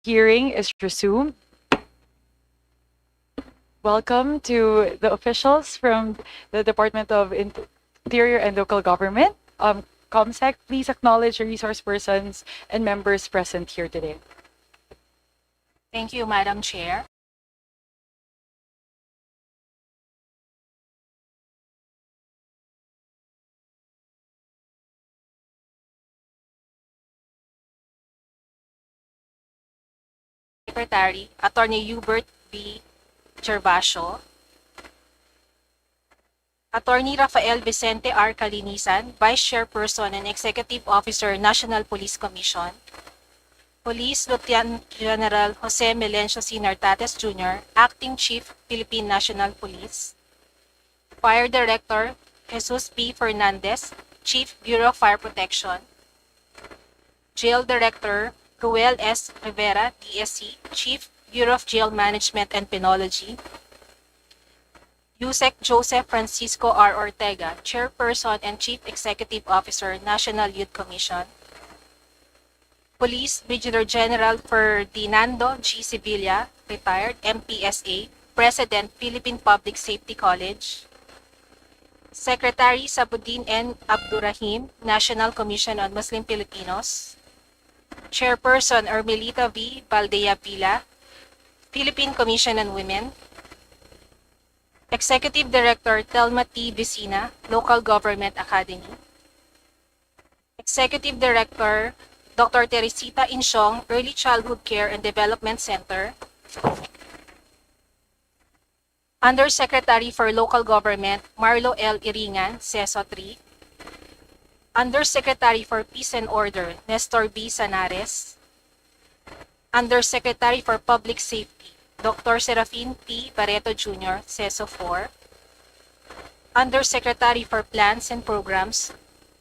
hearing is resumed. Welcome to the officials from the Department of Interior and Local Government. ComSec, please acknowledge the resource persons and members present here today. Thank you, Madam Chair. Secretary, Attorney Hubert B. Gervasio, Attorney Rafael Vicente R. Calinisan, Vice Chairperson and Executive Officer, National Police Commission, Police Lieutenant General Jose Melencio C. Nartates Jr., Acting Chief, Philippine National Police, Fire Director Jesus P. Fernandez, Chief, Bureau of Fire Protection, Jail Director Ruel S. Rivera, DSC, Chief, Bureau of Jail Management and Penology, Yusek Joseph Francisco R. Ortega, Chairperson and Chief Executive Officer, National Youth Commission, Police Brigadier General Ferdinando G. Sevilla, retired, MPSA, President, Philippine Public Safety College, Secretary Sabuddin N. Abdurrahim, National Commission on Muslim Filipinos, Chairperson Ermelita V. Baldea Villa, Philippine Commission on Women, Executive Director Telma T. Vicina, Local Government Academy, Executive Director Dr. Teresita Insyong, Early Childhood Care and Development Center, Undersecretary for Local Government Marlo L. Iringan, CESO 3, Undersecretary for Peace and Order Nestor B. Sanares, Undersecretary for Public Safety Dr. Serafin P. Barreto Jr., CESO 4, Undersecretary for Plans and Programs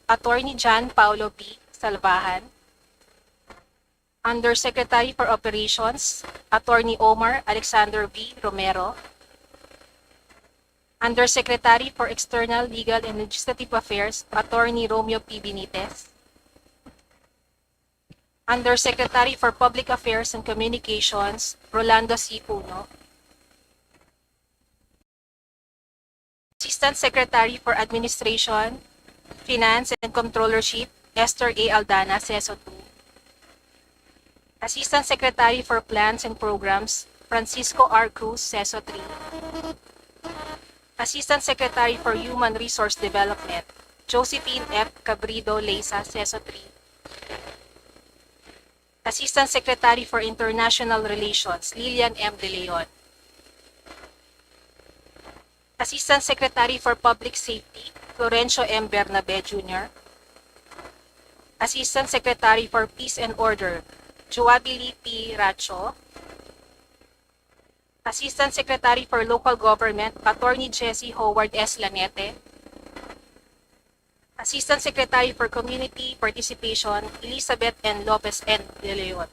Attorney John Paulo B. Salvahan, Undersecretary for Operations Attorney Omar Alexander V. Romero, Undersecretary for External Legal and Legislative Affairs Attorney Romeo P. Benitez, Undersecretary for Public Affairs and Communications Rolando C. Puno, Assistant Secretary for Administration, Finance and Controllership Esther A. Aldana, CESO 2, Assistant Secretary for Plans and Programs Francisco R. Cruz, CESO 3, Assistant Secretary for Human Resource Development Josephine F. Cabrido Leisa, CESO 3, Assistant Secretary for International Relations Lilian M. De Leon, Assistant Secretary for Public Safety Florencio M. Bernabe Jr., Assistant Secretary for Peace and Order Joabili P. Racho, Assistant Secretary for Local Government Attorney Jesse Howard S. Lanete, Assistant Secretary for Community Participation Elizabeth N. Lopez N. De Leon,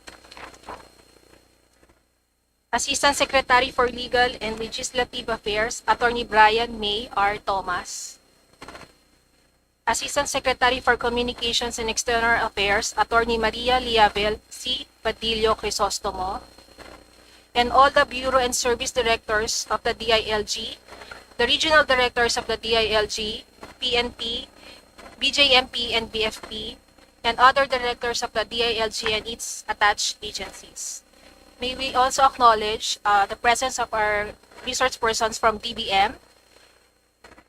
Assistant Secretary for Legal and Legislative Affairs Attorney Brian May R. Thomas, Assistant Secretary for Communications and External Affairs Attorney Maria Liabel C. Padillo Crisostomo, and all the Bureau and Service Directors of the DILG, the Regional Directors of the DILG, PNP, BJMP, and BFP, and other Directors of the DILG and its attached agencies. May we also acknowledge the presence of our resource persons from DBM,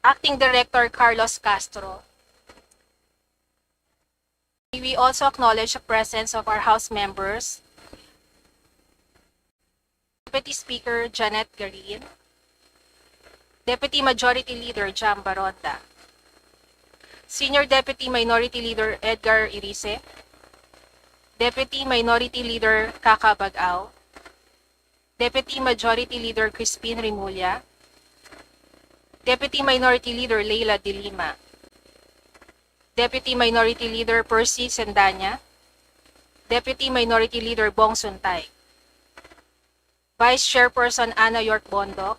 Acting Director Carlos Castro. May we also acknowledge the presence of our House members, Deputy Speaker Janet Garin, Deputy Majority Leader Jam Baronda, Senior Deputy Minority Leader Edgar Irise, Deputy Minority Leader Kaka Bagao, Deputy Majority Leader Crispin Rimulya, Deputy Minority Leader Leila De Lima, Deputy Minority Leader Percy Sendanya, Deputy Minority Leader Bong Suntay, Vice Chairperson Ana York Bondok,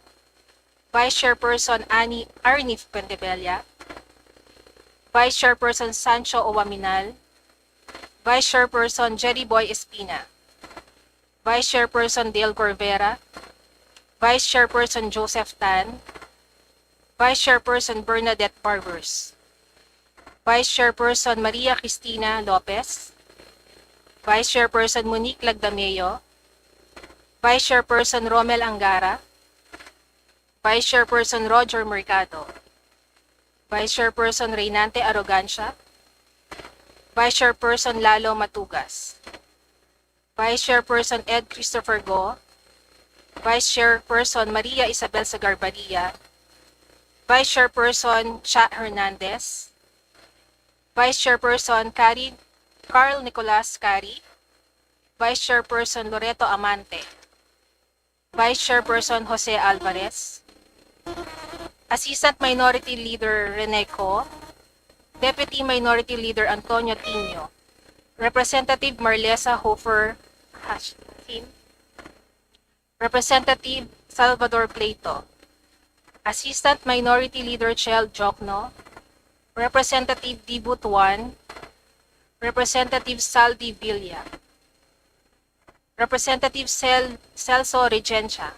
Vice Chairperson Arnif Pentebella, Vice Chairperson Sancho Owaminal, Vice Chairperson Jerry Boy Espina, Vice Chairperson Dale Corvera, Vice Chairperson Joseph Tan, Vice Chairperson Bernadette Barbers, Vice Chairperson Maria Cristina Lopez, Vice Chairperson Monique Lagdameo, Vice Chairperson Romel Angara, Vice Chairperson Roger Mercado, Vice Chairperson Reynante Arrogancia, Vice Chairperson Lalo Matugas, Vice Chairperson Ed Christopher Go, Vice Chairperson Maria Isabel Sagarbadia, Vice Chairperson Cha Hernandez, Vice Chairperson Carl Nicolas Cari, Vice Chairperson Loreto Amante, Vice Chairperson Jose Alvarez, Assistant Minority Leader Rene Co, Deputy Minority Leader Antonio Tino, Representative Marlesa Hofer Hashim, Representative Salvador Plato, Assistant Minority Leader Chel Jokno, Representative Dibut Juan, Representative Saldi Villa, Representative Celso Regencia,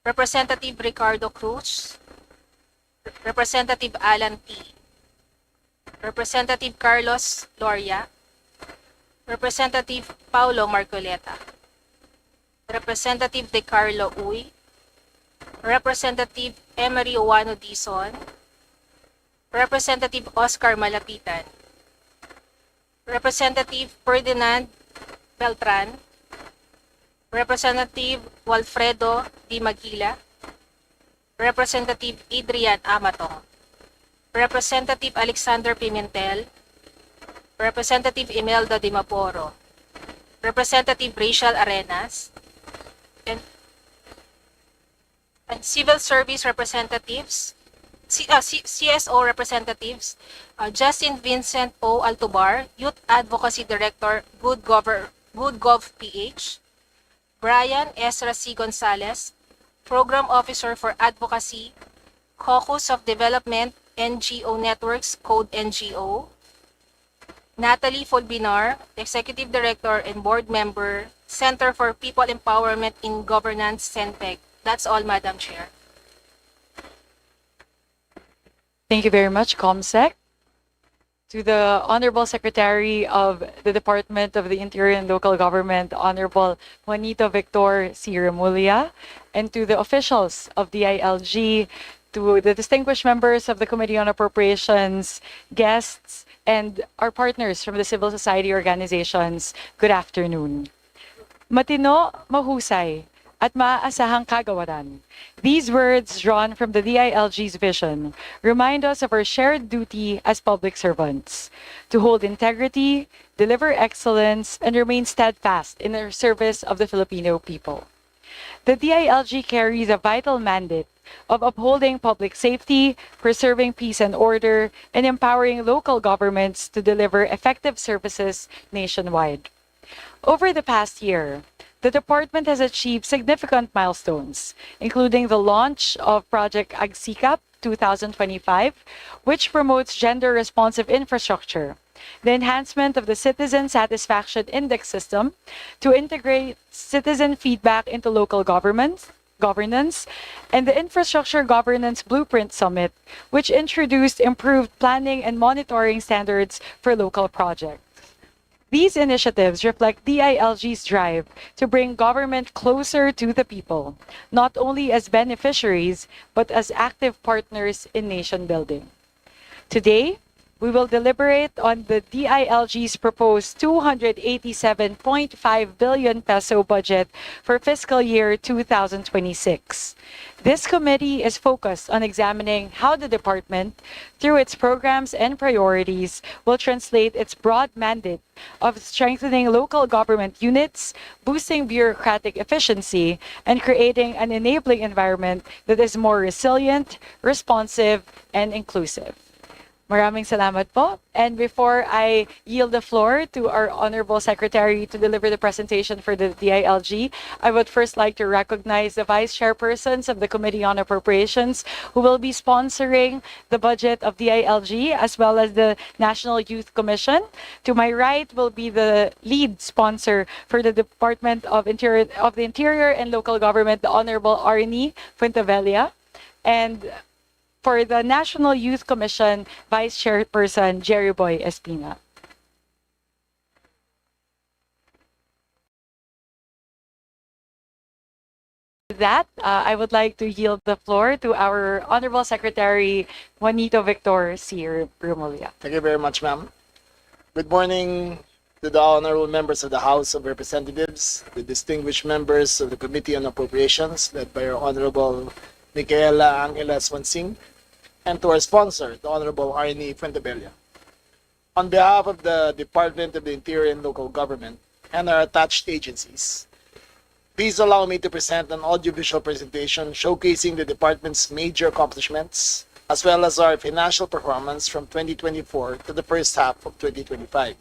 Representative Ricardo Cruz, Representative Alan T, Representative Carlos Loria, Representative Paulo Marcoleta, Representative De Carlo Uy, Representative Emery Owano Dizon, Representative Oscar Malapitan, Representative Ferdinand Beltran, Representative Walfredo Di Maguila, Representative Adrian Amatong, Representative Alexander Pimentel, Representative Imelda Di Maporo, Representative Rachel Arenas, and Civil Service Representatives, CSO Representatives, Justin Vincent O. Altobar, Youth Advocacy Director, Good Gov PH, Brian Ezra C. Gonzalez, Program Officer for Advocacy, Caucus of Development, NGO Networks, Code NGO, Natalie Folbinar, Executive Director and Board Member, Center for People Empowerment in Governance, CENTEC. That's all, Madam Chair. Thank you very much, ComSec. To the Honorable Secretary of the Department of the Interior and Local Government, Honorable Juanito Victor C. Remulla, and to the officials of DILG, to the distinguished members of the Committee on Appropriations, guests, and our partners from the civil society organizations, good afternoon. Matino, mahusay, at maaasahang kagawaran. These words, drawn from the DILG's vision, remind us of our shared duty as public servants to hold integrity, deliver excellence, and remain steadfast in the service of the Filipino people. The DILG carries a vital mandate of upholding public safety, preserving peace and order, and empowering local governments to deliver effective services nationwide. Over the past year, the department has achieved significant milestones, including the launch of Project AGSICAP 2025, which promotes gender-responsive infrastructure, the enhancement of the Citizen Satisfaction Index system to integrate citizen feedback into local governance, and the Infrastructure Governance Blueprint Summit, which introduced improved planning and monitoring standards for local projects. These initiatives reflect DILG's drive to bring government closer to the people, not only as beneficiaries, but as active partners in nation building. Today, we will deliberate on the DILG's proposed 287.5 billion peso budget for fiscal year 2026. This committee is focused on examining how the department, through its programs and priorities, will translate its broad mandate of strengthening local government units, boosting bureaucratic efficiency, and creating an enabling environment that is more resilient, responsive, and inclusive. Maraming salamat po. And before I yield the floor to our Honorable Secretary to deliver the presentation for the DILG, I would first like to recognize the Vice Chairpersons of the Committee on Appropriations who will be sponsoring the budget of DILG as well as the National Youth Commission. To my right will be the lead sponsor for the Department of the Interior and Local Government, the Honorable Arnie Fuentevella. And for the National Youth Commission, Vice Chairperson Jerry Boy Espina. With that, I would like to yield the floor to our Honorable Secretary Juanito Victor C. Remulla. Thank you very much, ma'am. Good morning to the honorable members of the House of Representatives, the distinguished members of the Committee on Appropriations, led by our Honorable Micaela Angela Swansing, and to our sponsor, the Honorable Arnie Fuentebella. On behalf of the Department of the Interior and Local Government and our attached agencies, please allow me to present an audiovisual presentation showcasing the department's major accomplishments, as well as our financial performance from 2024 to the first half of 2025,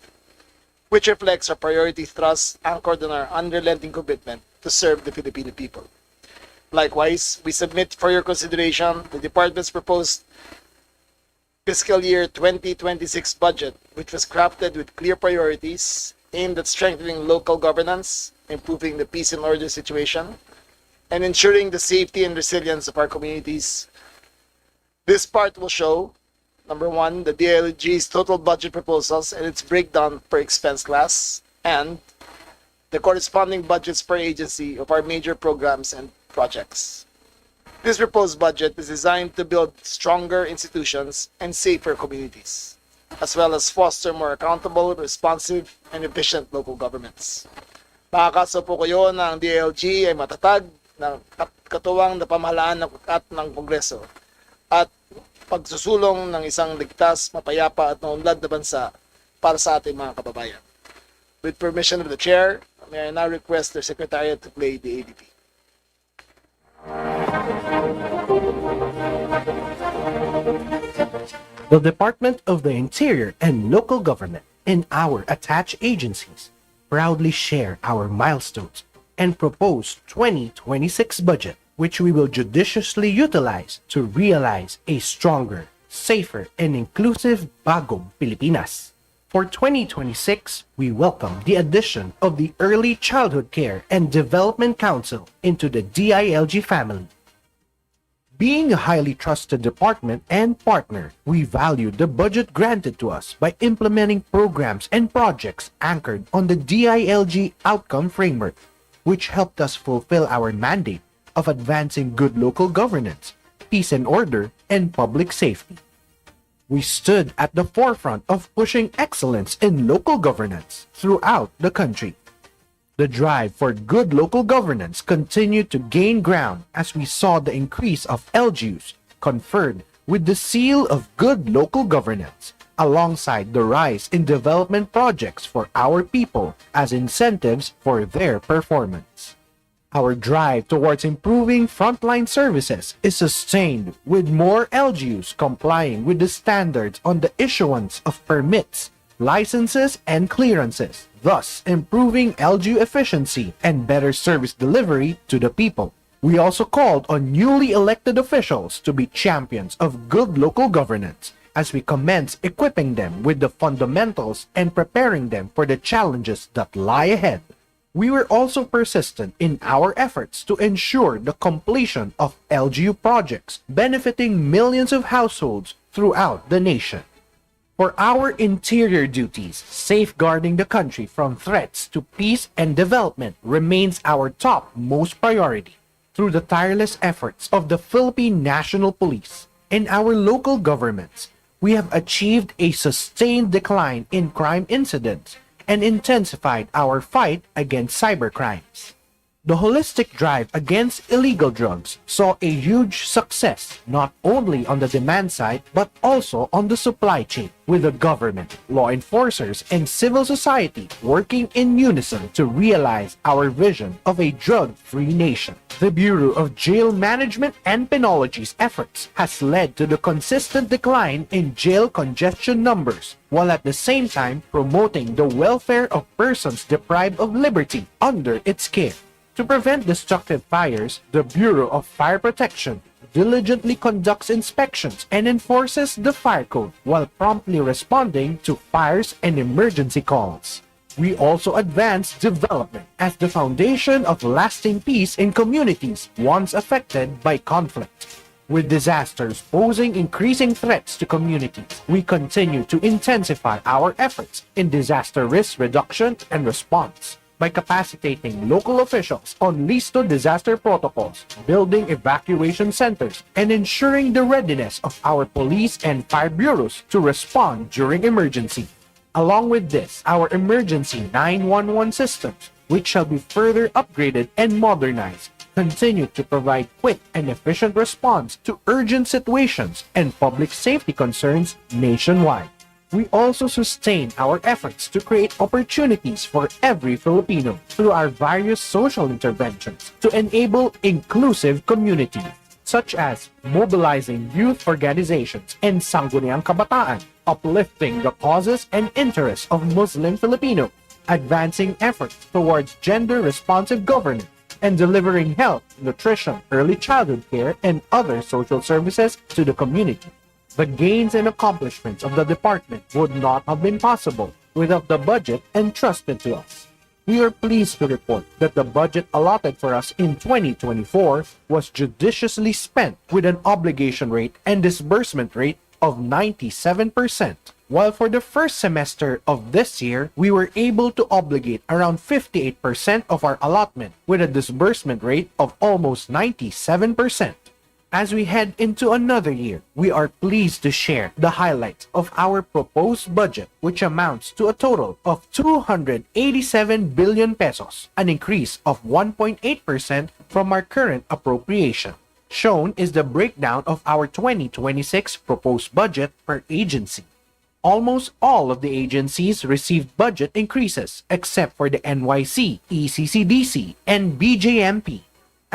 which reflects our priority thrust anchored on our unrelenting commitment to serve the Filipino people. Likewise, we submit for your consideration the department's proposed fiscal year 2026 budget, which was crafted with clear priorities aimed at strengthening local governance, improving the peace and order situation, and ensuring the safety and resilience of our communities. This part will show, number one, the DLG's total budget proposals and its breakdown per expense class, and the corresponding budgets per agency of our major programs and projects. This proposed budget is designed to build stronger institutions and safer communities, as well as foster more accountable, responsive, and efficient local governments. Makakaso po kayo na ang DLG ay matatag ng katuwang na pamahalaan ng Kongreso at pagsusulong ng isang ligtas, mapayapa at maunlad na bansa para sa ating mga kababayan. With permission of the Chair, may I now request the Secretariat to play the ADP. The Department of the Interior and Local Government and our attached agencies proudly share our milestones and propose 2026 budget, which we will judiciously utilize to realize a stronger, safer, and inclusive Bagong Pilipinas. For 2026, we welcome the addition of the Early Childhood Care and Development Council into the DILG family. Being a highly trusted department and partner, we value the budget granted to us by implementing programs and projects anchored on the DILG outcome framework, which helped us fulfill our mandate of advancing good local governance, peace and order, and public safety. We stood at the forefront of pushing excellence in local governance throughout the country. The drive for good local governance continued to gain ground as we saw the increase of LGUs conferred with the seal of good local governance, alongside the rise in development projects for our people as incentives for their performance. Our drive towards improving frontline services is sustained with more LGUs complying with the standards on the issuance of permits, licenses, and clearances, thus improving LGU efficiency and better service delivery to the people. We also called on newly elected officials to be champions of good local governance as we commence equipping them with the fundamentals and preparing them for the challenges that lie ahead. We were also persistent in our efforts to ensure the completion of LGU projects benefiting millions of households throughout the nation. For our interior duties, safeguarding the country from threats to peace and development remains our top most priority. Through the tireless efforts of the Philippine National Police and our local governments, we have achieved a sustained decline in crime incidents and intensified our fight against cybercrimes. The holistic drive against illegal drugs saw a huge success not only on the demand side but also on the supply chain, with the government, law enforcers, and civil society working in unison to realize our vision of a drug-free nation. The Bureau of Jail Management and Penology's efforts has led to the consistent decline in jail congestion numbers, while at the same time promoting the welfare of persons deprived of liberty under its care. To prevent destructive fires, the Bureau of Fire Protection diligently conducts inspections and enforces the fire code while promptly responding to fires and emergency calls. We also advance development as the foundation of lasting peace in communities once affected by conflict. With disasters posing increasing threats to communities, we continue to intensify our efforts in disaster risk reduction and response by capacitating local officials on LISTO disaster protocols, building evacuation centers, and ensuring the readiness of our police and fire bureaus to respond during emergency. Along with this, our emergency 911 systems, which shall be further upgraded and modernized, continue to provide quick and efficient response to urgent situations and public safety concerns nationwide. We also sustain our efforts to create opportunities for every Filipino through our various social interventions to enable inclusive communities, such as mobilizing youth organizations and Sangguniang Kabataan, uplifting the causes and interests of Muslim Filipinos, advancing efforts towards gender-responsive governance, and delivering health, nutrition, early childhood care, and other social services to the community. The gains and accomplishments of the department would not have been possible without the budget entrusted to us. We are pleased to report that the budget allotted for us in 2024 was judiciously spent with an obligation rate and disbursement rate of 97%, while for the first semester of this year, we were able to obligate around 58% of our allotment with a disbursement rate of almost 97%. As we head into another year, we are pleased to share the highlights of our proposed budget, which amounts to a total of 287 billion pesos, an increase of 1.8% from our current appropriation. Shown is the breakdown of our 2026 proposed budget per agency. Almost all of the agencies received budget increases except for the NYC, ECCDC, and BJMP.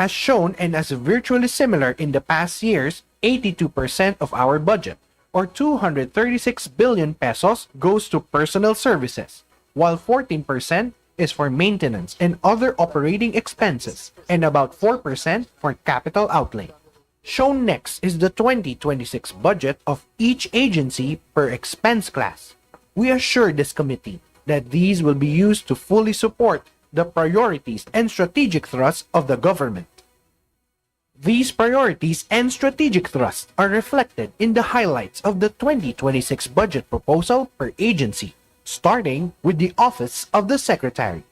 As shown and as virtually similar in the past years, 82% of our budget, or 236 billion pesos, goes to personnel services, while 14% is for maintenance and other operating expenses, and about 4% for capital outlay. Shown next is the 2026 budget of each agency per expense class. We assure this committee that these will be used to fully support the priorities and strategic thrusts of the government. These priorities and strategic thrusts are reflected in the highlights of the 2026 budget proposal per agency, starting with the Office of the Secretary.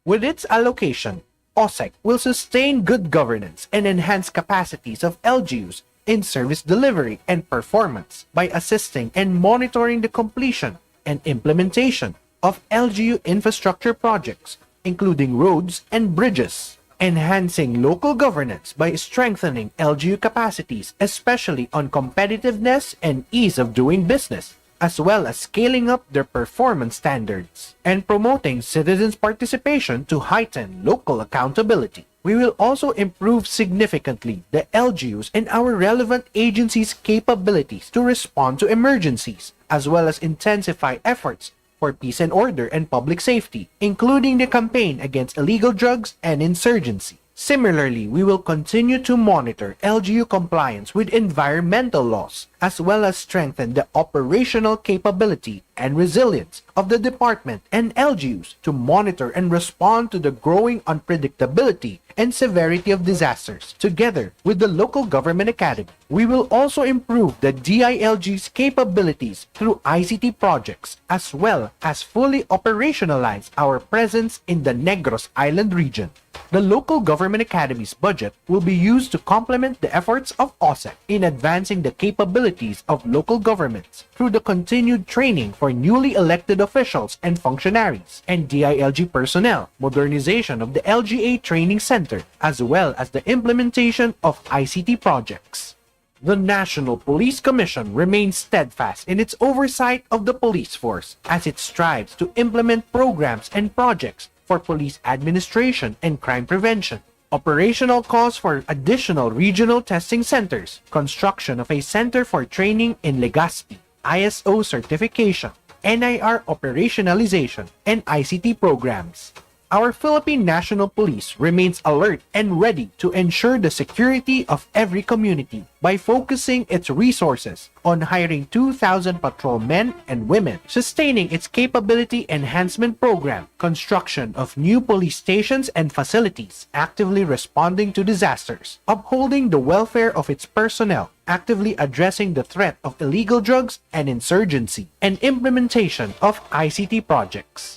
With its allocation, OSEC will sustain good governance and enhance capacities of LGUs in service delivery and performance by assisting and monitoring the completion and implementation of LGU infrastructure projects, including roads and bridges, enhancing local governance by strengthening LGU capacities, especially on competitiveness and ease of doing business, as well as scaling up their performance standards, and promoting citizens' participation to heighten local accountability. We will also improve significantly the LGUs and our relevant agencies' capabilities to respond to emergencies, as well as intensify efforts for peace and order and public safety, including the campaign against illegal drugs and insurgency. Similarly, we will continue to monitor LGU compliance with environmental laws, as well as strengthen the operational capability and resilience of the department and LGUs to monitor and respond to the growing unpredictability and severity of disasters, together with the local government academy. We will also improve the DILG's capabilities through ICT projects as well as fully operationalize our presence in the Negros Island region. The local government academy's budget will be used to complement the efforts of OSEC in advancing the capabilities of local governments through the continued training for newly elected officials and functionaries and DILG personnel, modernization of the LGA training center, as well as the implementation of ICT projects. The National Police Commission remains steadfast in its oversight of the police force as it strives to implement programs and projects for police administration and crime prevention, operational costs for additional regional testing centers, construction of a center for training in Legazpi, ISO certification, NIR operationalization, and ICT programs. Our Philippine National Police remains alert and ready to ensure the security of every community by focusing its resources on hiring 2,000 patrolmen and women, sustaining its capability enhancement program, construction of new police stations and facilities, actively responding to disasters, upholding the welfare of its personnel, actively addressing the threat of illegal drugs and insurgency, and implementation of ICT projects.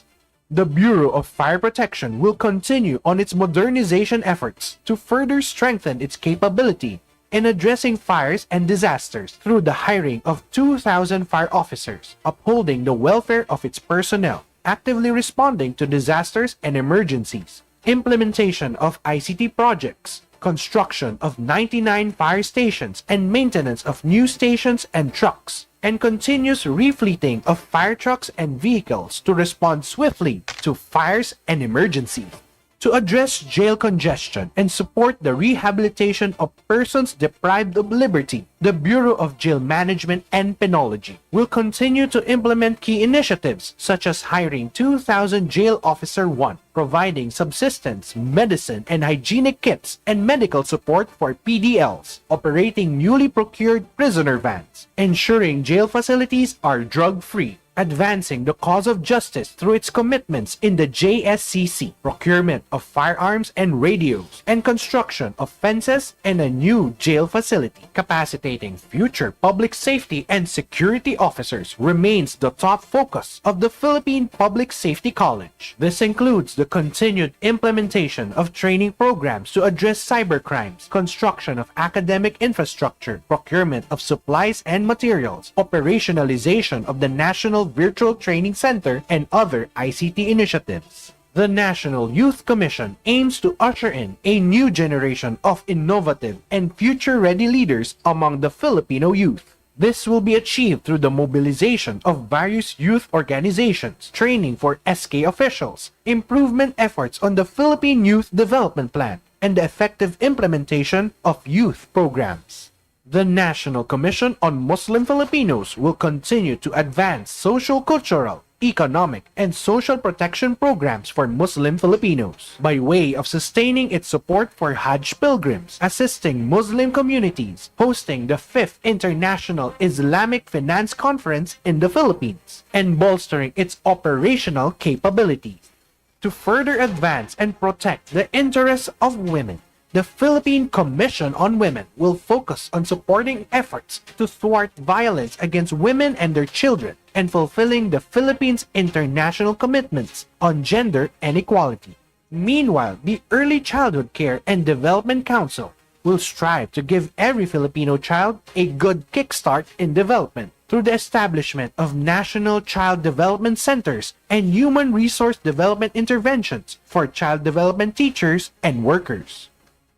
The Bureau of Fire Protection will continue on its modernization efforts to further strengthen its capability in addressing fires and disasters through the hiring of 2,000 fire officers, upholding the welfare of its personnel, actively responding to disasters and emergencies, implementation of ICT projects, construction of 99 fire stations and maintenance of new stations and trucks, and continuous refleeting of fire trucks and vehicles to respond swiftly to fires and emergencies. To address jail congestion and support the rehabilitation of persons deprived of liberty, the Bureau of Jail Management and Penology will continue to implement key initiatives such as hiring 2,000 Jail Officer 1, providing subsistence, medicine, and hygienic kits and medical support for PDLs, operating newly procured prisoner vans, ensuring jail facilities are drug-free, advancing the cause of justice through its commitments in the JSCC, procurement of firearms and radios, and construction of fences and a new jail facility. Capacitating future public safety and security officers remains the top focus of the Philippine Public Safety College. This includes the continued implementation of training programs to address cybercrimes, construction of academic infrastructure, procurement of supplies and materials, operationalization of the National Virtual Training Center, and other ICT initiatives. The National Youth Commission aims to usher in a new generation of innovative and future-ready leaders among the Filipino youth. This will be achieved through the mobilization of various youth organizations, training for SK officials, improvement efforts on the Philippine Youth Development Plan, and the effective implementation of youth programs. The National Commission on Muslim Filipinos will continue to advance social-cultural, economic, and social protection programs for Muslim Filipinos by way of sustaining its support for Hajj pilgrims, assisting Muslim communities, hosting the 5th International Islamic Finance Conference in the Philippines, and bolstering its operational capabilities. To further advance and protect the interests of women, the Philippine Commission on Women will focus on supporting efforts to thwart violence against women and their children and fulfilling the Philippines' international commitments on gender and equality. Meanwhile, the Early Childhood Care and Development Council will strive to give every Filipino child a good kickstart in development through the establishment of national child development centers and human resource development interventions for child development teachers and workers.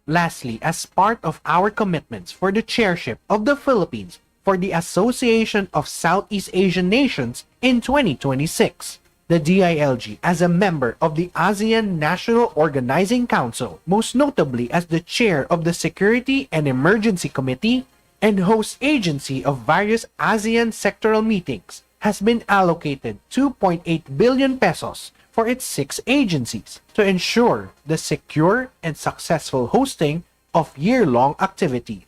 Lastly, as part of our commitments for the chairship of the Philippines for the Association of Southeast Asian Nations in 2026, the DILG as a member of the ASEAN National Organizing Council, most notably as the chair of the Security and Emergency Committee and host agency of various ASEAN sectoral meetings, has been allocated 2.8 billion pesos for its 6 agencies to ensure the secure and successful hosting of year-long activity.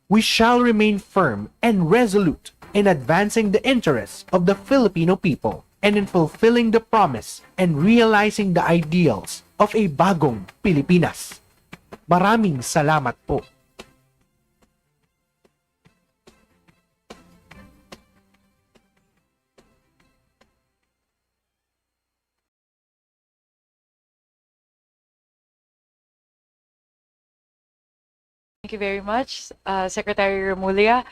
We shall remain firm and resolute in advancing the interests of the Filipino people and in fulfilling the promise and realizing the ideals of a bagong Pilipinas. Maraming salamat po. you very much, Secretary Remulla.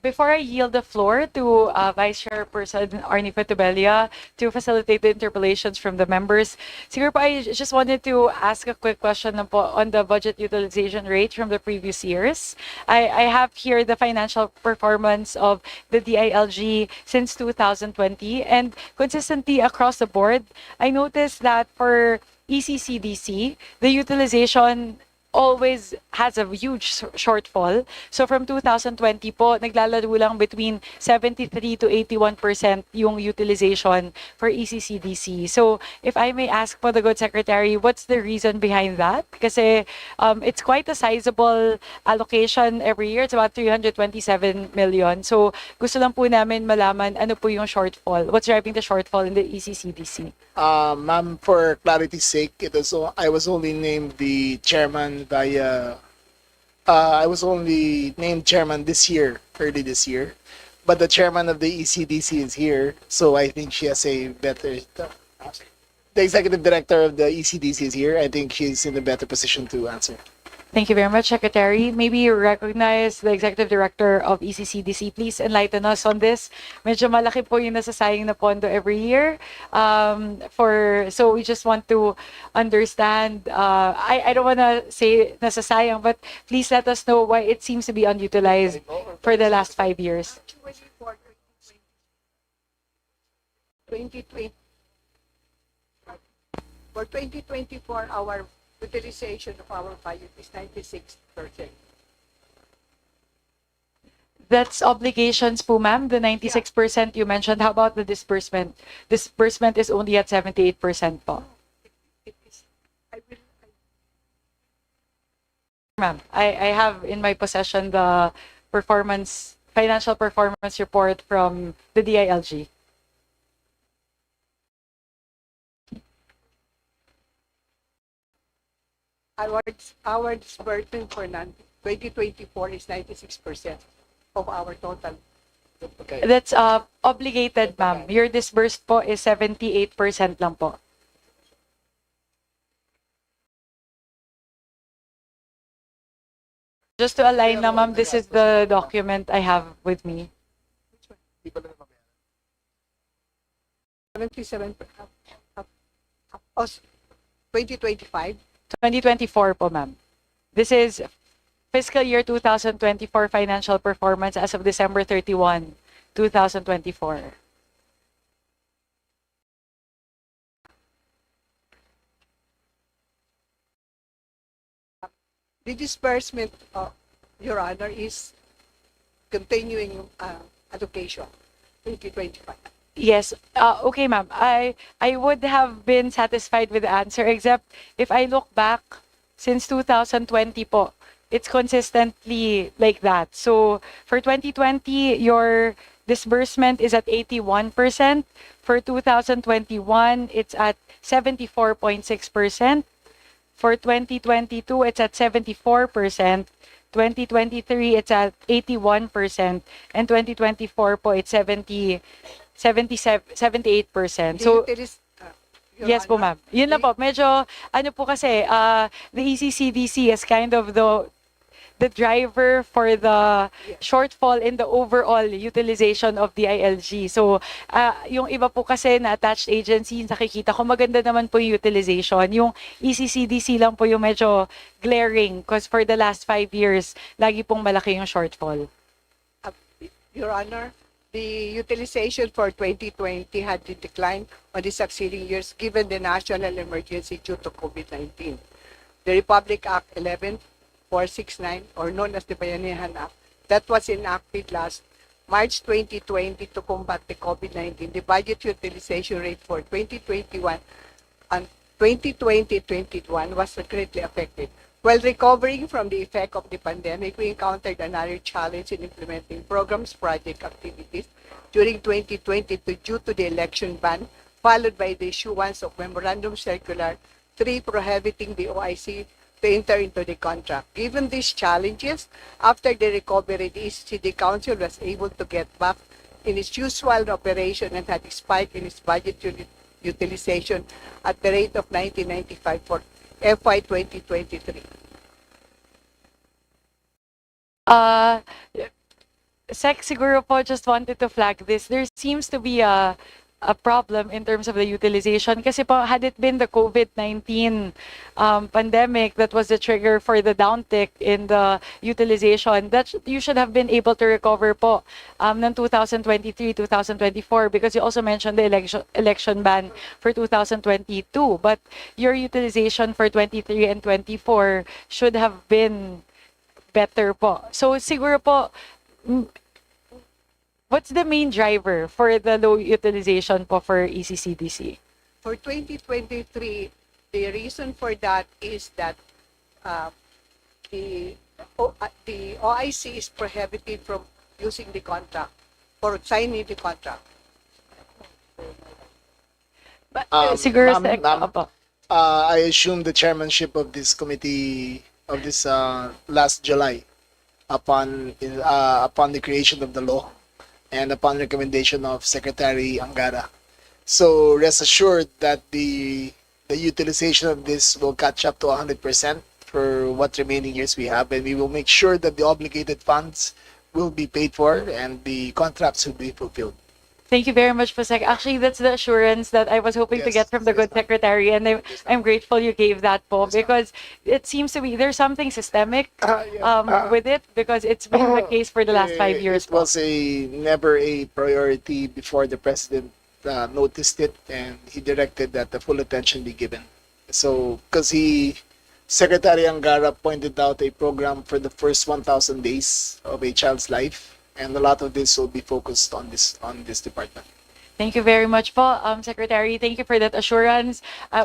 Before I yield the floor to Vice Chairperson Arnie Fetubella to facilitate the interpellations from the members, siguro po, I just wanted to ask a quick question na po on the budget utilization rate from the previous years. I have here the financial performance of the DILG since 2020, and consistently across the board, I noticed that for ECCDC, the utilization always has a huge shortfall. So from 2020 po, naglalaro lang between 73 to 81% yung utilization for ECCDC. So if I may ask po the good secretary, what's the reason behind that? Kasi it's quite a sizable allocation every year. It's about 327 million. So gusto lang po namin malaman ano po yung shortfall. What's driving the shortfall in the ECCDC? Ma'am, for clarity's sake, I was only named the chairman via. I was only named chairman early this year, but the chairman of the ECDC is here, so I think she has a better. The executive director of the ECDC is here. I think she's in a better position to answer. Thank you very much, Secretary. Maybe you recognize the Executive Director of ECCDC. Please enlighten us on this. Medyo malaki po yung nasasayang na pondo every year. So we just want to understand. I don't want to say nasasayang, but please let us know why it seems to be unutilized for the last 5 years. For 2020, for 2024, our utilization of our budget is 96%. That's obligations po, ma'am, the 96% you mentioned. How about the disbursement? Disbursement is only at 78% po. It is, I will, Ma'am, I have in my possession the financial performance report from the DILG. our disbursement for 2024 is 96% of our total. Okay. That's obligated, ma'am. Your disbursed po is 78% lang po. Just to align lang, ma'am, this is the document I have with me. 77 of 2025. 2024 po, ma'am. This is fiscal year 2024 financial performance as of December 31, 2024. The disbursement, Your Honor, is continuing allocation 2025. Yes. Okay, ma'am. I would have been satisfied with the answer, except if I look back since 2020 po, it's consistently like that. So for 2020, your disbursement is at 81%. For 2021, it's at 74.6%. For 2022, it's at 74%. 2023, it's at 81%. And 2024 po, it's 78%. So, Your yes po, Honor, ma'am. Yun lang po. Medyo, ano po kasi, the ECCDC is kind of the driver for the shortfall in the overall utilization of the ILG. So, yung iba po kasi na attached agencies, nakikita ko maganda naman po yung utilization. Yung ECCDC lang po yung medyo glaring because for the last 5 years, lagi pong malaki yung shortfall. Your Honor, the utilization for 2020 had declined on the succeeding years given the national emergency due to COVID-19. The Republic Act 11469, or known as the Bayanihan Act, that was enacted last March 2020 to combat the COVID-19. The budget utilization rate for 2021 and 2020-21 was greatly affected. While recovering from the effect of the pandemic, we encountered another challenge in implementing programs, project activities during 2022 due to the election ban, followed by the issuance of Memorandum Circular 3 prohibiting the OIC to enter into the contract. Given these challenges, after the recovery, the ECD Council was able to get back in its usual operation and had a spike in its budget utilization at the rate of 1995 for FY 2023. Uh, Sec, siguro po just wanted to flag this. There seems to be a problem in terms of the utilization. Kasi po, had it been the COVID-19 pandemic that was the trigger for the downtick in the utilization, you should have been able to recover po ng 2023, 2024 because you also mentioned the election ban for 2022. But your utilization for 23 and 24 should have been better po. So siguro po, what's the main driver for the low utilization po for ECCDC? For 2023, the reason for that is that uh, the the OIC is prohibited from using the contract or signing the contract. But, Um, siguro ma'am, ma'am, opo. I assume the chairmanship of this committee of this last July upon the creation of the law and upon recommendation of Secretary Angara. So rest assured that the utilization of this will catch up to 100% for what remaining years we have, and we will make sure that the obligated funds will be paid for and the contracts will be fulfilled. Thank you very much, Pasek. Actually, that's the assurance that I was hoping to Yes, get from the yes, good ma'am. secretary, and I'm grateful you gave that po Yes, ma'am. because it seems to be there's something systemic Yeah. with it because it's been the case for the last 5 years It po. was never a priority before the president noticed it, and he directed that the full attention be given. So, because Secretary Angara pointed out a program for the first 1,000 days of a child's life, and a lot of this will be focused on this department. Thank you very much po, Secretary. Thank you for that assurance.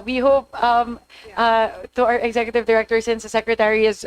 We hope to our executive director, since the secretary is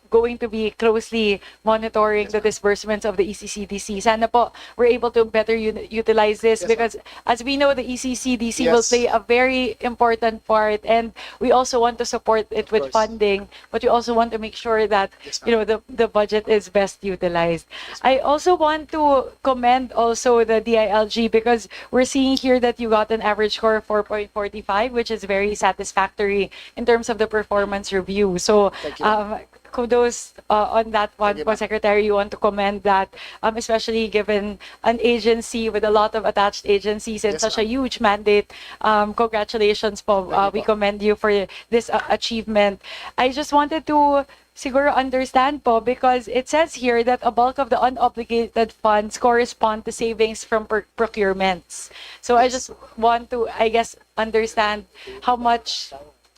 going to be closely monitoring the disbursements of the ECCDC. Sana po we're able to better utilize this Yes, because as we know, the ECCDC will Yes. play a very important part, and we also want to support it Of with course. funding, but we also want to make sure that Yes, ma'am. you know the budget is best utilized. I also want to commend also the DILG because we're seeing here that you got an average score of 4.45, which is very satisfactory in terms of the performance review. So, Thank you. kudos on that one Thank you, po, ma'am. Secretary. You want to commend that, especially given an agency with a lot of attached agencies and Yes, such a ma'am. huge mandate. Congratulations po. Thank you We po. commend you for this achievement. I just wanted to siguro understand po because it says here that a bulk of the unobligated funds correspond to savings from procurements. So I Yes. just want to, I guess, understand how much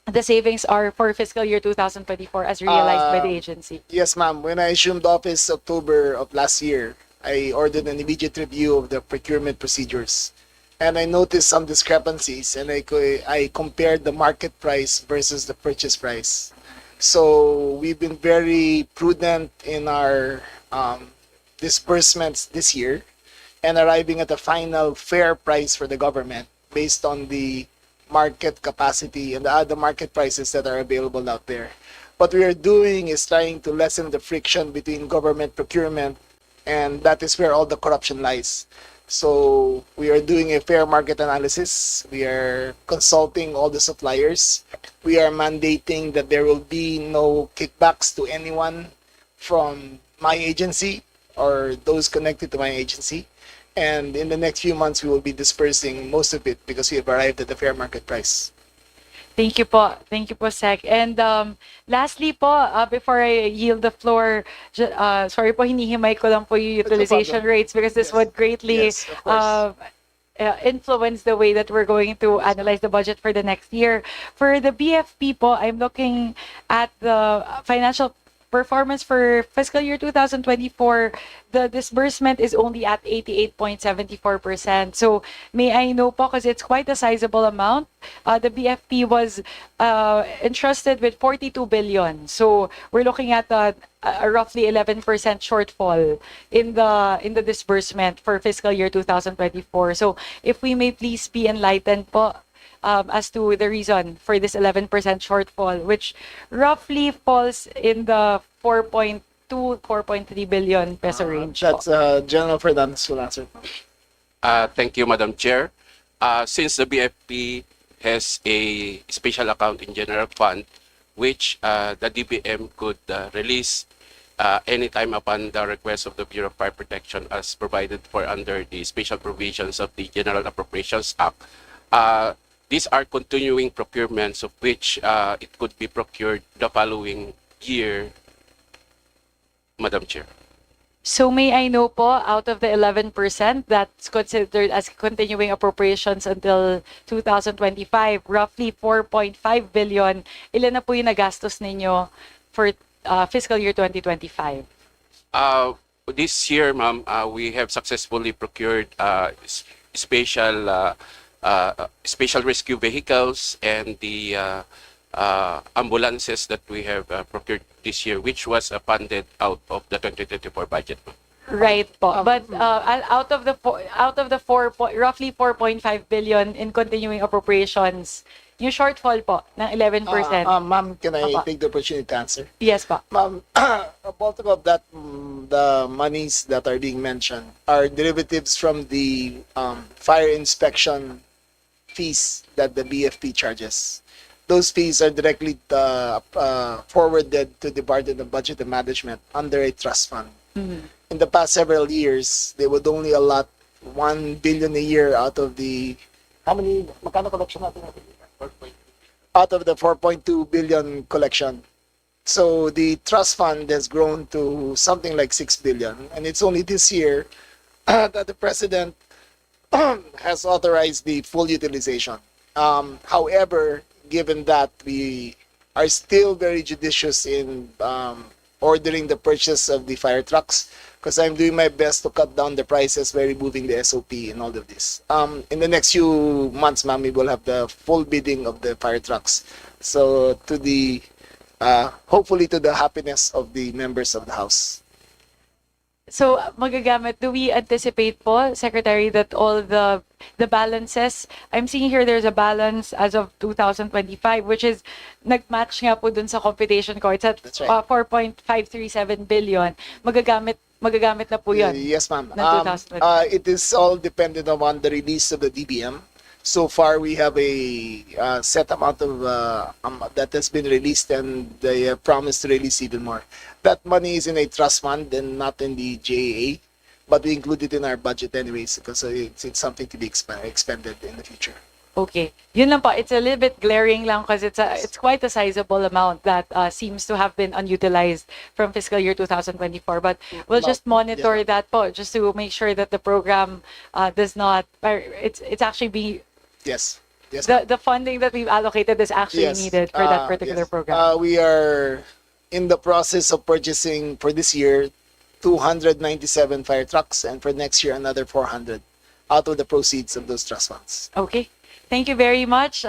the savings are for fiscal year 2024 as realized by the agency. Yes, ma'am. When I assumed office October of last year, I ordered an immediate review of the procurement procedures. And I noticed some discrepancies, and I compared the market price versus the purchase price. So we've been very prudent in our disbursements this year and arriving at a final fair price for the government based on the market capacity and the other market prices that are available out there. What we are doing is trying to lessen the friction between government procurement, and that is where all the corruption lies. So we are doing a fair market analysis. We are consulting all the suppliers. We are mandating that there will be no kickbacks to anyone from my agency or those connected to my agency. And in the next few months, we will be dispersing most of it because we have arrived at the fair market price. Thank you po. Thank you po, Sec. And lastly po, before I yield the floor, sorry po, hinihimay ko lang po yung It's no utilization problem. rates because this Yes. would greatly Yes, of course. influence the way that we're going to analyze the budget for the next year. For the BFP po, I'm looking at the financial performance for fiscal year 2024, the disbursement is only at 88.74%. So may I know po, because it's quite a sizable amount, the BFP was entrusted with 42 billion. So we're looking at a roughly 11% shortfall in the disbursement for fiscal year 2024. So if we may please be enlightened po as to the reason for this 11% shortfall, which roughly falls in the 4.2, 4.3 billion peso range. That's General Fernandez will answer. Thank you, Madam Chair. Since the BFP has a special account in general fund, which the DBM could release anytime upon the request of the Bureau of Fire Protection as provided for under the special provisions of the General Appropriations Act. These are continuing procurements of which it could be procured the following year, Madam Chair. So may I know po, out of the 11% that's considered as continuing appropriations until 2025, roughly 4.5 billion, ilan na po yung nagastos ninyo for fiscal year 2025? This year, ma'am, we have successfully procured special rescue vehicles and the ambulances that we have procured this year, which was funded out of the 2024 budget, ma'am. Right po. But out of the roughly 4.5 billion in continuing appropriations, yung shortfall po ng 11%. Ma'am, can I Apa. take the opportunity to answer? Yes po. Ma'am, a bulk of that, the monies that are being mentioned are derivatives from the fire inspection fees that the BFP charges. Those fees are directly forwarded to the Department of Budget and Management under a trust fund. In the past several years, they would only allot 1 billion a year out of the magkano collection natin? Out of the 4.2 billion collection. So the trust fund has grown to something like 6 billion. And it's only this year that the president has authorized the full utilization. However, given that we are still very judicious in ordering the purchase of the fire trucks, because I'm doing my best to cut down the prices by removing the SOP and all of this. In the next few months, ma'am, we will have the full bidding of the fire trucks. So to the, hopefully to the happiness of the members of the House. So magagamit, do we anticipate po, Secretary, that all the balances, I'm seeing here there's a balance as of 2025, which is nag-match nga po dun sa computation ko. It's at That's right. 4.537 billion. Magagamit na po yun. Yes, ma'am. ng 2025. It is all dependent on the release of the DBM. So far, we have a set amount of that has been released, and they have promised to release even more. That money is in a trust fund and not in the JAA, but we include it in our budget anyways because it's something to be expended in the future. Okay. Yun lang po. It's a little bit glaring lang because it's quite a sizable amount that seems to have been unutilized from fiscal year 2024. But we'll just monitor Yes. that po just to make sure that the program does not, it's actually be, Yes. Yes. the funding that we've allocated is actually Yes. needed for that particular Yes. program. We are in the process of purchasing for this year 297 fire trucks, and for next year another 400 out of the proceeds of those trust funds. Okay. Thank you very much.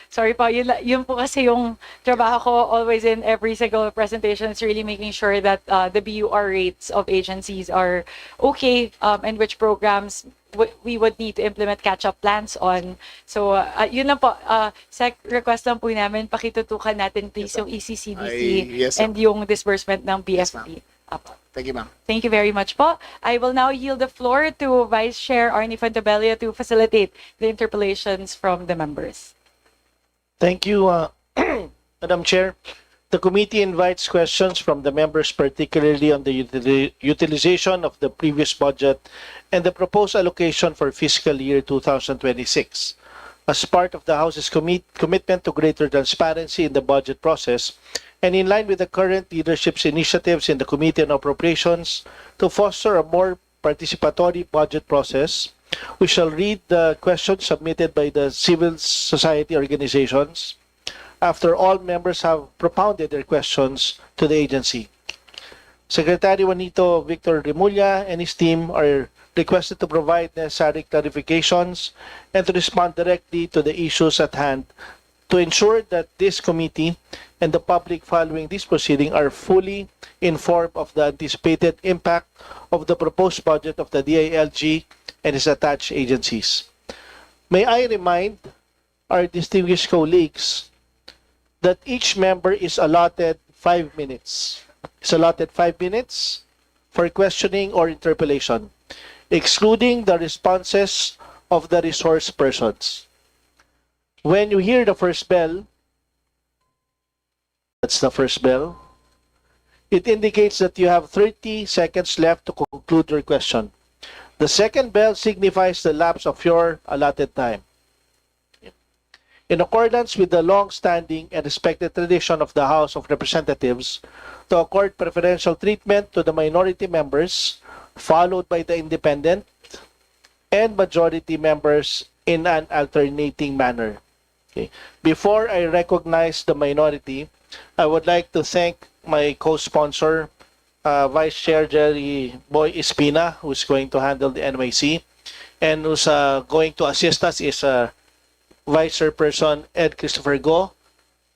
Sorry po, yun po kasi yung trabaho ko always in every single presentation is really making sure that the BUR rates of agencies are okay, and which programs we would need to implement catch-up plans on. So, yun lang po. Sec, request lang po namin, pakitutukan natin please Yes, yung ECCDC yes, and yung disbursement ng Yes, BFP. Apo. Thank you, ma'am. Thank you very much po. I will now yield the floor to Vice Chair Arnie Fantabella to facilitate the interpellations from the members. Thank you, Madam Chair. The committee invites questions from the members, particularly on the utilization of the previous budget and the proposed allocation for fiscal year 2026. As part of the House's commitment to greater transparency in the budget process, and in line with the current leadership's initiatives in the Committee on Appropriations to foster a more participatory budget process, we shall read the questions submitted by the civil society organizations after all members have propounded their questions to the agency. Secretary Juanito Victor Remulla and his team are requested to provide necessary clarifications and to respond directly to the issues at hand to ensure that this committee and the public following this proceeding are fully informed of the anticipated impact of the proposed budget of the DILG and its attached agencies. May I remind our distinguished colleagues that each member is allotted 5 minutes. Is allotted 5 minutes for questioning or interpellation, excluding the responses of the resource persons. When you hear the first bell, that's the first bell, It indicates that you have 30 seconds left to conclude your question. The second bell signifies the lapse of your allotted time. In accordance with the long-standing and respected tradition of the House of Representatives to accord preferential treatment to the minority members, followed by the independent and majority members in an alternating manner. Okay. Before I recognize the minority, I would like to thank my co-sponsor, Vice Chair Jerry Boy Espina, who's going to handle the NYC, and who's going to assist us is Vice Chairperson Ed Christopher Go,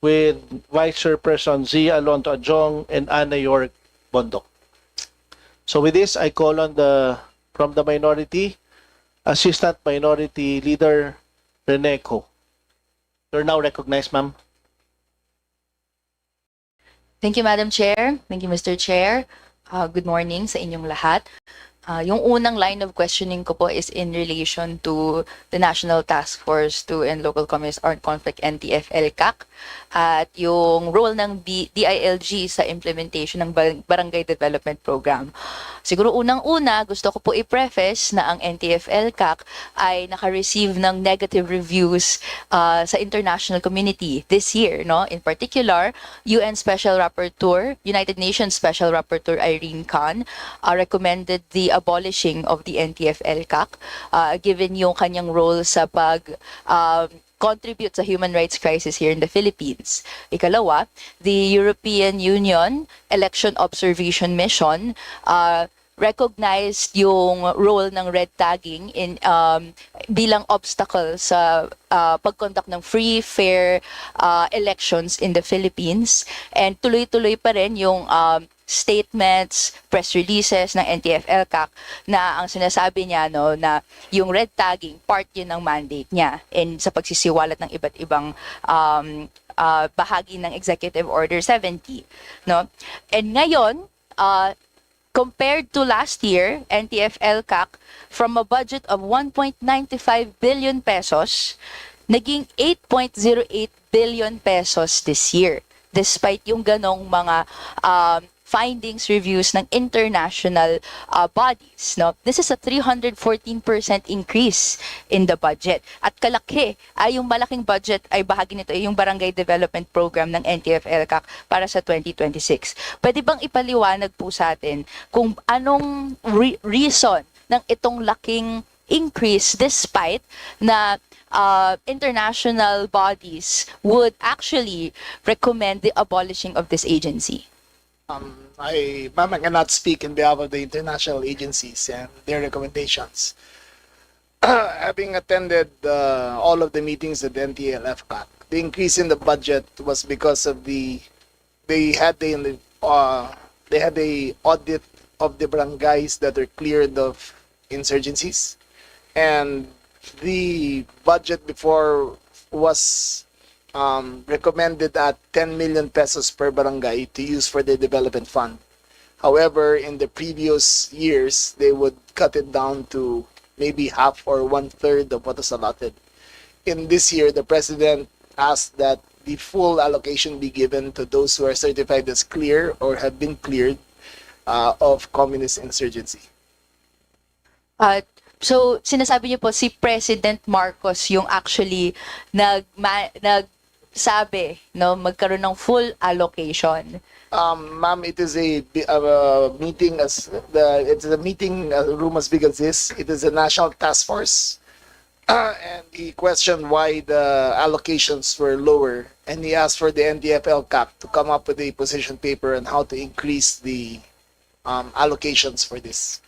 with Vice Chairperson Z. Alonto Adjong and Ana York Bondok. So with this, I call on from the minority, Assistant Minority Leader Rene Ko. You're now recognized, ma'am. Thank you, Madam Chair. Thank you, Mr. Chair. Good morning sa inyong lahat. Yung unang line of questioning ko po is in relation to the National Task Force to End Local Communist Armed Conflict, NTF-LCAC, at yung role ng DILG sa implementation ng Barangay Development Program. Siguro unang-una, gusto ko po i-preface na ang NTF-LCAC ay naka-receive ng negative reviews sa international community this year. No? In particular, UN Special Rapporteur, United Nations Special Rapporteur Irene Khan recommended the abolishing of the NTF-LCAC given yung kanyang role sa contribute sa human rights crisis here in the Philippines. Ikalawa, the European Union Election Observation Mission recognized yung role ng red tagging in bilang obstacle sa pag-conduct ng free, fair elections in the Philippines, and tuloy-tuloy pa rin yung statements, press releases ng NTF-LCAC na ang sinasabi niya na yung red tagging part yun ng mandate niya and sa pagsisiwalat ng iba't ibang bahagi ng Executive Order 70, no? And ngayon, compared to last year, NTF-LCAC, from a budget of 1.95 billion pesos, naging 8.08 billion pesos this year, despite yung ganong mga findings, reviews ng international bodies. No? This is a 314% increase in the budget. At kalaki, yung malaking budget ay bahagi nito yung Barangay Development Program ng NTF-LCAC para sa 2026. Pwede bang ipaliwanag po sa atin kung anong reason ng itong laking increase despite na international bodies would actually recommend the abolishing of this agency? Ma'am, I cannot speak in behalf of the international agencies and their recommendations. Having attended all of the meetings at the NTF-LCAC, the increase in the budget was because of they had the audit of the barangays that are cleared of insurgencies, and the budget before was recommended at 10 million pesos per barangay to use for the development fund. However, in the previous years, they would cut it down to maybe half or one-third of what was allotted. In this year, the President asked that the full allocation be given to those who are certified as clear or have been cleared of communist insurgency. So, sinasabi niyo po si President Marcos yung actually nagsabi, no, magkaroon ng full allocation. Ma'am, it is a meeting it's a meeting room as big as this. It is a national task force, and he questioned why the allocations were lower, and he asked for the NDF-LCAC to come up with a position paper on how to increase the allocations for this.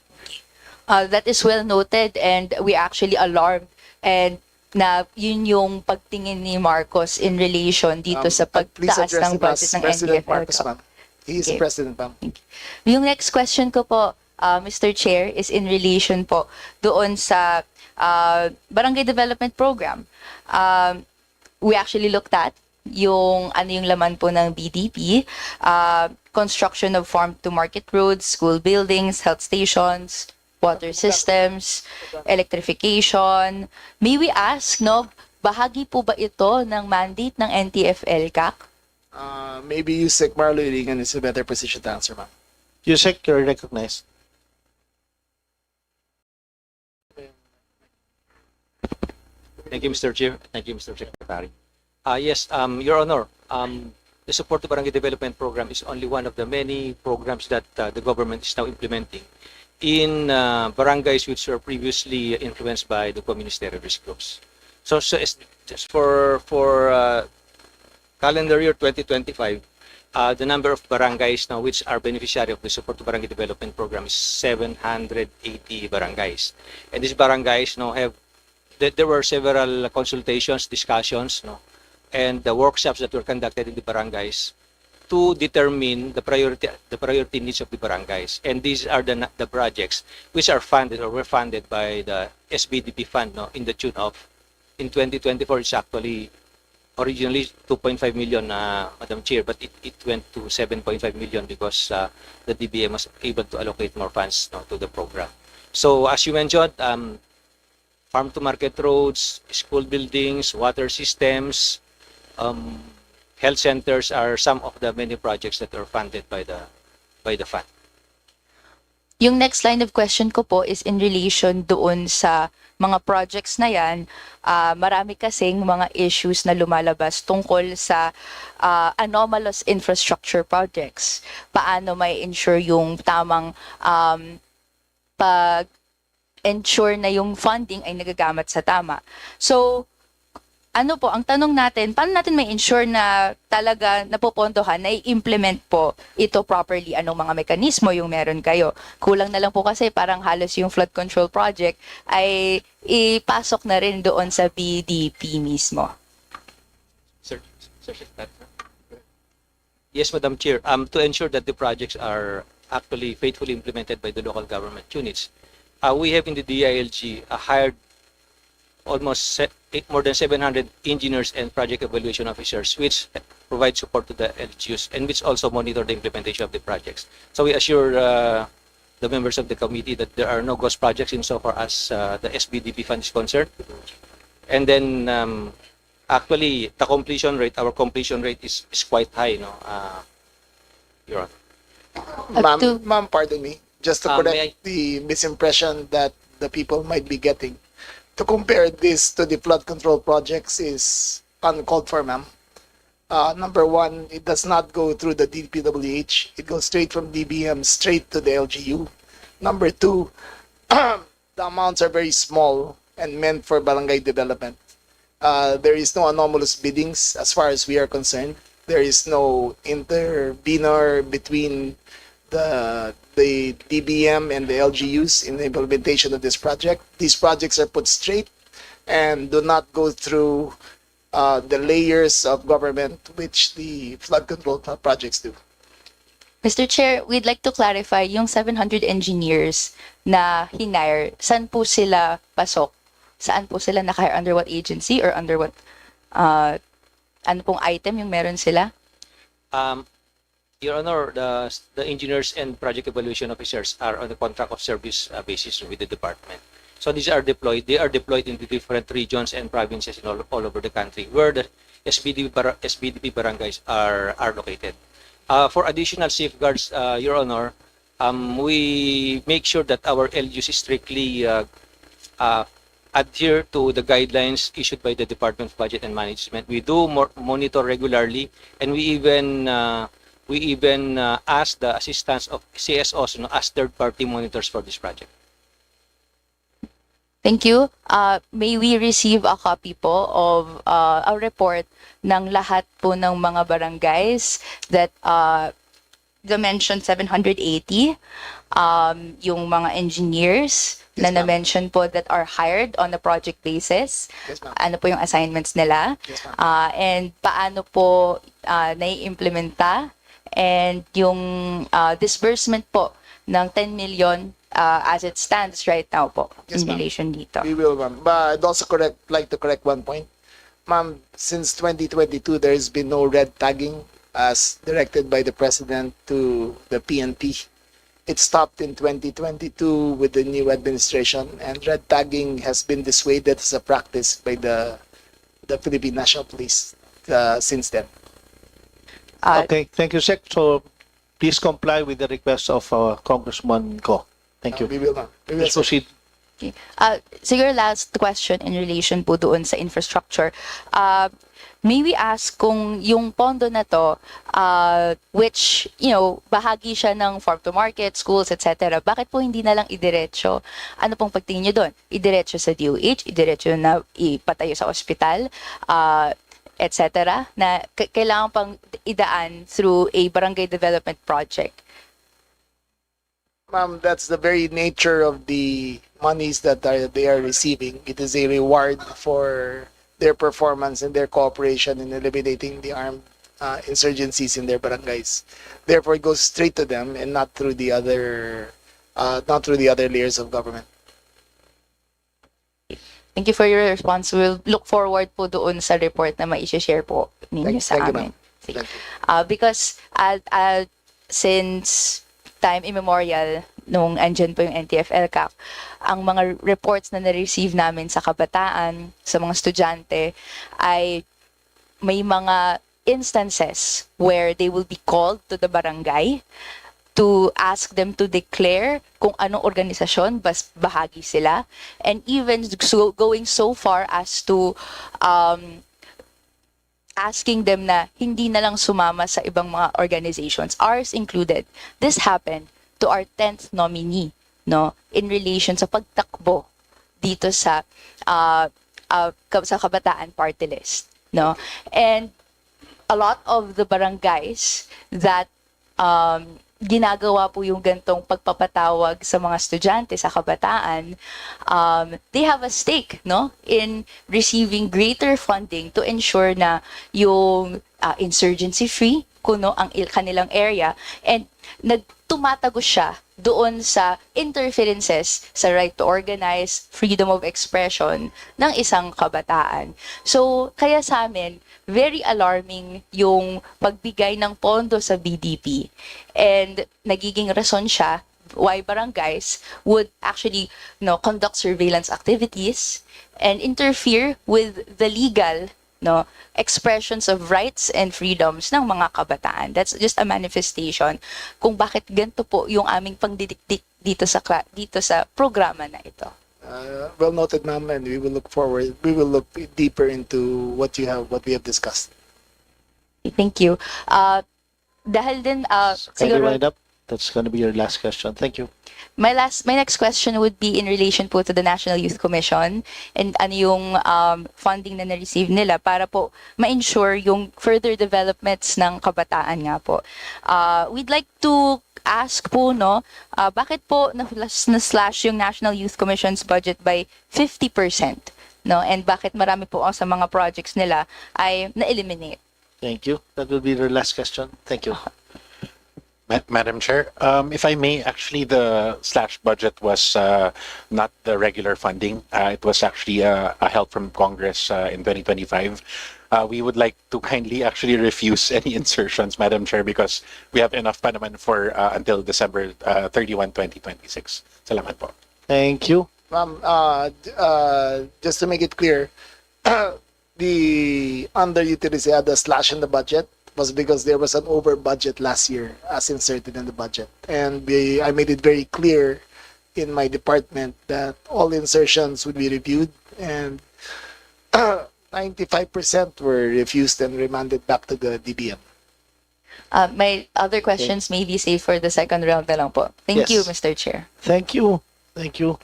That is well noted, and we actually alarmed and na yun yung pagtingin ni Marcos in relation dito sa pagtaas ng budget ng President Marcos, NDF-LCAC. ma'am. He is Okay. the president, ma'am. Yung next question ko po, Mr. Chair, is in relation po doon sa Barangay Development Program. We actually looked at yung laman po ng BDP, construction of farm-to-market roads, school buildings, health stations, water systems, electrification. May we ask, no, bahagi po ba ito ng mandate ng NTF-LCAC? Maybe Yusek Marlo Iligan is a better position to answer, ma'am. Yusek, you're recognized. Thank you, Mr. Chair. Thank you, Mr. Secretary. Yes, Your Honor, the Support to Barangay Development Program is only one of the many programs that the government is now implementing in barangays which were previously influenced by the communist terrorist groups. So just for calendar year 2025, the number of barangays now which are beneficiary of the Support to Barangay Development Program is 780 barangays. And these barangays now have there were several consultations, discussions, no, and the workshops that were conducted in the barangays to determine the priority needs of the barangays. And these are the projects which are funded or were funded by the SBDP fund, no, in the tune of, in 2024, it's actually originally 2.5 million, Madam Chair, but it went to 7.5 million because the DBM was able to allocate more funds, no, to the program. So as you mentioned, farm to market roads, school buildings, water systems, health centers are some of the many projects that are funded by the fund. Yung next line of question ko po is in relation doon sa mga projects na yan. Marami kasing mga issues na lumalabas tungkol sa anomalous infrastructure projects. Paano may ensure yung tamang ensure na yung funding ay nagagamit sa tama. So, ano po, ang tanong natin, paano natin may ensure na talaga napopondohan, na i-implement po ito properly? Anong mga mekanismo yung meron kayo? Kulang na lang po kasi parang halos yung flood control project ay ipasok na rin doon sa BDP mismo. Sir, yes, Madam Chair. To ensure that the projects are actually faithfully implemented by the local government units, we have in the DILG hired almost more than 700 engineers and project evaluation officers, which provide support to the LGUs and which also monitor the implementation of the projects. So we assure the members of the committee that there are no ghost projects insofar as the SBDP fund is concerned. And then actually, the completion rate, our completion rate is quite high, no, Your Honor. Ma'am, pardon me. Just to correct the misimpression that the people might be getting. To compare this to the flood control projects is uncalled for, ma'am. Number one, it does not go through the DPWH. It goes straight from DBM straight to the LGU. Number two, the amounts are very small and meant for barangay development. There is no anomalous biddings as far as we are concerned. There is no intervenor between the DBM and the LGUs in the implementation of this project. These projects are put straight and do not go through the layers of government which the flood control projects do. Mr. Chair, we'd like to clarify yung 700 engineers na hinire, saan po sila pasok? Saan po sila nakahire? Under what agency or under what ano pong item yung meron sila? Your Honor, the engineers and project evaluation officers are on a contract of service basis with the department. So these are deployed. They are deployed in the different regions and provinces in all over the country where the SBDP barangays are located. For additional safeguards, Your Honor, we make sure that our LGUs strictly adhere to the guidelines issued by the Department of Budget and Management. We do monitor regularly, and we even ask the assistance of CSOs, as third-party monitors for this project. Thank you. May we receive a copy po of a report ng lahat po ng mga barangays that the mentioned 780, yung mga engineers Yes, na ma'am. na-mention po that are hired on a project basis. Yes, ma'am. Ano po yung assignments nila? Yes, ma'am. And paano po nai-implementa? And yung disbursement po ng 10 million as it stands right now po Yes, in ma'am. relation dito. We will, ma'am. But I'd also like to correct one point. Ma'am, since 2022, there has been no red tagging as directed by the President to the PNP. It stopped in 2022 with the new administration, and red tagging has been dissuaded as a practice by the Philippine National Police since then. Okay, thank you, Sec. So please comply with the request of Congressman Go. Thank you. We will not. We will Please proceed. Okay. Siguro last question in relation po doon sa infrastructure. May we ask kung yung pondo na to, which, bahagi siya ng farm to market, schools, etc. Bakit po hindi na lang idiretso? Ano pong pagtingin nyo doon? Idiretso sa DOH, idiretso na ipatayo sa ospital, etc. Na kailangan pang idaan through a barangay development project. Ma'am, that's the very nature of the monies that they are receiving. It is a reward for their performance and their cooperation in eliminating the armed insurgencies in their barangays. Therefore, it goes straight to them and not through the other layers of government. Thank you for your response. We'll look forward po doon sa report na mai-share po ninyo sa Thank you, amin. ma'am. Thank you. Because since time immemorial, nung andyan po yung NTF-LCAC, ang mga reports na na-receive namin sa kabataan, sa mga estudyante, ay may mga instances where they will be called to the barangay to ask them to declare kung anong organisasyon bahagi sila, and even going so far as to asking them na hindi na lang sumama sa ibang mga organizations, ours included. This happened to our 10th nominee, no, in relation sa pagtakbo dito sa sa kabataan party list, no. And a lot of the barangays that ginagawa po yung gantong pagpapatawag sa mga estudyante sa kabataan, they have a stake, no, in receiving greater funding to ensure na yung insurgency free kuno ang kanilang area, and nagtumatago siya doon sa interferences sa right to organize, freedom of expression ng isang kabataan. So, kaya sa amin, very alarming yung pagbigay ng pondo sa BDP. And nagiging rason siya why barangays would actually conduct surveillance activities and interfere with the legal expressions of rights and freedoms ng mga kabataan. That's just a manifestation kung bakit ganito po yung aming pangdidikdik dito sa programa na ito. Well noted, ma'am, and we will look forward. We will look deeper into what we have discussed. Thank you. Dahil din Can you siguro wind up? That's going to be your last question. Thank you. my next question would be in relation po to the National Youth Commission and ano yung funding na na-receive nila para po ma-ensure yung further developments ng kabataan nga po. We'd like to ask po, bakit po na-slash yung National Youth Commission's budget by 50%? And bakit marami po sa mga projects nila ay na-eliminate? Thank you. That will be your last question. Thank you. Madam Chair, if I may, actually the slash budget was not the regular funding. It was actually a help from Congress in 2025. We would like to kindly actually refuse any insertions, Madam Chair, because we have enough pa naman for until December 31, 2026. Salamat po. Thank you. Ma'am, just to make it clear, the underutilization, the slash in the budget was because there was an over budget last year as inserted in the budget. And I made it very clear in my department that all insertions would be reviewed, and 95% were refused and remanded back to the DBM. My other questions may be saved for the second round na lang po. Thank you, Yes. Mr. Chair. Thank you. Thank you.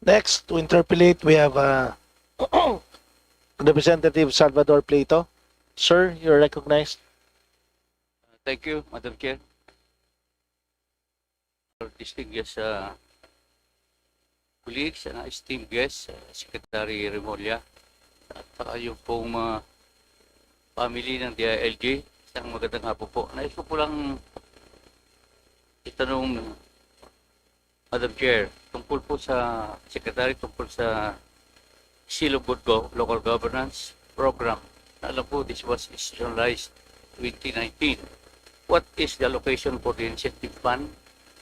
Next, to interpolate, we have Representative Salvador Plato. Sir, you're recognized. Thank you, Madam Chair. Distinguished colleagues and esteemed guests, Secretary Remulla, at yung pong mga family ng DILG, isang magandang hapon po. Nais ko po lang itanong, Madam Chair, tungkol po sa Secretary, tungkol sa Seal of Good Local Governance Program. Alam po, this was institutionalized 2019. What is the allocation for the incentive fund?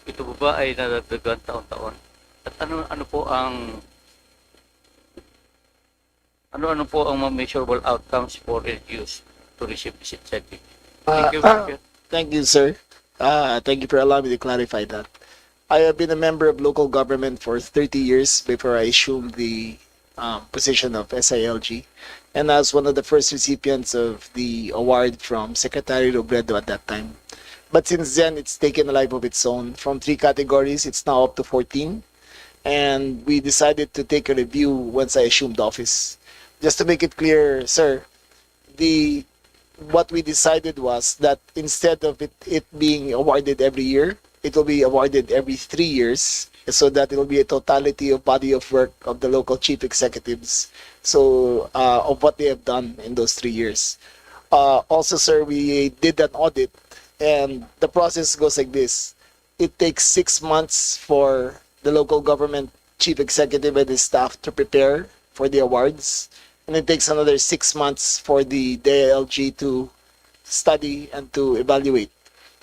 Ito po ba ay nadagdagan taon-taon? At ano po ang measurable outcomes for LGUs to receive this incentive? Thank you, Mr. Chair. Thank you, sir. Thank you for allowing me to clarify that. I have been a member of local government for 30 years before I assumed the position of SILG. And I was one of the first recipients of the award from Secretary Robredo at that time. But since then, it's taken a life of its own. From 3 categories, it's now up to 14. And we decided to take a review once I assumed office. Just to make it clear, sir, the what we decided was that instead of it being awarded every year, it will be awarded every 3 years, so that it will be a totality of body of work of the local chief executives, so of what they have done in those 3 years. Also, sir, we did an audit, and the process goes like this. It takes 6 months for the local government chief executive and his staff to prepare for the awards, and it takes another 6 months for the DILG to study and to evaluate.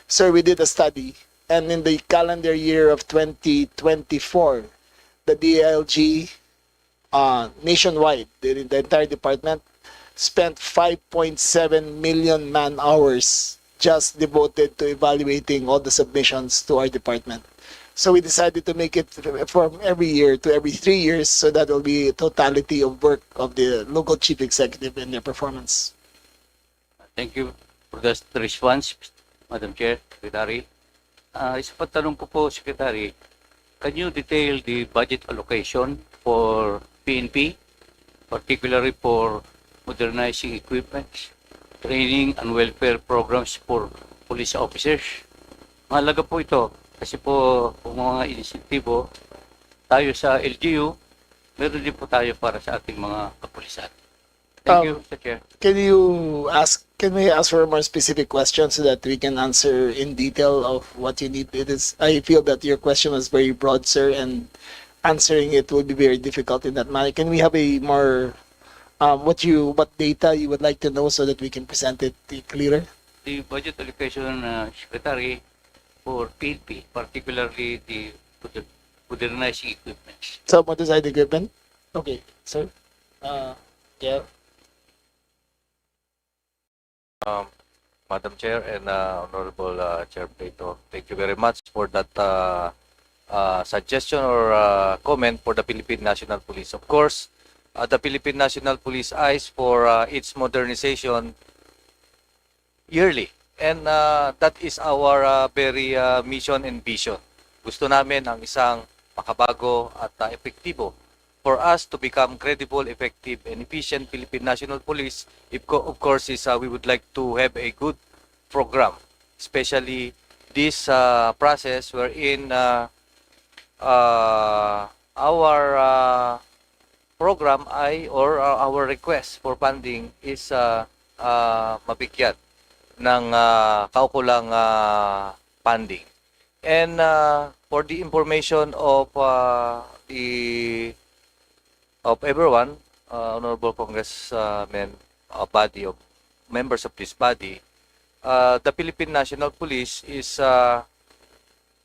Sir, we did a study, and in the calendar year of 2024, the DILG nationwide, the entire department, spent 5.7 million man hours just devoted to evaluating all the submissions to our department. So we decided to make it from every year to every 3 years, so that will be a totality of work of the local chief executive and their performance. Thank you for the response, Madam Chair, Secretary. Isa pa tanong ko po, Secretary, can you detail the budget allocation for PNP, particularly for modernizing equipment, training and welfare programs for police officers? Mahalaga po ito kasi po kung mga inisyatibo tayo sa LGU, meron din po tayo para sa ating mga kapulisan. Thank you, Mr. Chair. Can we ask for a more specific question so that we can answer in detail of what you need? I feel that your question was very broad, sir, and answering it will be very difficult in that manner. Can we have a more, what data you would like to know so that we can present it clearer? The budget allocation, Secretary, for PNP, particularly the modernizing equipment. So, motorcycle equipment? Okay, sir. Yeah. Madam Chair and Honorable Chair Plato, thank you very much for that suggestion or comment for the Philippine National Police. Of course, the Philippine National Police eyes for its modernization yearly. And that is our very mission and vision. Gusto namin ang isang makabago at epektibo for us to become credible, effective, and efficient Philippine National Police. Of course, we would like to have a good program, especially this process wherein our program or our request for funding is mabigyan ng kaukulang funding. And for the information of everyone, honorable congressmen, body of members of this body, the Philippine National Police is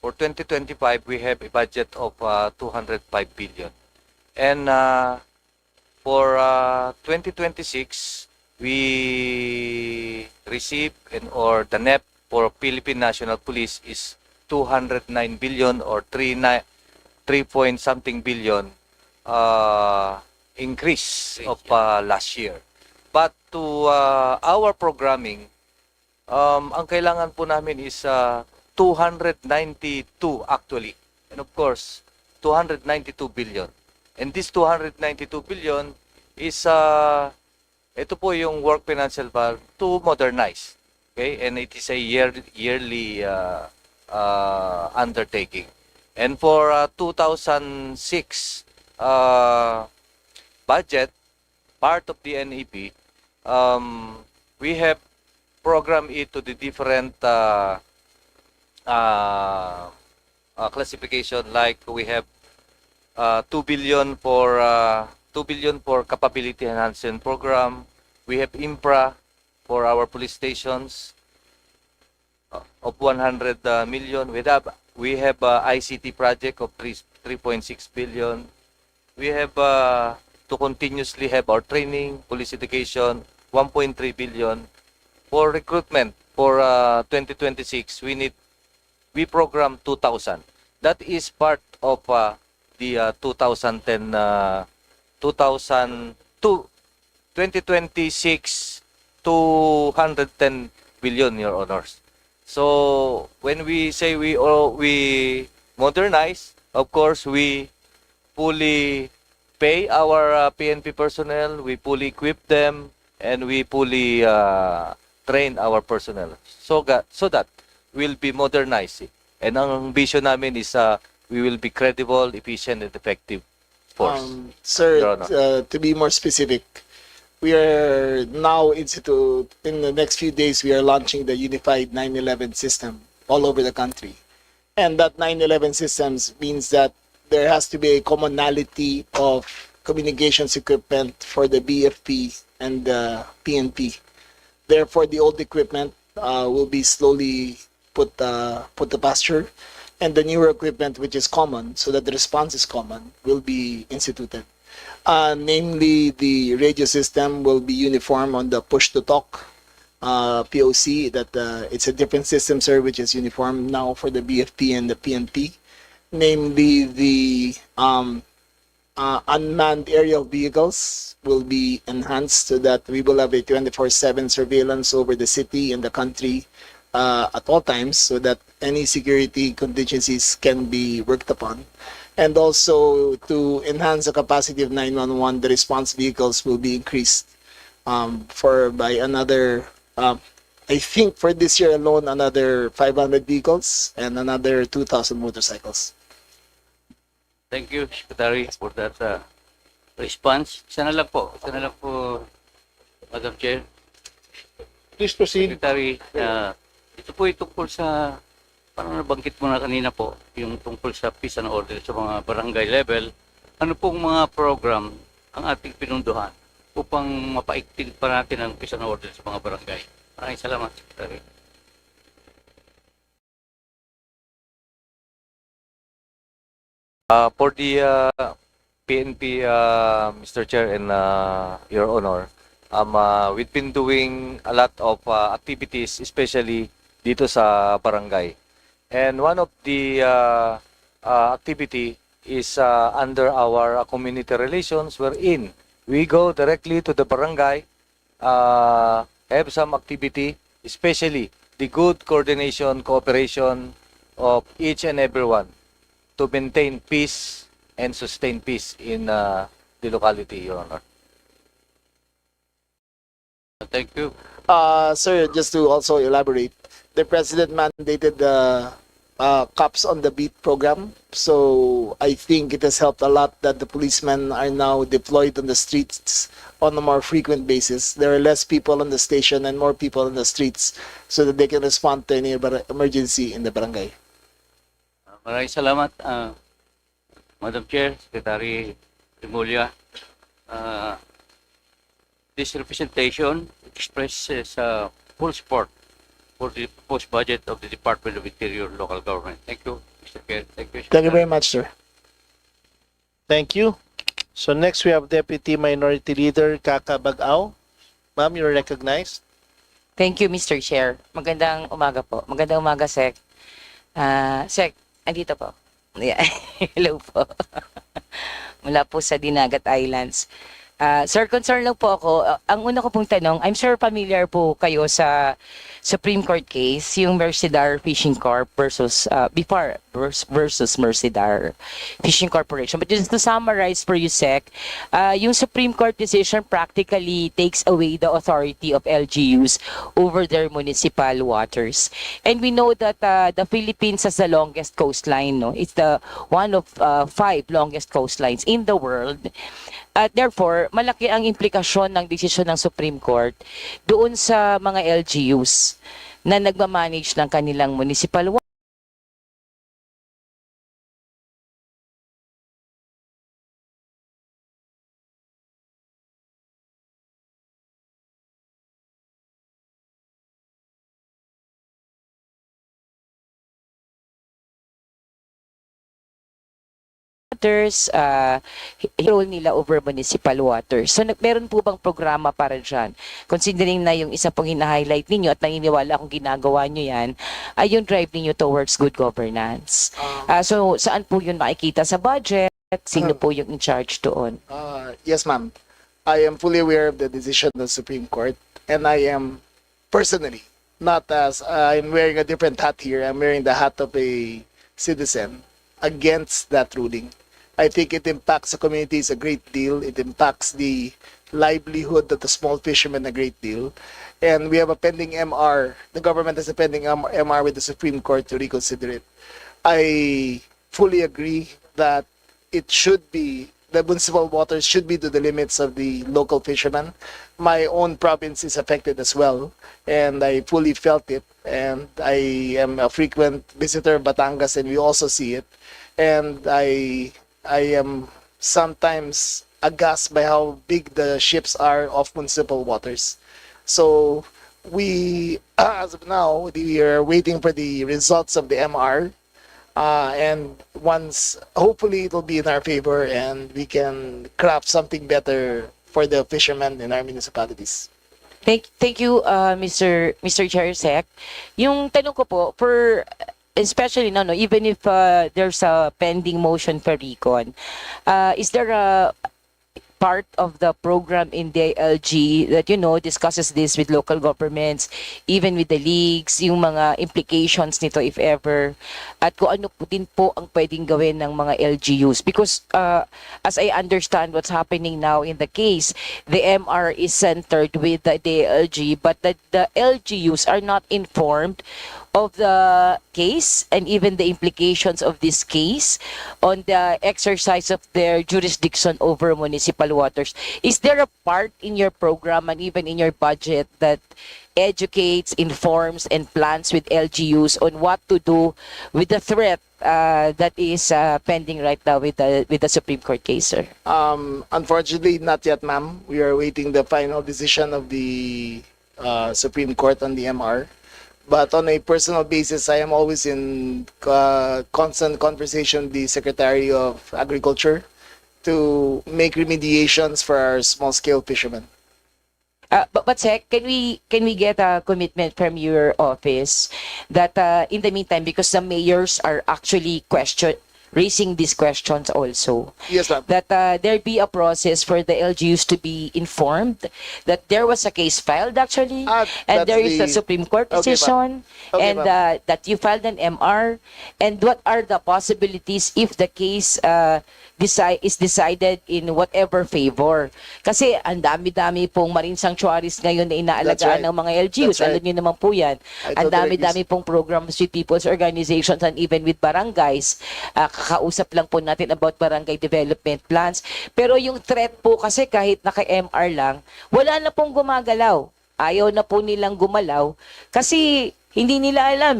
for 2025 we have a budget of 205 billion, and for 2026 we receive or the NEP for Philippine National Police is 209 billion or 3 point something billion increase of last year. But to our programming, ang kailangan po namin is 292 actually. And of course, 292 billion. And this 292 billion is ito po yung work financial valve to modernize. Okay? And it is a yearly undertaking. And for 2006 budget, part of the NEP, we have programmed it to the different classification, like we have 2 billion for capability enhancement program. We have infra for our police stations of 100 million. We have ICT project of 3.6 billion. We have to continuously have our training, police education, 1.3 billion. For recruitment, for 2026, we program 2,000. That is part of the 2010 2000 to 2026 210 billion, Your Honors. So when we say we modernize, of course we fully pay our PNP personnel, we fully equip them, and we fully train our personnel. So that will be modernized. And ang vision namin is we will be credible, efficient, and effective force. Sir, Your Honor. to be more specific, we are now in the next few days, we are launching the unified 911 system all over the country. And that 911 systems means that there has to be a commonality of communications equipment for the BFP and the PNP. Therefore, the old equipment will be slowly put to pasture, and the newer equipment, which is common, so that the response is common, will be instituted. Namely, the radio system will be uniform on the push-to-talk POC. That it's a different system, sir, which is uniform now for the BFP and the PNP. Namely, the unmanned aerial vehicles will be enhanced so that we will have a 24/7 surveillance over the city and the country at all times, so that any security contingencies can be worked upon. And also to enhance the capacity of 911, the response vehicles will be increased by another, I think for this year alone, another 500 vehicles and another 2,000 motorcycles. Thank you, Secretary, for that response. Isa na lang po, Madam Chair. Please proceed. Secretary, ito po ay tungkol sa, parang nabanggit mo na kanina po, yung tungkol sa peace and order sa mga barangay level. Ano pong mga program ang ating pinunduhan upang mapaigting pa natin ang peace and order sa mga barangay? Maraming salamat, Secretary. For the PNP, Mr. Chair and Your Honor, we've been doing a lot of activities, especially dito sa barangay. And one of the activity is under our community relations, wherein we go directly to the barangay, have some activity, especially the good coordination, cooperation of each and everyone to maintain peace and sustain peace in the locality, Your Honor. Thank you. Sir, just to also elaborate, the president mandated the cops on the beat program. So I think it has helped a lot that the policemen are now deployed on the streets on a more frequent basis. There are less people on the station and more people on the streets so that they can respond to any emergency in the barangay. Maraming salamat, Madam Chair, Secretary Remulla. This representation expresses full support for the proposed budget of the Department of Interior Local Government. Thank you, Mr. Chair. Thank you, Thank you very much, sir. Thank you. So next we have Deputy Minority Leader Kaka Bagao. Ma'am, you're recognized. Thank you, Mr. Chair. Magandang umaga po. Magandang umaga, Sec. Sec, andito po. Yeah. Hello po. Mula po sa Dinagat Islands. Sir, concern lang po ako. Ang una ko pong tanong, I'm sure familiar po kayo sa Supreme Court case, yung Mercedar Fishing Corp versus Mercedar Fishing Corporation. But just to summarize for you, Sec, yung Supreme Court decision practically takes away the authority of LGUs over their municipal waters. And we know that the Philippines has the longest coastline. No? It's the one of 5 longest coastlines in the world. Therefore, malaki ang implikasyon ng desisyon ng Supreme Court doon sa mga LGUs na nagmamanage ng kanilang municipal waters, role nila over municipal waters. So meron po bang programa para dyan? Considering na yung isa pong hina-highlight ninyo at naniniwala kung ginagawa nyo yan, ay yung drive ninyo towards good governance. So saan po yun makikita sa budget? Sino po yung in charge doon? Yes, ma'am. I am fully aware of the decision of the Supreme Court, and I am personally, not as I'm wearing a different hat here, I'm wearing the hat of a citizen against that ruling. I think it impacts the communities a great deal. It impacts the livelihood of the small fishermen a great deal. And we have a pending MR. The government has a pending MR with the Supreme Court to reconsider it. I fully agree that it should be, the municipal waters should be to the limits of the local fishermen. My own province is affected as well, and I fully felt it. And I am a frequent visitor of Batangas, and we also see it. And I am sometimes aghast by how big the ships are off municipal waters. So we, as of now, we are waiting for the results of the MR. And once, hopefully it will be in our favor and we can craft something better for the fishermen in our municipalities. Thank you, Mr. Chair Sec. Yung tanong ko po, for especially no, even if there's a pending motion for recon, is there a part of the program in the LG that discusses this with local governments, even with the leagues, yung mga implications nito if ever, at kung ano po din po ang pwedeng gawin ng mga LGUs? Because as I understand what's happening now in the case, the MR is centered with the LG, but the LGUs are not informed of the case and even the implications of this case on the exercise of their jurisdiction over municipal waters. Is there a part in your program and even in your budget that educates, informs, and plans with LGUs on what to do with the threat that is pending right now with the Supreme Court case, sir? Unfortunately, not yet, ma'am. We are waiting the final decision of the Supreme Court on the MR. But on a personal basis, I am always in constant conversation with the Secretary of Agriculture to make remediations for our small-scale fishermen. But Sec, can we get a commitment from your office that in the meantime, because the mayors are actually raising these questions also, Yes, ma'am. that there be a process for the LGUs to be informed that there was a case filed actually, and there is a Supreme Court decision, Okay, and ma'am. that you filed an MR, and what are the possibilities if the case is decided in whatever favor? Kasi ang dami-dami pong marine sanctuaries ngayon na inaalagaan right. ng mga LGUs. That's right. Alam niyo naman po yan. I Ang totally dami-dami pong programs with people's organizations and even with barangays. Kakausap lang po natin about barangay development plans. Pero yung threat po kasi kahit naka-MR lang, wala na pong gumagalaw. Ayaw na po nilang gumalaw kasi hindi nila alam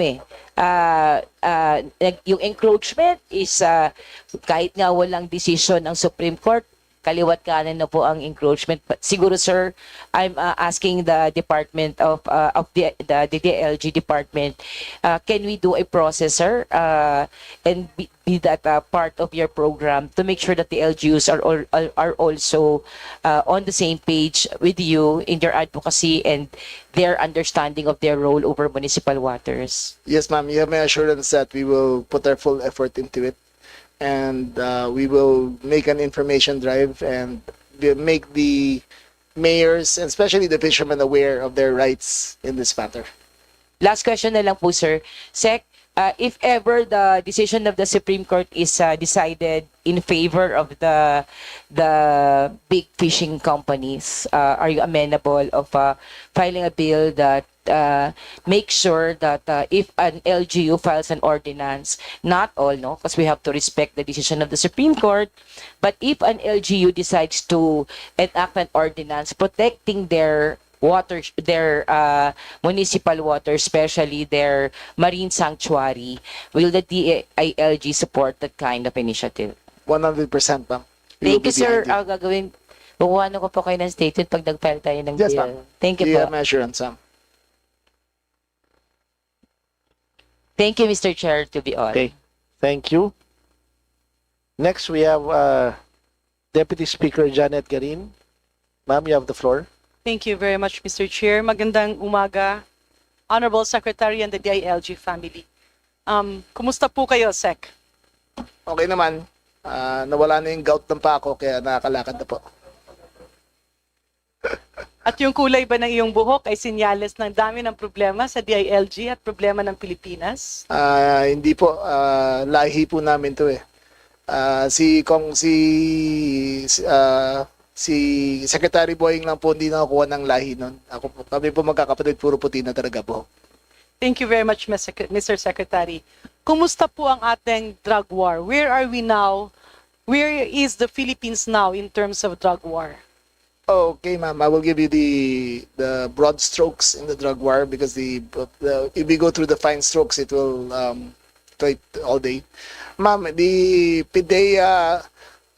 yung encroachment is kahit nga walang decision ng Supreme Court, kaliwat kanan na po ang encroachment. But siguro, sir, I'm asking the department of the DLG department, can we do a process, sir, and be that part of your program to make sure that the LGUs are also on the same page with you in your advocacy and their understanding of their role over municipal waters? Yes, ma'am. You have my assurance that we will put our full effort into it. And we will make an information drive and make the mayors, and especially the fishermen, aware of their rights in this matter. Last question na lang po, sir. Sec, if ever the decision of the Supreme Court is decided in favor of the big fishing companies, are you amenable of filing a bill that make sure that if an LGU files an ordinance, not all, no, because we have to respect the decision of the Supreme Court, but if an LGU decides to enact an ordinance protecting their water, their municipal water, especially their marine sanctuary, will the DILG support that kind of initiative? 100%, ma'am. We will Thank be you, sir. behind Gagawin, kukuha ko po kayo ng statement pag nag-file tayo ng Yes, bill. ma'am. Thank you You po. have my assurance, ma'am. Thank you, Mr. Chair, to be all. Okay. Thank you. Next, we have Deputy Speaker Janet Garin. Ma'am, you have the floor. Thank you very much, Mr. Chair. Magandang umaga, Honorable Secretary and the DILG family. Kumusta po kayo, Sec? Okay naman. Nawala na yung gout ng pako kaya nakakalakad na po. At yung kulay ba ng iyong buhok ay sinyales ng dami ng problema sa DILG at problema ng Pilipinas? Hindi po, lahi po namin to eh. Si Secretary Boying lang po hindi nakakuha ng lahi nun. Kami po magkakapatid, puro puti na talaga po. Thank you very much, Mr. Secretary. Kumusta po ang ating drug war? Where are we now? Where is the Philippines now in terms of drug war? Okay, ma'am. I will give you the broad strokes in the drug war because if we go through the fine strokes, it will take all day. Ma'am, the PIDEA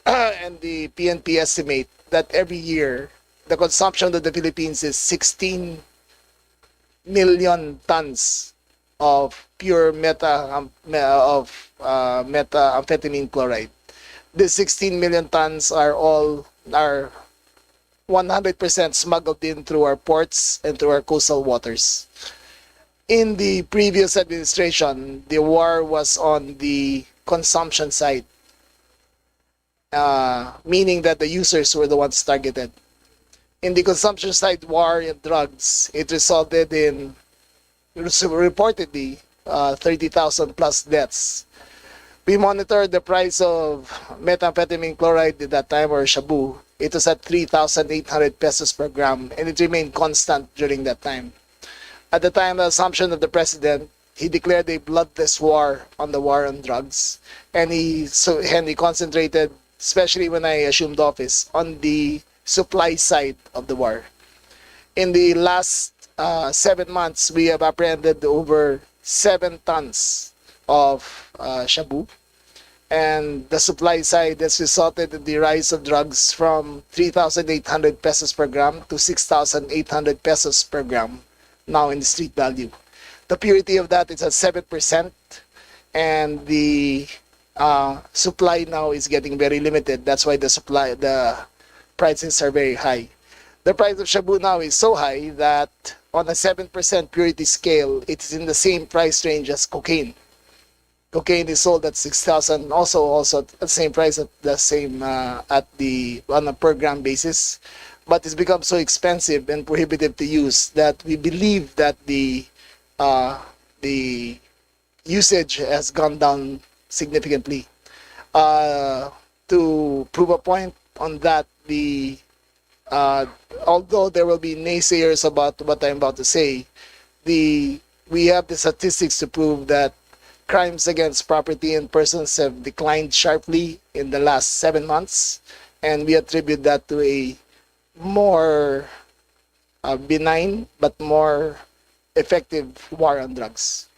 and the PNP estimate that every year the consumption of the Philippines is 16 million tons of pure methamphetamine chloride. The 16 million tons are 100% smuggled in through our ports and through our coastal waters. In the previous administration, the war was on the consumption side, meaning that the users were the ones targeted. In the consumption side war in drugs, it resulted in reportedly 30,000 plus deaths. We monitored the price of methamphetamine chloride at that time, or shabu. It was at 3,800 pesos per gram, and it remained constant during that time. At the time of the assumption of the president, he declared a bloodless war on the war on drugs, and he concentrated, especially when I assumed office, on the supply side of the war. In the last 7 months, we have apprehended over 7 tons of shabu, and the supply side has resulted in the rise of drugs from 3,800 pesos per gram to 6,800 pesos per gram now in the street value. The purity of that is at 7%, and the supply now is getting very limited. That's why the prices are very high. The price of shabu now is so high that on a 7% purity scale, it is in the same price range as cocaine. Cocaine is sold at 6,000, also at the same price, on a per gram basis, but it's become so expensive and prohibitive to use that we believe that the usage has gone down significantly. To prove a point on that, although there will be naysayers about what I'm about to say, we have the statistics to prove that crimes against property and persons have declined sharply in the last 7 months, and we attribute that to a more benign but more effective war on drugs.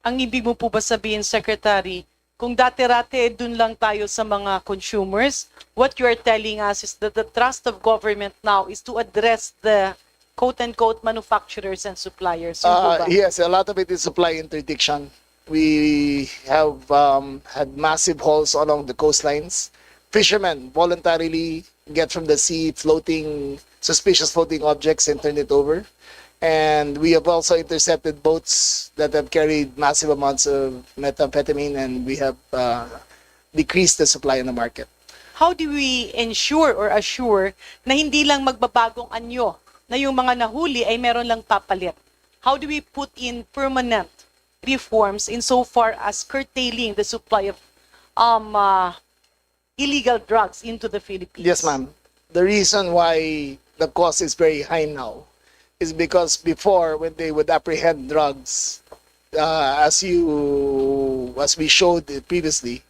Ang ibig mo po ba sabihin, Secretary, kung dati-rate dun lang tayo sa mga consumers, what you are telling us is that the trust of government now is to address the quote-unquote manufacturers and suppliers. Yun po ba? Yes, a lot of it is supply interdiction. We have had massive hauls along the coastlines. Fishermen voluntarily get from the sea suspicious floating objects and turn it over. And we have also intercepted boats that have carried massive amounts of methamphetamine, and we have decreased the supply in the market. How do we ensure or assure na hindi lang magbabagong anyo, na yung mga nahuli ay meron lang papalit? How do we put in permanent reforms in so far as curtailing the supply of illegal drugs into the Philippines? Yes, ma'am. The reason why the cost is very high now is because before, when they would apprehend drugs, as we showed previously,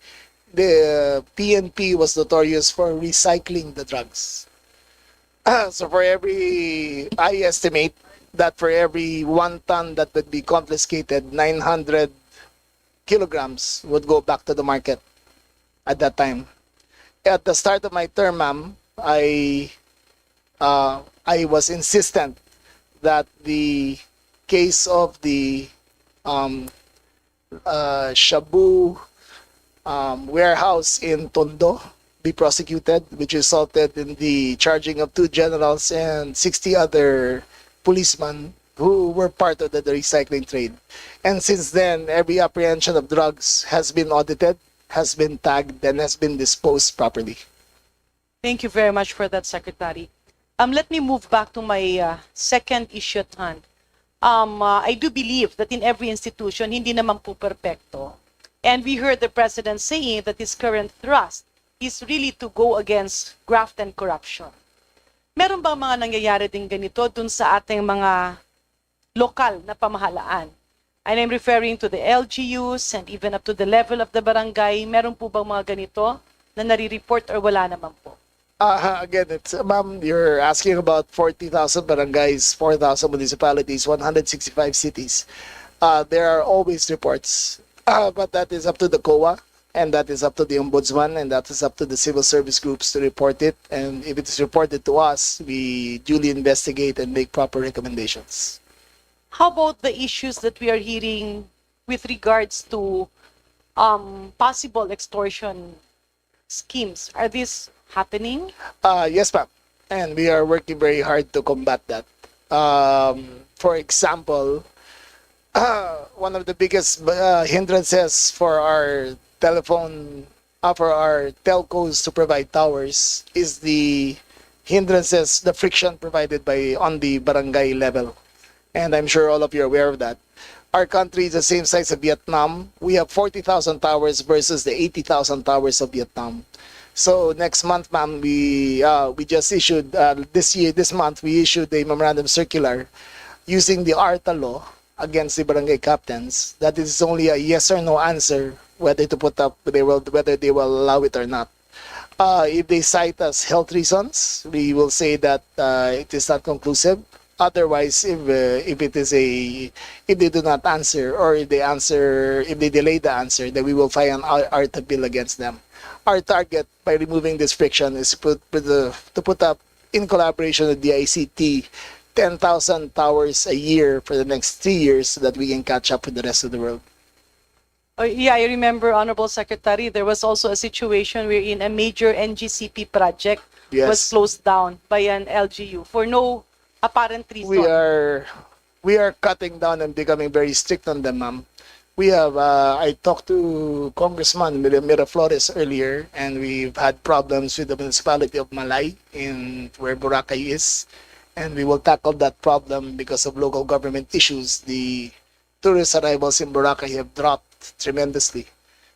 the PNP was notorious for recycling the drugs. So I estimate that for every 1 ton that would be confiscated, 900 kilograms would go back to the market at that time. At the start of my term, ma'am, I was insistent that the case of the shabu warehouse in Tondo be prosecuted, which resulted in the charging of 2 generals and 60 other policemen who were part of the recycling trade. And since then, every apprehension of drugs has been audited, has been tagged, and has been disposed properly. Thank you very much for that, Secretary. Let me move back to my second issue at hand. I do believe that in every institution, hindi naman po perpekto. And we heard the President saying that his current thrust is really to go against graft and corruption. Meron bang mga nangyayari din ganito dun sa ating mga lokal na pamahalaan? And I'm referring to the LGUs and even up to the level of the barangay. Meron po bang mga ganito na nare-report or wala naman po? Again, ma'am, you're asking about 40,000 barangays, 4,000 municipalities, 165 cities. There are always reports, but that is up to the COA, and that is up to the ombudsman, and that is up to the civil service groups to report it. And if it is reported to us, we duly investigate and make proper recommendations. How about the issues that we are hearing with regards to possible extortion schemes? Are these happening? Yes, ma'am. And we are working very hard to combat that. For example, one of the biggest hindrances for our for our telcos to provide towers is the hindrances, the friction provided on the barangay level. And I'm sure all of you are aware of that. Our country is the same size as Vietnam. We have 40,000 towers versus the 80,000 towers of Vietnam. So next month, ma'am, we just issued this month we issued a memorandum circular using the ARTA law against the barangay captains. That is only a yes or no answer whether to put up whether they will allow it or not. If they cite as health reasons, we will say that it is not conclusive. Otherwise, if they do not answer, or if they delay the answer, then we will file an ARTA bill against them. Our target by removing this friction is to put up, in collaboration with the ICT, 10,000 towers a year for the next 3 years so that we can catch up with the rest of the world. Yeah, I remember, Honorable Secretary, there was also a situation wherein a major NGCP project was closed down by an LGU for no apparent reason. We are cutting down and becoming very strict on them, ma'am. We have, I talked to Congressman Miraflores earlier, and we've had problems with the municipality of Malay where Boracay is, and we will tackle that problem because of local government issues. The tourist arrivals in Boracay have dropped tremendously.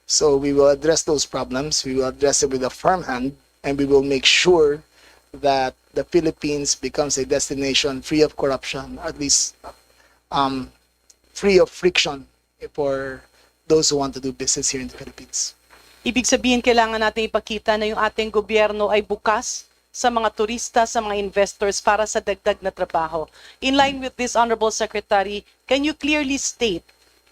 So we will address those problems. We will address it with a firm hand, and we will make sure that the Philippines becomes a destination free of corruption, at least free of friction for those who want to do business here in the Philippines. Ibig sabihin, kailangan natin ipakita na yung ating gobyerno ay bukas sa mga turista, sa mga investors para sa dagdag na trabaho. In line with this, Honorable Secretary, can you clearly state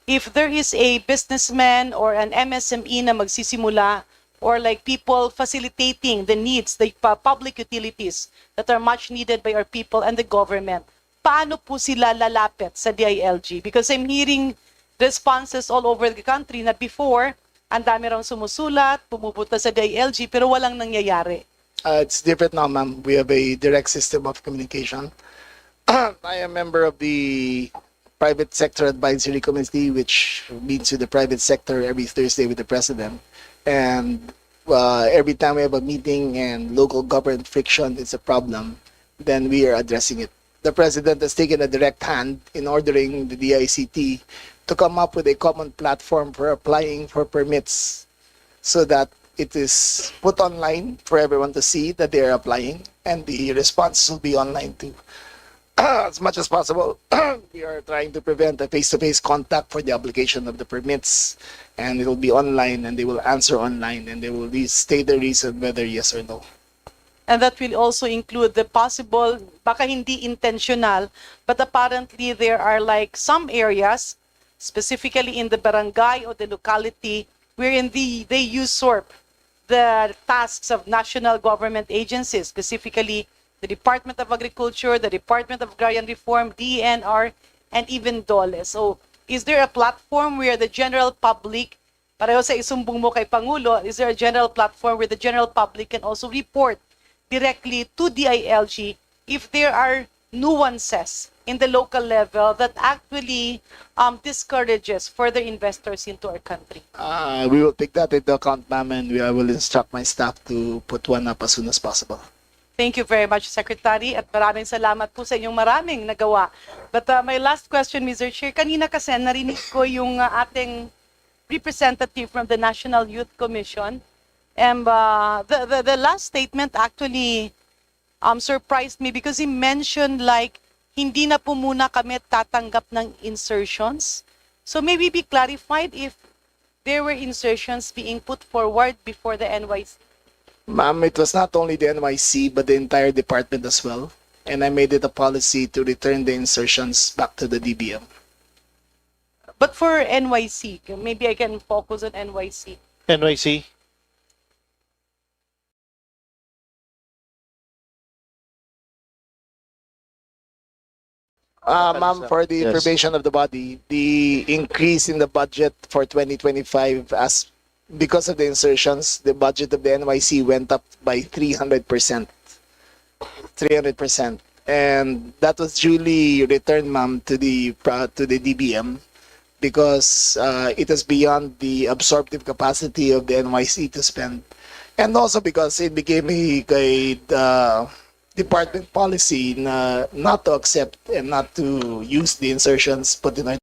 if there is a businessman or an MSME na magsisimula, or like people facilitating the needs, the public utilities that are much needed by our people and the government, paano po sila lalapit sa DILG? Because I'm hearing responses all over the country na before, ang dami raw sumusulat, pumupunta sa DILG, pero walang nangyayari. It's different now, ma'am. We have a direct system of communication. I am a member of the Private Sector Advisory Committee, which meets with the private sector every Thursday with the President. And every time we have a meeting and local government friction is a problem, then we are addressing it. The President has taken a direct hand in ordering the DICT to come up with a common platform for applying for permits so that it is put online for everyone to see that they are applying, and the response will be online too. As much as possible, we are trying to prevent a face-to-face contact for the application of the permits, and it will be online, and they will answer online, and they will state the reason whether yes or no. And that will also include the possible, baka hindi intentional, but apparently there are like some areas, specifically in the barangay or the locality, wherein they usurp the tasks of national government agencies, specifically the Department of Agriculture, the Department of Agrarian Reform, DENR, and even DOLE. So is there a platform where the general public pareho sa isumbong mo kay Pangulo, is there a general platform where the general public can also report directly to DILG if there are nuances in the local level that actually discourages further investors into our country? We will take that into account, ma'am, and I will instruct my staff to put one up as soon as possible. Thank you very much, Secretary, at maraming salamat po sa inyong maraming nagawa. But my last question, Mr. Chair, kanina kasi narinig ko yung ating representative from the National Youth Commission, and the last statement actually surprised me because he mentioned like, hindi na po muna kami tatanggap ng insertions. So maybe be clarified if there were insertions being put forward before the NYC. Ma'am, it was not only the NYC, but the entire department as well. And I made it a policy to return the insertions back to the DBM. But for NYC, maybe I can focus on NYC. NYC. Ma'am, for the Yes. information of the body, the increase in the budget for 2025 as because of the insertions, the budget of the NYC went up by 300%. 300%. And that was duly returned, ma'am, to the DBM because it is beyond the absorptive capacity of the NYC to spend. And also because it became a department policy not to accept and not to use the insertions put in our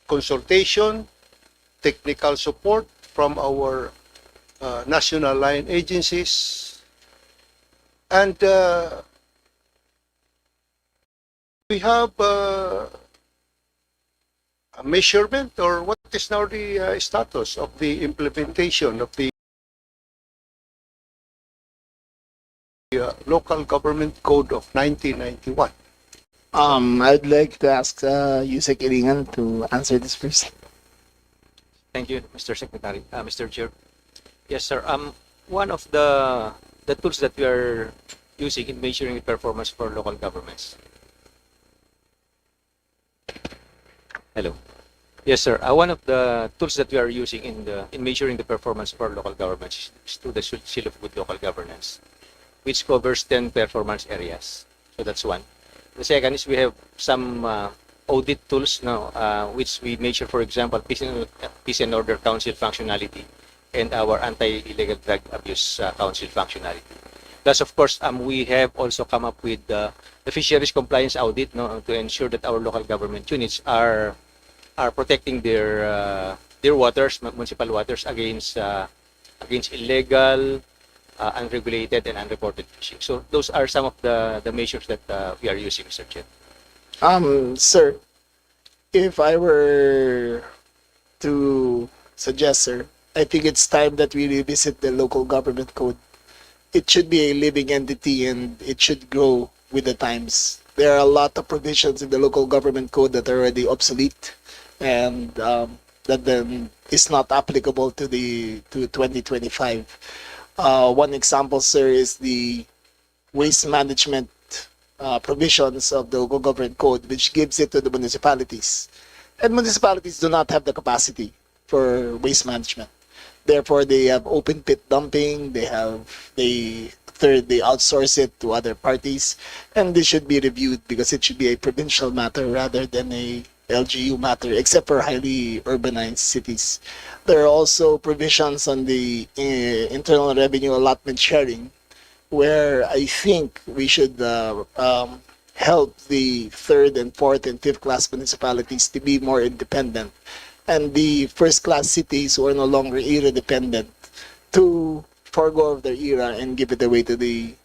consultation, technical support from our national line agencies, and we have a measurement, or what is now the status of the implementation of the Local Government Code of 1991. I'd like to ask Yusek Iringan to answer this first. Thank you, Mr. Secretary, Mr. Chair. Yes, sir. One of the tools that we are using in measuring the performance for local governments. Hello. Yes, sir. One of the tools that we are using in measuring the performance for local governments is to the Seal of Good Local Governance, which covers 10 performance areas. So that's one. The second is we have some audit tools now, which we measure, for example, Peace and Order Council functionality and our Anti-Illegal Drug Abuse Council functionality. Plus, of course, we have also come up with the fisheries compliance audit, no, to ensure that our local government units are protecting their waters, municipal waters, against illegal, unregulated, and unreported fishing. So those are some of the measures that we are using, Mr. Chair. Sir, if I were to suggest, sir, I think it's time that we revisit the local government code. It should be a living entity and it should grow with the times. There are a lot of provisions in the local government code that are already obsolete and that then is not applicable to 2025. One example, sir, is the waste management provisions of the local government code, which gives it to the municipalities. And municipalities do not have the capacity for waste management. Therefore, they have open pit dumping. They outsource it to other parties, and this should be reviewed because it should be a provincial matter rather than a LGU matter, except for highly urbanized cities. There are also provisions on the internal revenue allotment sharing, where I think we should help the third and fourth and fifth class municipalities to be more independent, and the first class cities who are no longer era dependent to forego of their era and give it away to the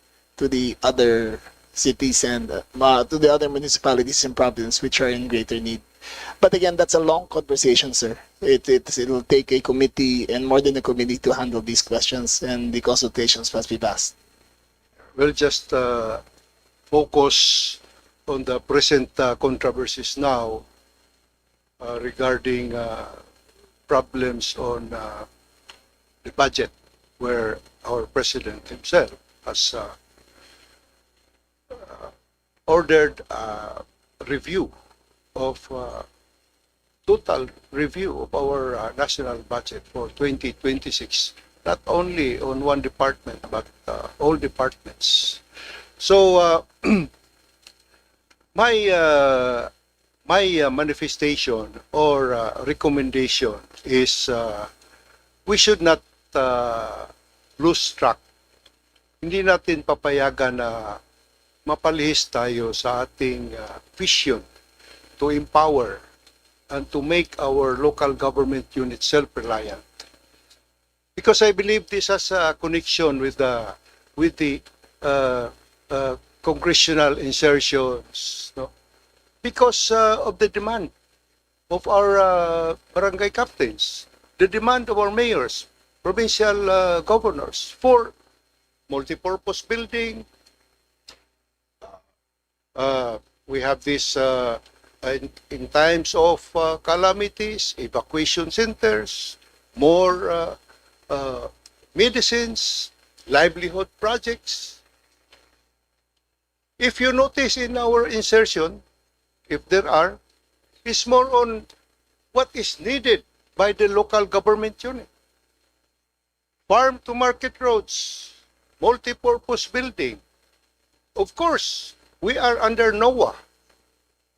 other cities and to the other municipalities and provinces which are in greater need. But again, that's a long conversation, sir. It'll take a committee and more than a committee to handle these questions, and the consultations must be vast. We'll just focus on the present controversies now regarding problems on the budget, where our president himself has ordered a review of total review of our national budget for 2026, not only on one department but all departments. So my manifestation or recommendation is we should not lose track. Hindi natin papayagan na mapalihis tayo sa ating vision to empower and to make our local government units self-reliant. Because I believe this has a connection with the congressional insertions, no? Because of the demand of our barangay captains, the demand of our mayors, provincial governors for multipurpose building. We have this in times of calamities, evacuation centers, more medicines, livelihood projects. If you notice in our insertion, if there are, is more on what is needed by the local government unit. Farm to market roads, multipurpose building. Of course, we are under NOAA.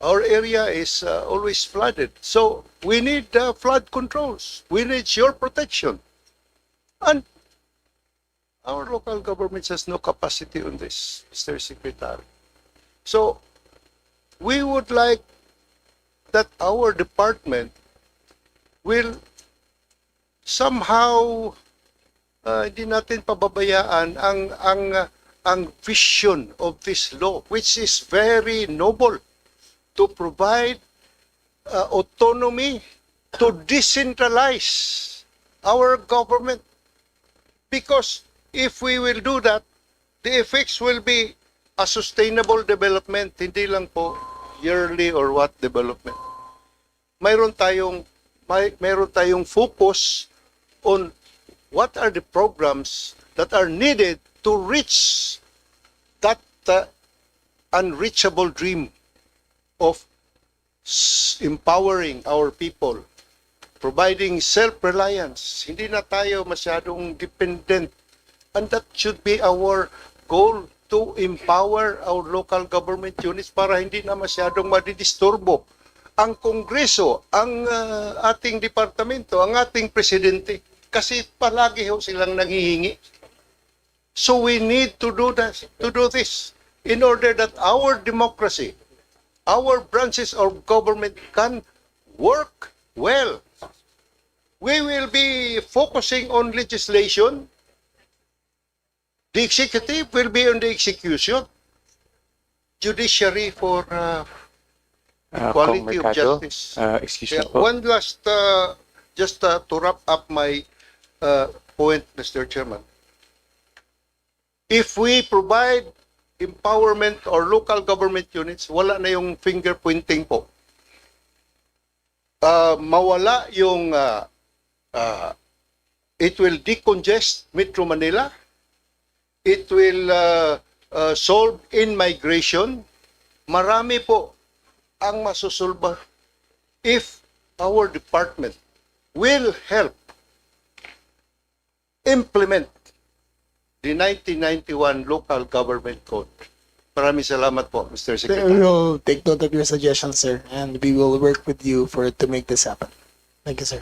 Our area is always flooded. So we need flood controls. We need shore protection. And our local government has no capacity on this, Mr. Secretary. So we would like that our department will somehow hindi natin pababayaan ang vision of this law, which is very noble, to provide autonomy, to decentralize our government. Because if we will do that, the effects will be a sustainable development, hindi lang po yearly or what development. Mayroon tayong focus on what are the programs that are needed to reach that unreachable dream of empowering our people, providing self-reliance. Hindi na tayo masyadong dependent. And that should be our goal, to empower our local government units para hindi na masyadong madidisturbo ang Kongreso, ang ating departamento, ang ating presidente. Kasi palagi ho silang nanghihingi. So we need to do this in order that our democracy, our branches of government can work well. We will be focusing on legislation. The executive will be on the execution. Judiciary for quality of justice. Excuse me po. One last, just to wrap up my point, Mr. Chairman. If we provide empowerment or local government units, wala na yung finger pointing po. Mawala yung, it will decongest Metro Manila. It will solve in migration. Marami po ang masusolba if our department will help implement the 1991 Local Government Code. Maraming salamat po, Mr. Secretary. We will take note of your suggestions, sir, and we will work with you to make this happen. Thank you, sir.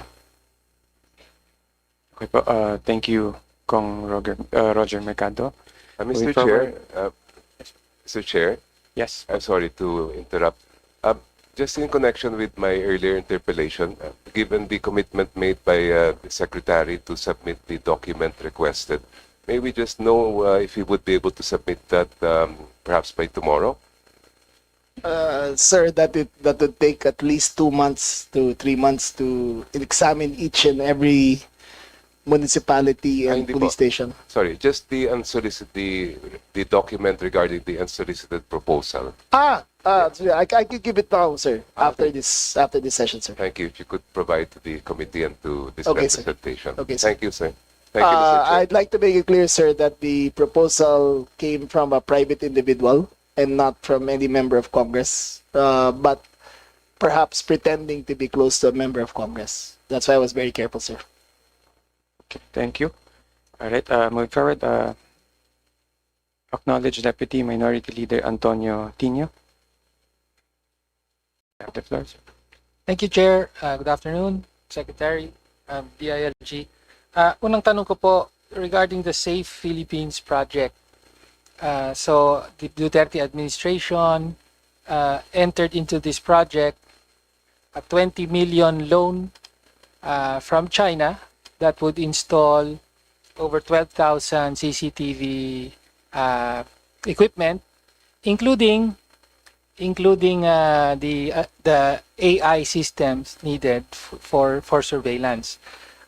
Okay po. Thank you, Kong Roger Mercado. Mr. Moving Chair, forward. Mr. Chair, Yes. I'm sorry to interrupt. Just in connection with my earlier interpellation, given the commitment made by the Secretary to submit the document requested, may we just know if he would be able to submit that perhaps by tomorrow? Sir, that would take at least 2 months to 3 months to examine each and every municipality and Hindi police po. station. Sorry, just the unsolicited, the document regarding the unsolicited proposal. So I can give it now, sir, after this session, sir. Thank you. If you could provide to the committee and to this Okay, sir. representation. Okay, sir. Thank you, sir. Thank you, Mr. Chair. I'd like to make it clear, sir, that the proposal came from a private individual and not from any member of Congress, but perhaps pretending to be close to a member of Congress. That's why I was very careful, sir. Okay. Thank you. All right. Moving forward. Acknowledge Deputy Minority Leader Antonio Tino. You have the floor, sir. Thank you, Chair. Good afternoon, Secretary, DILG. Unang tanong ko po regarding the Safe Philippines project. So the Duterte administration entered into this project a 20 million loan from China that would install over 12,000 CCTV equipment, including the AI systems needed for surveillance.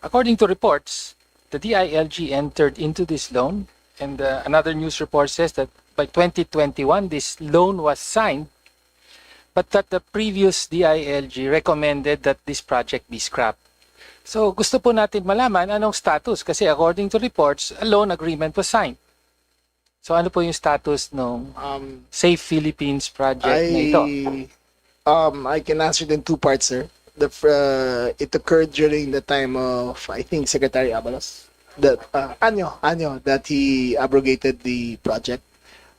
According to reports, the DILG entered into this loan, and another news report says that by 2021 this loan was signed, but that the previous DILG recommended that this project be scrapped. So gusto po natin malaman anong status kasi according to reports, a loan agreement was signed. So ano po yung status ng Safe Philippines project na ito? I can answer it in 2 parts, sir. It occurred during the time of, I think, Secretary Abalos, that Anyo, that he abrogated the project.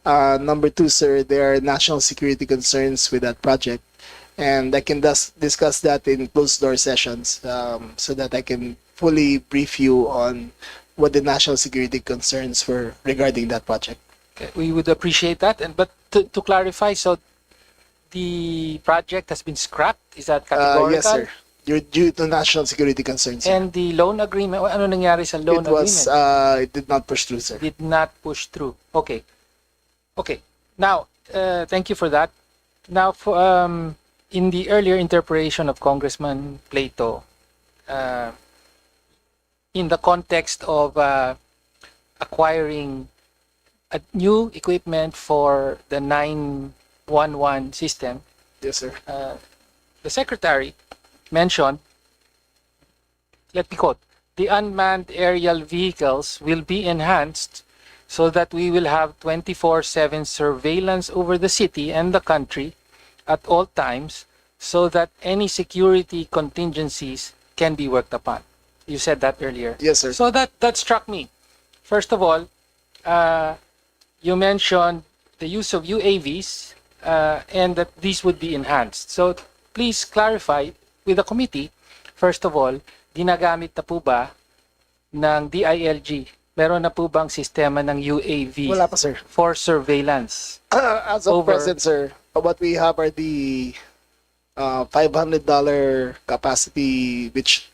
Number 2, sir, there are national security concerns with that project, and I can discuss that in closed door sessions, so that I can fully brief you on what the national security concerns were regarding that project. Okay, we would appreciate that. But to clarify, so the project has been scrapped? Is that categorical? Yes, sir. Due to national security concerns, sir. And the loan agreement, ano nangyari sa loan agreement? It did not push through, sir. Did not push through. Okay. Okay. Now, thank you for that. Now, for, in the earlier interpretation of Congressman Plato, in the context of acquiring a new equipment for the 911 system, Yes, sir. the Secretary mentioned, let me quote, the unmanned aerial vehicles will be enhanced so that we will have 24/7 surveillance over the city and the country at all times so that any security contingencies can be worked upon. You said that earlier. Yes, sir. So that struck me. First of all, you mentioned the use of UAVs and that these would be enhanced. So please clarify with the committee, first of all, ginagamit na po ba ng DILG? Meron na po bang sistema ng UAV Wala pa, sir. for surveillance? As of present, sir, what we have are the $500 capacity which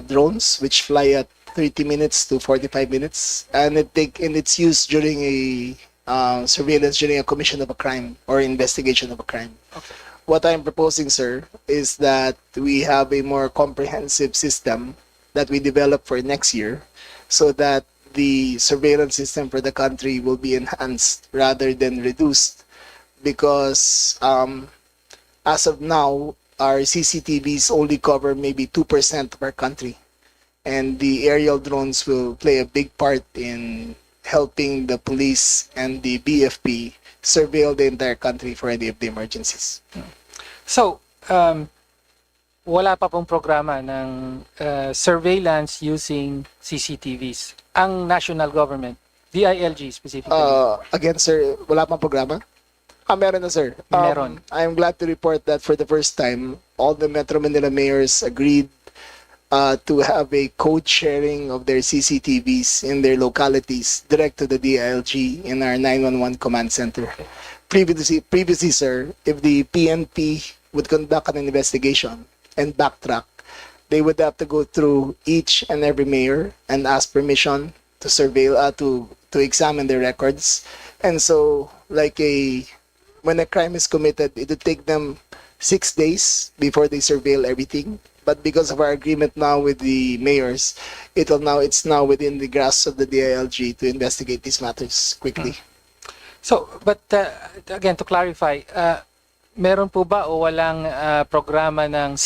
drones which fly at 30 minutes to 45 minutes, and it's used during a surveillance during a commission of a crime or investigation of a crime. Okay. What I'm proposing, sir, is that we have a more comprehensive system that we develop for next year so that the surveillance system for the country will be enhanced rather than reduced, because as of now, our CCTVs only cover maybe 2% of our country, and the aerial drones will play a big part in helping the police and the BFP surveil the entire country for any of the emergencies. So, wala pa pong programa ng surveillance using CCTVs. Ang national government, DILG specifically. Again, sir, wala pang programa? Meron na, sir. Meron. I'm glad to report that for the first time, all the Metro Manila mayors agreed to have a code sharing of their CCTVs in their localities direct to the DILG in our 911 command center. Previously, sir, if the PNP would conduct an investigation and backtrack, they would have to go through each and every mayor and ask permission to surveil, to examine their records. And so, when a crime is committed, it would take them 6 days before they surveil everything. But because of our agreement now with the mayors, it's now within the grasp of the DILG to investigate these matters quickly. So, but again, to clarify, meron po ba o walang programa ng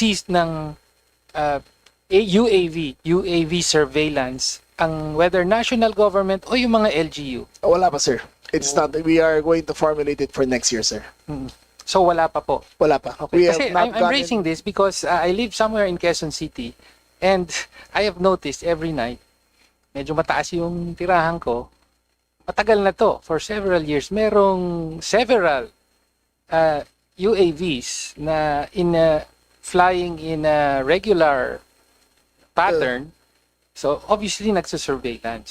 UAV surveillance ang whether national government o yung mga LGU? Wala pa, sir. It's not. We are going to formulate it for next year, sir. So wala pa po. Wala pa. Okay. Kasi I'm raising this because I live somewhere in Quezon City and I have noticed every night, medyo mataas yung tirahan ko. Matagal na to. For several years, merong several UAVs na flying in a regular pattern. So obviously nagsusurveillance.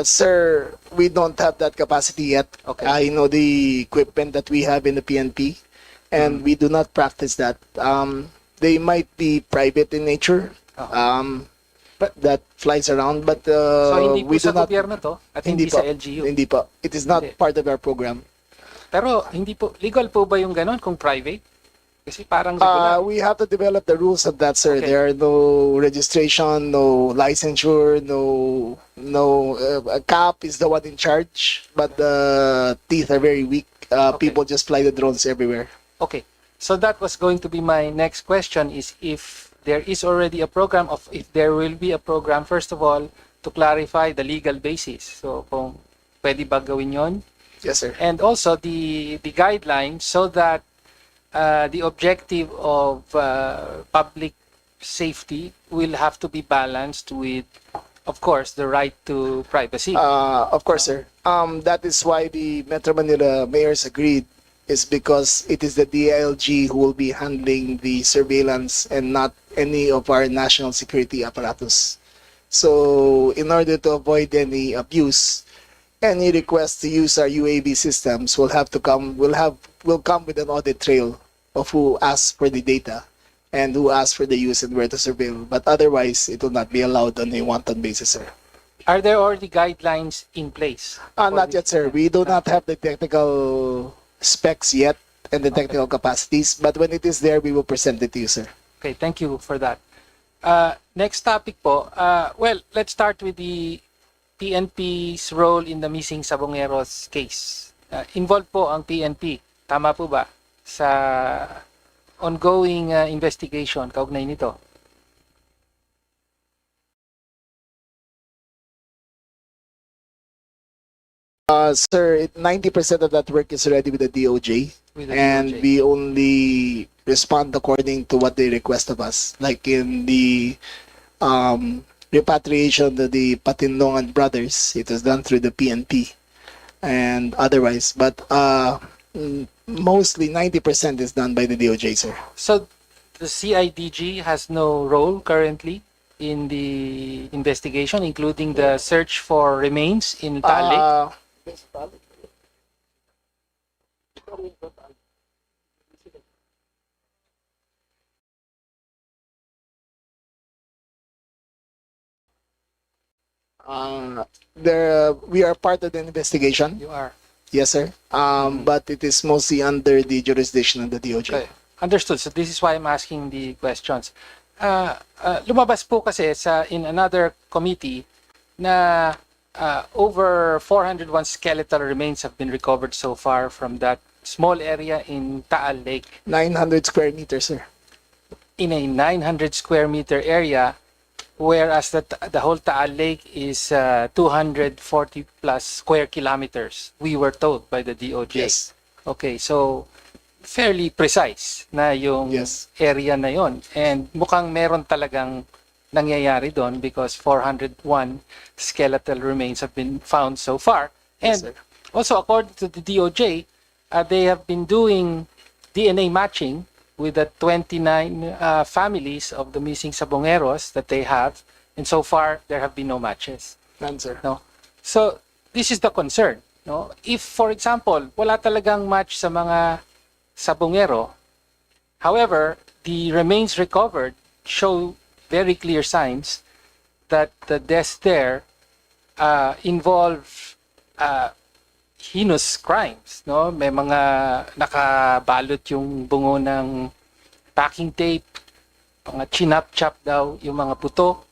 Sir, we don't have that capacity yet. Okay. I know the equipment that we have in the PNP, and we do not practice that. They might be private in nature, but that flies around. But So hindi po we sa do not. gobyerno to at hindi sa LGU. Hindi pa. It is not Hindi. part of our program. Pero hindi po legal po ba yung ganon kung private? Kasi parang regular. We have to develop the rules of that, sir. Okay. There are no registration, no licensure, no a cap is the one in charge, but the teeth are very weak. People just fly the drones everywhere. Okay. So that was going to be my next question is if there is already a program of if there will be a program, first of all, to clarify the legal basis. So kung pwede ba gawin yon? Yes, sir. And also the guidelines so that the objective of public safety will have to be balanced with, of course, the right to privacy. Of course, sir. That is why the Metro Manila mayors agreed, is because it is the DILG who will be handling the surveillance and not any of our national security apparatus. So in order to avoid any abuse, any request to use our UAV systems will come with an audit trail of who asked for the data and who asked for the use and where to surveil. But otherwise, it will not be allowed on a wanton basis, sir. Are there already guidelines in place? Not yet, sir. We do not have the technical specs yet and the technical capacities. But when it is there, we will present it to you, sir. Okay, thank you for that. Next topic po. Well, let's start with the PNP's role in the missing Sabongeros case. Involved po ang PNP. Tama po ba? Sa ongoing investigation kaugnay nito. Sir, 90% of that work is already with the DOJ. With the And DOJ. we only respond according to what they request of us. Like in the repatriation of the Patinlongan brothers, it was done through the PNP and otherwise. But mostly 90% is done by the DOJ, sir. So the CIDG has no role currently in the investigation, including the search for remains in Talik. We are part of the investigation. You are. Yes, sir. But it is mostly under the jurisdiction of the DOJ. Okay. Understood. So this is why I'm asking the questions. Lumabas po kasi in another committee na over 401 skeletal remains have been recovered so far from that small area in Taal Lake. 900 square meters, sir. In a 900 square meter area, whereas the whole Taal Lake is 240 plus square kilometers, we were told by the DOJ. Yes. Okay, so fairly precise na yung area na yon, and mukhang meron talagang nangyayari doon because 401 skeletal remains have been found so far. Yes, And sir. also according to the DOJ, they have been doing DNA matching with the 29 families of the missing Sabongeros that they have, and so far there have been no matches. None, sir. No. So this is the concern, no? If for example, wala talagang match sa mga Sabongero, however, the remains recovered show very clear signs that the deaths there involve heinous crimes, no? May mga nakabalot yung bungo ng packing tape, mga chinap-chap daw yung mga buto.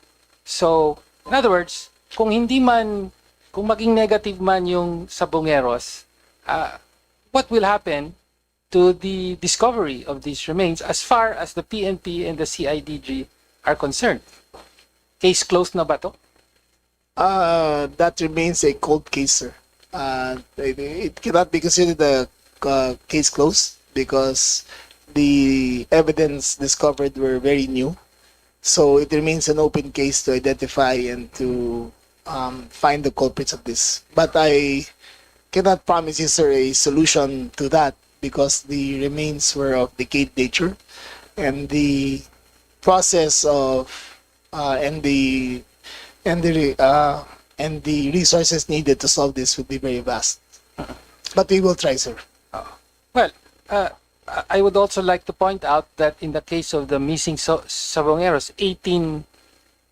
So, in other words, kung maging negative man yung Sabongeros, what will happen to the discovery of these remains as far as the PNP and the CIDG are concerned? Case closed na ba to? That remains a cold case, sir. It cannot be considered a case closed because the evidence discovered were very new. So it remains an open case to identify and to find the culprits of this. But I cannot promise you, sir, a solution to that because the remains were of decayed nature and the process of and the resources needed to solve this would be very vast. But we will try, sir. Well, I would also like to point out that in the case of the missing Sabongeros, 18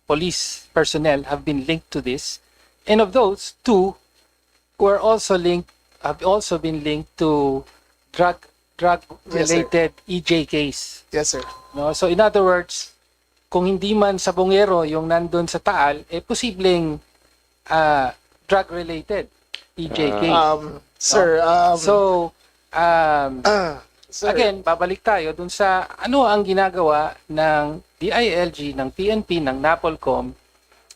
police personnel have been linked to this, and of those, 2 have also been linked to drug-related EJ case. Yes, sir. No, so in other words, kung hindi man Sabongero yung nandun sa Taal, posibleng drug-related EJ case. Sir, So, again, babalik tayo dun sa ano ang ginagawa ng DILG, ng PNP, ng NAPOLCOM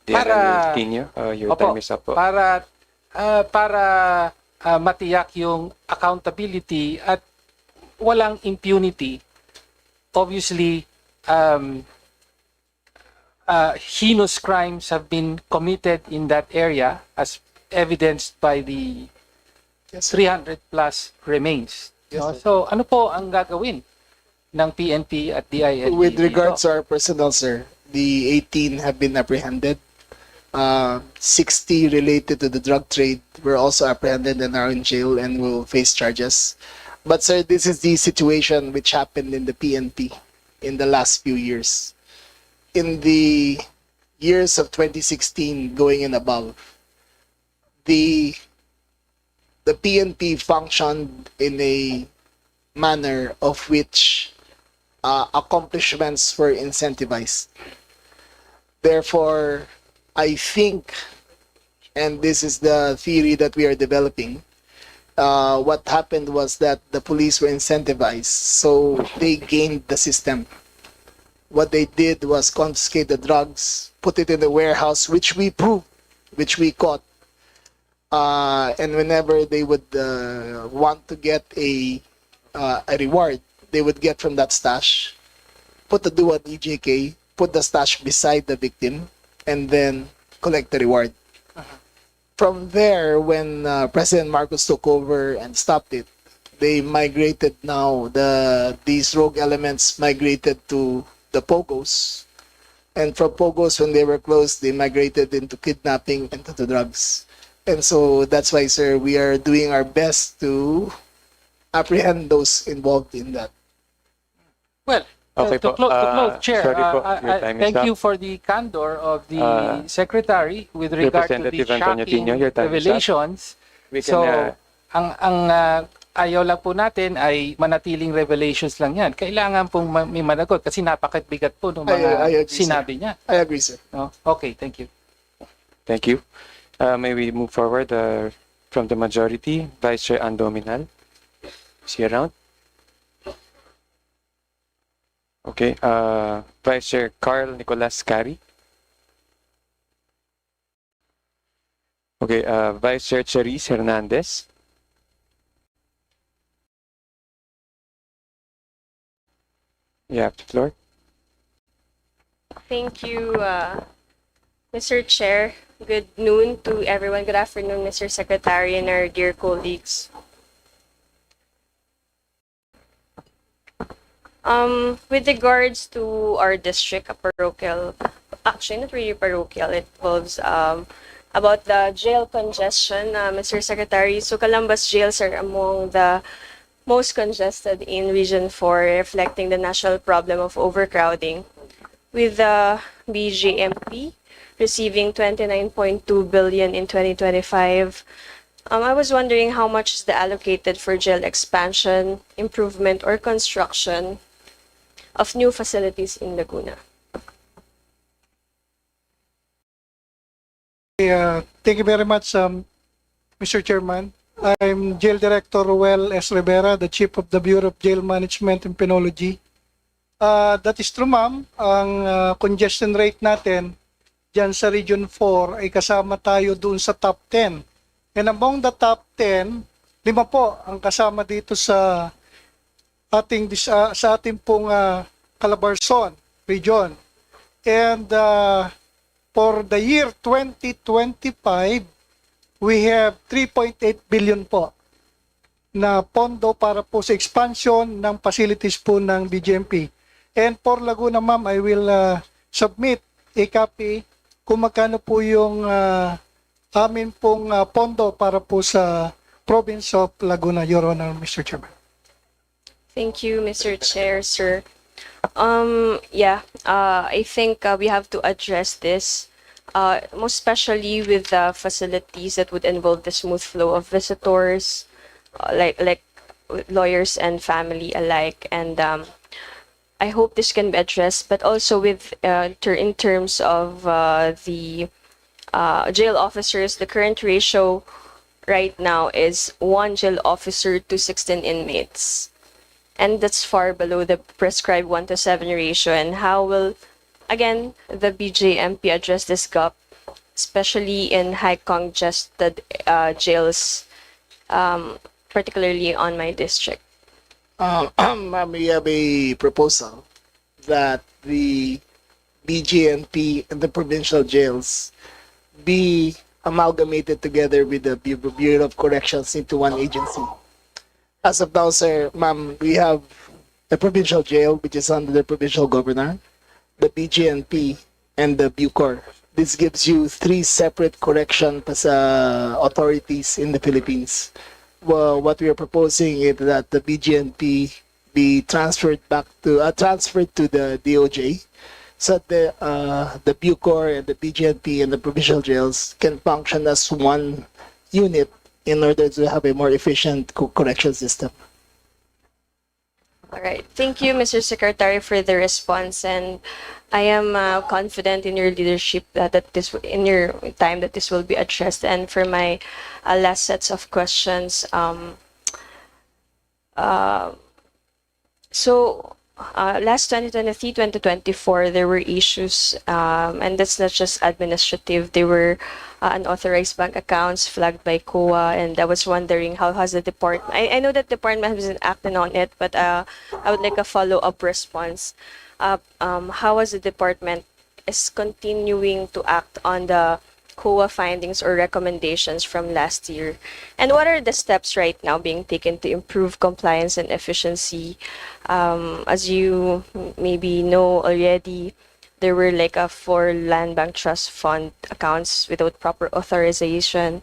para your time is up po. para matiyak yung accountability at walang impunity. Obviously, heinous crimes have been committed in that area as evidenced by the 300 plus remains. No? So ano po ang gagawin ng PNP at DILG? with regards to our personnel, sir, the 18 have been apprehended 60 related to the drug trade were also apprehended and are in jail and will face charges. But sir, this is the situation which happened in the PNP in the last few years. In the years of 2016 going and above, the PNP functioned in a manner of which accomplishments were incentivized. Therefore, I think, and this is the theory that we are developing, what happened was that the police were incentivized, so they gained the system. What they did was confiscate the drugs, put it in the warehouse, which we proved, which we caught. And whenever they would want to get a reward, they would get from that stash, put the do on EJK, put the stash beside the victim, and then collect the reward. From there, when President Marcos took over and stopped it, they migrated now, these rogue elements migrated to the Pogos. And from Pogos, when they were closed, they migrated into kidnapping and to the drugs. And so that's why, sir, we are doing our best to apprehend those involved in that. Well, Okay to po. close, Chair, Sorry po, your time is thank up. you for the candor of the Secretary with regard to the Representative Antonio shocking Tino, your time is up. revelations. We can, So, ang ayaw lang po natin ay manatiling revelations lang yan. Kailangan pong may managot kasi napakabigat po ng I mga agree, sinabi niya. I agree, sir. No? Okay, thank you. Thank you. May we move forward from the majority, Vice Chair Andominal. Is he around? Okay. Vice Chair Carl Nicolas Cari. Okay. Vice Chair Cherise Hernandez. You have the floor. Thank you, Mr. Chair. Good noon to everyone. Good afternoon, Mr. Secretary and our dear colleagues. With regards to our district, a parochial, actually not really parochial, it involves about the jail congestion, Mr. Secretary. So Calambas jails are among the most congested in Region 4, reflecting the national problem of overcrowding, with the BJMP receiving 29.2 billion in 2025. I was wondering how much is the allocated for jail expansion, improvement, or construction of new facilities in Laguna. Thank you very much, Mr. Chairman. I'm Jail Director Ruel S. Rivera, the Chief of the Bureau of Jail Management and Penology. That is true, ma'am. Ang congestion rate natin dyan sa Region 4 ay kasama tayo doon sa top 10. And among the top 10, 5 po ang kasama dito sa ating pong Calabarzon region. And for the year 2025, we have 3.8 billion po na pondo para po sa expansion ng facilities po ng BGMP. And for Laguna, ma'am, I will submit a copy kung magkano po yung amin pong pondo para po sa province of Laguna, Your Honor, Mr. Chairman. Thank you, Mr. Chair, sir. I think we have to address this, most especially with the facilities that would involve the smooth flow of visitors, like lawyers and family alike. And I hope this can be addressed, but also with in terms of the jail officers, the current ratio right now is 1 jail officer to 16 inmates. And that's far below the prescribed 1:7 ratio. And how will, again, the BJMP address this gap, especially in high congested jails, particularly on my district? Ma'am, we have a proposal that the BJMP and the provincial jails be amalgamated together with the Bureau of Corrections into one agency. As of now, sir, ma'am, we have the provincial jail, which is under the provincial governor, the BJNP, and the Bucor. this gives you three separate correction authorities in the Philippines. Well, what we are proposing is that the BGNP be transferred to the DOJ, so the Bucor and the BGNP and the provincial jails can function as one unit in order to have a more efficient correction system. All right. Thank you, Mr. Secretary, for the response, and I am confident in your leadership that this in your time that this will be addressed. And for my last sets of questions, last 2023, 2024, there were issues, and that's not just administrative. There were unauthorized bank accounts flagged by COA, and I was wondering how has the department, I know that the department hasn't acted on it, but I would like a follow-up response. How has the department is continuing to act on the COA findings or recommendations from last year? And what are the steps right now being taken to improve compliance and efficiency? As you maybe know already, there were like 4 land bank trust fund accounts without proper authorization.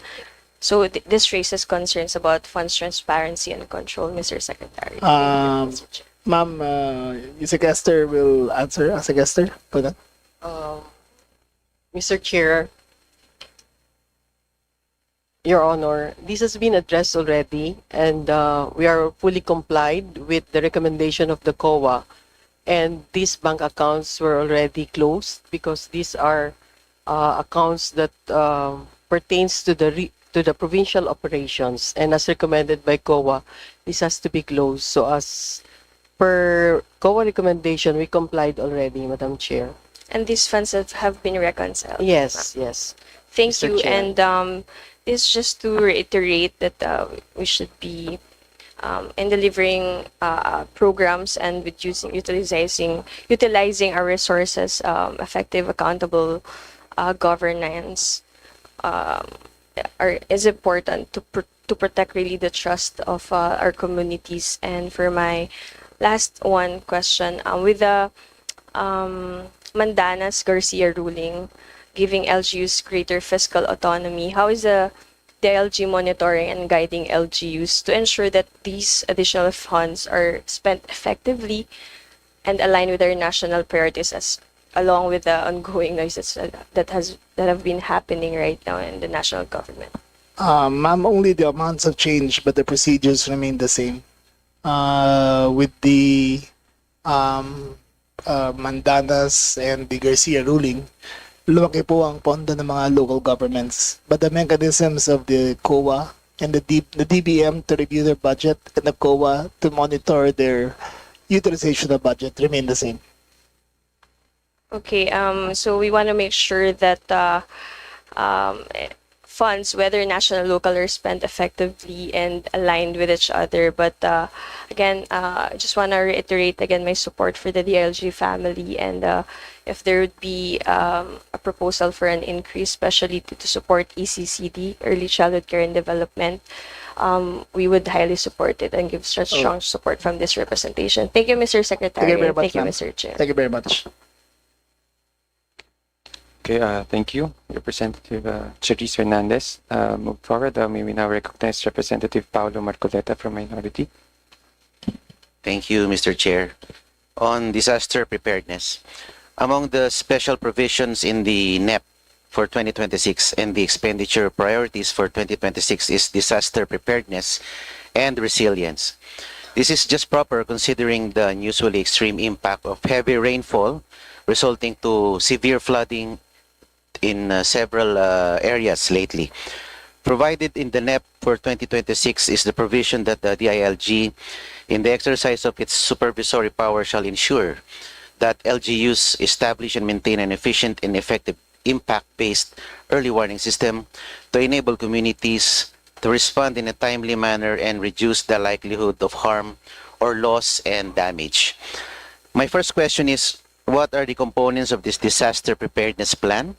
So this raises concerns about funds transparency and control, Mr. Secretary. Thank you, Mr. Chair. Ma'am, Yusek Esther will answer as a guester for that. Mr. Chair, Your Honor, this has been addressed already, and we are fully complied with the recommendation of the COA, and these bank accounts were already closed because these are accounts that pertains to the provincial operations, and as recommended by COA, this has to be closed. So as per COA recommendation, we complied already, Madam Chair. And these funds have been reconciled? Yes, yes. Thank Mr. you. Chair. And it's just to reiterate that we should be in delivering programs and with utilizing our resources, effective, accountable governance is important to protect really the trust of our communities. And for my last one question, with the Mandanas Garcia ruling giving LGUs greater fiscal autonomy, how is the LG monitoring and guiding LGUs to ensure that these additional funds are spent effectively and aligned with our national priorities, as along with the ongoing noises that have been happening right now in the national government? Ma'am, only the amounts have changed, but the procedures remain the same. With the Mandanas and the Garcia ruling, lumaki po ang pondo ng mga local governments. But the mechanisms of the COA and the DBM to review their budget and the COA to monitor their utilization of budget remain the same. Okay, so we want to make sure that funds, whether national, local, are spent effectively and aligned with each other. But again, I just want to reiterate again my support for the DLG family, and if there would be a proposal for an increase, especially to support ECCD, Early Childhood Care and Development, we would highly support it and give such strong support from this representation. Thank you, Mr. Secretary. Thank you very much, Thank you, ma'am. Mr. Chair. Thank you very much. Okay, thank you, Representative Charisse Fernandez. Move forward. May we now recognize Representative Paolo Marcoleta from Minority. Thank you, Mr. Chair. On disaster preparedness, among the special provisions in the NEP for 2026 and the expenditure priorities for 2026 is disaster preparedness and resilience. This is just proper considering the unusually extreme impact of heavy rainfall resulting to severe flooding in several areas lately. Provided in the NEP for 2026 is the provision that the DILG, in the exercise of its supervisory power, shall ensure that LGUs establish and maintain an efficient and effective impact-based early warning system to enable communities to respond in a timely manner and reduce the likelihood of harm or loss and damage. My first question is, what are the components of this disaster preparedness plan?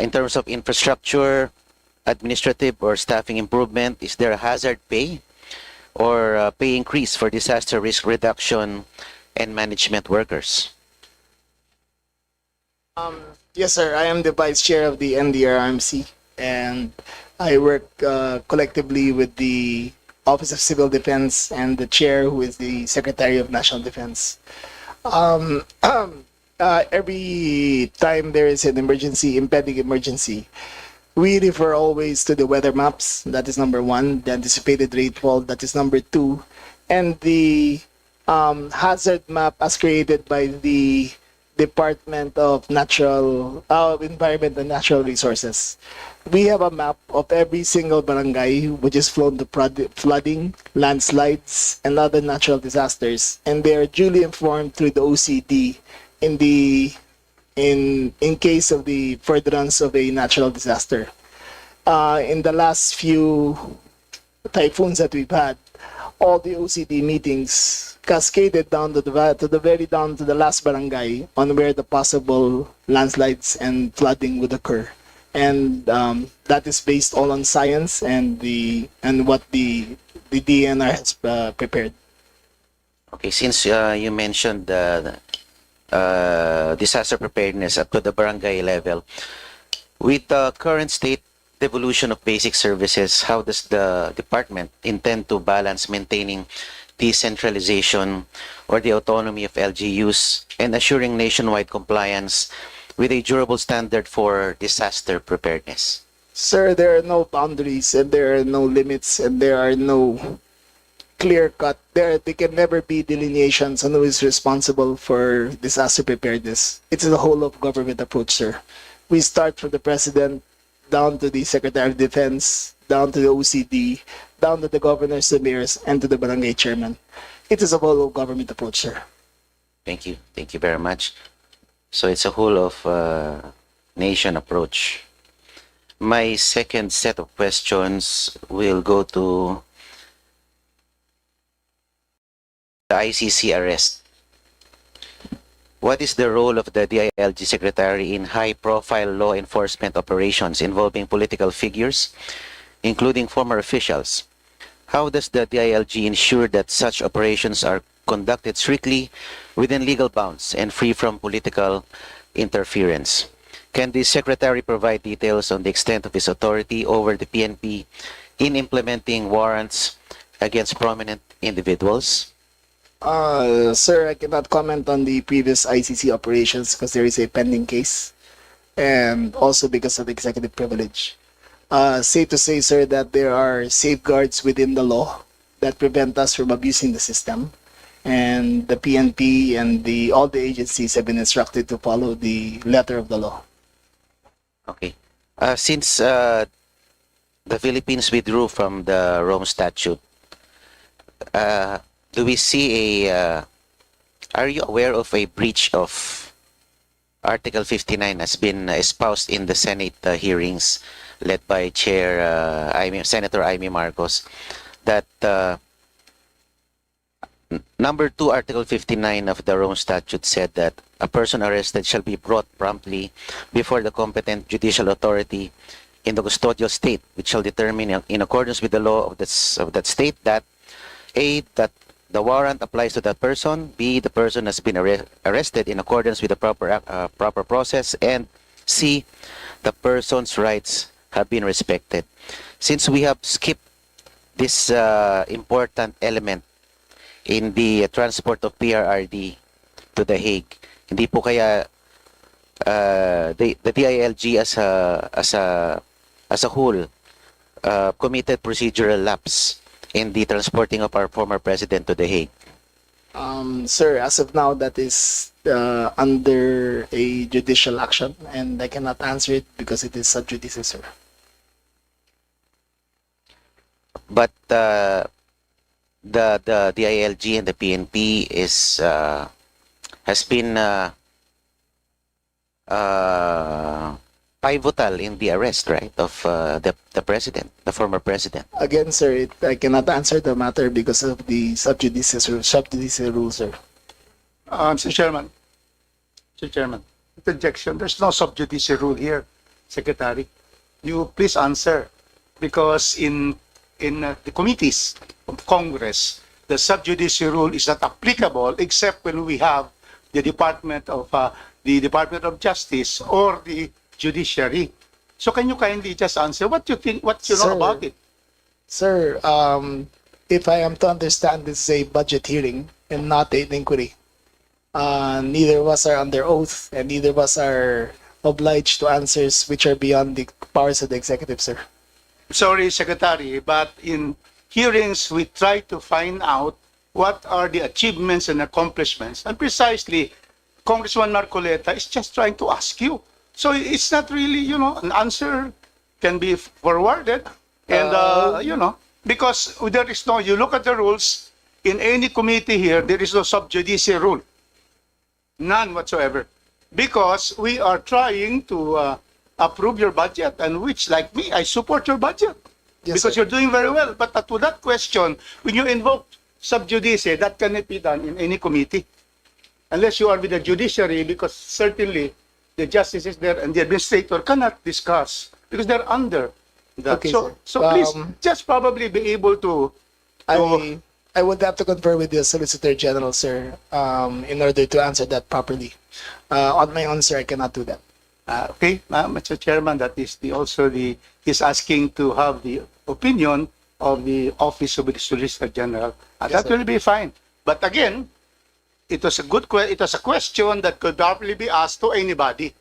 In terms of infrastructure, administrative or staffing improvement, is there a hazard pay or pay increase for disaster risk reduction and management workers? Yes, sir. I am the vice chair of the NDRMC, and I work collectively with the Office of Civil Defense and the chair, who is the Secretary of National Defense. Every time there is an emergency, impending emergency, we refer always to the weather maps. That is number one. The anticipated rainfall. That is number two, and the hazard map as created by the Department of Environment and Natural Resources. We have a map of every single barangay which is prone to flooding, landslides, and other natural disasters, and they are duly informed through the OCD in case of the furtherance of a natural disaster. In the last few typhoons that we've had, all the OCD meetings cascaded down to the last barangay on where the possible landslides and flooding would occur, and that is based all on science and what the DNR has prepared. Okay, since you mentioned disaster preparedness up to the barangay level, with the current state devolution of basic services, how does the department intend to balance maintaining decentralization or the autonomy of LGUs and assuring nationwide compliance with a durable standard for disaster preparedness? Sir, there are no boundaries and there are no limits and there are no clear cut. They can never be delineations on who is responsible for disaster preparedness. It's a whole of government approach, sir. We start from the president down to the Secretary of Defense, down to the OCD, down to the governors, the mayors, and to the barangay chairman. It is a whole of government approach, sir. Thank you. Thank you very much. So it's a whole of nation approach. My second set of questions will go to the ICC arrest. What is the role of the DILG Secretary in high-profile law enforcement operations involving political figures, including former officials? How does the DILG ensure that such operations are conducted strictly within legal bounds and free from political interference? Can the Secretary provide details on the extent of his authority over the PNP in implementing warrants against prominent individuals? Sir, I cannot comment on the previous ICC operations because there is a pending case, and also because of the executive privilege. Safe to say, sir, that there are safeguards within the law that prevent us from abusing the system, and the PNP and all the agencies have been instructed to follow the letter of the law. Okay. Since the Philippines withdrew from the Rome Statute, do we see are you aware of a breach of Article 59 has been espoused in the Senate hearings led by Senator Amy Marcos, that number 2, Article 59 of the Rome Statute said that a person arrested shall be brought promptly before the competent judicial authority in the custodial state, which shall determine in accordance with the law of that state that A, that the warrant applies to that person, B, the person has been arrested in accordance with the proper process, and C, the person's rights have been respected. Since we have skipped this important element in the transport of PRRD to The Hague, hindi po kaya the DILG as a whole committed procedural lapse in the transporting of our former president to The Hague? Sir, as of now, that is under a judicial action, and I cannot answer it because it is sub judice, sir. But the DILG and the PNP has been pivotal in the arrest, right, of the president, the former president. Again, sir, I cannot answer the matter because of the sub judice rules, sir. Mr. Chairman. Mr. Chairman. Interjection. There's no sub judice rule here, Secretary. You please answer, because in the committees of Congress, the sub judice rule is not applicable except when we have the Department of the Department of Justice or the judiciary. So can you kindly just answer what you think, what you know Sir. about it? Sir, if I am to understand, this is a budget hearing and not an inquiry. Neither of us are under oath, and neither of us are obliged to answers which are beyond the powers of the executive, sir. Sorry, Secretary, but in hearings, we try to find out what are the achievements and accomplishments. And precisely, Congressman Marcoleta is just trying to ask you. So it's not really, you know, an answer can be forwarded. And, you know, because there is no, you look at the rules, in any committee here, there is no sub judice rule. None whatsoever. Because we are trying to approve your budget, and which, like me, I support your budget. Yes, Because sir. you're doing very well. But to that question, when you invoke sub judice, that cannot be done in any committee. Unless you are with the judiciary, because certainly the justices there and the administrator cannot discuss because they're under that. Okay, so sir. so please just probably be able to I would have to confer with the Solicitor General, sir, in order to answer that properly. On my own, sir, I cannot do that. okay, Mr. Chairman, that is is asking to have the opinion of the Office of the Solicitor General. Yes, That sir. will be fine. But again, it was a question that could probably be asked to anybody,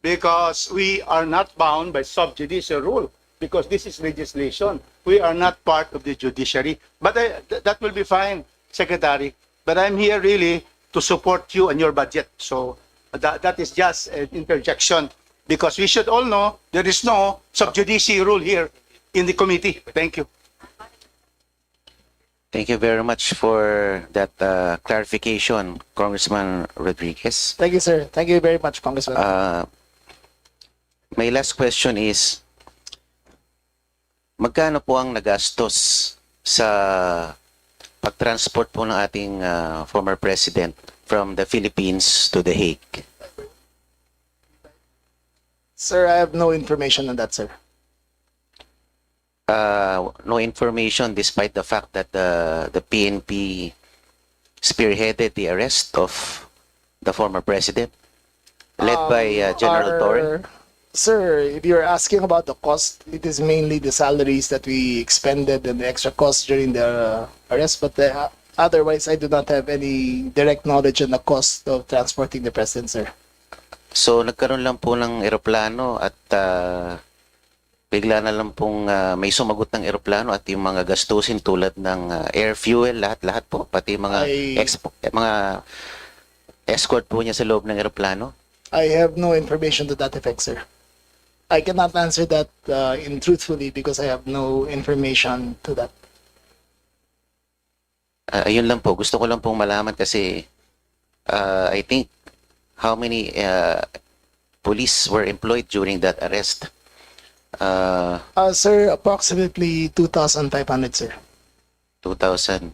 because we are not bound by sub judice rule, because this is legislation. We are not part of the judiciary. But that will be fine, Secretary. But I'm here really to support you and your budget. So that is just an interjection, because we should all know there is no sub judice rule here in the committee. Thank you. Thank you very much for that clarification, Congressman Rodriguez. Thank you, sir. Thank you very much, Congressman. My last question is, magkano po ang nagastos sa pagtransport po ng ating former president from the Philippines to The Hague? Sir, I have no information on that, sir. No information despite the fact that the PNP spearheaded the arrest of the former president, led by General Torre. Sir, if you're asking about the cost, it is mainly the salaries that we expended and the extra costs during the arrest. But otherwise, I do not have any direct knowledge on the cost of transporting the president, sir. So nagkaroon lang po ng eroplano at bigla na lang pong may sumagot ng eroplano at yung mga gastusin tulad ng air fuel, lahat-lahat po, pati mga mga escort po niya sa loob ng eroplano. I have no information to that effect, sir. I cannot answer that truthfully because I have no information to that. Ayun lang po, gusto ko lang pong malaman kasi I think how many police were employed during that arrest? Sir, approximately 2,500, sir. 2,500,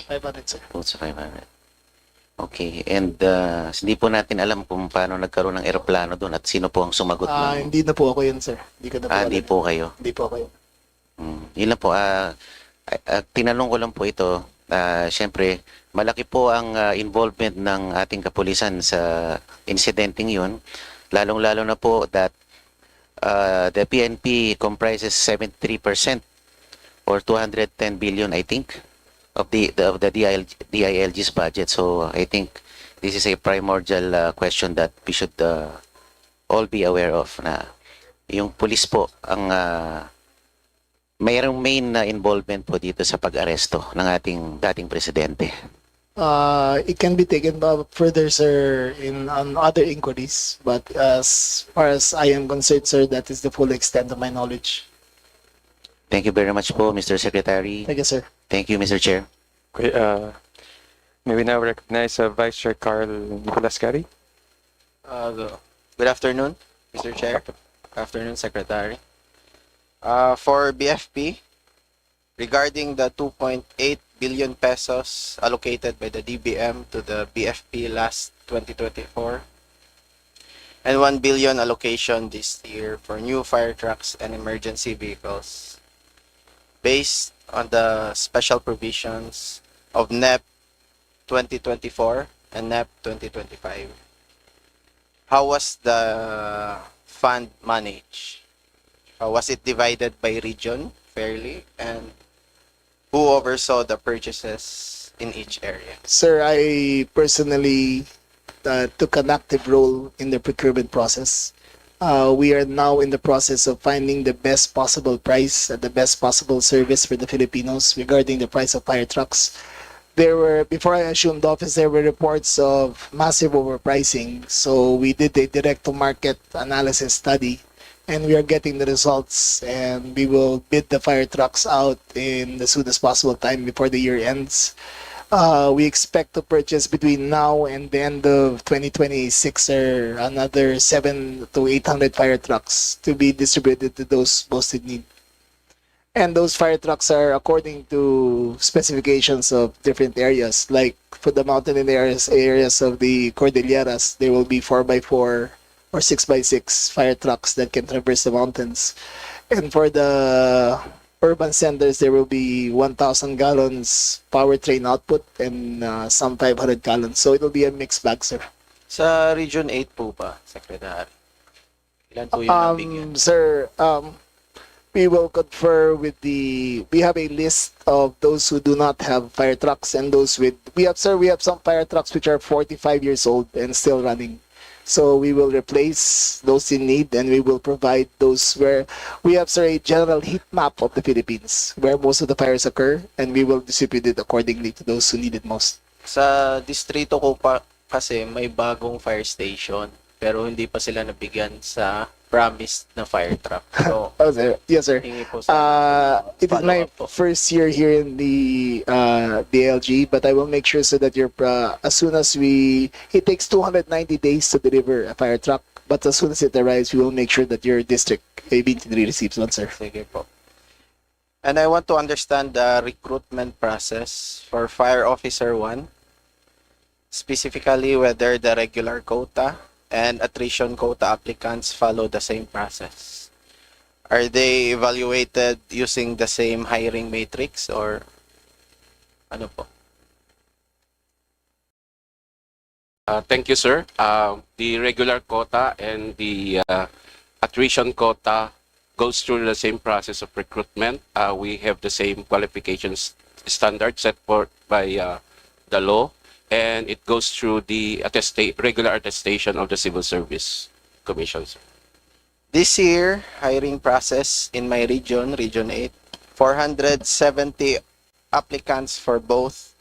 500, sir. 2,500. Okay, and hindi po natin alam kung paano nagkaroon ng eroplano doon at sino po ang sumagot ng... Hindi na po ako yun, sir. Hindi ko na po Hindi alam. po kayo. Hindi po ako yun. Yun lang po. Tinanong ko lang po ito. Siyempre, malaki po ang involvement ng ating kapulisan sa incidenting yun. Lalong-lalo na po that the PNP comprises 73% or 210 billion, I think, of the DILG's budget. So I think this is a primordial question that we should all be aware of, na yung police po ang mayroong main na involvement po dito sa pag-aresto ng ating dating presidente. It can be taken up further, sir, on other inquiries. But as far as I am concerned, sir, that is the full extent of my knowledge. Thank you very much po, Mr. Secretary. Thank you, sir. Thank you, Mr. Chair. Okay, may we now recognize Vice Chair Carl Nicolas Cari. Good afternoon, Mr. Chair. Good afternoon, Secretary. For BFP, regarding the 2.8 billion pesos allocated by the DBM to the BFP last 2024, and 1 billion allocation this year for new fire trucks and emergency vehicles, based on the special provisions of NEP 2024 and NEP 2025. how was the fund managed? Was it divided by region fairly? And who oversaw the purchases in each area? Sir, I personally took an active role in the procurement process. We are now in the process of finding the best possible price and the best possible service for the Filipinos regarding the price of fire trucks. Before I assumed office, there were reports of massive overpricing. So we did a direct to market analysis study and we are getting the results and we will bid the fire trucks out in the soonest possible time before the year ends. We expect to purchase between now and the end of 2026 or another 7 to 800 fire trucks to be distributed to those most in need. And those fire trucks are according to specifications of different areas. Like for the mountain areas of the Cordilleras, there will be 4x4 or 6x6 fire trucks that can traverse the mountains. And for the urban centers, there will be 1,000 gallons powertrain output and some 500 gallons. So it will be a mixed bag, sir. Sa Region 8 po ba, Secretary? Ilan po yung nabigyan? Sir, we will confer with we have a list of those who do not have fire trucks and those with, we have some fire trucks which are 45 years old and still running. So we will replace those in need and we will provide those where we have, sir, a general heat map of the Philippines where most of the fires occur and we will distribute it accordingly to those who need it most. Sa distrito ko pa kasi may bagong fire station pero hindi pa sila nabigyan sa promised na fire truck. So, Oh, sir. Yes, sir. hingi po sa It is my follow-up po. first year here in the DLG, but I will make sure so that as soon as it takes 290 days to deliver a fire truck, but as soon as it arrives, we will make sure that your district AB3 receives one, sir. Sige po. And I want to understand the recruitment process for Fire Officer 1, specifically whether the regular quota and attrition quota applicants follow the same process. Are they evaluated using the same hiring matrix or ano po? Thank you, sir. The regular quota and the attrition quota goes through the same process of recruitment. We have the same qualifications standard set forth by the law, and it goes through the regular attestation of the Civil Service Commission, sir. This year, hiring process in my region, Region 8, 470 applicants for both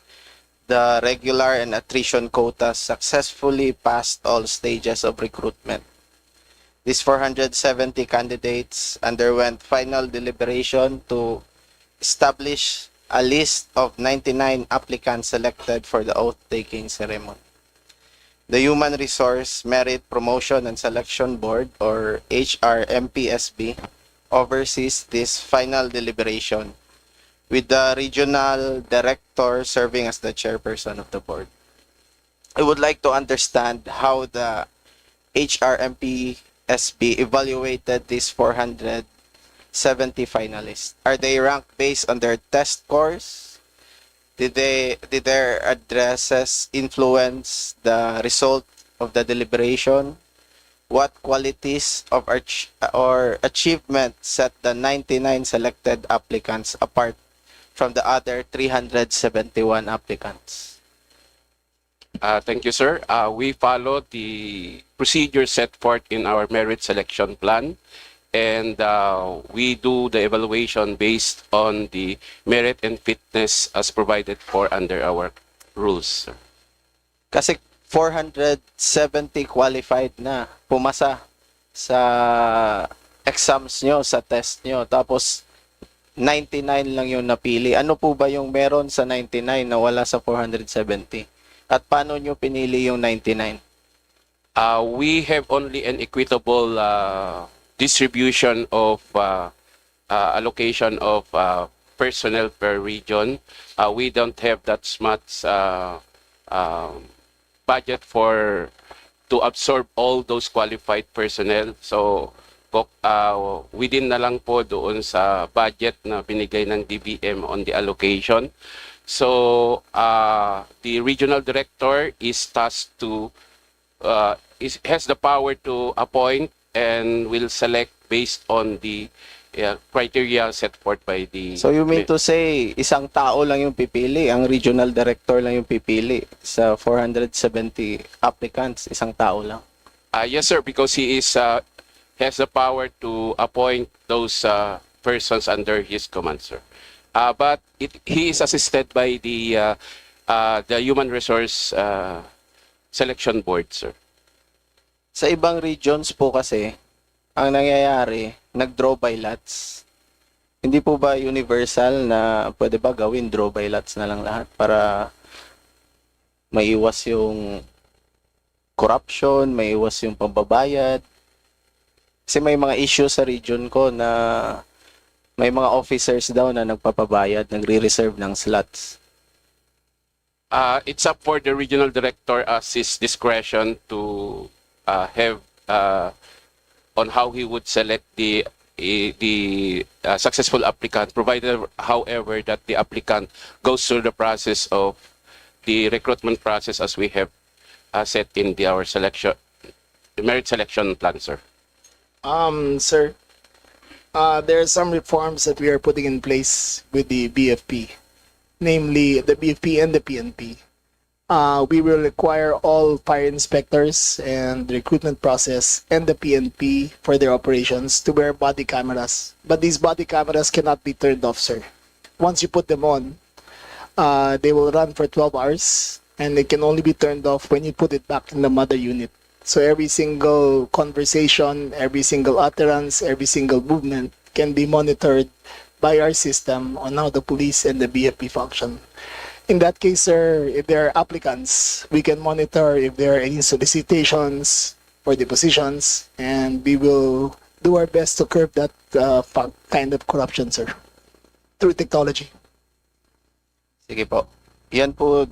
the regular and attrition quotas successfully passed all stages of recruitment. These 470 candidates underwent final deliberation to establish a list of 99 applicants selected for the oath-taking ceremony. The Human Resource Merit Promotion and Selection Board, or HRMPSB, oversees this final deliberation, with the regional director serving as the chairperson of the board. I would like to understand how the HRMPSB evaluated these 470 finalists. Are they ranked based on their test scores? Did their addresses influence the result of the deliberation? What qualities of or achievement set the 99 selected applicants apart from the other 371 applicants? Thank you, sir. We follow the procedure set forth in our merit selection plan, and we do the evaluation based on the merit and fitness as provided for under our rules, sir. Kasi 470 qualified na pumasa sa exams nyo, sa test nyo, tapos 99 lang yung napili. Ano po ba yung meron sa 99 na wala sa 470? At paano nyo pinili yung 99? We have only an equitable distribution of allocation of personnel per region. We don't have that much budget to absorb all those qualified personnel. So within na lang po doon sa budget na binigay ng DBM on the allocation. So the regional director is tasked to has the power to appoint and will select based on the criteria set forth by the. So you mean to say, isang tao lang yung pipili, ang regional director lang yung pipili sa 470 applicants, isang tao lang? Yes, sir, because he is has the power to appoint those persons under his command, sir. But he is assisted by the Human Resource Selection Board, sir. Sa ibang regions po kasi, ang nangyayari, nag-draw by lots. Hindi po ba universal na pwede ba gawin draw by lots na lang lahat para maiwas yung corruption, maiwas yung pambabayad? Kasi may mga issue sa region ko na may mga officers daw na nagpapabayad, nagre-reserve ng slots. It's up for the regional director as his discretion to have on how he would select the successful applicant, provided, however, that the applicant goes through the process of the recruitment process as we have set in our selection, the merit selection plan, sir. Sir, there are some reforms that we are putting in place with the BFP, namely the BFP and the PNP. We will require all fire inspectors and the recruitment process and the PNP for their operations to wear body cameras. But these body cameras cannot be turned off, sir. Once you put them on, they will run for 12 hours and they can only be turned off when you put it back in the mother unit. So every single conversation, every single utterance, every single movement can be monitored by our system on how the police and the BFP function. In that case, sir, if there are applicants, we can monitor if there are any solicitations for the positions, and we will do our best to curb that kind of corruption, sir, through technology. Sige po. Yan po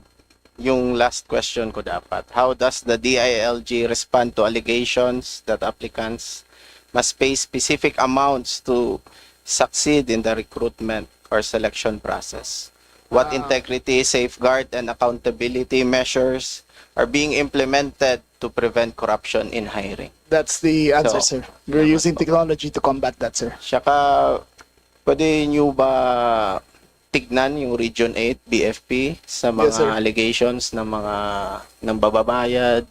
yung last question ko dapat. How does the DILG respond to allegations that applicants must pay specific amounts to succeed in the recruitment or selection process? What integrity, safeguard, and accountability measures are being implemented to prevent corruption in hiring? That's the answer, So, sir. We're using technology to combat that, sir. Saka, pwede nyo ba tignan yung Region 8 BFP sa mga Yes, sir. allegations ng mga nambababayad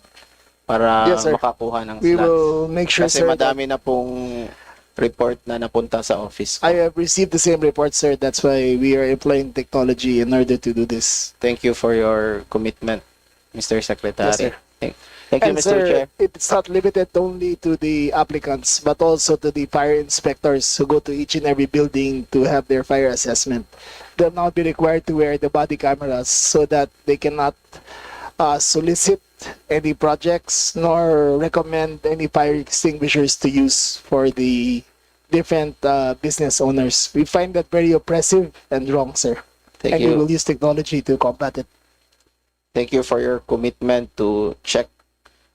para Yes, sir. makakuha ng We slots? will make sure, Kasi sir, madami na pong report na napunta sa office ko. I have received the same report, sir. That's why we are employing technology in order to do this. Thank you for your commitment, Mr. Secretary. Yes, sir. Thank you, And Mr. sir, Chair. it's not limited only to the applicants, but also to the fire inspectors who go to each and every building to have their fire assessment. They'll now be required to wear the body cameras so that they cannot solicit any projects nor recommend any fire extinguishers to use for the different business owners. We find that very oppressive and wrong, sir. Thank and we you. will use technology to combat it. Thank you for your commitment to check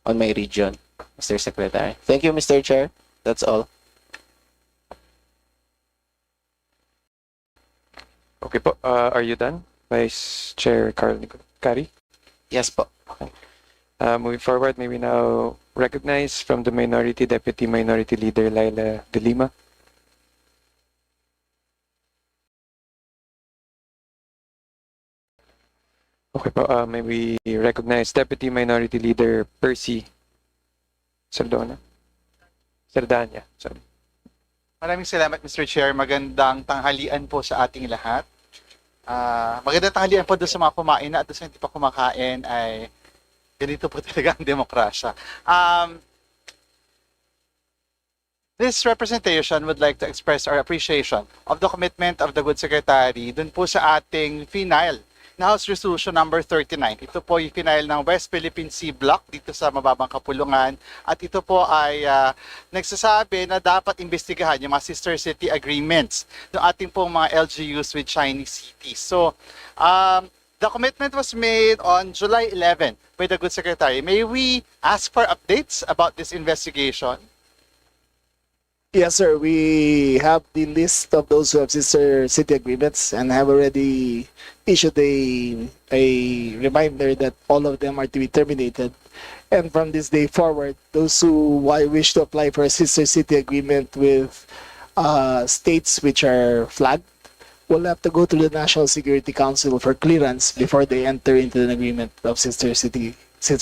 on my region, Mr. Secretary. Thank you, Mr. Chair. That's all. Okay po, are you done? Vice Chair Carl Nicari? Yes po. Moving forward, may we now recognize from the Minority Deputy Minority Leader Laila De Lima. Okay po, may we recognize Deputy Minority Leader Percy Sardona? Sardanya, sorry. Maraming salamat, Mr. Chair. Magandang tanghalian po sa ating lahat. Magandang tanghalian po doon sa mga kumain na at doon sa hindi pa kumakain ay ganito po talaga ang demokrasya. This representation would like to express our appreciation of the commitment of the Good Secretary dun po sa ating final na House Resolution number 39. Ito po yung final ng West Philippine Sea Block dito sa Mababang Kapulungan at ito po ay nagsasabi na dapat imbestigahan yung mga sister city agreements ng ating pong mga LGUs with Chinese cities. So, the commitment was made on July 11 by the Good Secretary. May we ask for updates about this investigation? Yes, sir. We have the list of those who have sister city agreements and have already issued a reminder that all of them are to be terminated. And from this day forward, those who wish to apply for a sister city agreement with states which are flagged will have to go to the National Security Council for clearance before they enter into an agreement of sister city. Sir.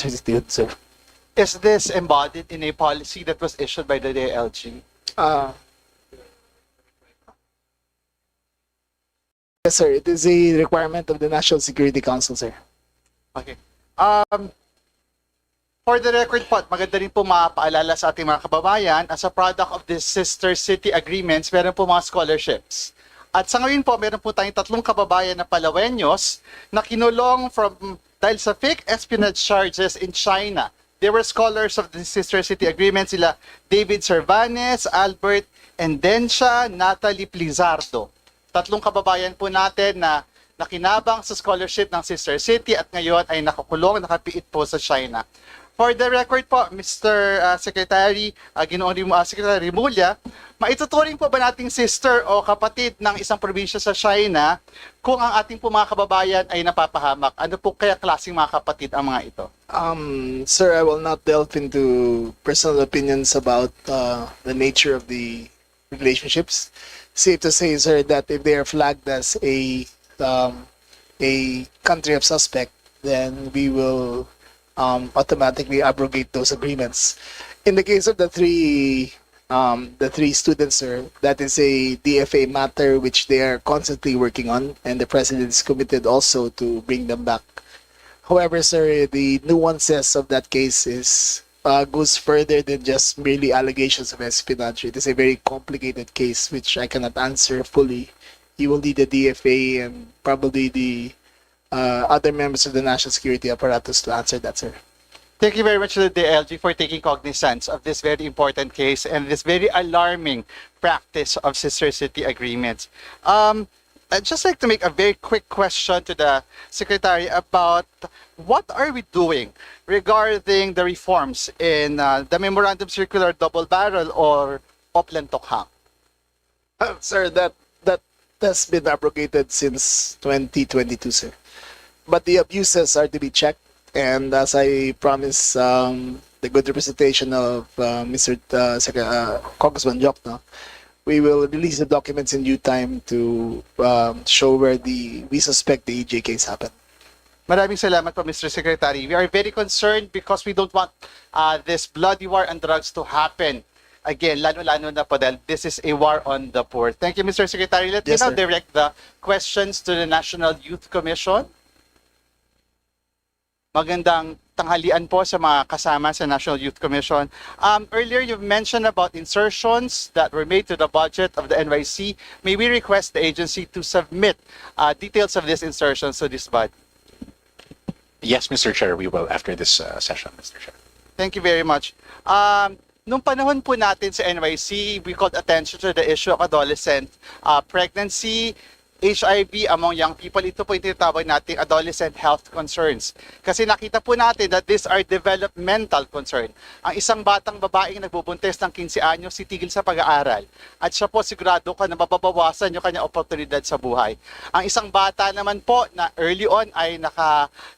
Is this embodied in a policy that was issued by the DILG? Yes, sir. It is a requirement of the National Security Council, sir. Okay. For the record po, at maganda rin po mapaalala sa ating mga kababayan, as a product of the sister city agreements, meron po mga scholarships. At sa ngayon po, meron po tayong 3 kababayan na Palaweños na kinulong dahil sa fake espionage charges in China. They were scholars of the sister city agreement, sila David Cervanes, Albert Endencia, Natalie Plizardo. 3 kababayan po natin na nakinabang sa scholarship ng sister city at ngayon ay nakakulong, nakapiit po sa China. For the record po, Mr. Secretary, Ginoong Secretary Rimulya, maituturing po ba nating sister o kapatid ng isang probinsya sa China kung ang ating po mga kababayan ay napapahamak? Ano po kaya klaseng mga kapatid ang mga ito? Sir, I will not delve into personal opinions about the nature of the relationships. Safe to say, sir, that if they are flagged as a country of suspect, then we will automatically abrogate those agreements. In the case of the three students, sir, that is a DFA matter which they are constantly working on, and the president is committed also to bring them back. However, sir, the nuances of that case goes further than just merely allegations of espionage. It is a very complicated case which I cannot answer fully. You will need the DFA and probably the other members of the national security apparatus to answer that, sir. Thank you very much to the DLG for taking cognizance of this very important case and this very alarming practice of sister city agreements. I'd just like to make a very quick question to the Secretary about what are we doing regarding the reforms in the Memorandum Circular Double Barrel or Oplan Tokhang? Sir, that has been abrogated since 2022, sir. But the abuses are to be checked, and as I promised the good representation of Mr. Congressman Jokno, we will release the documents in due time to show where we suspect the EJ case happened. Maraming salamat po, Mr. Secretary. We are very concerned because we don't want this bloody war on drugs to happen again, lalo-lalo na po dahil this is a war on the poor. Thank you, Mr. Secretary. Let me now direct the questions to the National Youth Commission. Magandang tanghalian po sa mga kasama sa National Youth Commission. Earlier, you mentioned about insertions that were made to the budget of the NYC. May we request the agency to submit details of these insertions to this body? Yes, Mr. Chair, we will after this session, Mr. Chair. Thank you very much. Nung panahon po natin sa NYC, we called attention to the issue of adolescent pregnancy, HIV among young people. Ito po yung tinatawag nating adolescent health concerns. Kasi nakita po natin that these are developmental concern. Ang isang batang babaeng nagbubuntis ng 15 anyos, sitigil sa pag-aaral. At siya po sigurado ka na mababawasan yung kanyang oportunidad sa buhay. Ang isang bata naman po na early on ay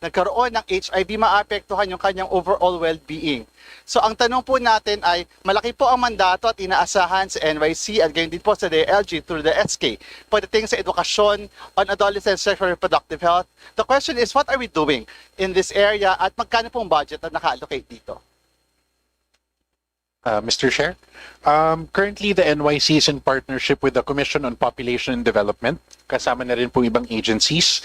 nagkaroon ng HIV, maapektuhan yung kanyang overall well-being. So ang tanong po natin ay, malaki po ang mandato at inaasahan sa NYC at gayon din po sa DLG through the SK pagdating sa edukasyon on adolescent sexual and reproductive health. The question is, what are we doing in this area at magkano pong budget na naka-allocate dito? Mr. Chair, currently the NYC is in partnership with the Commission on Population and Development, kasama na rin po ibang agencies,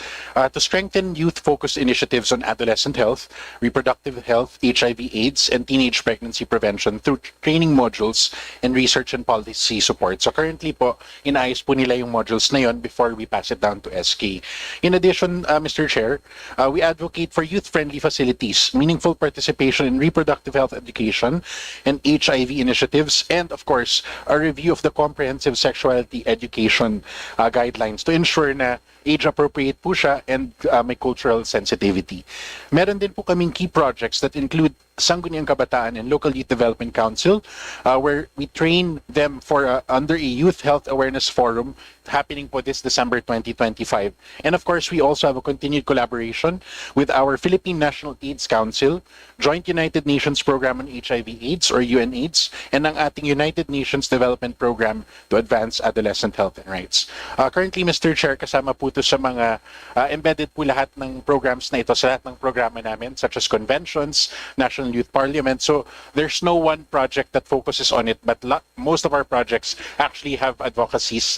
to strengthen youth-focused initiatives on adolescent health, reproductive health, HIV/AIDS, and teenage pregnancy prevention through training modules and research and policy support. So currently po, inaayos po nila yung modules na yon before we pass it down to SK. In addition, Mr. Chair, we advocate for youth-friendly facilities, meaningful participation in reproductive health education, and HIV initiatives, and of course, a review of the comprehensive sexuality education guidelines to ensure na age-appropriate po siya and may cultural sensitivity. Meron din po kaming key projects that include Sangguniang Kabataan and Local Youth Development Council, where we train them for under a Youth Health Awareness Forum happening po this December 2025. And of course, we also have a continued collaboration with our Philippine National AIDS Council, Joint United Nations Program on HIV/AIDS or UNAIDS, and ang ating United Nations Development Program to advance adolescent health and rights. Currently, Mr. Chair, kasama po ito sa mga embedded po lahat ng programs na ito sa lahat ng programa namin, such as conventions, National Youth Parliament. So there's no one project that focuses on it, but most of our projects actually have advocacies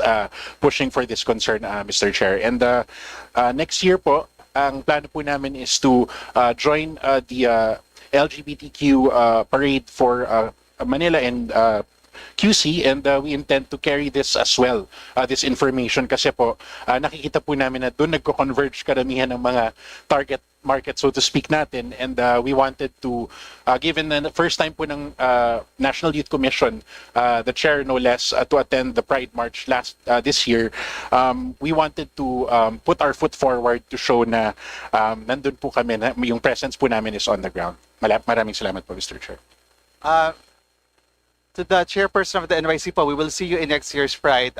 pushing for this concern, Mr. Chair. And next year po, ang plano po namin is to join the LGBTQ parade for Manila and QC, and we intend to carry this as well, this information, kasi po nakikita po namin na doon nagko-converge karamihan ng mga target market, so to speak, natin, and we wanted to, given the first time po ng National Youth Commission, the chair no less, to attend the Pride March this year, we wanted to put our foot forward to show na nandun po kami, na yung presence po namin is on the ground. Maraming salamat po, Mr. Chair. To the chairperson of the NYC po, we will see you in next year's Pride.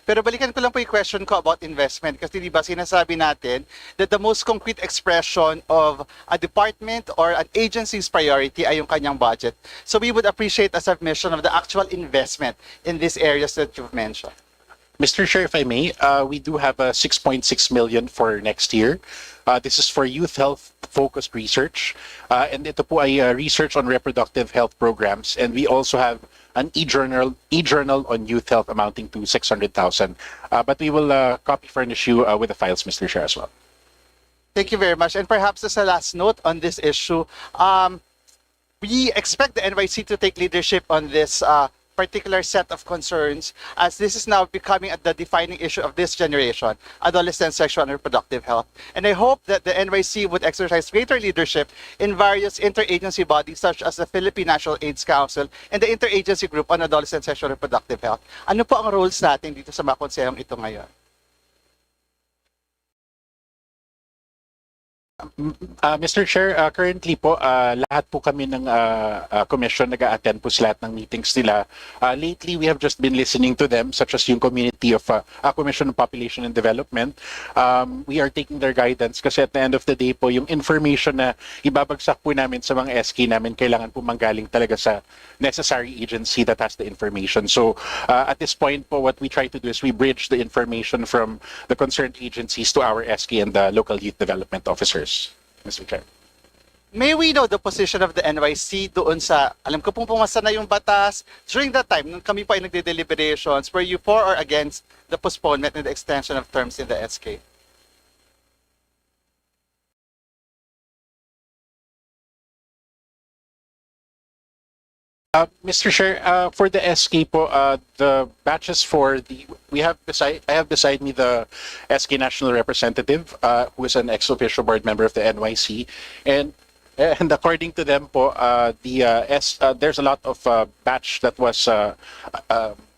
Pero balikan ko lang po yung question ko about investment, kasi di ba sinasabi natin that the most concrete expression of a department or an agency's priority ay yung kanyang budget. So we would appreciate a submission of the actual investment in these areas that you've mentioned. Mr. Chair, if I may, we do have a 6.6 million for next year. This is for youth health focused research, and ito po ay research on reproductive health programs, and we also have an e-journal on youth health amounting to 600,000. But we will copy furnish you with the files, Mr. Chair, as well. Thank you very much. And perhaps as a last note on this issue, we expect the NYC to take leadership on this particular set of concerns, as this is now becoming the defining issue of this generation, adolescent sexual and reproductive health. And I hope that the NYC would exercise greater leadership in various interagency bodies such as the Philippine National AIDS Council and the Interagency Group on Adolescent Sexual and Reproductive Health. Ano po ang roles natin dito sa mga konsehong ito ngayon? Mr. Chair, currently po, lahat po kami ng commission nag-a-attend po sa lahat ng meetings nila. Lately, we have just been listening to them, such as yung community of Commission on Population and Development. We are taking their guidance kasi at the end of the day po, yung information na ibabagsak po namin sa mga SK namin, kailangan po manggaling talaga sa necessary agency that has the information. So at this point po, what we try to do is we bridge the information from the concerned agencies to our SK and the local youth development officers. Mr. Chair. May we know the position of the NYC doon sa, alam ko pong pumasa na yung batas, during that time, nung kami pa ay nagde-deliberations, were you for or against the postponement and the extension of terms in the SK? Mr. Chair, for the SK po, the batches for the, I have beside me the SK National Representative, who is an ex-official board member of the NYC, and according to them po, there's a lot of batch that was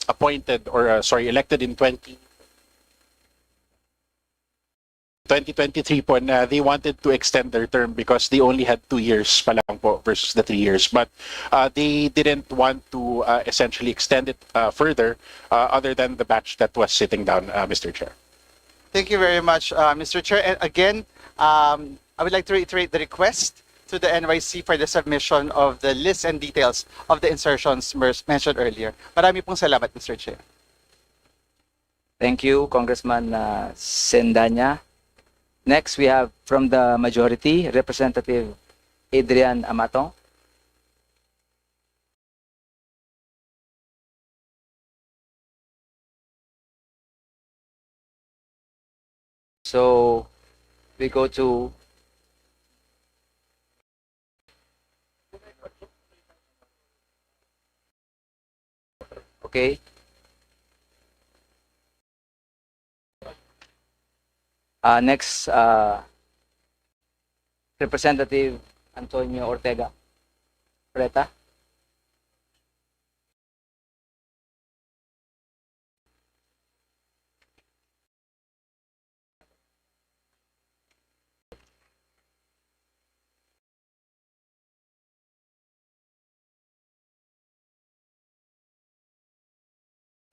appointed or elected in 2023 po, na they wanted to extend their term because they only had 2 years pa lang po versus the 3 years. But they didn't want to essentially extend it further other than the batch that was sitting down, Mr. Chair. Thank you very much, Mr. Chair. And again, I would like to reiterate the request to the NYC for the submission of the list and details of the insertions mentioned earlier. Marami pong salamat, Mr. Chair. Thank you, Congressman Sendanya. Next, we have from the majority, Representative Adrian Amatong. So, we go to okay. Next, Representative Antonio Ortega Preta.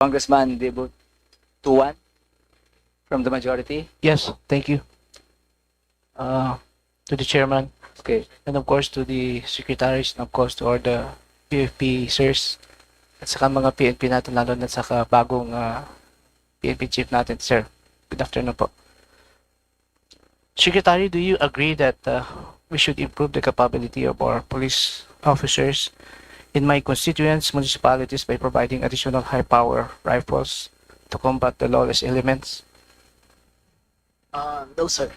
Congressman Debut Tuan from the majority. Yes, thank you. To the chairman, Okay. and of course to the secretaries, and of course to all the PFP sirs, at saka mga PNP natin, lalo na saka bagong PNP chief natin, sir. Good afternoon po. Secretary, do you agree that we should improve the capability of our police officers in my constituents municipalities by providing additional high-power rifles to combat the lawless elements? No, sir.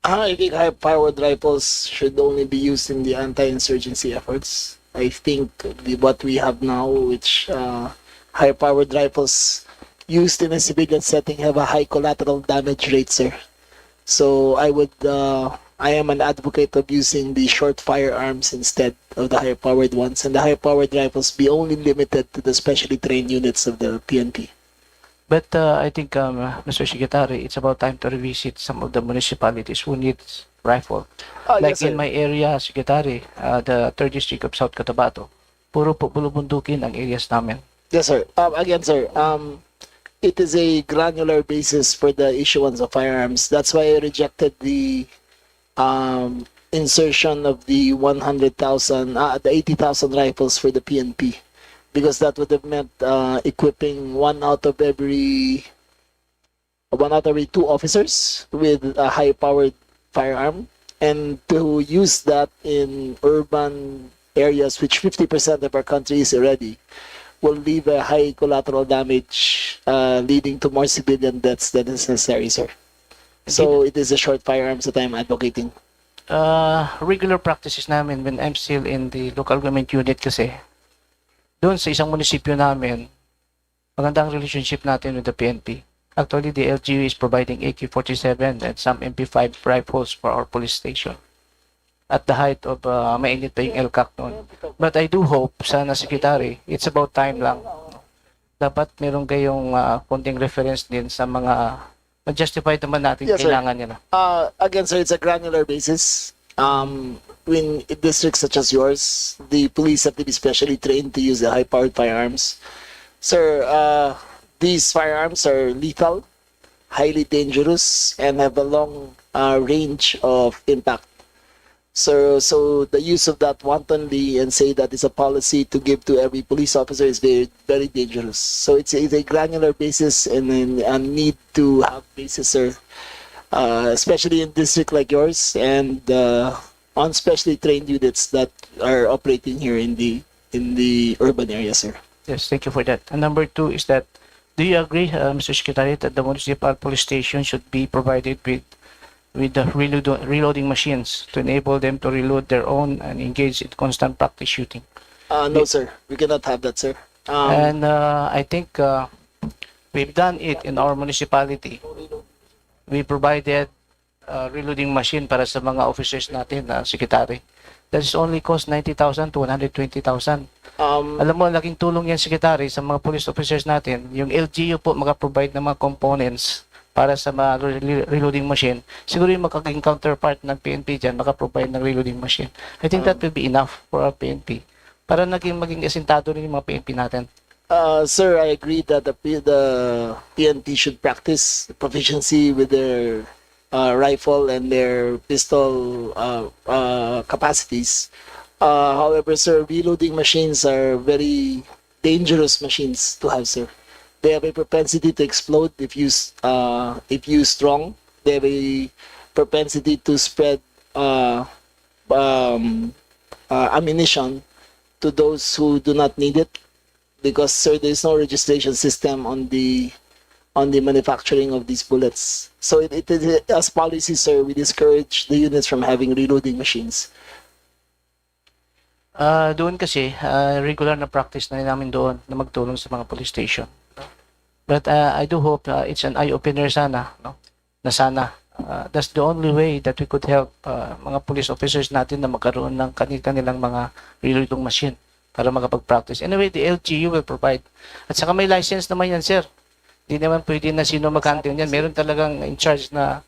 I think high-powered rifles should only be used in the anti-insurgency efforts. I think what we have now, which high-powered rifles used in a civilian setting have a high collateral damage rate, sir. So I am an advocate of using the short firearms instead of the high-powered ones, and the high-powered rifles be only limited to the specially trained units of the PNP. But I think, Mr. Secretary, it's about time to revisit some of the municipalities who needs rifle. Like yes, sir. in my area, Secretary, the 3rd District of South Cotabato, puro po bulubundukin ang areas namin. Yes, sir. Again, sir, it is a granular basis for the issuance of firearms. That's why I rejected the insertion of the 100,000, the 80,000 rifles for the PNP, because that would have meant equipping one out of every 2 officers with a high-powered firearm, and to use that in urban areas, which 50% of our country is already, will leave a high collateral damage, leading to more civilian deaths than is necessary, sir. So it is a short firearms that I'm advocating. Regular practices namin when I'm still in the local government unit kasi, doon sa isang munisipyo namin, magandang relationship natin with the PNP. Actually, the LGU is providing AK-47 and some MP5 rifles for our police station. At the height of mainit pa yung LCAC noon. But I do hope, sana Secretary, it's about time lang. Dapat meron kayong konting reference din sa mga justify naman natin Yes, sir. kailangan nila. Again, sir, it's a granular basis. In districts such as yours, the police have to be specially trained to use the high-powered firearms. Sir, these firearms are lethal, highly dangerous, and have a long range of impact. So the use of that wantonly and say that it's a policy to give to every police officer is very, very dangerous. So it's a granular basis and a need to have basis, sir, especially in district like yours and on specially trained units that are operating here in the urban area, sir. Yes, thank you for that. And number 2 is that, do you agree, Mr. Secretary, that the municipal police station should be provided with the reloading machines to enable them to reload their own and engage in constant practice shooting? No, sir. We cannot have that, sir. And I think we've done it in our municipality. We provided reloading machine para sa mga officers natin, Secretary. That is only cost 90,000 to 120,000. Alam mo, laking tulong yan, Secretary, sa mga police officers natin. Yung LGU po mag-provide ng mga components para sa mga reloading machine. Siguro yung magiging counterpart ng PNP dyan, maka-provide ng reloading machine. I think that will be enough for our PNP. Para maging asintado rin yung mga PNP natin. Sir, I agree that the PNP should practice proficiency with their rifle and their pistol capacities. However, sir, reloading machines are very dangerous machines to have, sir. They have a propensity to explode if used strong. They have a propensity to spread ammunition to those who do not need it, because, sir, there is no registration system on the manufacturing of these bullets. So it is, as policy, sir, we discourage the units from having reloading machines. Doon kasi, regular na practice na namin doon na magtulong sa mga police station. But I do hope it's an eye-opener sana, no? Na sana. That's the only way that we could help mga police officers natin na magkaroon ng kanilang mga reloading machine para makapag-practice. Anyway, the LGU will provide. At saka may license naman yan, sir. Hindi naman pwede na sino mag-handle yan. Meron talagang in charge na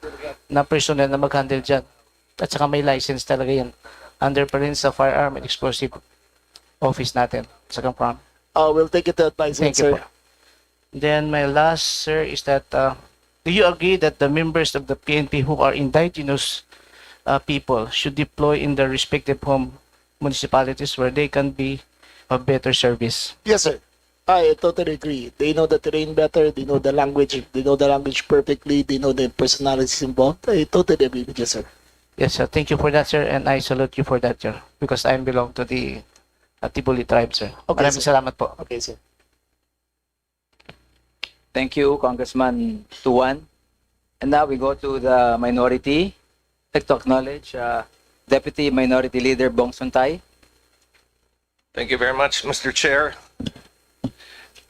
personnel na mag-handle dyan. At saka may license talaga yan. Under pa rin sa firearm and explosive office natin sa Kamprang. We'll take it to advice, Thank sir. you po. Then my last, sir, is that do you agree that the members of the PNP who are indigenous people should deploy in their respective home municipalities where they can be of better service? Yes, sir. I totally agree. They know the terrain better. They know the language. They know the language perfectly. They know the personalities involved. I totally agree with you, sir. Yes, sir. Thank you for that, sir, and I salute you for that, sir, because I belong to the Tibuli tribe, sir. Okay, Maraming sir. salamat po. Okay, sir. Thank you, Congressman Tuan. And now we go to the minority. I'd like to acknowledge Deputy Minority Leader Bong Suntay. Thank you very much, Mr. Chair.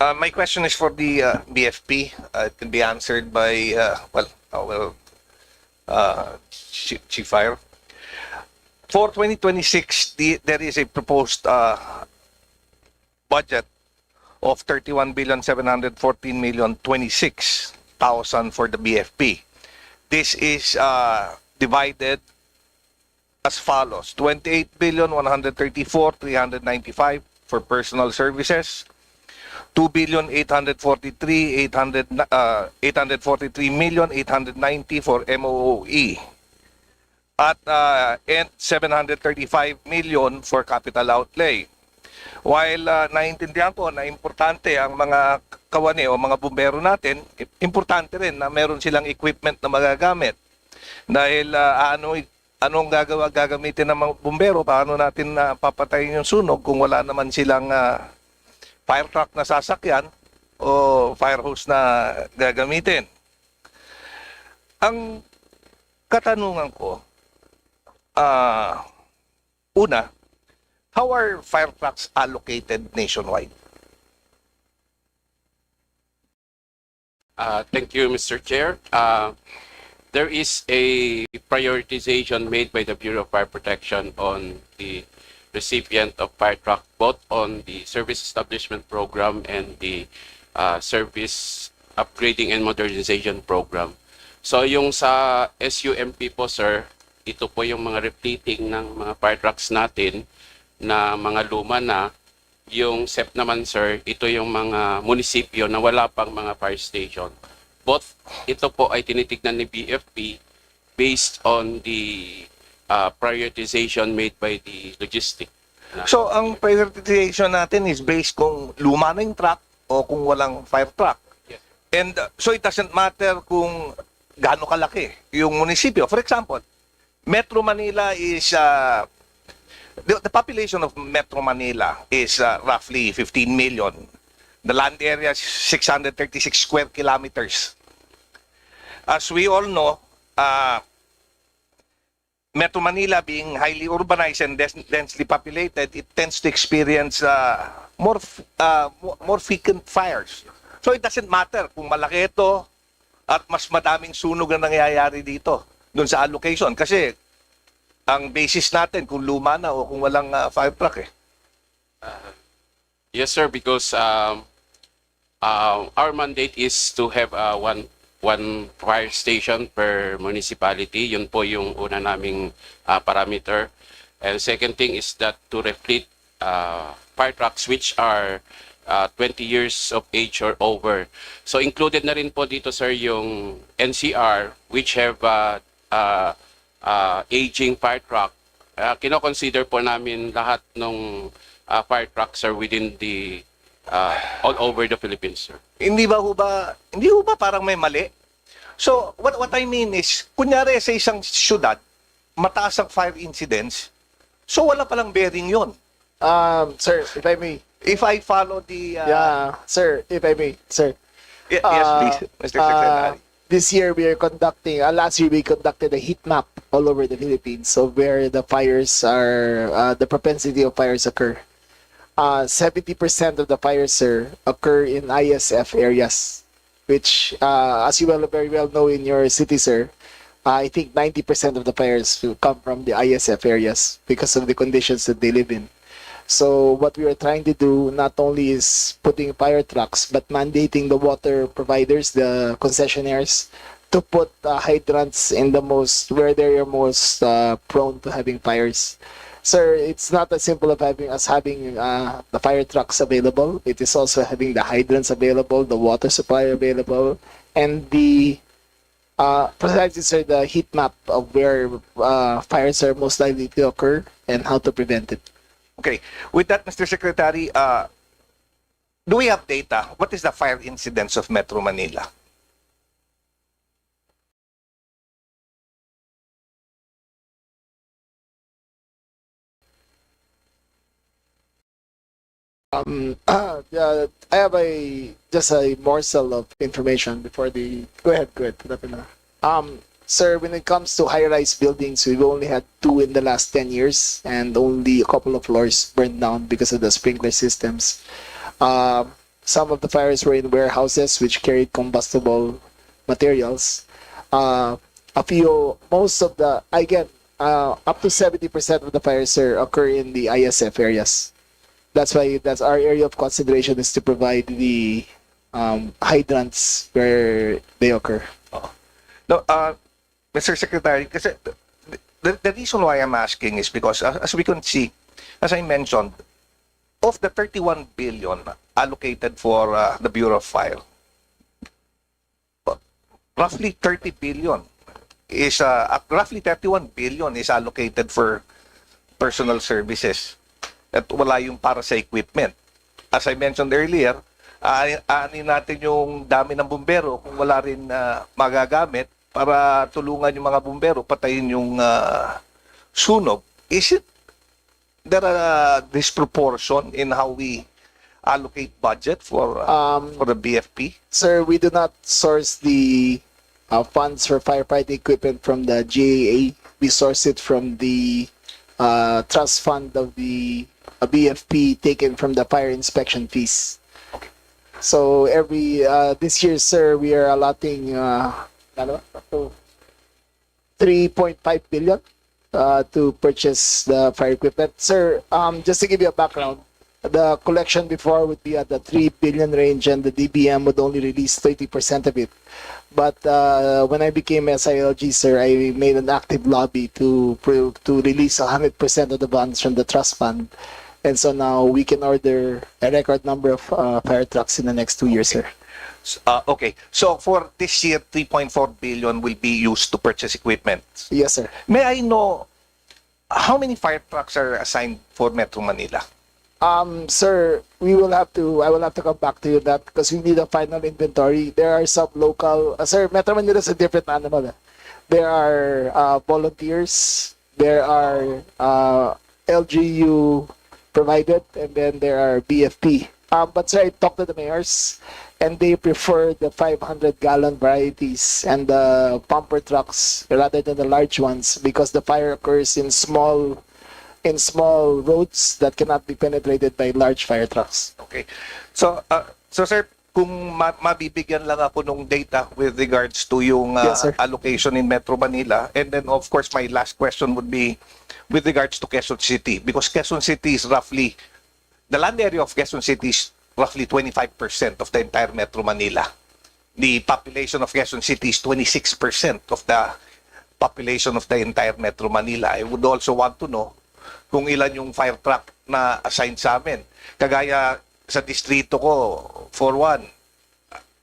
My question is for the BFP. It can be answered by, Chief Fire. For 2026, there is a proposed budget of 31,714,026,000 for the BFP. This is divided as follows: 28,134,395 for personal services, 2,843,890 for MOOE, at and 735 million for capital outlay. While naiintindihan ko na importante ang mga kawani o mga bumbero natin, importante rin na meron silang equipment na magagamit. Dahil anong gagamitin ng mga bumbero, paano natin papatayin yung sunog kung wala naman silang fire truck na sasakyan o fire hose na gagamitin. Ang katanungan ko, una, how are fire trucks allocated nationwide? Thank you, Mr. Chair. There is a prioritization made by the Bureau of Fire Protection on the recipient of fire truck, both on the service establishment program and the service upgrading and modernization program. So yung sa SUMP po, sir, ito po yung mga repleting ng mga fire trucks natin na mga luma na. Yung SEP naman, sir, ito yung mga munisipyo na wala pang mga fire station. Both ito po ay tinitignan ni BFP based on the prioritization made by the logistic. So, ang prioritization natin is based kung luma na yung truck o kung walang fire truck. Yes. And so, it doesn't matter kung gaano kalaki yung munisipyo. For example, Metro Manila is, the population of Metro Manila is roughly 15 million. The land area is 636 square kilometers. As we all know, Metro Manila being highly urbanized and densely populated, it tends to experience more frequent fires. So it doesn't matter kung malaki ito at mas madaming sunog na nangyayari dito dun sa allocation. Kasi ang basis natin kung luma na o kung walang fire truck eh. Yes, sir, because our mandate is to have one fire station per municipality. Yun po yung una naming parameter. And second thing is that to reflect fire trucks which are 20 years of age or over. So included na rin po dito, sir, yung NCR which have aging fire truck. Kino-consider po namin lahat ng fire trucks are within the all over the Philippines, sir. Hindi ba parang may mali? So, what I mean is, kunyari sa isang syudad, mataas ang fire incidents, so wala palang bearing yon. Sir, if I may. If I follow the... sir, if I may, sir. Yes, please, Mr. Secretary. This year we are conducting, last year we conducted a heat map all over the Philippines of where the fires are, the propensity of fires occur. 70% of the fires, sir, occur in ISF areas, which, as you very well know in your city, sir, I think 90% of the fires will come from the ISF areas because of the conditions that they live in. So what we are trying to do not only is putting fire trucks, but mandating the water providers, the concessionaires, to put hydrants in the where they are most prone to having fires. Sir, it's not as simple of having the fire trucks available. It is also having the hydrants available, the water supply available, and the precisely, sir, the heat map of where fires are most likely to occur and how to prevent it. Okay. With that, Mr. Secretary, do we have data? What is the fire incidence of Metro Manila? Yeah, I have just a morsel of information before the. Go ahead. Sir, when it comes to high-rise buildings, we've only had 2 in the last 10 years, and only a couple of floors burned down because of the sprinkler systems. Some of the fires were in warehouses which carried combustible materials. Most of the, again, up to 70% of the fires, sir, occur in the ISF areas. That's why that's our area of consideration, is to provide the hydrants where they occur. No, Mr. Secretary, kasi the reason why I'm asking is because as we can see, as I mentioned, of the 31 billion allocated for the Bureau of Fire, roughly 30 billion is roughly 31 billion is allocated for personal services at wala yung para sa equipment. As I mentioned earlier, aanin natin yung dami ng bumbero kung wala rin magagamit para tulungan yung mga bumbero patayin yung sunog. Is it there a disproportion in how we allocate budget for the BFP? Sir, we do not source the funds for firefighting equipment from the GAA. We source it from the trust fund of the BFP taken from the fire inspection fees. So this year, sir, we are allotting 3.5 billion to purchase the fire equipment. Sir, just to give you a background, the collection before would be at the 3 billion range, and the DBM would only release 30% of it. But when I became SILG, sir, I made an active lobby to release 100% of the funds from the trust fund. And so now we can order a record number of fire trucks in the next 2 years, sir. Okay. So for this year, 3.4 billion will be used to purchase equipment. Yes, sir. May I know how many fire trucks are assigned for Metro Manila? Sir, I will have to come back to you that because we need a final inventory. There are some local, sir, Metro Manila is a different animal. There are volunteers, there are LGU provided, and then there are BFP. But sir, I talked to the mayors, and they prefer the 500-gallon varieties and the pumper trucks rather than the large ones because the fire occurs in small roads that cannot be penetrated by large fire trucks. Okay. So sir, kung mabibigyan lang ako ng data with regards to yung Yes, sir. allocation in Metro Manila, and then of course my last question would be with regards to Quezon City, because Quezon City is roughly, the land area of Quezon City is roughly 25% of the entire Metro Manila. The population of Quezon City is 26% of the population of the entire Metro Manila. I would also want to know kung ilan yung fire truck na assigned sa amin. Kagaya sa distrito ko, for one,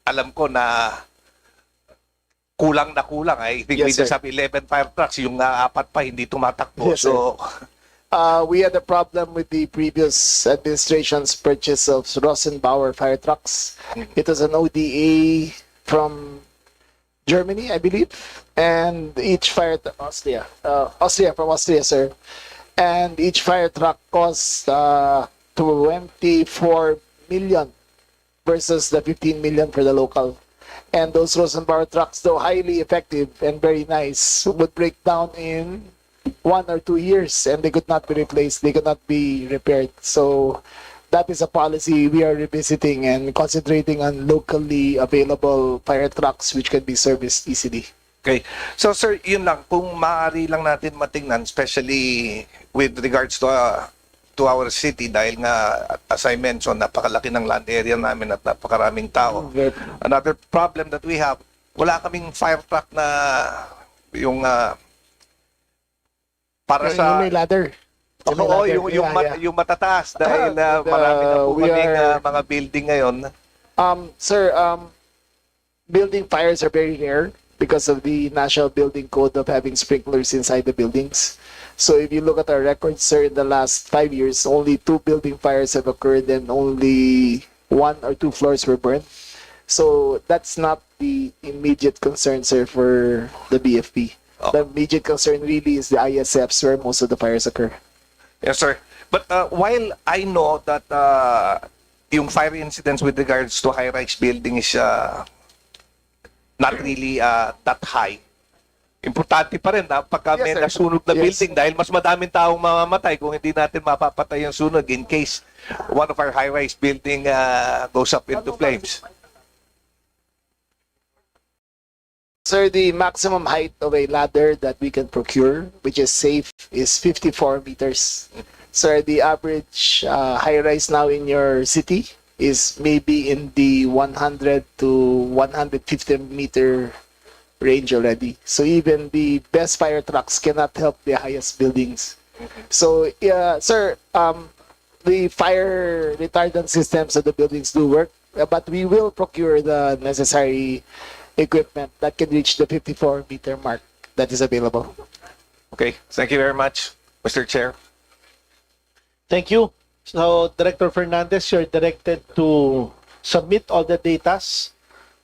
alam ko na kulang. I think we Yes, just sir. have 11 fire trucks. Yung 4 pa hindi tumatakbo. Yes, sir. So, We had a problem with the previous administration's purchase of Rosenbauer fire trucks. It was an ODA from Germany, I believe, and each Austria, sir. And each fire truck cost 24 million versus the 15 million for the local. And those Rosenbauer trucks, though highly effective and very nice, would break down in 1 or 2 years, and they could not be replaced, they could not be repaired. So that is a policy we are revisiting and concentrating on locally available fire trucks which can be serviced easily. okay. So sir, yun lang, kung maaari lang natin matingnan, especially with regards to our city, dahil nga, as I mentioned, napakalaki ng land area namin at napakaraming tao. Another problem that we have, wala kaming fire truck na yung para sa May ladder. Oo, yung matataas dahil marami na po we kaming are- mga building ngayon. Sir, building fires are very rare because of the National Building Code of having sprinklers inside the buildings. So if you look at our records, sir, in the last 5 years, only 2 building fires have occurred and only 1 or 2 floors were burned. So that's not the immediate concern, sir, for the BFP. The immediate concern really is the ISFs where most of the fires occur. Yes, sir. But while I know that yung fire incidents with regards to high-rise building is not really that high, importante pa rin pagka may sir. nasunog na Yes. building dahil mas madaming taong mamamatay kung hindi natin mapapatay yung sunog in case one of our high-rise building goes up into flames. Sir, the maximum height of a ladder that we can procure, which is safe, is 54 meters. Sir, the average high-rise now in your city is maybe in the 100 to 150 meter range already. So even the best fire trucks cannot help the highest buildings. So, sir, the fire retardant systems of the buildings do work, but we will procure the necessary equipment that can reach the 54 meter mark that is available. Okay, thank you very much, Mr. Chair. Thank you. So, Director Fernandez, you're directed to submit all the datas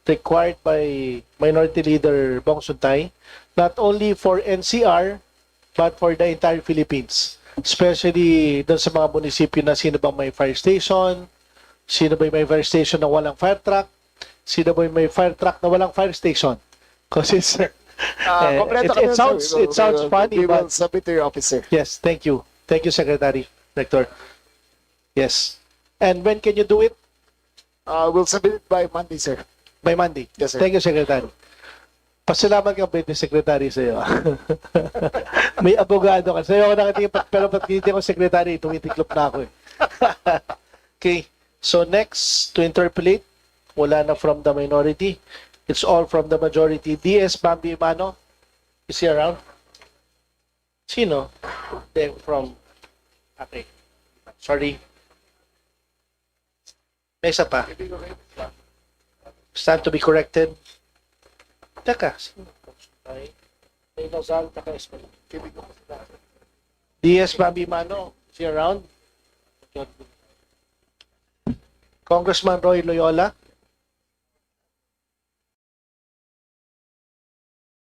required by Minority Leader Bong Suntay, not only for NCR, but for the entire Philippines. Especially dun sa mga munisipyo na sino bang may fire station, sino ba may fire station na walang fire truck, sino ba may fire truck na walang fire station. Kasi, sir, Kompleto kami, it sir. sounds funny, We will but submit to your officer. yes, thank you. Thank you, Secretary, Director. Yes. And when can you do it? We'll submit it by Monday, sir. By Monday. Yes, sir. Thank you, Secretary. Pasalamat ka ba ni Secretary sa'yo? May abogado ka. Sa'yo ako nakatingin, pero pag tinitingin ko Secretary, tumitiklop na ako eh. Okay. So next, to interpolate, wala na from the minority. It's all from the majority. DS Bambi Mano, is he around? Sino? Then from, okay. Sorry. May isa pa. Stand to be corrected. Teka. DS Bambi Mano, is he around? Congressman Roy Loyola.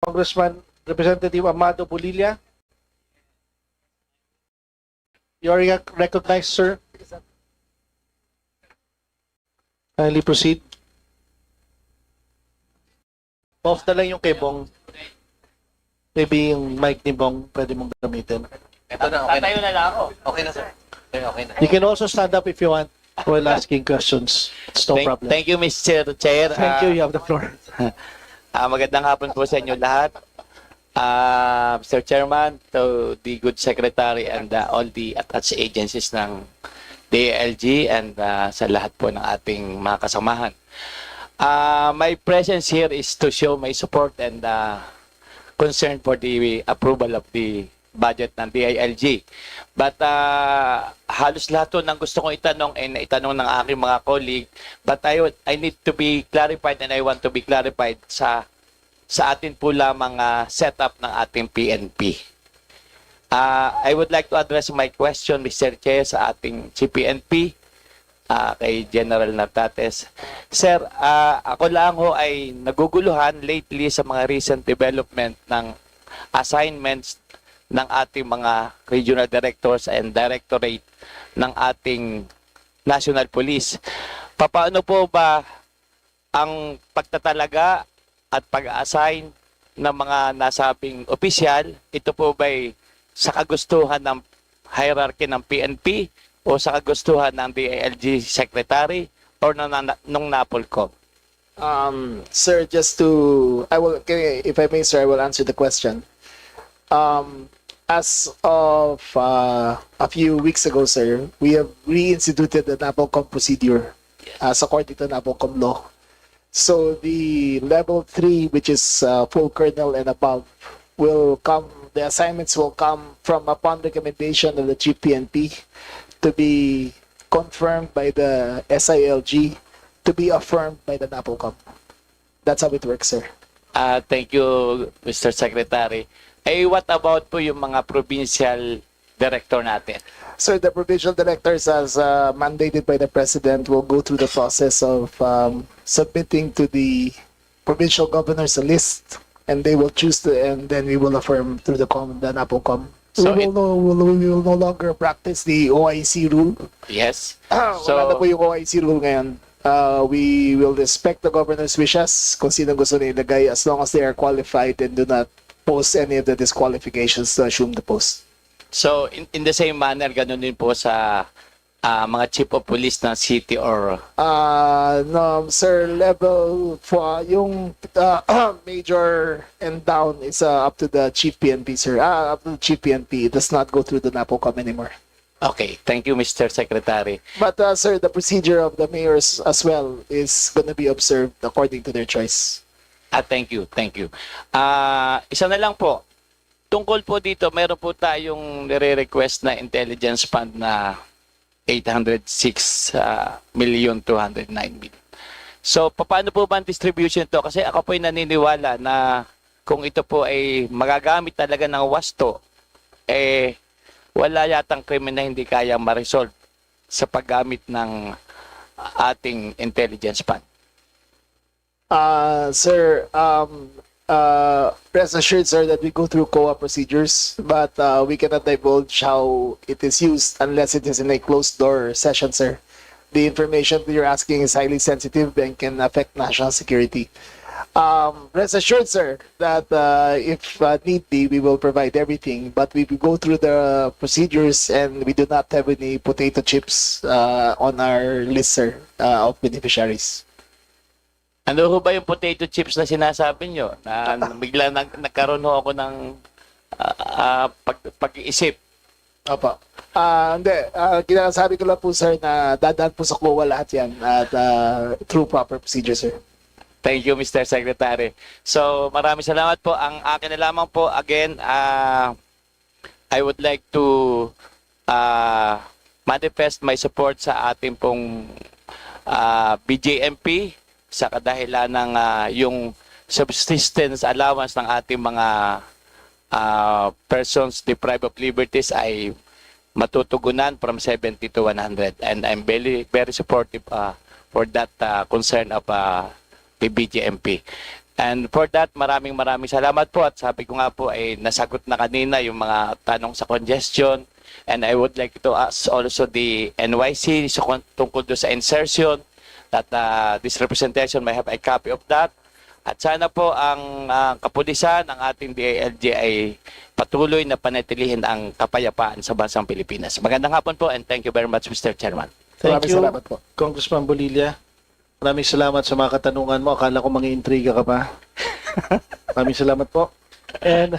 Congressman Representative Amado Bulilla. You are recognized, sir. Kindly proceed. Off na lang yung kay Bong. Maybe yung mic ni Bong pwede mong gamitin. Ito na, okay na. lang ako. Okay na, sir. Okay na. You can also stand up if you want while asking questions. It's no problem. Thank you, Mr. Chair. Thank you. You have the floor. Magandang hapon po sa inyo lahat. Mr. Chairman, to the good secretary and all the attached agencies ng DALG and sa lahat po ng ating mga kasamahan. My presence here is to show my support and concern for the approval of the budget ng DILG. But halos lahat to ng gusto kong itanong ay naitanong ng aking mga colleague. But I need to be clarified and I want to be clarified sa atin po lamang setup ng ating PNP. I would like to address my question, Mr. Chair, sa ating CPNP, kay General Natates. Sir, ako lang ho ay naguguluhan lately sa mga recent development ng assignments ng ating mga regional directors and directorate ng ating National Police. Paano po ba ang pagtatalaga at pag-assign ng mga nasabing opisyal? Ito po ba'y sa kagustuhan ng hierarchy ng PNP o sa kagustuhan ng DILG Secretary or nung NAPOLCOM? Sir, just to, if I may, sir, I will answer the question. As of a few weeks ago, sir, we have reinstituted the NAPOLCOM procedure as according to NAPOLCOM law. So the level 3, which is full colonel and above, will come the assignments will come from upon recommendation of the Chief PNP to be confirmed by the SILG to be affirmed by the NAPOCOM. That's how it works, sir. Thank you, Mr. Secretary. What about po yung mga provincial director natin? Sir, the provincial directors, as mandated by the President, will go through the process of submitting to the provincial governors a list, and they will choose to, and then we will affirm through the NAPOCOM. So we will no longer practice the OIC rule. Yes. Wala na po yung OIC rule ngayon. We will respect the governor's wishes kung sino gusto nila ilagay as long as they are qualified and do not post any of the disqualifications to assume the post. So, in the same manner, ganun din po sa mga chief of police ng city or... No, sir, level for yung major and down is up to the Chief PNP, sir. Up to the Chief PNP. It does not go through the NAPOCOM anymore. Okay, thank you, Mr. Secretary. But, sir, the procedure of the mayors as well is going to be observed according to their choice. Thank you, thank you. Isa na lang po. Tungkol po dito, meron po tayong nire-request na intelligence fund na 806,209,000. So, paano po ba ang distribution to? Kasi ako po ay naniniwala na kung ito po ay magagamit talaga ng wasto, wala yatang krimen na hindi kaya ma-resolve sa paggamit ng ating intelligence fund. Sir, rest assured, sir, that we go through COA procedures, but we cannot divulge how it is used unless it is in a closed-door session, sir. The information that you're asking is highly sensitive and can affect national security. Rest assured, sir, that if need be, we will provide everything, but we will go through the procedures and we do not have any potato chips on our list, sir, of beneficiaries. Ano ho ba yung potato chips na sinasabi nyo? Na bigla nagkaroon ho ako ng pag-iisip. Opo. Hindi. Kinasabi ko lang po, sir, na dadaan po sa COA lahat yan at through proper procedure, sir. Thank you, Mr. Secretary. So, maraming salamat po. Ang akin na lamang po, again, I would like to manifest my support sa ating pong BJMP sa kadahilan ng yung subsistence allowance ng ating mga persons deprived of liberties ay matutugunan from 70 to 100. And I'm very, very supportive for that concern of the BJMP. And for that, maraming salamat po. At sabi ko nga po ay nasagot na kanina yung mga tanong sa congestion. And I would like to ask also the NYC tungkol do sa insertion that this representation may have a copy of that. At sana po ang kapulisan, ang ating DILG ay patuloy na panatilihin ang kapayapaan sa bansang Pilipinas. Magandang hapon po and thank you very much, Mr. Chairman. Thank you, Congressman Bolilla. Maraming salamat sa mga katanungan mo. Akala ko mangi-intriga ka pa. Maraming salamat po. And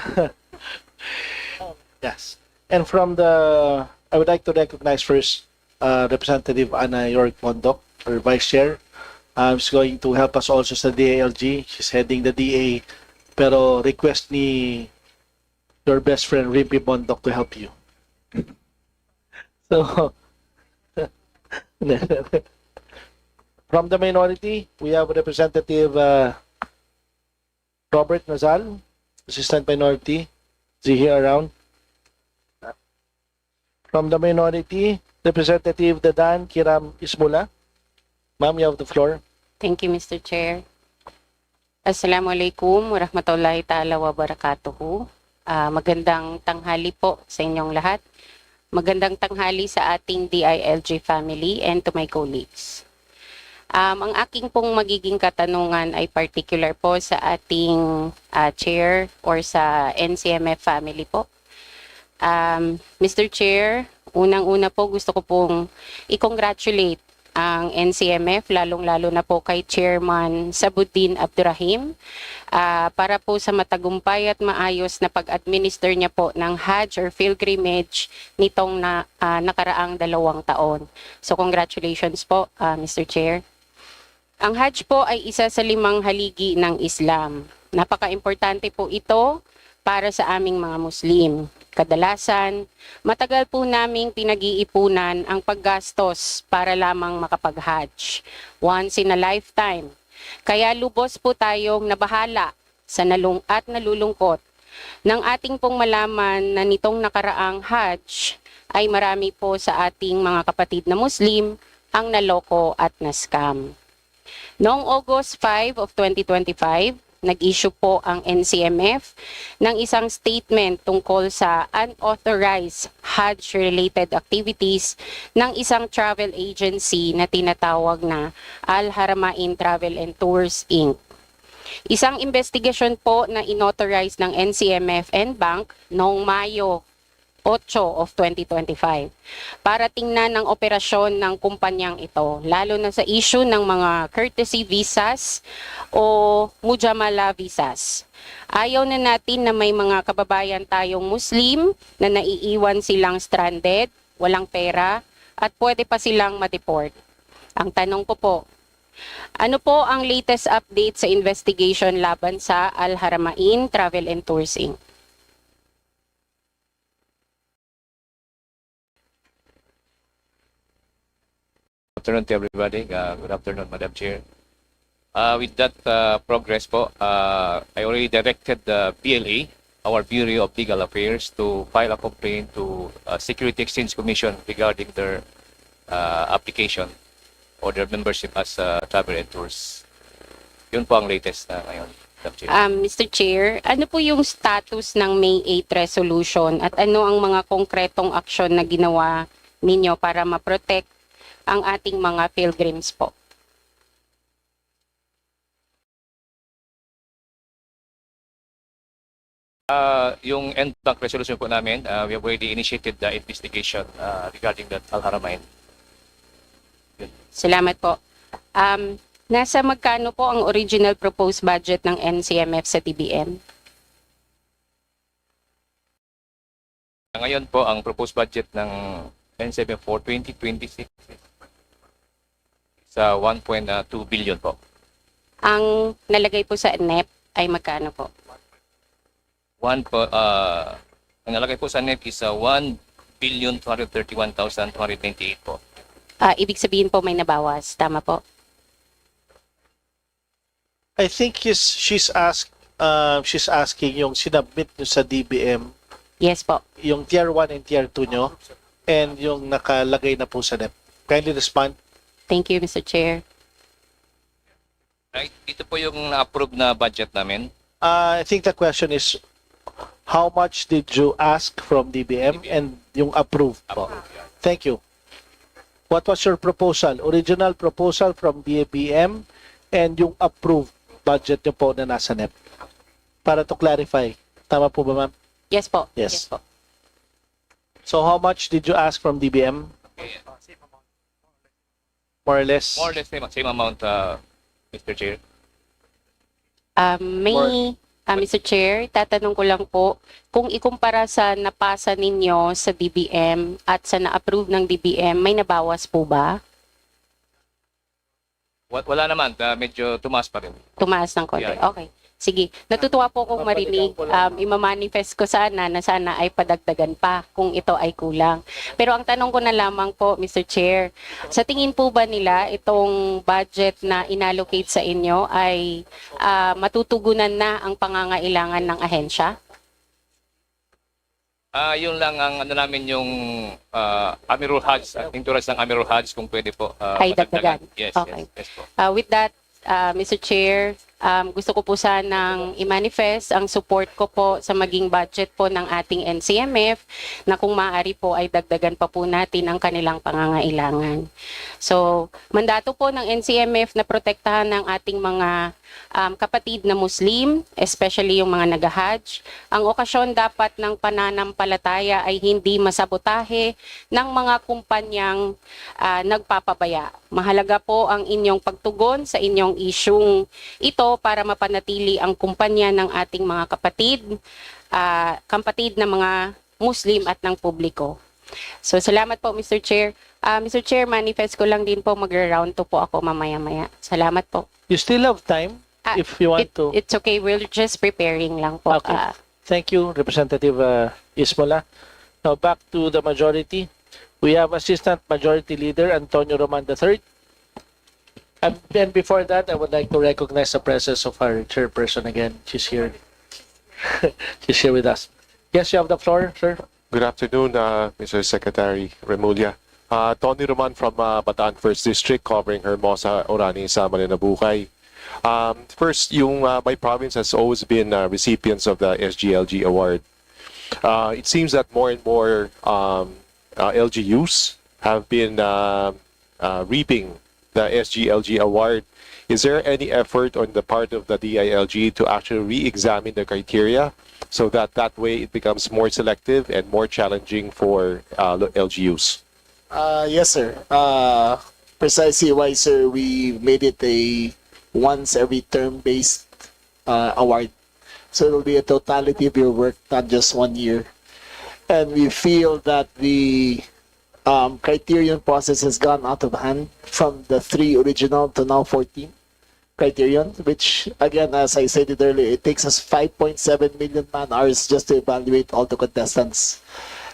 yes. And from I would like to recognize first Representative Ana York Mondok, our Vice Chair. She's going to help us also sa DALG. She's heading the DA. Pero request ni your best friend Rimpy Mondok to help you. So, from the minority, we have Representative Robert Nazal, Assistant Minority. Is he here around? From the minority, Representative Dadan Kiram Ismula. Ma'am, you have the floor. Thank you, Mr. Chair. Assalamualaikum warahmatullahi ta'ala wabarakatuhu. Magandang tanghali po sa inyong lahat. Magandang tanghali sa ating DILG family and to my colleagues. Ang aking pong magiging katanungan ay particular po sa ating chair or sa NCMF family po. Mr. Chair, unang-una po gusto ko pong i-congratulate ang NCMF, lalong-lalo na po kay Chairman Sabuddin Abdurrahim para po sa matagumpay at maayos na pag-administer niya po ng Hajj or pilgrimage nitong nakaraang 2 taon. So congratulations po, Mr. Chair. Ang Hajj po ay isa sa 5 haligi ng Islam. Napaka-importante po ito para sa aming mga Muslim. Kadalasan, matagal po naming pinag-iipunan ang paggastos para lamang makapag-Hajj. Once in a lifetime. Kaya lubos po tayong nabahala sa nalulungkot nang ating pong malaman na nitong nakaraang Hajj ay marami po sa ating mga kapatid na Muslim ang naloko at na-scam. Noong August 5 of 2025, nag-issue po ang NCMF ng isang statement tungkol sa unauthorized Hajj-related activities ng isang travel agency na tinatawag na Al Haramain Travel and Tours Inc. Isang investigasyon po na inauthorize ng NCMF and Bank noong Mayo 8 of 2025 para tingnan ang operasyon ng kumpanyang ito, lalo na sa issue ng mga courtesy visas o mujamala visas. Ayaw na natin na may mga kababayan tayong Muslim na naiiwan silang stranded, walang pera, at pwede pa silang ma-deport. Ang tanong ko po, ano po ang latest update sa investigation laban sa Al Haramain Travel and Tours Inc.? Good afternoon to everybody. Good afternoon, Madam Chair. With that progress po, I already directed the PLA, our Bureau of Legal Affairs, to file a complaint to Security Exchange Commission regarding their application or their membership as travel and tours. Yun po ang latest na ngayon, Madam Chair. Mr. Chair, ano po yung status ng May 8 resolution at ano ang mga konkretong aksyon na ginawa ninyo para ma-protect ang ating mga pilgrims po? Yung NBank resolution po namin, we have already initiated the investigation regarding that Al Haramain. Salamat po. Nasa magkano po ang original proposed budget ng NCMF sa DBM? Ngayon po, ang proposed budget ng NCMF for 2026 sa 1.2 billion po. Ang nalagay po sa NEP ay magkano po? Ang nalagay po sa NEP is 1,231,298 po. Ibig sabihin po may nabawas. Tama po? I think she's asking yung sinubmit nyo sa DBM. Yes po. Yung tier 1 and tier 2 nyo and yung nakalagay na po sa NEP. Kindly respond. Thank you, Mr. Chair. Right, ito po yung na-approve na budget namin. I think the question is, how much did you ask from DBM and yung approved po? Thank you. What was your proposal? Original proposal from DBM and yung approved budget nyo po na nasa NEP? Para to clarify. Tama po ba, ma'am? Yes po. Yes. So how much did you ask from DBM? More or less? More or less same amount, Mr. Chair. Mr. Chair, tatanong ko lang po, kung ikumpara sa napasa ninyo sa DBM at sa na-approve ng DBM, may nabawas po ba? Wala naman, medyo tumaas pa rin. Tumaas ng konti. Yeah. Okay. Sige. Natutuwa po kong marinig. Imamanifest ko sana na sana ay padagdagan pa kung ito ay kulang. Pero ang tanong ko na lamang po, Mr. Chair, sa tingin po ba nila itong budget na inallocate sa inyo ay matutugunan na ang pangangailangan ng ahensya? Yun lang ang ano namin yung Amirul Hajj, insurance ng Amirul Hajj kung pwede po. Ay dagdagan. Yes, Okay. yes po. With that, Mr. Chair, gusto ko po sanang i-manifest ang support ko po sa maging budget po ng ating NCMF na kung maaari po ay dagdagan pa po natin ang kanilang pangangailangan. So, mandato po ng NCMF na protektahan ng ating mga kapatid na Muslim, especially yung mga nag-Hajj. Ang okasyon dapat ng pananampalataya ay hindi masabotahe ng mga kumpanyang nagpapabaya. Mahalaga po ang inyong pagtugon sa inyong isyung ito para mapanatili ang kumpanya ng ating mga kapatid na mga Muslim at ng publiko. So, salamat po, Mr. Chair. Mr. Chair, manifest ko lang din po, mag-round to po ako mamaya-maya. Salamat po. You still have time if you want to. It's okay, we're just preparing lang po. Okay. Thank you, Representative Ismola. Now back to the majority. We have Assistant Majority Leader Antonio Roman III. And then before that, I would like to recognize the presence of our chairperson again. She's here. She's here with us. Yes, you have the floor, sir. Good afternoon, Mr. Secretary Remulla. Tony Roman from Bataan First District, covering Hermosa, Orani, Samar, and Nabukay. First, my province has always been recipients of the SGLG award. It seems that more and more LGUs have been reaping the SGLG award. Is there any effort on the part of the DILG to actually re-examine the criteria so that way it becomes more selective and more challenging for LGUs? Yes, sir. Precisely why, sir, we made it a once every term based award. So it'll be a totality of your work, not just 1 year. And we feel that the criterion process has gone out of hand from the 3 original to now 14 criterion, which again, as I said it earlier, it takes us 5.7 million man hours just to evaluate all the contestants.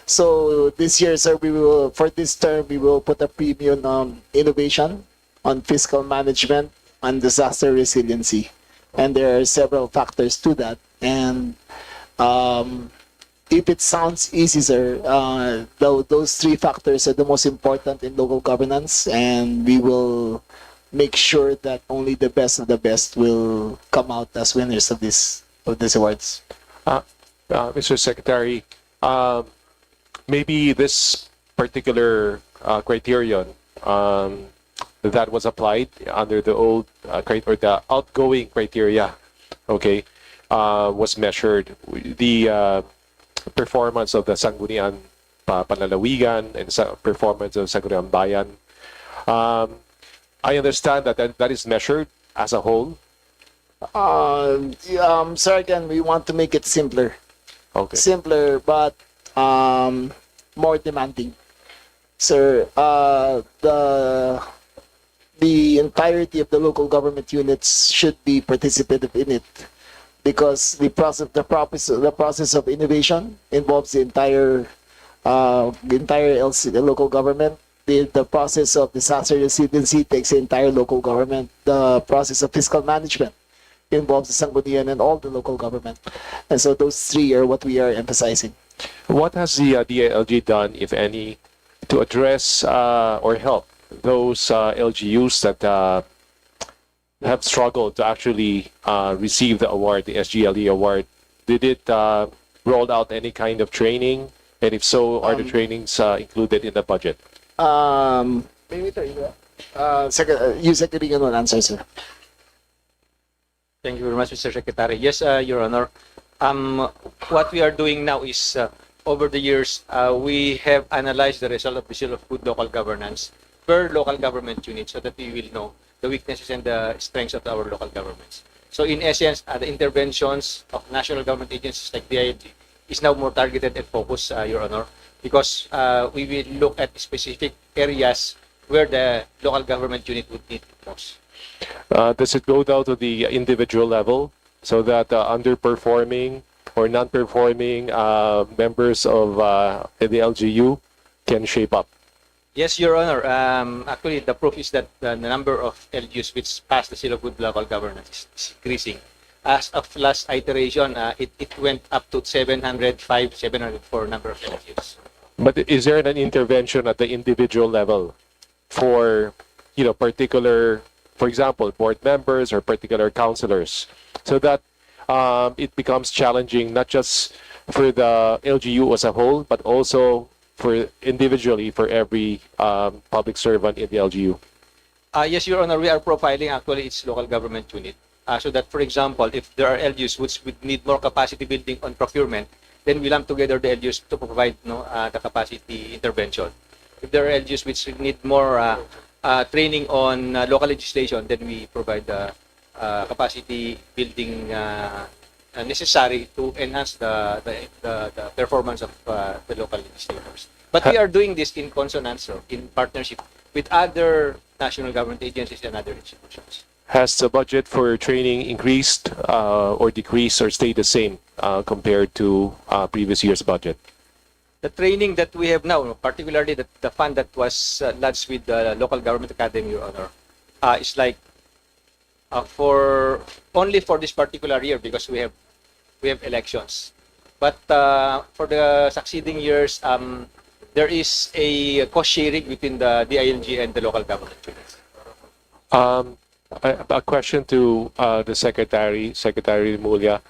So this year, sir, for this term, we will put a premium on innovation, on fiscal management, on disaster resiliency. And there are several factors to that. And if it sounds easy, sir, those 3 factors are the most important in local governance, and we will make sure that only the best of the best will come out as winners of these awards. Mr. Secretary, maybe this particular criterion that was applied under the old or the outgoing criteria, okay, was measured. The performance of the Sangguniang Panlalawigan and performance of Sangguniang Bayan. I understand that is measured as a whole. Sir, again, we want to make it simpler. Okay. Simpler, but more demanding. Sir, the entirety of the local government units should be participative in it, because the process of innovation involves the entire LC, the local government. The process of disaster resiliency takes the entire local government. The process of fiscal management involves the Sangguniang and all the local government. And so those 3 are what we are emphasizing. What has the DILG done, if any, to address or help those LGUs that have struggled to actually receive the award, the SGLE award? Did it roll out any kind of training? And if so, are the trainings included in the budget? Maybe you Secretary will answer, sir. Thank you very much, Mr. Secretary. Yes, Your Honor. What we are doing now is, over the years, we have analyzed the result of the Seal of Good Local Governance per local government unit so that we will know the weaknesses and the strengths of our local governments. So in essence, the interventions of national government agencies like DILG is now more targeted and focused, Your Honor, because we will look at specific areas where the local government unit would need most. Does it go down to the individual level so that underperforming or non-performing members of the LGU can shape up? Yes, Your Honor. Actually, the proof is that the number of LGUs which passed the Seal of Good Local Governance is increasing. As of last iteration, it went up to 705, 704 number of LGUs. But is there an intervention at the individual level for, particular, for example, board members or particular councilors, so that it becomes challenging not just for the LGU as a whole, but also for individually for every public servant in the LGU? Yes, Your Honor, we are profiling actually its local government unit. So that, for example, if there are LGUs which would need more capacity building on procurement, then we lump together the LGUs to provide the capacity intervention. If there are LGUs which need more training on local legislation, then we provide the capacity building necessary to enhance the performance of the local legislators. But we are doing this in consonance or in partnership with other national government agencies and other institutions. Has the budget for training increased or decreased or stayed the same compared to previous year's budget? The training that we have now, particularly the fund that was lodged with the local government academy, Your Honor, is like for only for this particular year because we have elections. But for the succeeding years, there is a cost sharing between the DILG and the local government units. A question to the Secretary Mulya.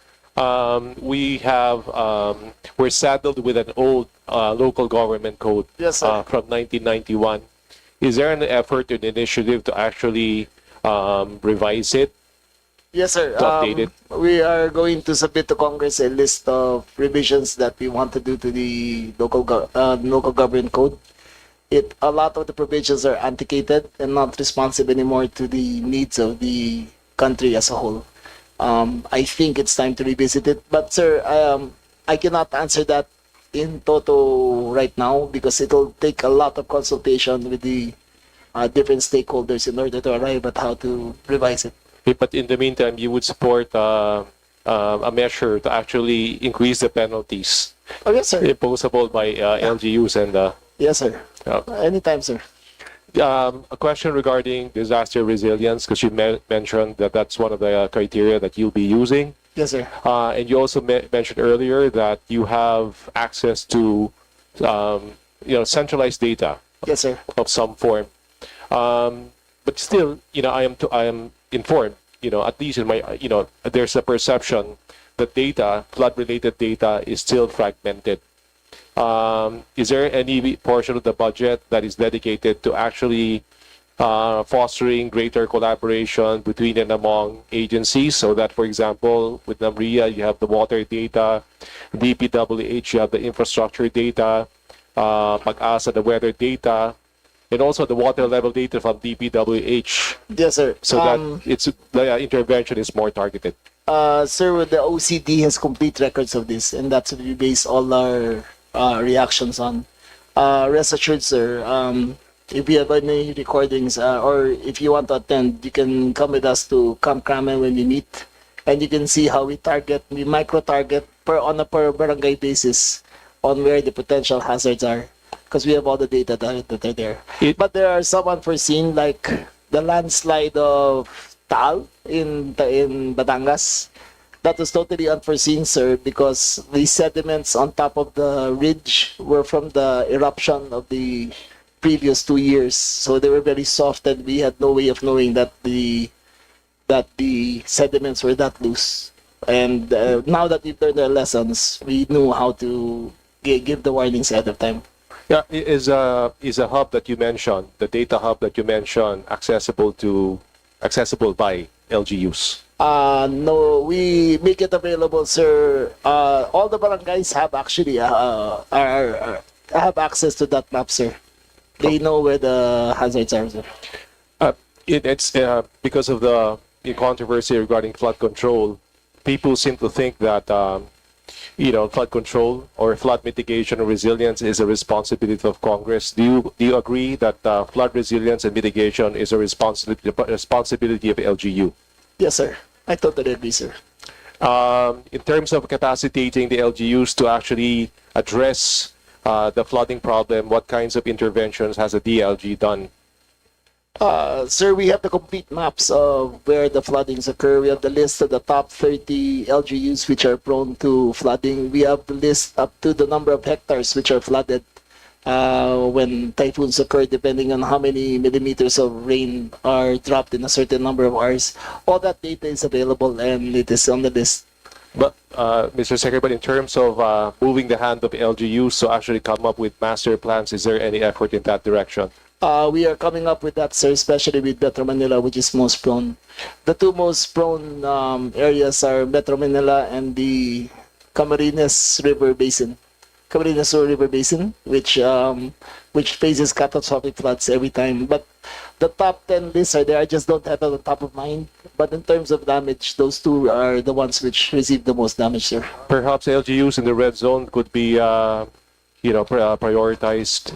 We're saddled with an old local government code Yes, sir. from 1991. Is there an effort, an initiative to actually revise it? Yes, sir. To update it? We are going to submit to Congress a list of revisions that we want to do to the local government code. A lot of the provisions are antiquated and not responsive anymore to the needs of the country as a whole. I think it's time to revisit it. But sir, I cannot answer that in toto right now because it'll take a lot of consultation with the different stakeholders in order to arrive at how to revise it. But in the meantime, you would support a measure to actually increase the penalties Oh, yes, sir. imposable by LGUs and Yes, sir. Anytime, sir. a question regarding disaster resilience, because you mentioned that that's one of the criteria that you'll be using. Yes, sir. And you also mentioned earlier that you have access to, centralized data. Yes, sir. Of some form. But still, I am informed. At least in my, there's a perception that flood-related data, is still fragmented. Is there any portion of the budget that is dedicated to actually fostering greater collaboration between and among agencies so that, for example, with NAMRIA, you have the water data, DPWH, you have the infrastructure data, Pag-asa, the weather data, and also the water level data from DPWH. Yes, sir. So that the intervention is more targeted. Sir, the OCD has complete records of this, and that's what we base all our reactions on. Rest assured, sir, if you have any recordings or if you want to attend, you can come with us to Camp Kramen when we meet, and you can see how we micro-target on a per barangay basis on where the potential hazards are, because we have all the data that are there. But there are some unforeseen, like the landslide of Taal in Batangas. That was totally unforeseen, sir, because the sediments on top of the ridge were from the eruption of the previous 2 years. So they were very soft, and we had no way of knowing that the sediments were that loose. And now that we've learned our lessons, we knew how to give the warnings ahead of time. Yeah, is a hub that you mentioned, the data hub that you mentioned, accessible by LGUs? No, we make it available, sir. All the barangays have actually have access to that map, sir. They know where the hazards are, sir. It's because of the controversy regarding flood control. People seem to think that flood control or flood mitigation or resilience is a responsibility of Congress. Do you agree that flood resilience and mitigation is a responsibility of LGU? Yes, sir. I totally agree, sir. In terms of capacitating the LGUs to actually address the flooding problem, what kinds of interventions has the DLG done? Sir, we have the complete maps of where the floodings occur. We have the list of the top 30 LGUs which are prone to flooding. We have the list up to the number of hectares which are flooded when typhoons occur, depending on how many millimeters of rain are dropped in a certain number of hours. All that data is available and it is on the list. But, Mr. Secretary, in terms of moving the hand of LGUs to actually come up with master plans, is there any effort in that direction? We are coming up with that, sir, especially with Metro Manila, which is most prone. The two most prone areas are Metro Manila and the Camarines River Basin. Camarines River Basin, which faces catastrophic floods every time. But the top 10 lists are there. I just don't have it on the top of mind. But in terms of damage, those two are the ones which receive the most damage, sir. Perhaps LGUs in the red zone could be, prioritized.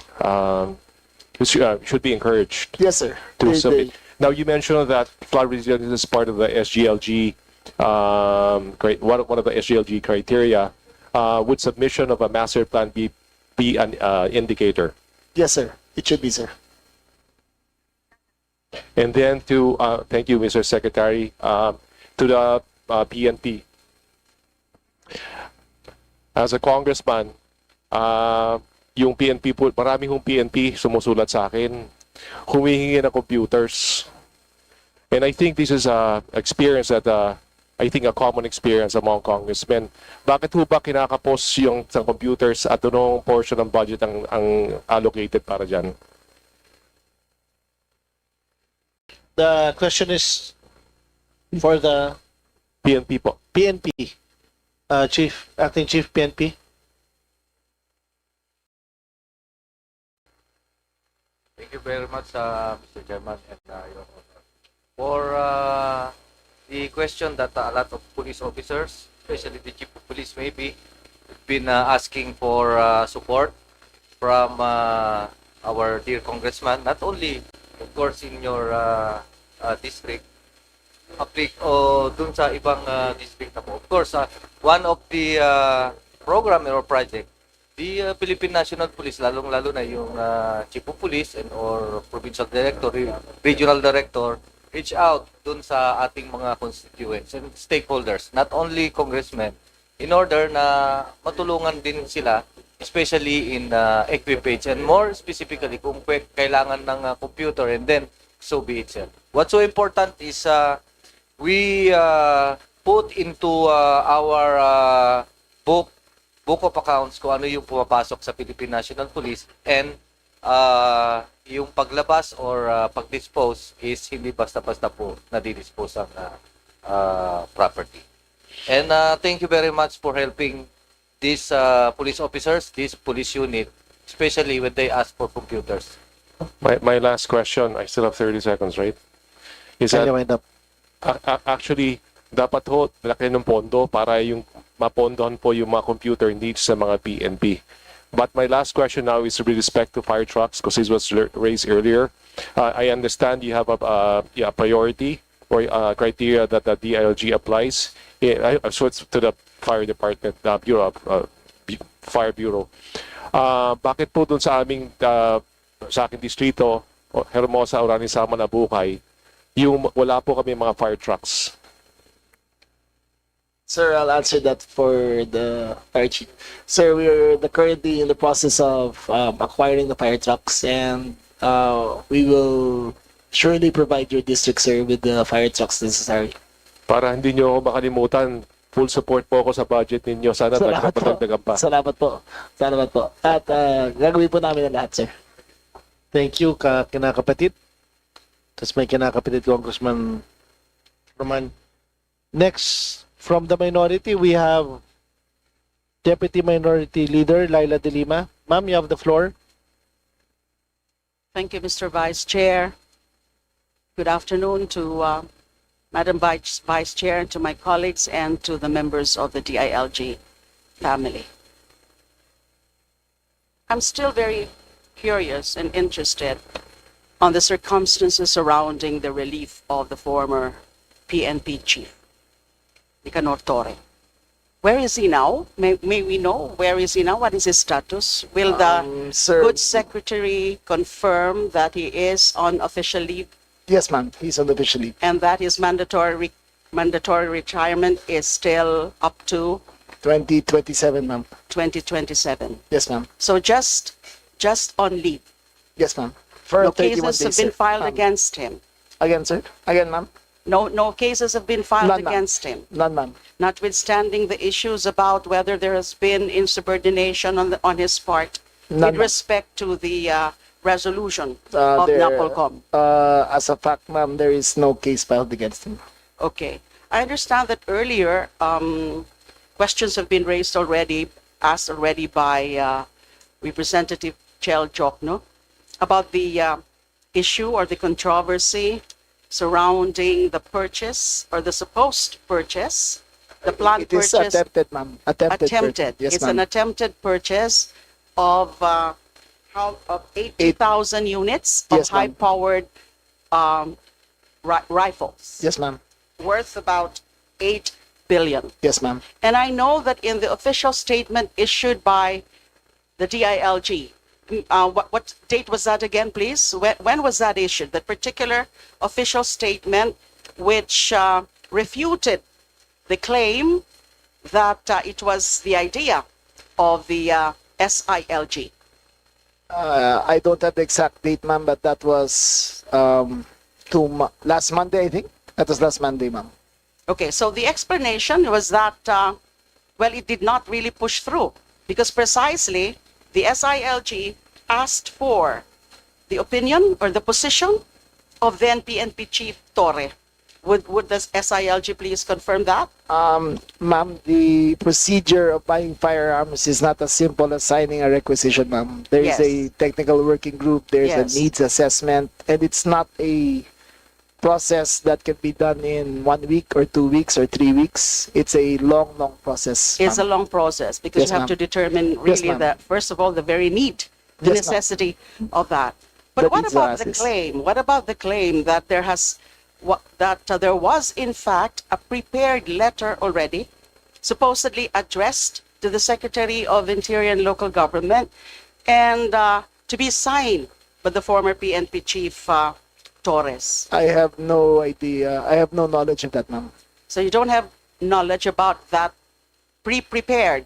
Should be encouraged. Yes, sir. To submit. Now, you mentioned that flood resilience is part of the SGLG, one of the SGLG criteria. Would submission of a master plan be an indicator? Yes, sir. It should be, sir. And then to, thank you, Mr. Secretary, to the PNP. As a congressman, yung PNP po, marami hong PNP sumusulat sa akin, humihingi ng computers. And I think this is a experience that I think a common experience among congressmen. Bakit ho ba kinakapos yung sa computers at anong portion ng budget ang allocated para dyan? The question is for the PNP po. PNP, Chief, Acting Chief PNP. Thank you very much, Mr. Chairman and Your Honor. For the question that a lot of police officers, especially the Chief of Police maybe, have been asking for support from our dear congressman, not only, of course, in your district, o dun sa ibang district na po. Of course, one of the program or project, the Philippine National Police, lalong-lalo na yung Chief of Police and or Provincial Director, Regional Director, reach out dun sa ating mga constituents and stakeholders, not only congressmen, in order na matulungan din sila, especially in equipage and more specifically kung kailangan ng computer, and then so be it, sir. What's so important is we put into our book of accounts kung ano yung pumapasok sa Philippine National Police, and yung paglabas or pag-dispose is hindi basta-basta po nadidispose ang property. And thank you very much for helping these police officers, this police unit, especially when they ask for computers. My last question, I still have 30 seconds, right? Is that, actually, dapat ho, laki ng pondo para yung mapondohan po yung mga computer needs sa mga PNP. But my last question now is with respect to fire trucks, because this was raised earlier. I understand you have a priority or criteria that the DILG applies. So it's to the fire department, Bureau, Fire Bureau. Bakit po dun sa aming, sa aking distrito, Hermosa, Orani, Sama, Nabucay, yung wala po kami mga fire trucks? Sir, I'll answer that for the fire chief. Sir, we're currently in the process of acquiring the fire trucks, and we will surely provide your district, sir, with the fire trucks necessary. Para hindi nyo ako makalimutan, full support po ako sa budget ninyo. Sana magpapatagdagan pa. Salamat po. Salamat po. At gagawin po namin ang lahat, sir. Thank you, kinakapatid. Tapos may kinakapatid, Congressman Roman. Next, from the minority, we have Deputy Minority Leader Laila De Lima. Ma'am, you have the floor. Thank you, Mr. Vice Chair. Good afternoon to Madam Vice Chair, and to my colleagues, and to the members of the DILG family. I'm still very curious and interested on the circumstances surrounding the relief of the former PNP chief, Nicanor Torre. Where is he now? May we know where is he now? What is his status? Will the good secretary confirm that he is on official leave? Yes, ma'am. He's on official leave. And that his mandatory retirement is still up to 2027, ma'am. 2027. Yes, ma'am. So just on leave. Yes, ma'am. For No 31 cases have days, been sir. filed against him. Again, sir? Again, ma'am? No cases have been filed None, ma'am. against him. None, ma'am. Notwithstanding the issues about whether there has been insubordination on his part None, with ma'am. respect to the resolution of There- NAPOLCOM. As a fact, ma'am, there is no case filed against him. Okay. I understand that earlier questions have been raised already, asked already by Representative Chel Jokno about the issue or the controversy surrounding the purchase or the supposed purchase, the planned It is purchase. attempted, ma'am. Attempted. purchase. Yes, It's ma'am. an attempted purchase of 80,000 units of Yes, ma'am. high-powered rifles. Yes, ma'am. Worth about 8 billion. Yes, ma'am. And I know that in the official statement issued by the DILG, what date was that again, please? When was that issued? That particular official statement which refuted the claim that it was the idea of the SILG. I don't have the exact date, ma'am, but that was last Monday, I think. That was last Monday, ma'am. Okay, so the explanation was that, well, it did not really push through because precisely the SILG asked for the opinion or the position of then PNP Chief Torre. Would the SILG please confirm that? Ma'am, the procedure of buying firearms is not as simple as signing a requisition, ma'am. There is Yes. a technical working group, there's Yes. a needs assessment, and it's not a process that can be done in 1 week or 2 weeks or 3 weeks. It's a long, long process. It's a ma'am. long process because Yes, you have to ma'am. determine Yes, really ma'am. the, first of all, the very need, the Yes, ma'am. necessity of that. But That what needs about the analysis. claim? What about the claim that there has, there was in fact a prepared letter already, supposedly addressed to the Secretary of Interior and Local Government, and to be signed by the former PNP Chief Torres? I have no idea. I have no knowledge of that, ma'am. So you don't have knowledge about that pre-prepared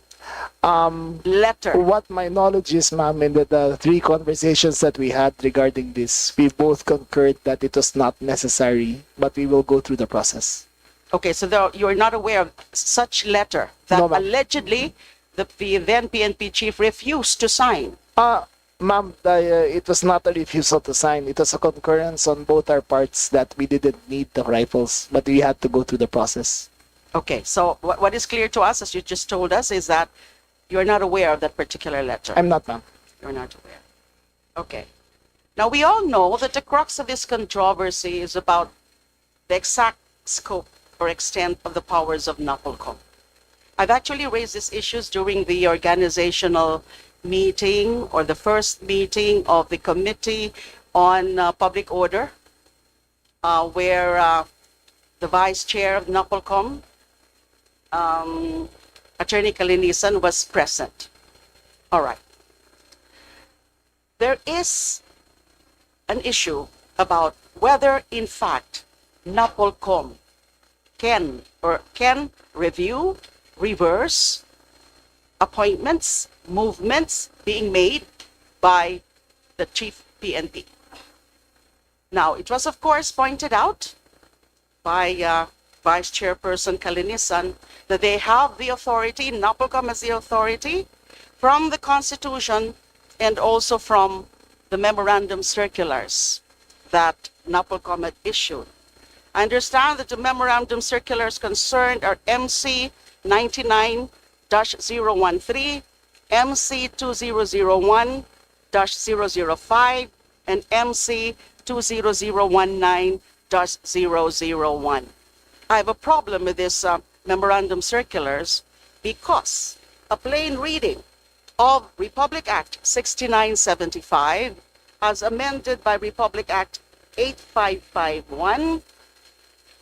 letter? What my knowledge is, ma'am, in the 3 conversations that we had regarding this, we both concurred that it was not necessary, but we will go through the process. Okay, so you're not aware of such letter that No, ma'am. allegedly the then PNP chief refused to sign? Ma'am, it was not a refusal to sign. It was a concurrence on both our parts that we didn't need the rifles, but we had to go through the process. Okay, so what is clear to us, as you just told us, is that you're not aware of that particular letter. I'm not, ma'am. You're not aware. Okay. Now, we all know that the crux of this controversy is about the exact scope or extent of the powers of NAPOLCOM. I've actually raised these issues during the organizational meeting or the first meeting of the Committee on Public Order, where the Vice Chair of NAPOLCOM, Attorney Kalinisan, was present. All right. There is an issue about whether, in fact, NAPOLCOM can review, reverse appointments, movements being made by the Chief PNP. Now, it was, of course, pointed out by Vice Chairperson Kalinisan that they have the authority, NAPOLCOM has the authority from the Constitution and also from the memorandum circulars that NAPOLCOM had issued. I understand that the memorandum circulars concerned are MC 99-013, MC 2001-005, and MC 2001-001. I have a problem with this memorandum circulars because a plain reading of Republic Act 6975 as amended by Republic Act 8551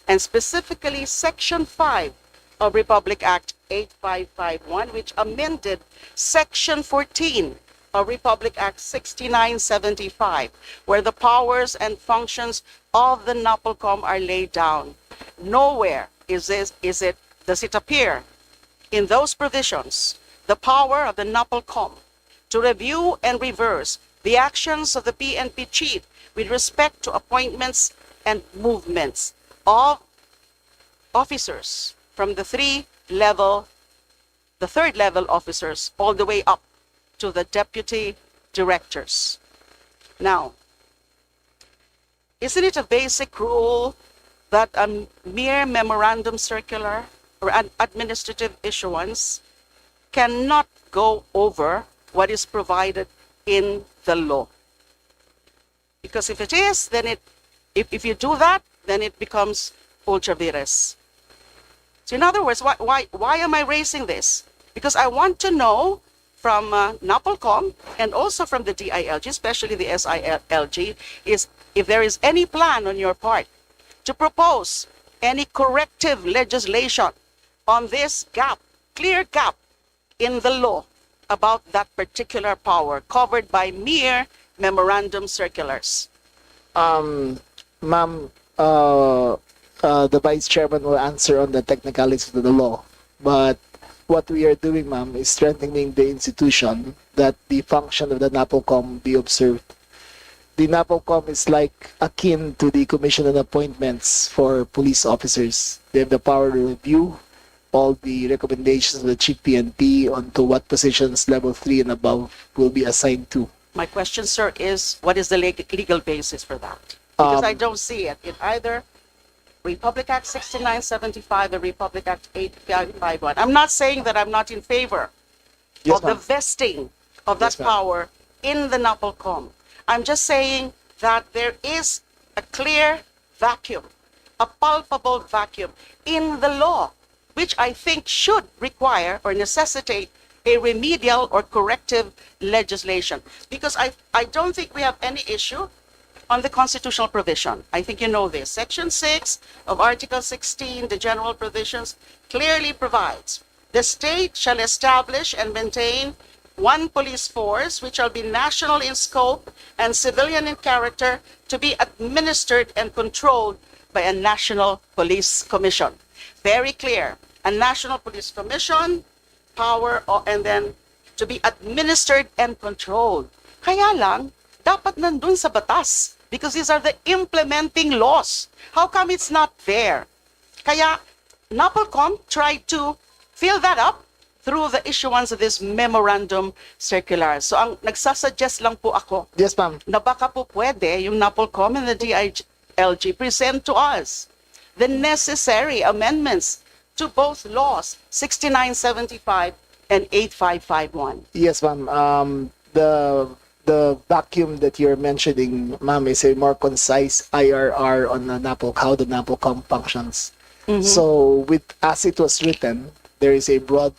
and specifically Section 5 of Republic Act 8551, which amended Section 14 of Republic Act 6975, where the powers and functions of the NAPOLCOM are laid down. Nowhere does it appear in those provisions the power of the NAPOLCOM to review and reverse the actions of the PNP chief with respect to appointments and movements of officers from the third level officers all the way up to the deputy directors. Now, isn't it a basic rule that a mere memorandum circular or an administrative issuance cannot go over what is provided in the law? Because if it is, then if you do that, then it becomes ultra vires. So in other words, why am I raising this? Because I want to know from NAPOLCOM and also from the DILG, especially the SILG, is if there is any plan on your part to propose any corrective legislation on this gap, clear gap in the law about that particular power covered by mere memorandum circulars? Ma'am, the Vice Chairman will answer on the technicalities of the law. But what we are doing, ma'am, is strengthening the institution that the function of the NAPOCOM be observed. The NAPOCOM is like akin to the Commission on Appointments for police officers. They have the power to review all the recommendations of the Chief PNP onto what positions level 3 and above will be assigned to. My question, sir, is what is the legal basis for that? Because I don't see it in either Republic Act 6975 or Republic Act 8551. I'm not saying that I'm not in favor Yes, of the ma'am. vesting of that Yes, ma'am. power in the NAPOLCOM. I'm just saying that there is a clear vacuum, a palpable vacuum in the law, which I think should require or necessitate a remedial or corrective legislation. Because I don't think we have any issue on the constitutional provision. I think you know this. Section 6 of Article 16, the general provisions, clearly provides the state shall establish and maintain one police force which shall be national in scope and civilian in character, to be administered and controlled by a national police commission. Very clear. A national police commission, power, and then to be administered and controlled. Kaya lang, dapat nandun sa batas because these are the implementing laws. How come it's not there? Kaya NAPOLCOM tried to fill that up through the issuance of this memorandum circular. So ang nagsasuggest lang po ako Yes, ma'am. na baka po pwede yung NAPOLCOM and the DILG present to us the necessary amendments to both laws 6975 and 8551. Yes, ma'am. The vacuum that you're mentioning, ma'am, is a more concise IRR on the how the NAPOCOM functions. So, as it was written, there is a broad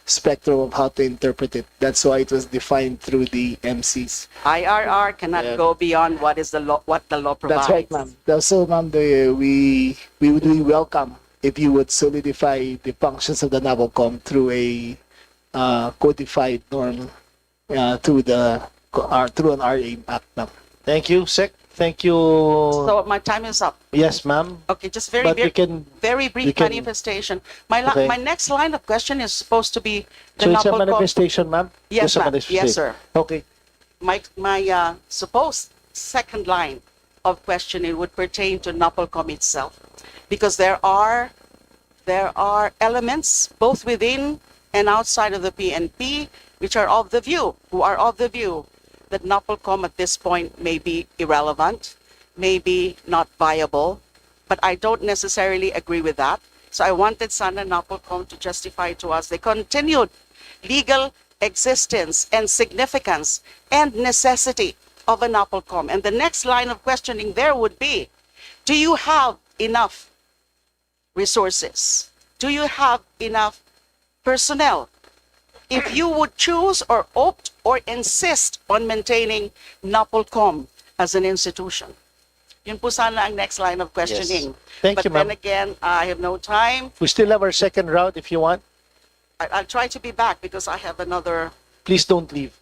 spectrum of how to interpret it. That's why it was defined through the MCs. IRR cannot Yeah. go beyond what is the law, what the law provides. That's right, ma'am. So, ma'am, we would really welcome if you would solidify the functions of the NAPOCOM through a codified norm through an RA Act, ma'am. Thank you, Sec. Thank you. So my time is up. Yes, ma'am. Okay, just very, But very, we can- very we brief can- manifestation. Okay. My next line of question is supposed to be the So it's a NAPOLCOM. manifestation, ma'am? Yes, Just a ma'am. manifestation. Yes, sir. Okay. My supposed second line of questioning would pertain to NAPOLCOM itself, because there are elements both within and outside of the PNP which are of the view, that NAPOLCOM at this point may be irrelevant, may be not viable, but I don't necessarily agree with that. So I wanted sana NAPOLCOM to justify to us the continued legal existence and significance and necessity of a NAPOLCOM. And the next line of questioning there would be, do you have enough resources? Do you have enough personnel? If you would choose or opt or insist on maintaining NAPOLCOM as an institution. Yun po sana ang next line of questioning. Thank but you, ma'am. then again, I have no time. We still have our second round if you want. I'll try to be back because I have another. Please don't leave.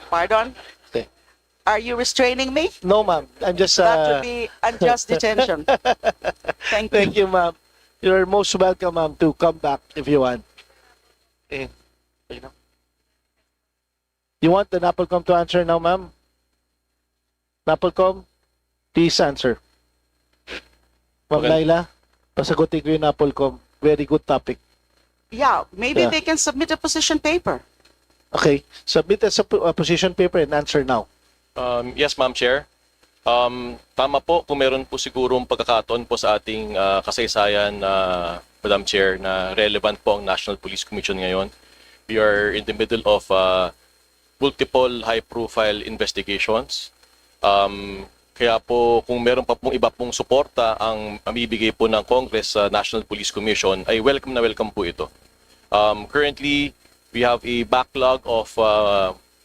Pardon? Okay. Are you restraining me? No, ma'am. I'm just... That would be unjust detention. Thank you. Thank you, ma'am. You're most welcome, ma'am, to come back if you want. You want the NAPOLCOM to answer now, ma'am? NAPOLCOM, please answer. Ma'am Laila, pasagutin ko yung NAPOLCOM. Very good topic. Yeah, maybe Yeah. they can submit a position paper. Okay, submit a position paper and answer now. Yes, Ma'am Chair. Tama po kung meron po sigurong pagkakataon po sa ating kasaysayan, Madam Chair, na relevant po ang National Police Commission ngayon. We are in the middle of multiple high-profile investigations. Kaya po kung meron pa pong iba pong suporta ang mamibigay po ng Congress sa National Police Commission, ay welcome na welcome po ito. Currently, we have a backlog of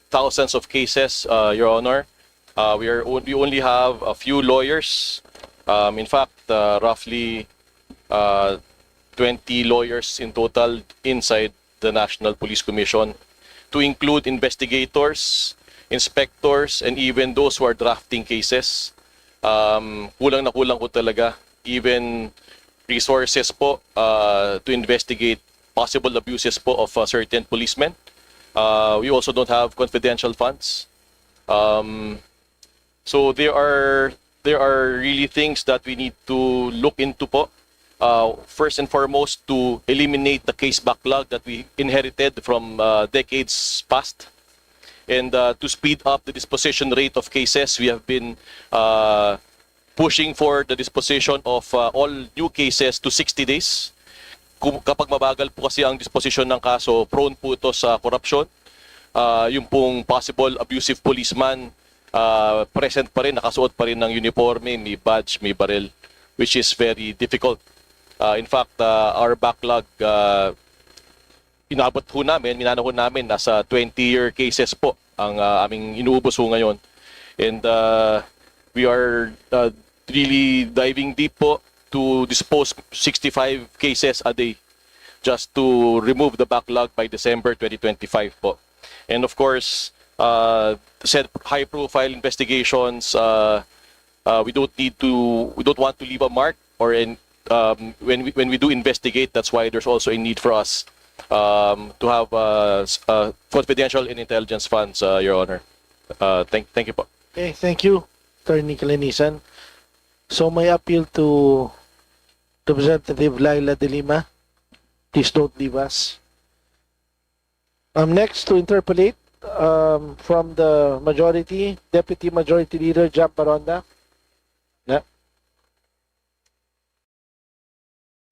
thousands of cases, Your Honor. We only have a few lawyers. In fact, roughly 20 lawyers in total inside the National Police Commission, to include investigators, inspectors, and even those who are drafting cases. Kulang na kulang po talaga. Even resources po to investigate possible abuses po of certain policemen. We also don't have confidential funds. So there are really things that we need to look into po. First and foremost, to eliminate the case backlog that we inherited from decades past, and to speed up the disposition rate of cases. We have been pushing for the disposition of all new cases to 60 days. Kapag mabagal po kasi ang disposition ng kaso, prone po ito sa corruption. Yung pong possible abusive policeman, present pa rin, nakasuot pa rin ng uniforme, may badge, may baril, which is very difficult. In fact, our backlog, inabot ho namin, minanahon namin, nasa 20-year cases po ang aming inuubos ho ngayon. And we are really diving deep po to dispose 65 cases a day just to remove the backlog by December 2025 po. And of course, said high-profile investigations, we don't want to leave a mark, or when we do investigate, that's why there's also a need for us to have confidential and intelligence funds, Your Honor. Thank you po. Okay, thank you, Attorney Kalinisan. So may appeal to Representative Laila de Lima. Please don't leave us. Next to interpolate from the majority, Deputy Majority Leader Jam Baronda. Yeah.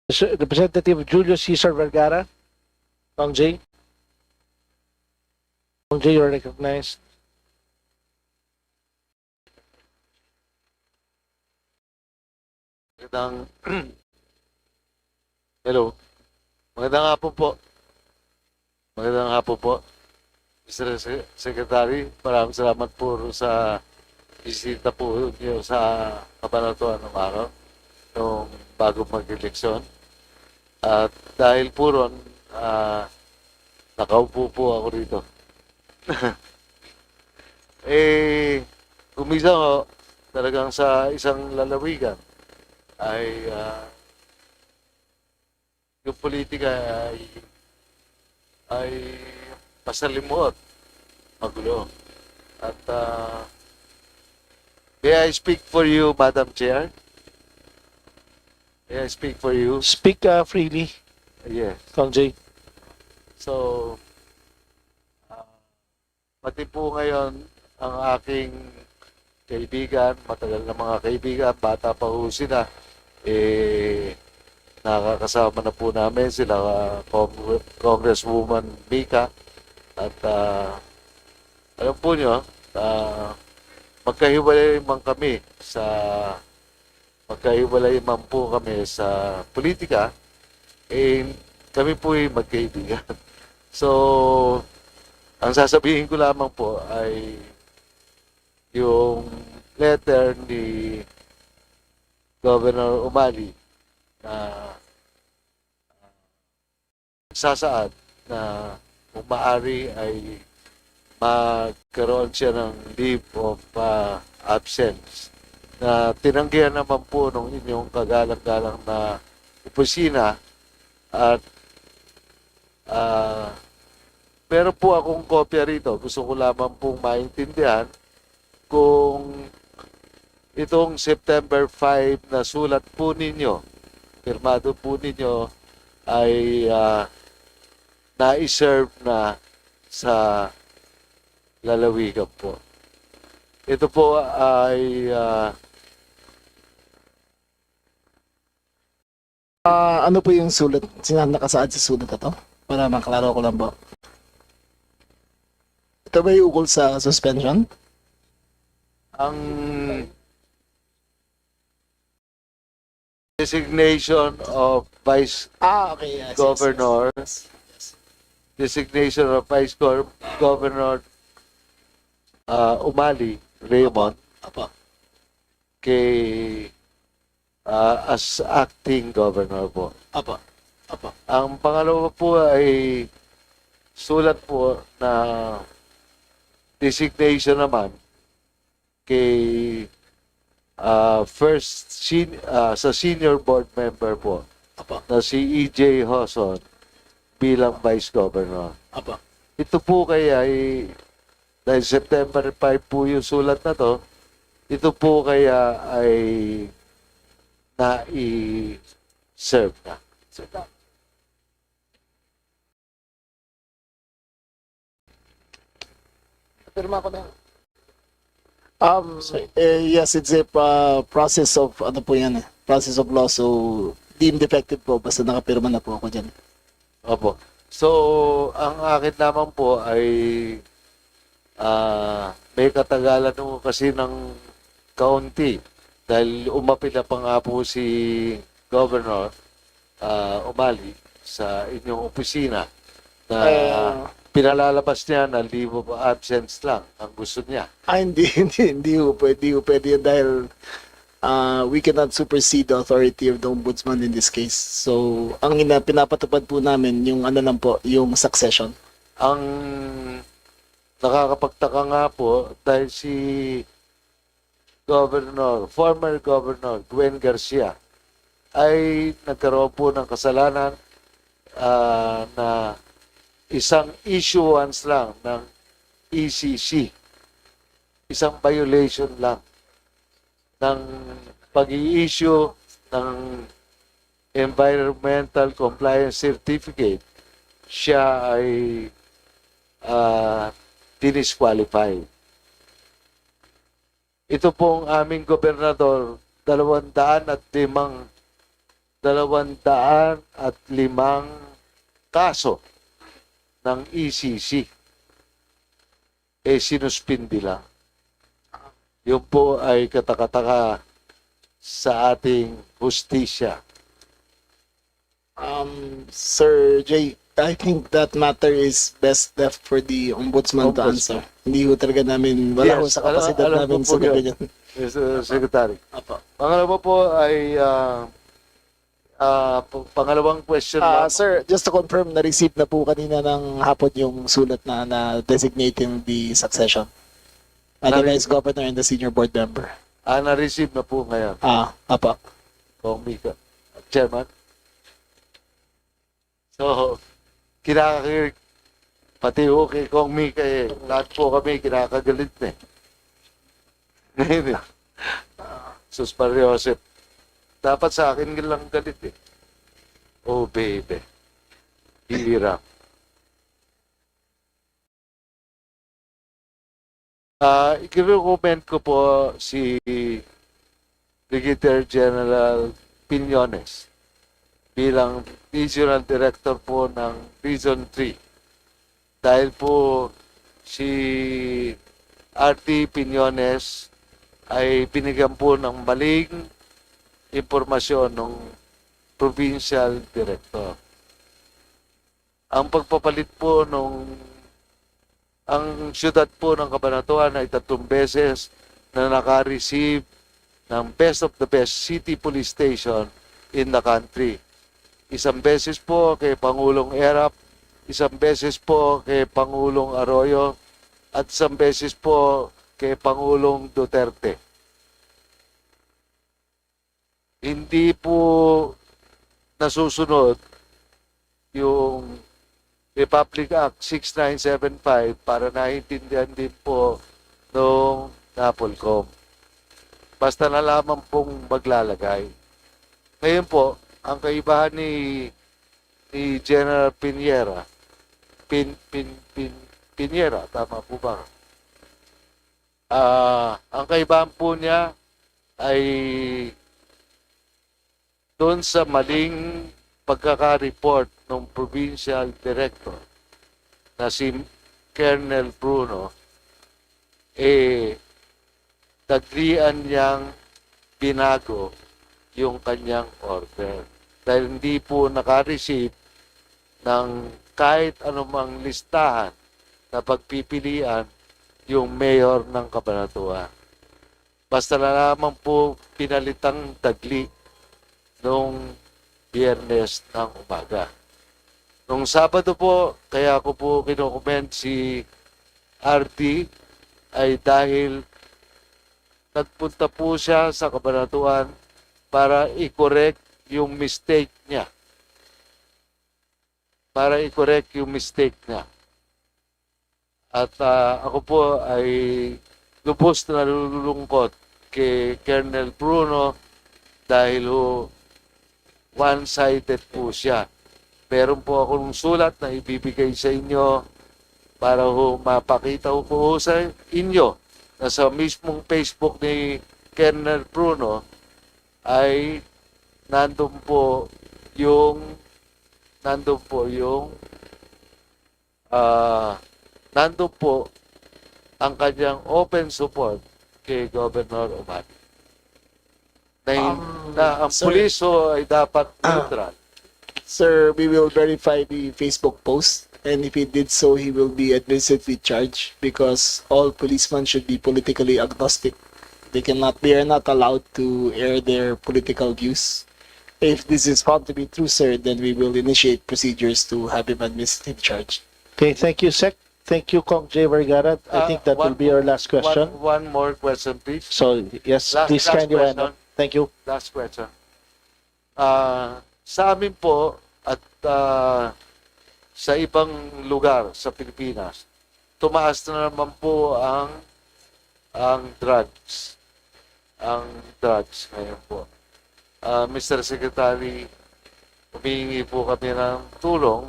Representative Julio Cesar Vergara. Kong J. Kong J, you're recognized. Hello. Magandang hapon po. Magandang hapon po. Mr. Secretary, maraming salamat po sa bisita po niyo sa kabanatuan ng araw nung bago mag-eleksyon. At dahil po ron, nakaupo po ako rito. Kumisa ko, talagang sa isang lalawigan ay yung politika ay pasalimuot, magulo. At may I speak for you, Madam Chair? May I speak for you? Speak freely. Yes. Kong J. So, pati po ngayon ang aking kaibigan, matagal na mga kaibigan, bata pa ho sila, nakakasama na po namin sila, Congresswoman Mika, at alam po nyo, magkahiwalay man po kami sa politika, kami po ay magkaibigan. So, ang sasabihin ko lamang po ay yung letter ni Governor Umali na nagsasaad na kung maaari ay magkaroon siya ng leave of absence, na tinanggihan naman po ng inyong kagalang-galang na opisina. At meron po akong kopya rito. Gusto ko lamang pong maintindihan kung itong September 5 na sulat po ninyo, pirmado po ninyo, ay na-serve na sa lalawigan po. Ito po ay ano po yung sulat? Nakasaad sa sulat na to? Para maklaro ko lang po. Ito ba yung ukol sa suspension? ang designation of Vice Governor, designation of Vice Governor Umali Raymond kay as acting governor po. Apo. Apo. Ang pangalawa po ay sulat po na designation naman kay sa senior board member po na si E.J. Hoson bilang vice governor. Apo. Ito po kaya ay dahil September 5 po yung sulat na to, ito po kaya ay na-serve na. Pirma ko na. Yes, it's a process of ano po yan eh. Process of law, so deemed defective po basta nakapirma na po ako dyan. Opo. So, ang akin naman po ay may katagalan mo kasi ng kaunti dahil umapila pa nga po si Governor Umali sa inyong opisina na pinalalabas niya na leave of absence lang ang gusto niya. Hindi po pwede yan dahil we cannot supersede the authority of the ombudsman in this case. So, ang pinapatupad po namin yung ano lang po, yung succession. Ang nakakapagtaka nga po dahil si former Governor Gwen Garcia ay nagkaroon po ng kasalanan na isang issuance lang ng ECC. Isang violation lang ng pag-i-issue ng Environmental Compliance Certificate. Siya ay disqualified. Ito pong aming gobernador, 205 kaso ng ECC. Sinuspindi lang. Yun po ay katakataka sa ating hustisya. Sir Jay, I think that matter is best left for the ombudsman to answer. Hindi ko talaga namin, wala ko sa kapasidad namin sa ganyan. Mr. Secretary. Pangalawa po ay pangalawang question. Sir, just to confirm, na-receive na po kanina ng hapon yung sulat na designating the succession. The vice governor and the senior board member. Na-receive na po ngayon. Apa. Kong Mika. Chairman. So, kinakakilig. Pati ho kay Kong Mika lahat po kami kinakagalit na Ngayon Sus Joseph. Dapat sa akin lang galit Oh, baby. Hirap. I-recommend ko po si Brigadier General Piñones bilang Regional Director po ng Region 3. Dahil po si RT Piñones ay binigyan po ng maling impormasyon ng Provincial Director. Ang pagpapalit po ang syudad po ng Cabanatuan ay 3 beses na naka-receive ng best of the best city police station in the country. Isang beses po kay Pangulong Erap, isang beses po kay Pangulong Arroyo, at isang beses po kay Pangulong Duterte. Hindi po nasusunod yung Republic Act 6975 para naintindihan din po noong Napolcom. Basta na lamang pong maglalagay. Ngayon po, ang kaibahan ni General Piñera, Piñera, tama po ba? Ang kaibahan po niya ay doon sa maling pagkaka-report ng Provincial Director na si Colonel Bruno, tagrian niyang binago yung kanyang order. Dahil hindi po naka-receive ng kahit anumang listahan na pagpipilian yung mayor ng Cabanatuan. Basta na naman po pinalitang tagli nung Biyernes ng umaga. Nung Sabado po, kaya ko po kinokomment si RT ay dahil nagpunta po siya sa kabanatuan para i-correct yung mistake niya. At ako po ay lubos na nalulungkot kay Colonel Bruno dahil one-sided po siya. Meron po akong sulat na ibibigay sa inyo para mapakita po sa inyo na sa mismong Facebook ni Colonel Bruno ay nandun po yung ang kanyang open support kay Governor Omani. Na ang puliso ay dapat neutral. Sir, we will verify the Facebook post, and if he did so, he will be administratively charged because all policemen should be politically agnostic. They are not allowed to air their political views. If this is found to be true, sir, then we will initiate procedures to have him administratively charged. Okay, thank you, Sec. Thank you, Kong J. Vergara. I think that will be our last question. One more question, please. So, yes, please last kindly wind question. up. Thank you. Last question. Sa amin po at sa ibang lugar sa Pilipinas, tumaas na naman po ang drugs. Ang drugs ngayon po. Mr. Secretary, humihingi po kami ng tulong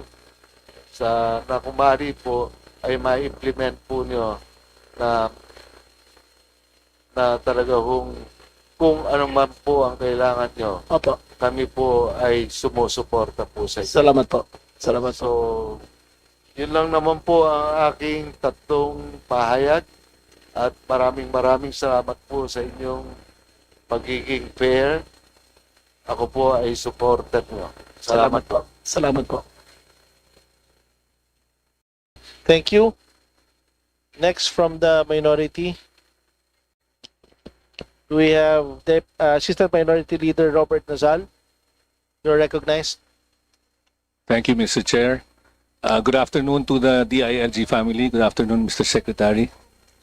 na kumari po ay ma-implement po nyo na talaga kung ano man po ang kailangan nyo. Opo. Kami po ay sumusuporta po sa inyo. Salamat po. Salamat po. So, yun lang naman po ang aking tatlong pahayag at maraming salamat po sa inyong pagiging fair. Ako po ay supporter nyo. Salamat po. Salamat po. Thank you. Next from the minority, we have the Assistant Minority Leader Robert Nazal. You're recognized. Thank you, Mr. Chair. Good afternoon to the DILG family. Good afternoon, Mr. Secretary.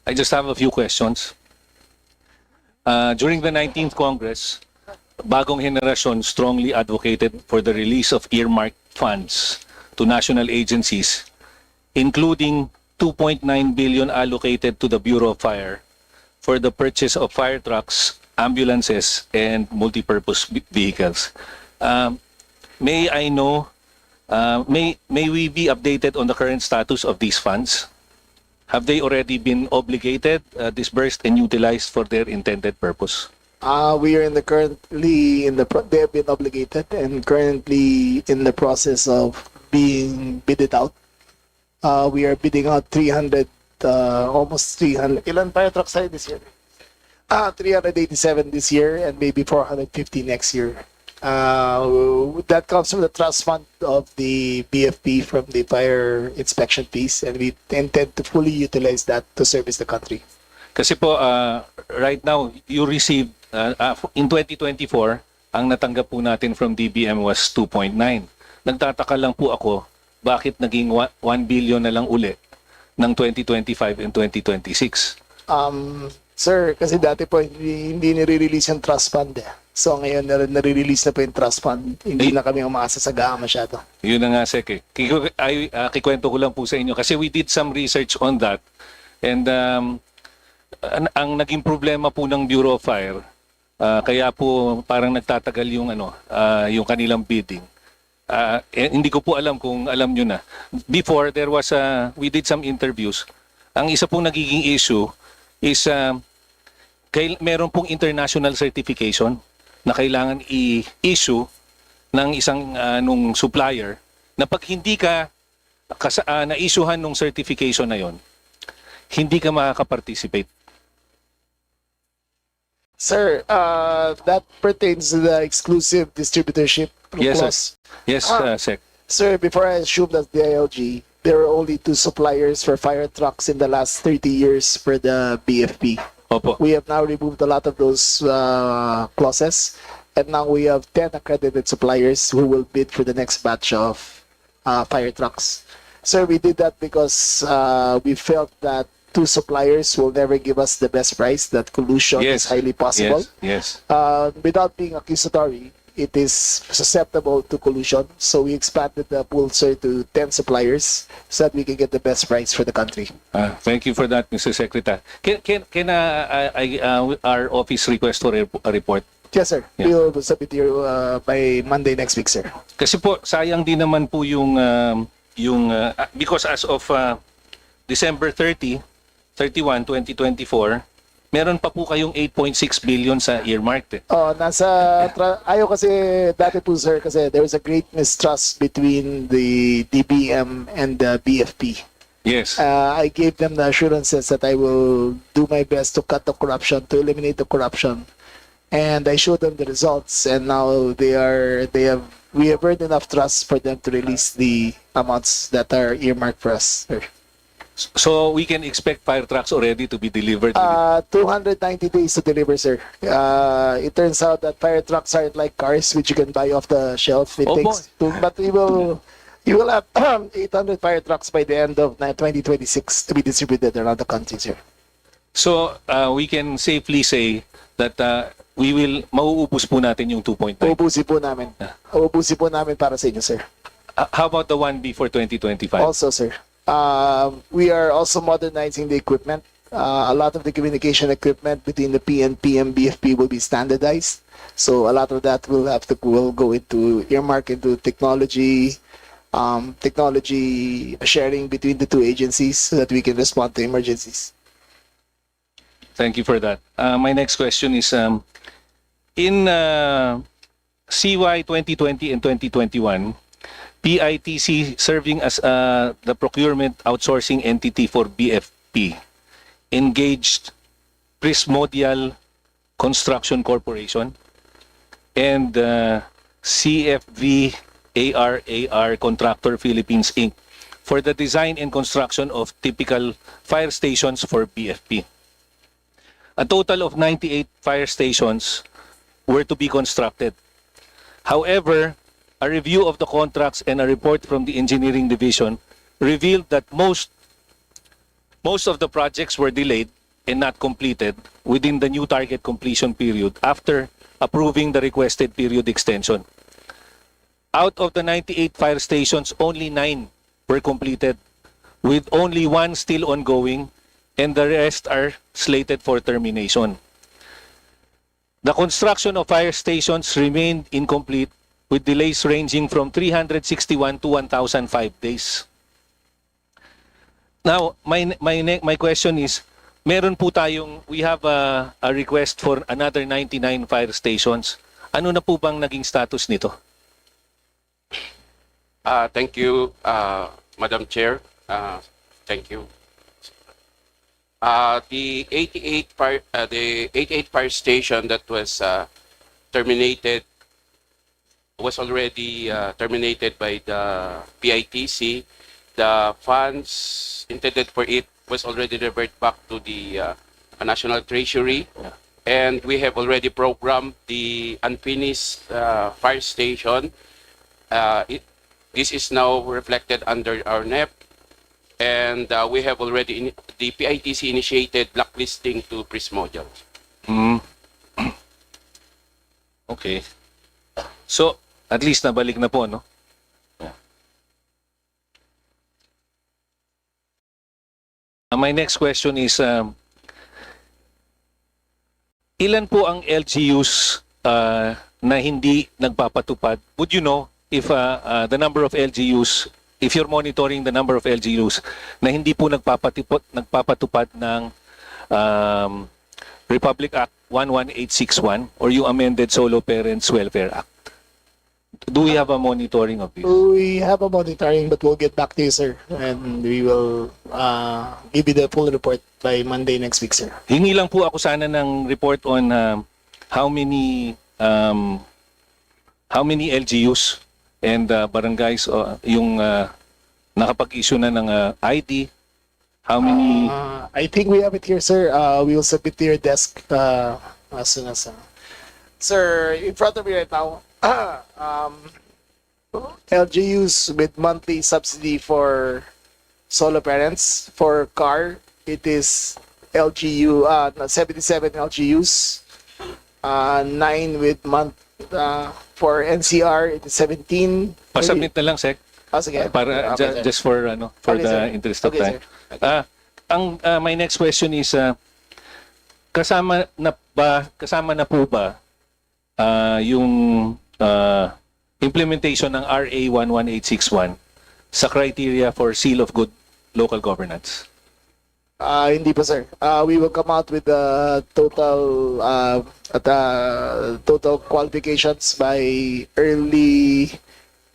I just have a few questions. During the 19th Congress, Bagong Henerasyon strongly advocated for the release of earmarked funds to national agencies, including 2.9 billion allocated to the Bureau of Fire for the purchase of fire trucks, ambulances, and multipurpose vehicles. May I know, may we be updated on the current status of these funds? Have they already been obligated, disbursed, and utilized for their intended purpose? We are they have been obligated and currently in the process of being bidded out. We are bidding out 300, almost 300. Ilan fire trucks tayo this year? 387 this year and maybe 450 next year. That comes from the trust fund of the BFP from the fire inspection fees, and we intend to fully utilize that to service the country. Kasi po, right now, you received, in 2024, ang natanggap po natin from DBM was 2.9. Nagtataka lang po ako, bakit naging 1 billion na lang uli ng 2025 and 2026? Sir, kasi dati po hindi nire-release yung trust fund. So ngayon nare-release na po yung trust fund. Hindi na kami umaasa sa GAA masyado. Yun na nga, Sek. Kikwento ko lang po sa inyo kasi we did some research on that. And ang naging problema po ng Bureau of Fire, kaya po parang nagtatagal yung yung kanilang bidding. Hindi ko po alam kung alam nyo na. Before, we did some interviews. Ang isa pong nagiging issue is meron pong international certification na kailangan i-issue ng isang nung supplier na pag hindi ka na-issuehan nung certification na yon, hindi ka makaka-participate. Sir, that pertains to the exclusive distributorship clause. Yes, Sec. Sir, before I assumed as the ILG, there were only 2 suppliers for fire trucks in the last 30 years for the BFP. Opo. We have now removed a lot of those clauses. And now we have 10 accredited suppliers who will bid for the next batch of fire trucks. Sir, we did that because we felt that two suppliers will never give us the best price, that collusion is highly possible. Yes. Without being accusatory, it is susceptible to collusion. So we expanded the pool, sir, to 10 suppliers so that we can get the best price for the country. Thank you for that, Mr. Secretary. Can our office request for a report? Yes, sir. Yeah. We'll submit you by Monday next week, sir. Kasi po sayang din naman po yung because as of December 31, 2024, meron pa po kayong 8.6 billion sa earmarked. Oh, ayaw kasi dati po, sir, kasi there was a great mistrust between the DBM and the BFP. Yes. I gave them the assurances that I will do my best to cut the corruption, to eliminate the corruption. And I showed them the results, and now we have earned enough trust for them to release the amounts that are earmarked for us, sir. So we can expect fire trucks already to be delivered. 290 days to deliver, sir. It turns out that fire trucks aren't like cars, which you can buy off the shelf. But you will have 800 fire trucks by the end of 2026 to be distributed around the country, sir. So we can safely say that mauubos po natin yung 2.9. Uubusin po namin. Uubusin po namin para sa inyo, sir. How about the 1B for 2025? Also, sir. We are also modernizing the equipment. A lot of the communication equipment between the PNP and BFP will be standardized. So a lot of that will go into earmark into technology sharing between the two agencies so that we can respond to emergencies. Thank you for that. My next question is, in CY 2020 and 2021, PITC serving as the procurement outsourcing entity for BFP engaged Prismodial Construction Corporation and CFV ARAR Contractor Philippines Inc. for the design and construction of typical fire stations for BFP. A total of 98 fire stations were to be constructed. However, a review of the contracts and a report from the engineering division revealed that most of the projects were delayed and not completed within the new target completion period after approving the requested period extension. Out of the 98 fire stations, only 9 were completed, with only 1 still ongoing, and the rest are slated for termination. The construction of fire stations remained incomplete, with delays ranging from 361 to 1,005 days. Now, my question is, we have a request for another 99 fire stations. Ano na po bang naging status nito? Thank you, Madam Chair. Thank you. The 88 fire station that was terminated was already terminated by the PITC. The funds intended for it was already reverted back to the National Treasury, and we have already programmed the unfinished fire station. This is now reflected under our NEP, and we have already the PITC initiated blacklisting to Prismodial. Okay. So, at least nabalik na po, no? My next question is, ilan po ang LGUs na hindi nagpapatupad? Would you know if the number of LGUs, if you're monitoring the number of LGUs na hindi po nagpapatupad ng Republic Act 11861 or yung amended Solo Parents Welfare Act? Do we have a monitoring of this? We have a monitoring, but we'll get back to you, sir. And we will give you the full report by Monday next week, sir. Hingi lang po ako sana ng report on how many LGUs and barangays yung nakapag-issue na ng ID. How many? I think we have it here, sir. We will submit to your desk as soon as Sir, in front of me right now, LGUs with monthly subsidy for solo parents. For car, it is 77 LGUs. 9 with month for NCR, it is 17. Pasubmit na lang, Sec. Sige. Para Okay, sir. just for for Okay, the sir. interest of Okay, time. sir. My next question is kasama na po ba yung implementation ng RA 11861 sa criteria for seal of good local governance? Hindi pa, sir. We will come out with the total qualifications by early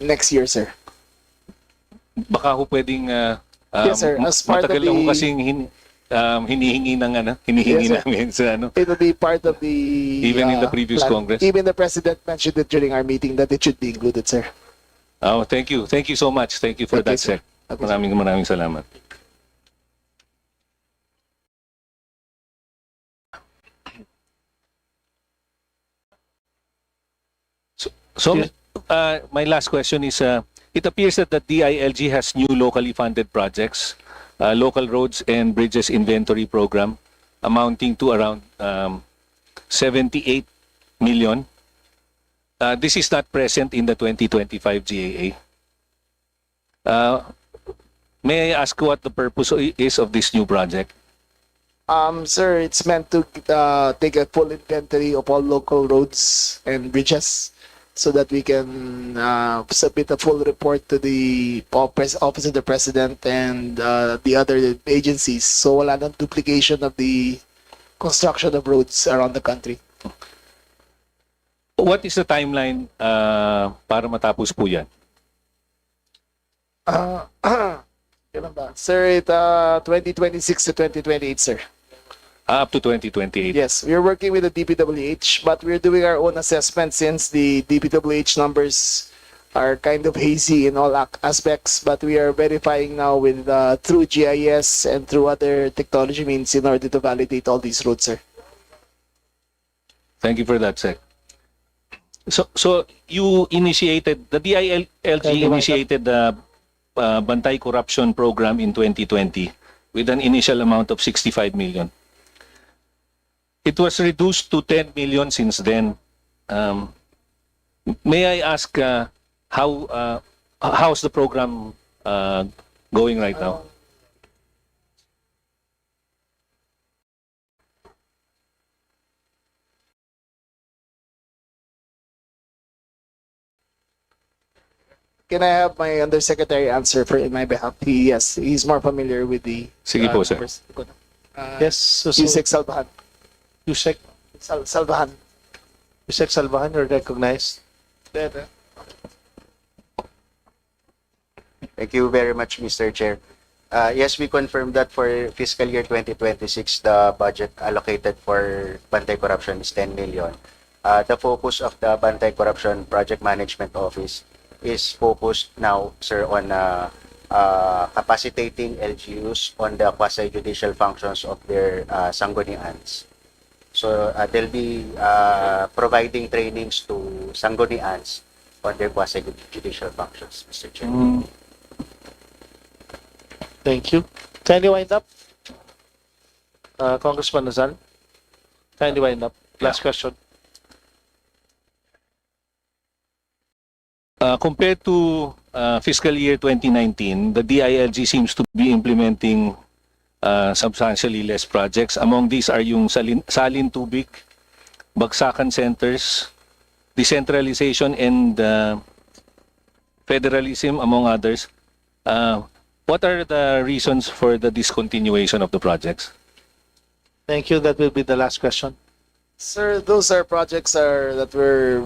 next year, sir. Baka ho pwedeng Yes, sir. As part of matagal na ho the- kasing hinihingi hinihingi Yes, sir. namin sa It will be part of the Even in the previous plan. Congress? Even the president mentioned it during our meeting that it should be included, sir. Oh, thank you. Thank you so much. Thank you for Okay, that, sir. Sec. Okay, sir. Maraming salamat. So, my last question is, it appears that the DILG has new locally funded projects, local roads and bridges inventory program amounting to around 78 million. This is not present in the 2025 GAA. May I ask what the purpose is of this new project? Sir, it's meant to take a full inventory of all local roads and bridges so that we can submit a full report to the Office of the President and the other agencies. So wala nang duplication of the construction of roads around the country. What is the timeline para matapos po yan? Kailan ba? Sir, 2026 to 2028, sir. Up to 2028? Yes, we're working with the DPWH, but we're doing our own assessment since the DPWH numbers are kind of hazy in all aspects, but we are verifying now with through GIS and through other technology means in order to validate all these roads, sir. Thank you for that, Sec. So you initiated, the DILG initiated the Bantay Corruption Program in 2020 with an initial amount of 65 million. It was reduced to 10 million since then. May I ask how's the program going right now? Can I have my undersecretary answer for in my behalf? Yes, he's more familiar with the Sige po, sir. numbers. Yes, Yusek Salvahan. Yusek Salvahan. Yusek Salvahan, you're recognized. Thank you very much, Mr. Chair. Yes, we confirmed that for fiscal year 2026, the budget allocated for Bantay Corruption is 10 million. The focus of the Bantay Corruption Project Management Office is focused now, sir, on capacitating LGUs on the quasi-judicial functions of their sanggunians. So they'll be providing trainings to sanggunians on their quasi-judicial functions, Mr. Chair. Thank you. Kindly wind up. Congressman Nazal. Kindly wind up. Last question. Compared to fiscal year 2019, the DILG seems to be implementing substantially less projects. Among these are yung salin tubig, bagsakan centers, decentralization and federalism, among others. What are the reasons for the discontinuation of the projects? Thank you. That will be the last question. Sir, those are projects that were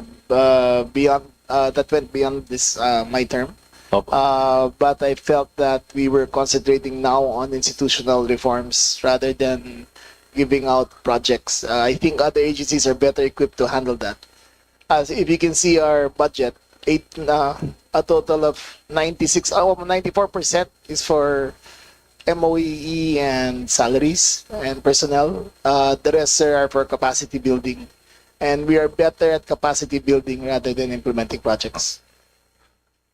beyond that went beyond this my term. But I felt that we were concentrating now on institutional reforms rather than giving out projects. I think other agencies are better equipped to handle that. As if you can see our budget, a total of 94% is for MOE and salaries and personnel. The rest, sir, are for capacity building and we are better at capacity building rather than implementing projects.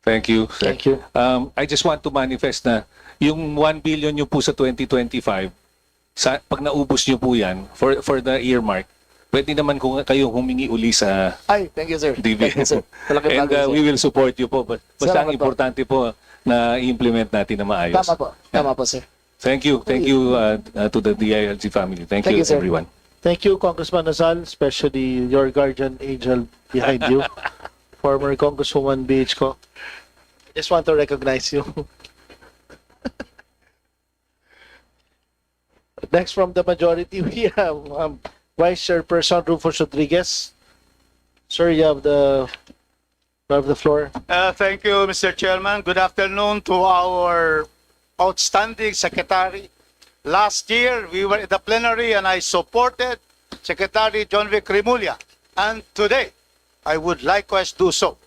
Thank you. Sir. Thank you. I just want to manifest na yung 1 billion nyo po sa 2025, pag naubos nyo po yan, for the earmark, pwede naman kung kayo humingi uli sa Ay, thank you, sir. DB. Thank you, sir. Talagang And bagay, sir. we will support you po. Basta Salamat ang po. importante po na i-implement natin na maayos. Tama po. Tama po, sir. Thank you. Thank you to the DILG family. Thank Thank you, you, sir. everyone. Thank you, Congressman Nazal, especially your guardian angel behind you, former Congresswoman BH ko. I just want to recognize you. Next from the majority, we have Vice Chairperson Rufus Rodriguez. Sir, you have the floor. Thank you, Mr. Chairman. Good afternoon to our outstanding secretary. Last year, we were at the plenary and I supported Secretary John Vic Remulla. And today, I would likewise do so.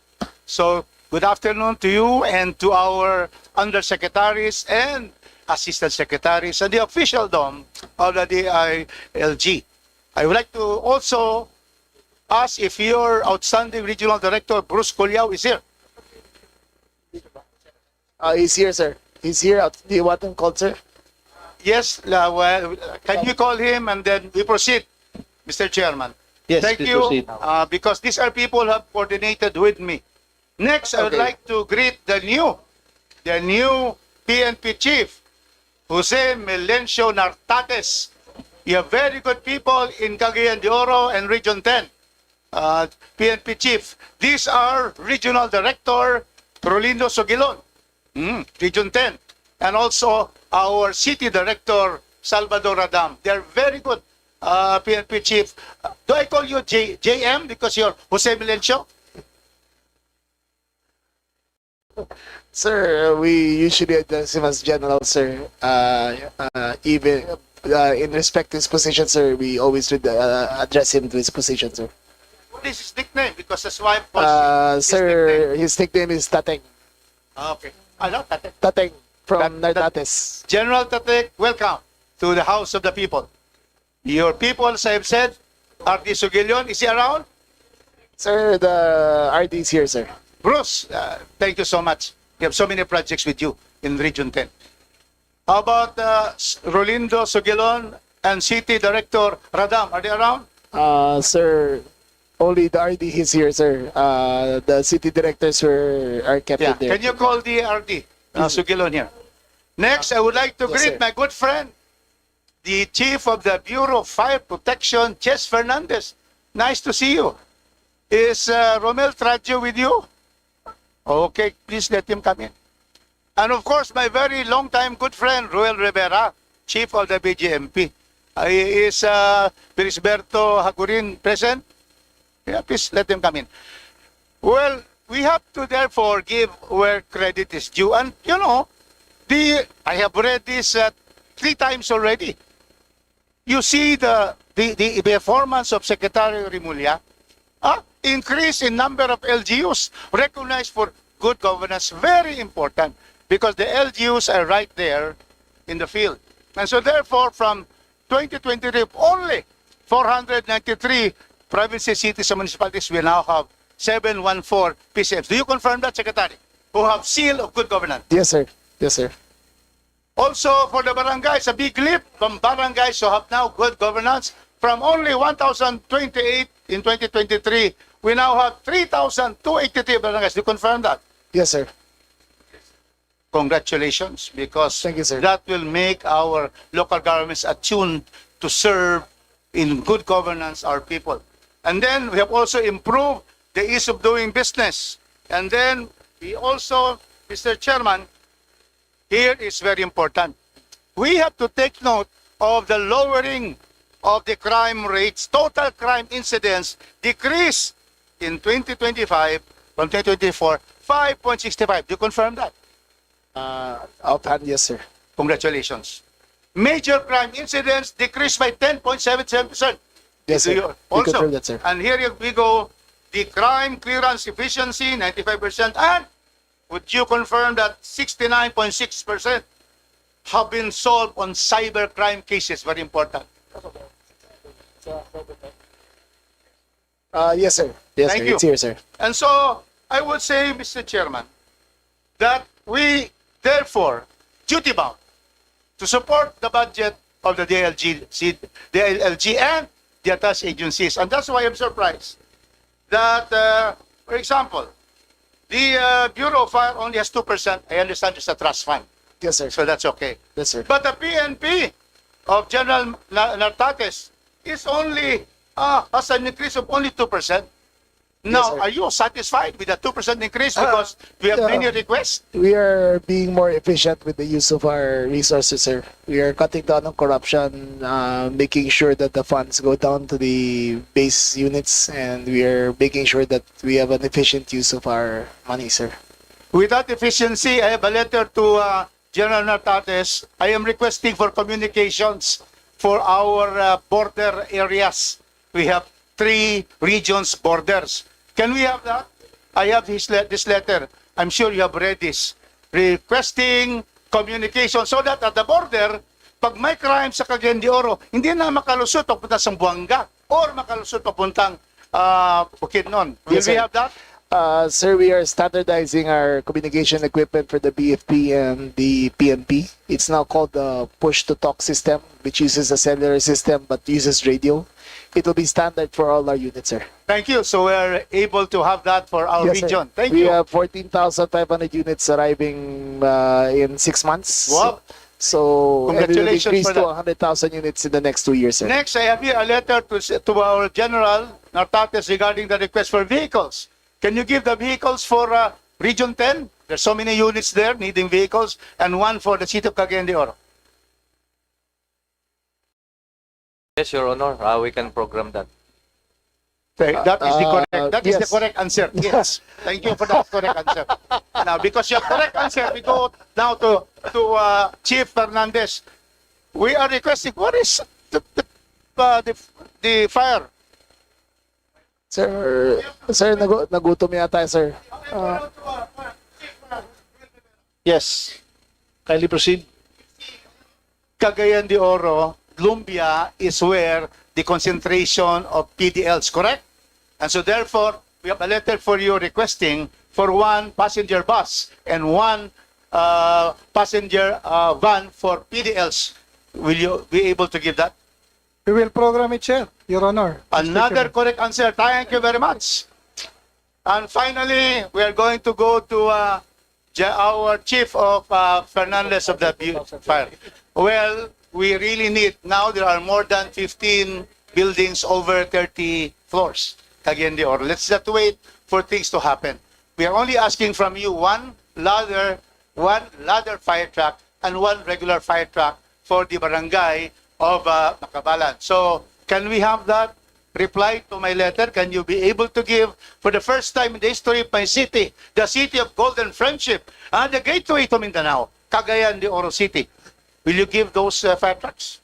So, good afternoon to you and to our undersecretaries and assistant secretaries and the official dome of the DILG. I would like to also ask if your outstanding regional director, Bruce Colyao, is here. He's here, sir. He's here. Do you want him called, sir? Yes, well, can you call him and then we proceed, Mr. Chairman? Yes, Thank please you, proceed. because these are people who have coordinated with me. Next, I would Okay. like to greet the new PNP chief, Jose Melencio Nartates. You have very good people in Cagayan de Oro and Region 10. PNP chief. These are Regional Director Rolindo Sogilon, Region 10. And also our City Director Salvador Radam. They're very good PNP chief. Do I call you JM because you're Jose Melencio? Sir, we usually address him as general, sir. Even in respect to his position, sir, we always address him to his position, sir. What is his nickname? Because his wife was Sir, his nickname is Tateng. Okay. Ano? Tate? Tateng from Nartates. General Tatek, welcome to the House of the People. Your people, as I've said, R.D. Sugilion, is he around? Sir, the RD is here, sir. Bruce, thank you so much. We have so many projects with you in Region 10. How about Rolindo Sugilon and City Director Radam? Are they around? Sir, only the RD is here, sir. The city directors are kept Yeah. in there. Can you call the RD, Sugilon here? Next, I would like to Yes, greet sir. my good friend, the Chief of the Bureau of Fire Protection, Jess Fernandez. Nice to see you. Is Romel Traggio with you? Okay, please let him come in. And of course, my very long-time good friend, Ruel Rivera, Chief of the BGMP. Is Perisberto Hagurin present? Yeah, please let him come in. Well, we have to therefore give where credit is due. And, you know, I have read this 3 times already. You see the performance of Secretary Remulla, increase in number of LGUs recognized for good governance, very important because the LGUs are right there in the field. And so therefore, from 2023, only 493 provinces, cities, and municipalities will now have 714 PCFs. Do you confirm that, Secretary? Who have seal of good governance? Yes, sir. Yes, sir. Also, for the barangays, a big leap from barangays who have now good governance. From only 1,028 in 2023, we now have 3,283 barangays. Do you confirm that? Yes, sir. Congratulations, because Thank you, sir. that will make our local governments attuned to serve in good governance our people. And then we have also improved the ease of doing business. And then we also, Mr. Chairman, here is very important. We have to take note of the lowering of the crime rates. Total crime incidents decreased in 2025 from 2024, 5.65. Do you confirm that? Offhand, yes, sir. Congratulations. Major crime incidents decreased by 10.77%. Yes, sir. Do you We also? confirm that, sir. And here we go, the crime clearance efficiency, 95%. And would you confirm that 69.6% have been solved on cyber crime cases? Very important. Yes, sir. Yes, Thank sir. you. It's here, sir. And so, I would say, Mr. Chairman, that we, therefore, duty-bound to support the budget of the DLG and the attached agencies. And that's why I'm surprised that, for example, the Bureau of Fire only has 2%. I understand it's a trust fund. Yes, sir. So that's okay. Yes, sir. But the PNP of General Nartates is only, has an increase of only 2%. Now, sir. are you satisfied with the 2% increase because we have many requests? We are being more efficient with the use of our resources, sir. We are cutting down on corruption, making sure that the funds go down to the base units, and we are making sure that we have an efficient use of our money, sir. With that efficiency, I have a letter to General Nartates. I am requesting for communications for our border areas. We have 3 regions borders. Can we have that? I have this letter. I'm sure you have read this. Requesting communication so that at the border, pag may crime sa Cagayan de Oro, hindi na makalusot papunta sa Buanga or makalusot papuntang Bukidnon. Will Yes, we sir. have that? Sir, we are standardizing our communication equipment for the BFP and the PNP. It's now called the push-to-talk system, which uses a cellular system but uses radio. It will be standard for all our units, sir. Thank you. So we're able to have that for our Yes, sir. region. Thank we you. have 14,500 units arriving in 6 months. Wow. So, and it will Congratulations increase for to that. 100,000 units in the next 2 years, sir. Next, I have here a letter to our General Nartates regarding the request for vehicles. Can you give the vehicles for Region 10? There's so many units there needing vehicles, and one for the city of Cagayan de Oro. Yes, Your Honor, we can program that. That is the correct. That is the yes. correct answer. Yes. Thank you for that correct answer. Now, because you have correct answer, we go now to Chief Fernandez. We are requesting. What is the fire? Sir, nagutom yata, sir. Yes. Kindly proceed. Cagayan de Oro, Lumbia is where the concentration of PDLs, correct? And so therefore, we have a letter for you requesting for 1 passenger bus and 1 passenger van for PDLs. Will you be able to give that? We will program it, Chair, Your Honor. Another correct answer. Thank you very much. And finally, we are going to go to our Chief of Fernandez of the Fire. Well, we really need, now there are more than 15 buildings over 30 floors. Cagayan de Oro. Let's not wait for things to happen. We are only asking from you one ladder fire truck and 1 regular fire truck for the barangay of Nakabalan. So, can we have that reply to my letter? Can you be able to give, for the first time in the history of my city, the city of golden friendship, and the gateway to Mindanao, Cagayan de Oro City? Will you give those fire trucks?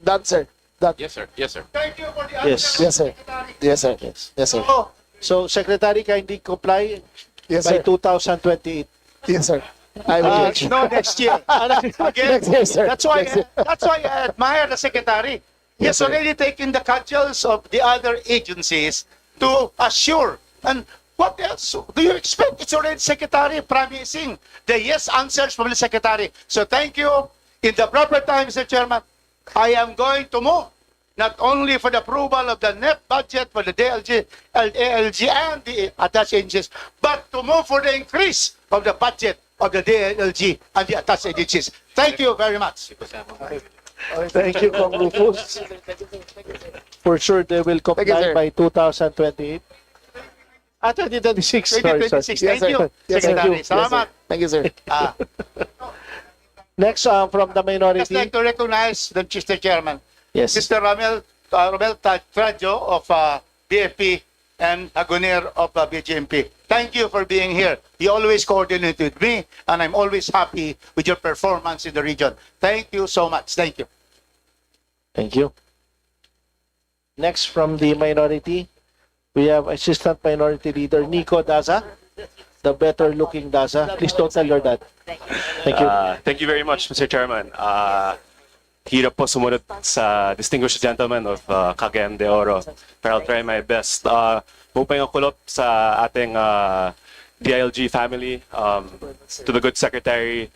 Done, sir. Done. Yes, sir. Yes, sir. Thank you for the answer. Yes. Yes, sir. Yes, sir. Yes, yes, sir. So, So, Secretary, kindly comply Yes, by sir. 2028. Yes, sir. I will let you. no, next year. Again, Next year, sir. that's why Next year. I admire the secretary. He Yes, has sir. already taken the cudgels of the other agencies to assure. And what else do you expect? It's already secretary promising the yes answers from the secretary. So thank you. In the proper time, Mr. Chairman, I am going to move not only for the approval of the net budget for the DLG, ALG, and the attached agencies, but to move for the increase of the budget of the DLG and the attached agencies. Thank you very much. Thank you, Kong Rufus. For sure, they will Thank you, comply sir. by 2028. 2026. Sorry, 2026. sorry. Thank you, Yes, sir. Secretary. Yes, sir. Salamat. Thank you, sir. Next, from the I'd minority. just like to recognize the Mr. Chairman, Yes. Mr. Romel Trajo of BFP and Agonir of BGMP. Thank you for being here. You always coordinate with me, and I'm always happy with your performance in the region. Thank you so much. Thank you. Thank you. Next, from the minority, we have Assistant Minority Leader Nico Daza, the better-looking Daza. Please don't tell your dad. Thank you. Thank you very much, Mr. Chairman. hirap po sumunod sa distinguished gentleman of Cagayan de Oro. But I'll try my best. Hoping ang kulop sa ating DILG family, to the good secretary,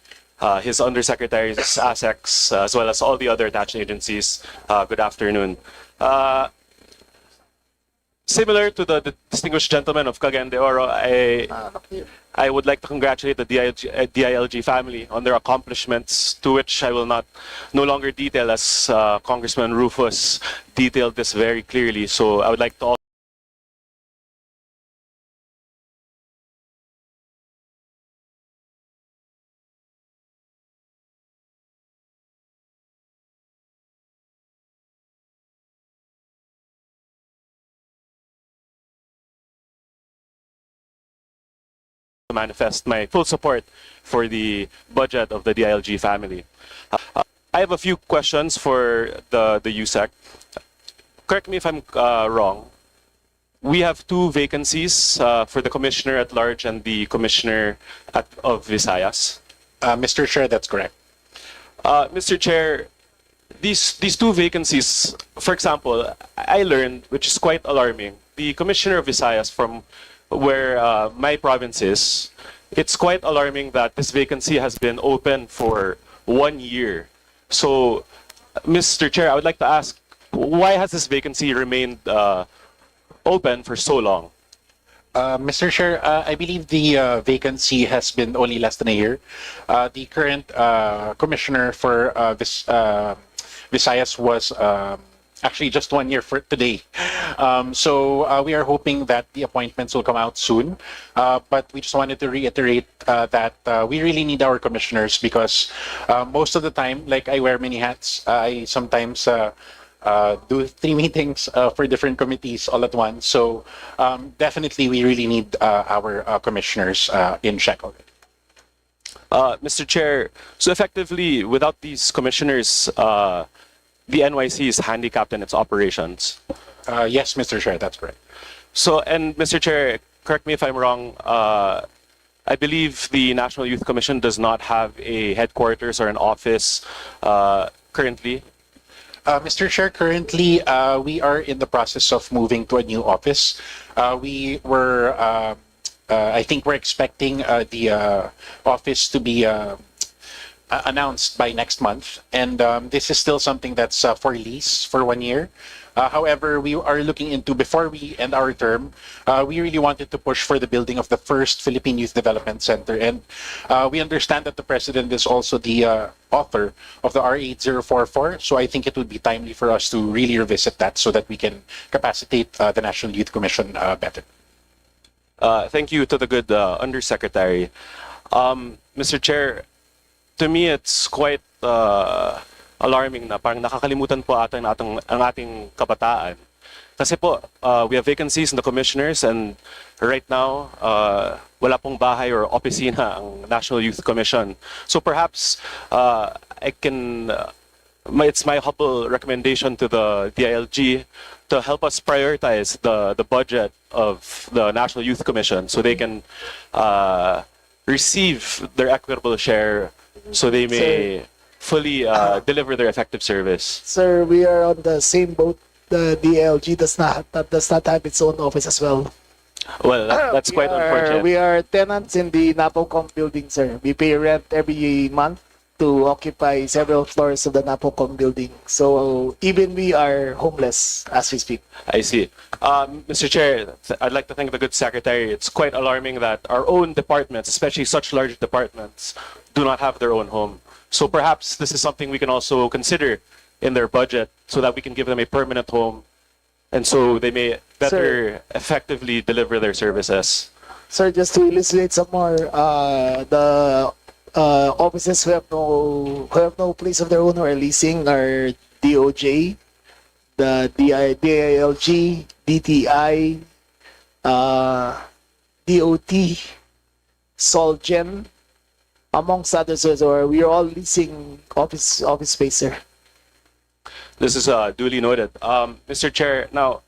his undersecretaries, ASECs, as well as all the other attached agencies. Good afternoon. Similar to the distinguished gentleman of Cagayan de Oro, I would like to congratulate the DILG family on their accomplishments, to which I will no longer detail, as Congressman Rufus detailed this very clearly. So I would like to manifest my full support for the budget of the DILG family. I have a few questions for the USEC. Correct me if I'm wrong. We have two vacancies for the Commissioner at Large and the Commissioner of Visayas. Mr. Chair, that's correct. Mr. Chair, these two vacancies, for example, I learned, which is quite alarming, the Commissioner of Visayas, from where my province is, it's quite alarming that this vacancy has been open for 1 year. So, Mr. Chair, I would like to ask, why has this vacancy remained open for so long? Mr. Chair, I believe the vacancy has been only less than a year. The current commissioner for Visayas was actually just 1 year for today. So we are hoping that the appointments will come out soon. But we just wanted to reiterate that we really need our commissioners, because most of the time, like, I wear many hats. I sometimes do 3 meetings for different committees all at once. So definitely we really need our commissioners in check already. Mr. Chair, so effectively, without these commissioners, the NYC is handicapped in its operations. Yes, Mr. Chair, that's correct. So, and Mr. Chair, correct me if I'm wrong, I believe the National Youth Commission does not have a headquarters or an office currently. Mr. Chair, currently we are in the process of moving to a new office. We were, I think we're expecting the office to be announced by next month, and this is still something that's for lease for 1 year. However, we are looking into, before we end our term, we really wanted to push for the building of the first Philippine Youth Development Center, and we understand that the President is also the author of the R8044, so I think it would be timely for us to really revisit that so that we can capacitate the National Youth Commission better. Thank you to the good Undersecretary. Mr. Chair, to me, it's quite alarming na parang nakakalimutan po ata ang ating kabataan. Kasi po, we have vacancies in the commissioners, and right now, wala pong bahay or opisina ang National Youth Commission. So perhaps it's my humble recommendation to the DILG to help us prioritize the budget of the National Youth Commission so they can receive their equitable share, so they may fully deliver their effective service. Sir, we are on the same boat. The DLG does not have its own office as well. Well, that's quite unfortunate. We are tenants in the NAPOCOM building, sir. We pay rent every month to occupy several floors of the NAPOCOM building. So even we are homeless as we speak. I see. Mr. Chair, I'd like to thank the good secretary. It's quite alarming that our own departments, especially such large departments, do not have their own home. So perhaps this is something we can also consider in their budget so that we can give them a permanent home, and so they may better effectively deliver their services. Sir, just to illustrate some more, the offices who have no place of their own or leasing are DOJ, the DILG, DTI, DOT, Solgen, amongst others. So we are all leasing office space, sir. This is duly noted. Mr. Chair, now,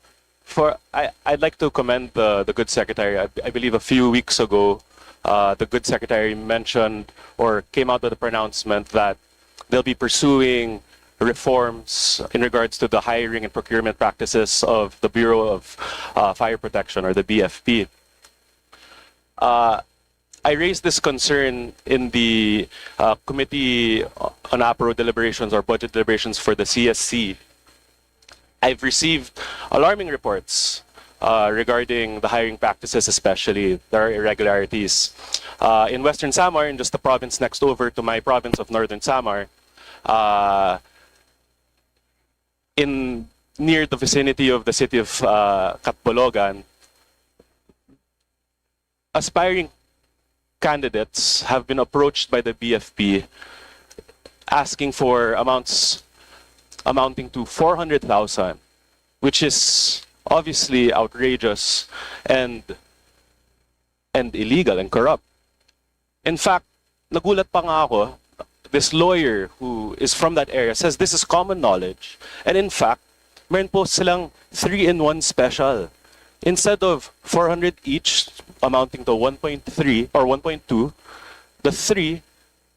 I'd like to commend the good secretary. I believe a few weeks ago, the good secretary mentioned or came out with a pronouncement that they'll be pursuing reforms in regards to the hiring and procurement practices of the Bureau of Fire Protection, or the BFP. I raised this concern in the Committee on APRO deliberations, or budget deliberations for the CSC. I've received alarming reports regarding the hiring practices, especially. There are irregularities. In Western Samar, in just the province next over to my province of Northern Samar, in near the vicinity of the city of Katbologan, aspiring candidates have been approached by the BFP asking for amounts amounting to 400,000, which is obviously outrageous and illegal and corrupt. In fact, nagulat pa nga ako, this lawyer who is from that area says this is common knowledge. And in fact, meron po silang 3-in-1 special. Instead of 400 each, amounting to 1.3 or 1.2, the 3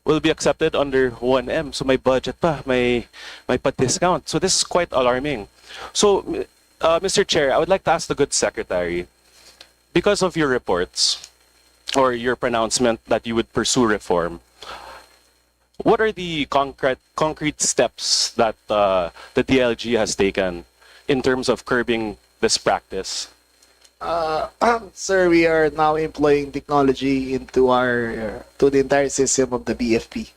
will be accepted under 1M. So may budget pa, may pa-discount. So this is quite alarming. So, Mr. Chair, I would like to ask the good secretary, because of your reports or your pronouncement that you would pursue reform, what are the concrete steps that the DLG has taken in terms of curbing this practice? Sir, we are now employing technology into to the entire system of the BFP,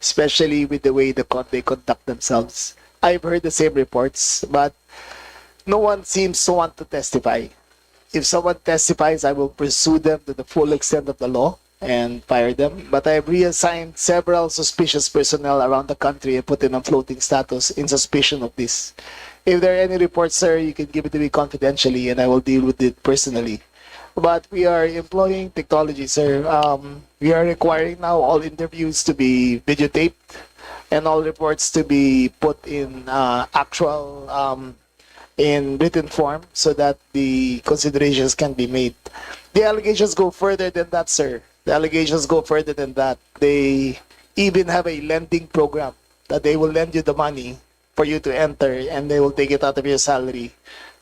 especially with the way they conduct themselves. I've heard the same reports, but no one seems to want to testify. If someone testifies, I will pursue them to the full extent of the law and fire them. But I have reassigned several suspicious personnel around the country and put them on floating status in suspicion of this. If there are any reports, sir, you can give it to me confidentially and I will deal with it personally. But we are employing technology, sir. We are requiring now all interviews to be videotaped and all reports to be put in in written form so that the considerations can be made. The allegations go further than that, sir. The allegations go further than that. They even have a lending program that they will lend you the money for you to enter and they will take it out of your salary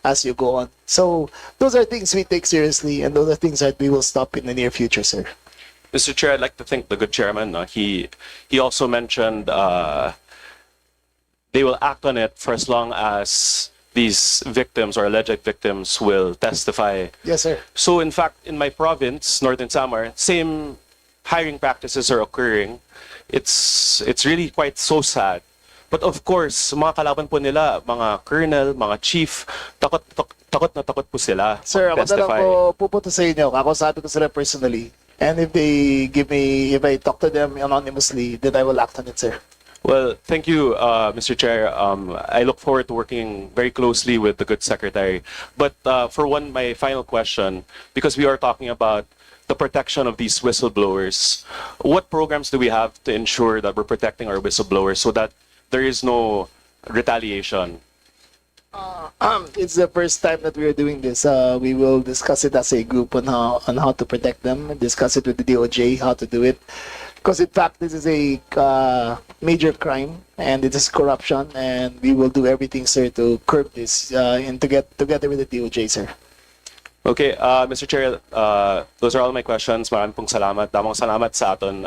as you go on. So those are things we take seriously and those are things that we will stop in the near future, sir. Mr. Chair, I'd like to thank the good chairman. He also mentioned they will act on it for as long as these victims or alleged victims will testify. Yes, sir. So in fact, in my province, Northern Samar, same hiring practices are occurring. It's really quite so sad. But of course, mga kalaban po nila, mga colonel, mga chief, takot na takot po sila. Sir, ako na lang testify. po pupunta sa inyo. Kakausapin ko sila personally. And if I talk to them anonymously, then I will act on it, sir. Well, thank you, Mr. Chair. I look forward to working very closely with the good secretary. But for my final question, because we are talking about the protection of these whistleblowers, what programs do we have to ensure that we're protecting our whistleblowers so that there is no retaliation? It's the first time that we are doing this. We will discuss it as a group on how to protect them, discuss it with the DOJ, how to do it. Because in fact, this is a major crime and it is corruption and we will do everything, sir, to curb this and to get together with the DOJ, sir. Okay, Mr. Chair, those are all my questions. Maraming pong salamat. Damang salamat sa aton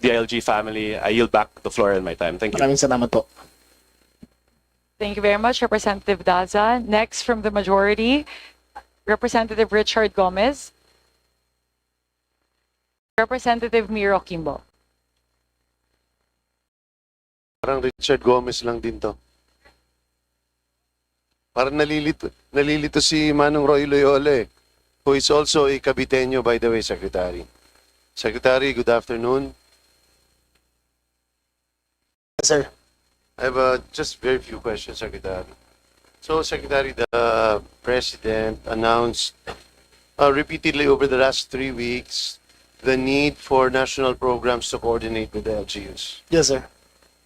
DILG family. I yield back the floor and my time. Thank you. Maraming salamat po. Thank you very much, Representative Daza. Next from the majority, Representative Richard Gomez. Representative Miro Kimbo. Parang Richard Gomez lang din to. Parang nalilito si Manong Roy Loyola who is also a Caviteño, by the way, Secretary. Secretary, good afternoon. Yes, sir. I have just very few questions, Secretary. So, Secretary, the President announced repeatedly over the last 3 weeks the need for national programs to coordinate with the LGUs. Yes, sir.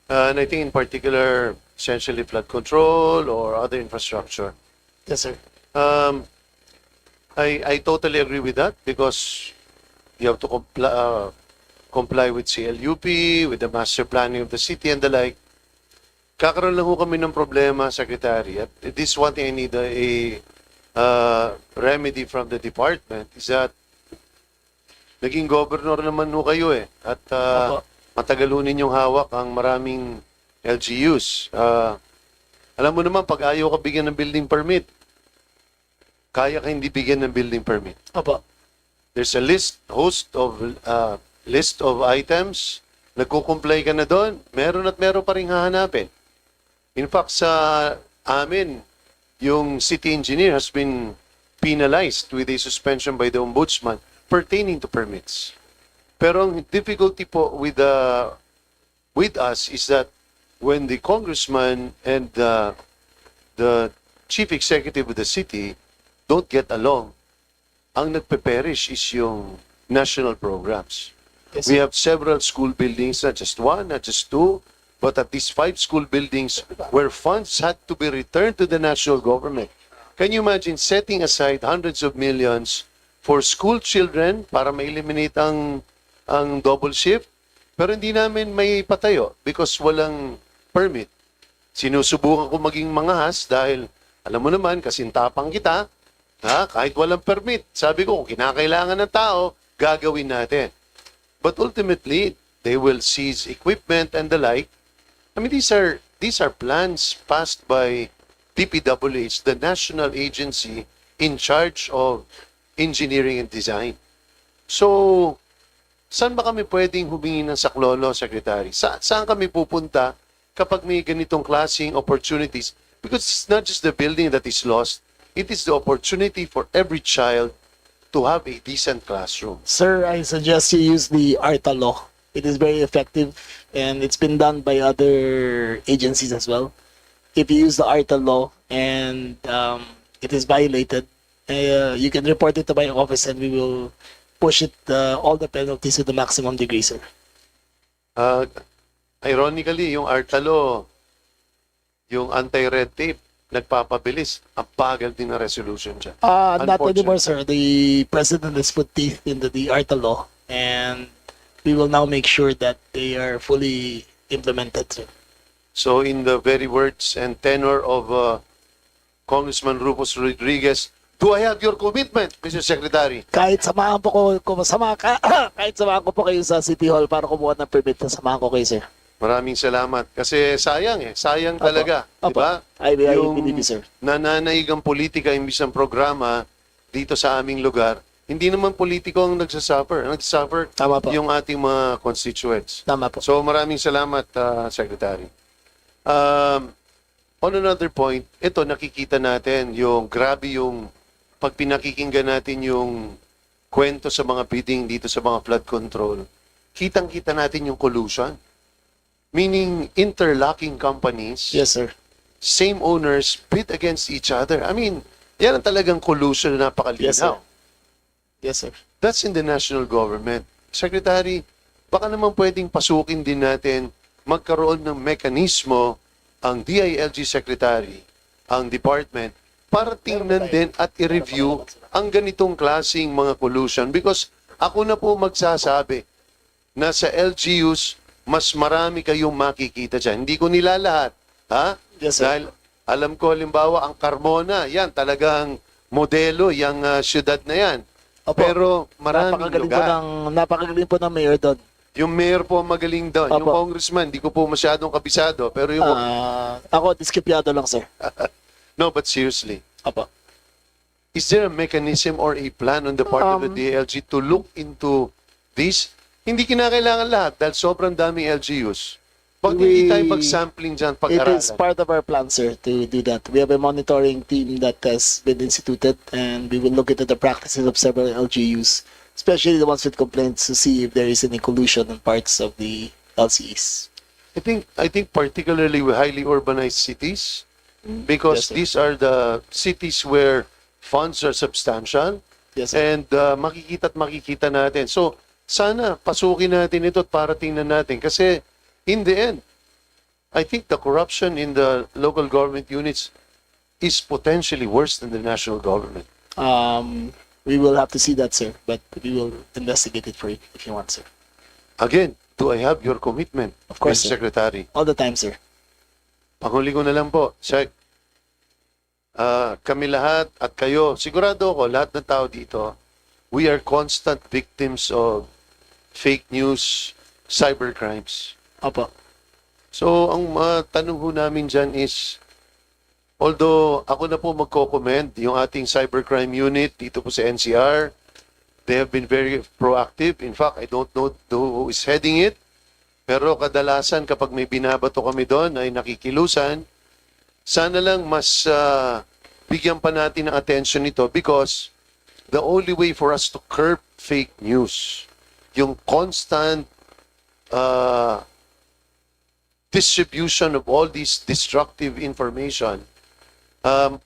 And I think in particular, essentially flood control or other infrastructure. Yes, sir. I totally agree with that because you have to comply with CLUP, with the master planning of the city and the like. Kakaroon lang ho kami ng problema, Secretary. At this is one thing I need a remedy from the department is that naging governor naman ho kayo eh. At matagal ho ninyong hawak ang maraming LGUs. Alam mo naman, pag ayaw ka bigyan ng building permit, kaya ka hindi bigyan ng building permit. Opo. There's a list of items. Nagko-comply ka na doon, meron at meron pa rin hahanapin. In fact, sa amin, yung city engineer has been penalized with a suspension by the ombudsman pertaining to permits. Pero ang difficulty po with us is that when the congressman and the chief executive of the city don't get along, ang nagpe-perish is yung national programs. Yes, We have several school buildings, not just one, not just two, but at least 5 school buildings where funds had to be returned to the national government. Can you imagine setting aside hundreds of millions for school children para ma-eliminate ang double shift? Pero hindi namin may patayo because walang permit. Sinusubukan ko maging mangahas dahil alam mo naman, kasintapang kita, kahit walang permit. Sabi ko, kung kinakailangan ng tao, gagawin natin. But ultimately, they will seize equipment and the like. I mean, these are plans passed by DPWH, the national agency in charge of engineering and design. So, saan ba kami pwedeng humingi ng saklolo, Secretary? Saan kami pupunta kapag may ganitong klaseng opportunities? Because it's not just the building that is lost, it is the opportunity for every child to have a decent classroom. Sir, I suggest you use the ARTA law. It is very effective and it's been done by other agencies as well. If you use the ARTA law and it is violated, you can report it to my office and we will push it all the penalties to the maximum degree, sir. Ironically, yung ARTA law, yung anti-red tape, nagpapabilis. Ang bagal din na resolution dyan. Not anymore, sir. The president has put teeth into the ARTA law and we will now make sure that they are fully implemented, sir. So in the very words and tenor of Congressman Rufus Rodriguez, do I have your commitment, Mr. Secretary? Kahit samahan po kahit samahan ko po kayo sa City Hall para kumuha ng permit, samahan ko kayo, sir. Maraming salamat. Kasi sayang sayang talaga. Diba? I believe you, sir. Nananaig ang politika imbis ng programa dito sa aming lugar. Hindi naman politiko ang nagsasuffer. Nagsasuffer yung ating mga constituents. Tama po. So maraming salamat, Secretary. On another point, ito nakikita natin yung grabe yung pag pinakikinggan natin yung kwento sa mga bidding dito sa mga flood control. Kitang-kita natin yung collusion. Meaning interlocking companies. Yes, sir. Same owners bid against each other. I mean, yan ang talagang collusion na napakalinaw. Yes, sir. Yes, sir. That's in the national government. Secretary, baka naman pwedeng pasukin din natin magkaroon ng mekanismo ang DILG Secretary, ang department, para tingnan din at i-review ang ganitong klaseng mga collusion. Because ako na po magsasabi na sa LGUs, mas marami kayong makikita dyan. Hindi ko nilalahat. Ha? Yes, sir. Dahil alam ko, halimbawa, ang Carmona, yan, talagang modelo, yung syudad na yan. Opo. Pero maraming lugar. Napakagaling po ng mayor doon. Yung mayor po magaling doon. Yung congressman, di ko po masyadong kabisado. Pero yung... Ako, diskipyado lang, sir. No, but seriously. Opo. Is there a mechanism or a plan on the part of the DLG to look into this? Hindi kinakailangan lahat dahil sobrang daming LGUs. Bakit hindi tayo mag-sampling dyan, It pag-aralan? is part of our plan, sir, to do that. We have a monitoring team that has been instituted and we will look into the practices of several LGUs, especially the ones with complaints, to see if there is any collusion on parts of the LCEs. I think particularly with highly urbanized cities, because these are the cities where funds are substantial, and makikita at makikita natin. So, sana pasukin natin ito at para tingnan natin. Kasi, in the end, I think the corruption in the local government units is potentially worse than the national government. We will have to see that, sir, but we will investigate it for you if you want, sir. Again, do I have your commitment, Of course, Mr. sir. Secretary? All the time, sir. Panghuli ko na lang po, Sec. Kami lahat at kayo, sigurado ako, lahat ng tao dito, we are constant victims of fake news, cybercrimes. Opo. So, ang tanong ho namin dyan is, although ako na po magko-commend yung ating cybercrime unit dito po sa NCR, they have been very proactive. In fact, I don't know who is heading it. Pero kadalasan kapag may binabato kami doon ay nakikilusan. Sana lang mas bigyan pa natin ng attention nito because the only way for us to curb fake news, yung constant distribution of all this destructive information,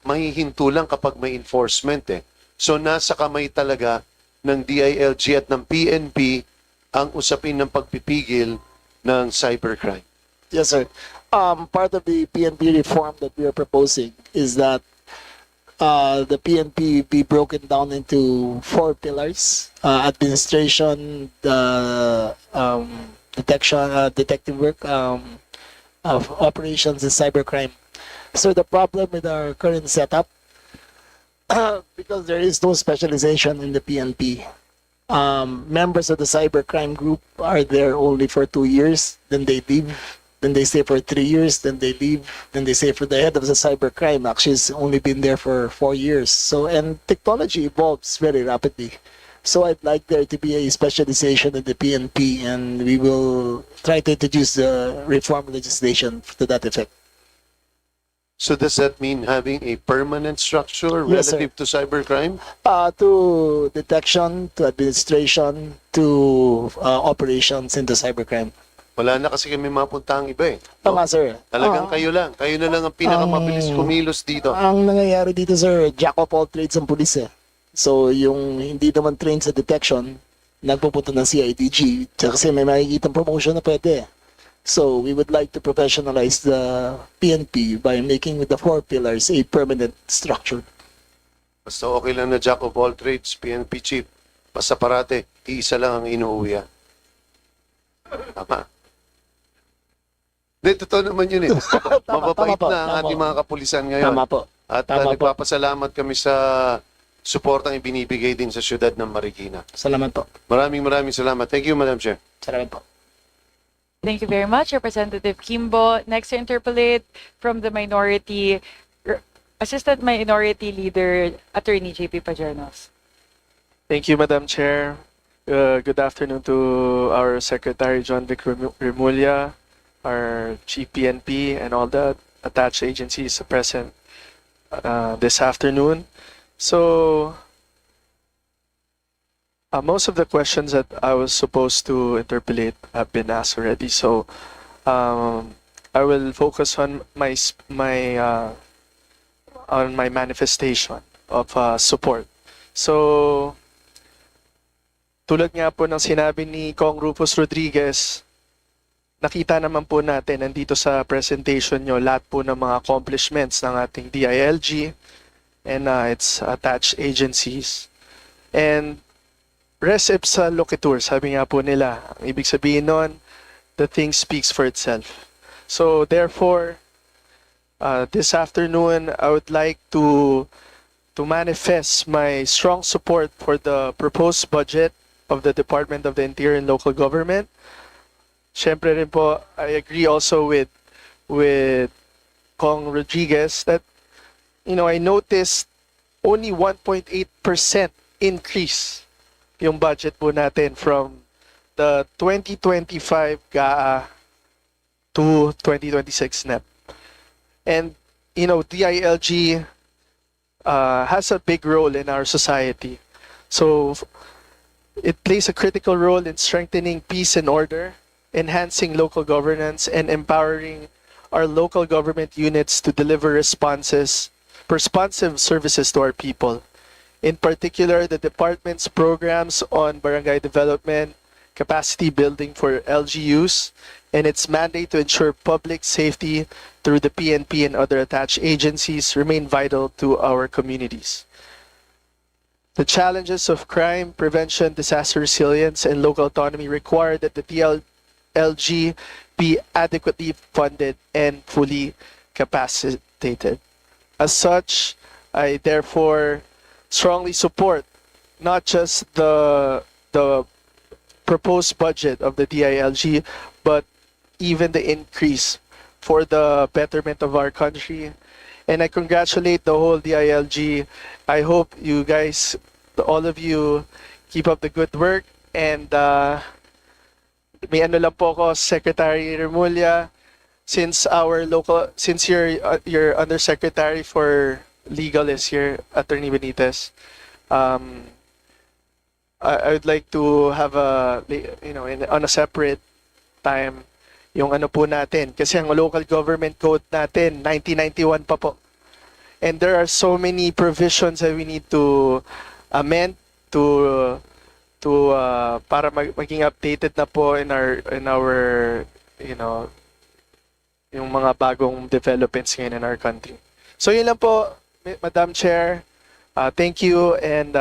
mahihinto lang kapag may enforcement eh. So nasa kamay talaga ng DILG at ng PNP ang usapin ng pagpipigil ng cybercrime. Yes, sir. Part of the PNP reform that we are proposing is that the PNP be broken down into 4 pillars: administration, the detection, detective work, of operations, and cybercrime. So the problem with our current setup, because there is no specialization in the PNP, members of the cybercrime group are there only for 2 years, then they leave. Then they stay for 3 years, then they leave, then they stay for the head of the cybercrime. Actually, it's only been there for 4 years. So, and technology evolves very rapidly. So I'd like there to be a specialization in the PNP, and we will try to introduce the reform legislation to that effect. So does that mean having a permanent structure Yes, sir. relative to cybercrime? To detection, to administration, to operations into cybercrime. Wala na kasi kami mapuntang iba eh. Tama, sir. Talagang kayo lang. Kayo na lang ang pinakamabilis kumilos dito. Ang nangyayari dito, sir, jack of all trades ang pulis eh. So, yung hindi naman trained sa detection, nagpupunta ng CIDG kasi may makikitang promotion na pwede. So, we would like to professionalize the PNP by making the 4 pillars a permanent structure. Basta okay lang na jack of all trades, PNP chief. Basta parate, iisa lang ang inuuwi. Tama. Hindi, totoo naman yun eh. Mababait tama po, na ang tama. ating mga kapulisan ngayon. Tama po. At Tama po. nagpapasalamat kami sa suportang ibinibigay din sa syudad ng Marikina. Salamat po. Maraming salamat. Thank you, Madam Chair. Salamat po. Thank you very much, Representative Kimbo. Next to interpolate from the minority, Assistant Minority Leader, Attorney JP Pajernos. Thank you, Madam Chair. Good afternoon to our Secretary John Vic Remulla, our Chief PNP, and all the attached agencies present this afternoon. So, most of the questions that I was supposed to interpolate have been asked already. So, I will focus on my manifestation of support. So, tulad nga po ng sinabi ni Kong Rufus Rodriguez, nakita naman po natin nandito sa presentation nyo lahat po ng mga accomplishments ng ating DILG and its attached agencies. And res ipsa loquitur, sabi nga po nila. Ang ibig sabihin nun, the thing speaks for itself. So therefore, this afternoon, I would like to manifest my strong support for the proposed budget of the Department of the Interior and Local Government. Syempre rin po, I agree also with Kong Rodriguez that, I noticed only 1.8% increase yung budget po natin from the 2025 GAA to 2026 NEP. And, DILG has a big role in our society. So, it plays a critical role in strengthening peace and order, enhancing local governance, and empowering our local government units to deliver responsive services to our people. In particular, the department's programs on barangay development, capacity building for LGUs, and its mandate to ensure public safety through the PNP and other attached agencies remain vital to our communities. The challenges of crime prevention, disaster resilience, and local autonomy require that the DILG be adequately funded and fully incapacitated. As such, I therefore strongly support not just the proposed budget of the DILG, but even the increase for the betterment of our country. And I congratulate the whole DILG. I hope you guys, all of you, keep up the good work. And may ano lang po ako, Secretary Remulla, since your undersecretary for legal is here, Attorney Benitez. I would like to have on a separate time yung ano po natin kasi ang local government code natin 1991 pa po. And there are so many provisions that we need to amend to para maging updated na po in our yung mga bagong developments ngayon in our country. So yun lang po, Madam Chair. Thank you and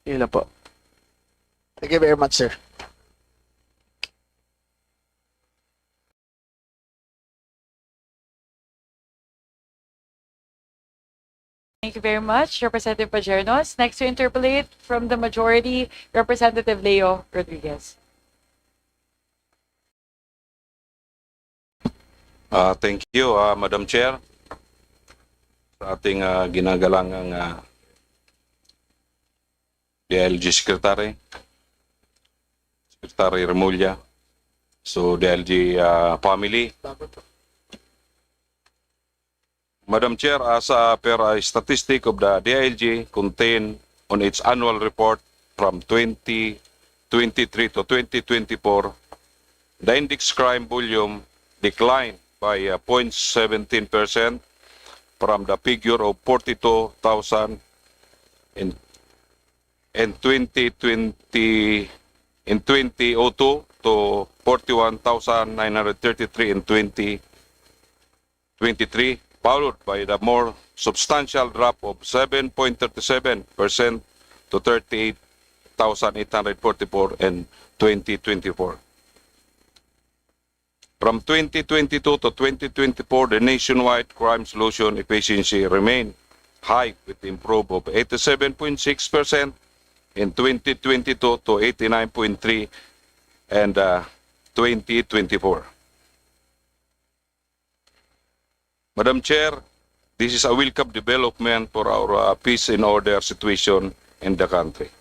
yun lang po. Thank you very much, sir. Thank you very much, Representative Pajernos. Next to interpolate from the majority, Representative Leo Rodriguez. Thank you, Madam Chair, sa ating ginagalangang DILG Secretary Remulla, so DILG family. Madam Chair, as per a statistic of the DILG contained on its annual report from 2023 to 2024, the index crime volume declined by 0.17% from the figure of 42,000 in 2002 to 41,933 in 2023, followed by the more substantial drop of 7.37% to 38,844 in 2024. From 2022 to 2024, the nationwide crime solution efficiency remained high with improve of 87.6% in 2022 to 89.3% and 2024. Madam Chair, this is a welcome development for our peace and order situation in the country.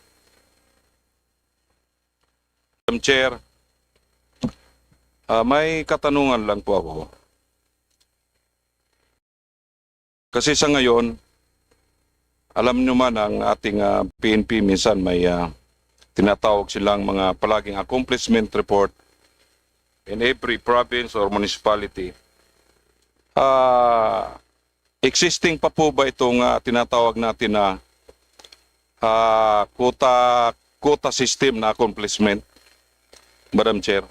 Madam Chair, may katanungan lang po ako. Kasi sa ngayon, alam nyo man ang ating PNP minsan may tinatawag silang mga palaging accomplishment report in every province or municipality. Existing pa po ba itong tinatawag natin na quota system na accomplishment, Madam Chair?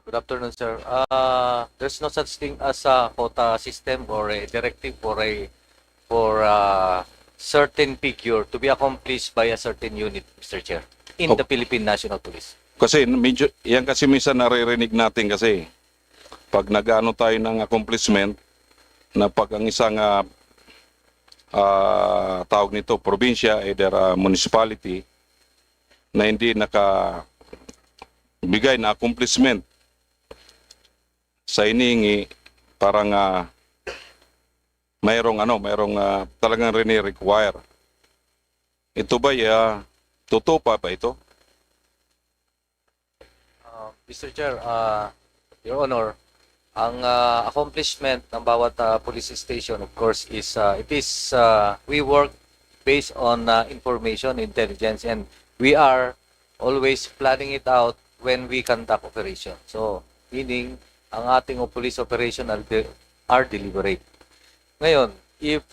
Good afternoon, sir. There's no such thing as a quota system or a directive for a certain figure to be accomplished by a certain unit, Mr. Chair, in the Philippine National Police. Kasi medyo, yan kasi minsan naririnig natin kasi pag nag-ano tayo ng accomplishment na pag ang isang tawag nito probinsya, either municipality na hindi nakabigay na accomplishment sa inihingi, parang mayroong talagang rini-require. Ito ba totoo pa ba ito? Mr. Chair, Your Honor, ang accomplishment ng bawat police station, of course, is we work based on information, intelligence, and we are always planning it out when we conduct operation. So, meaning, ang ating police operation are deliberate. Ngayon, if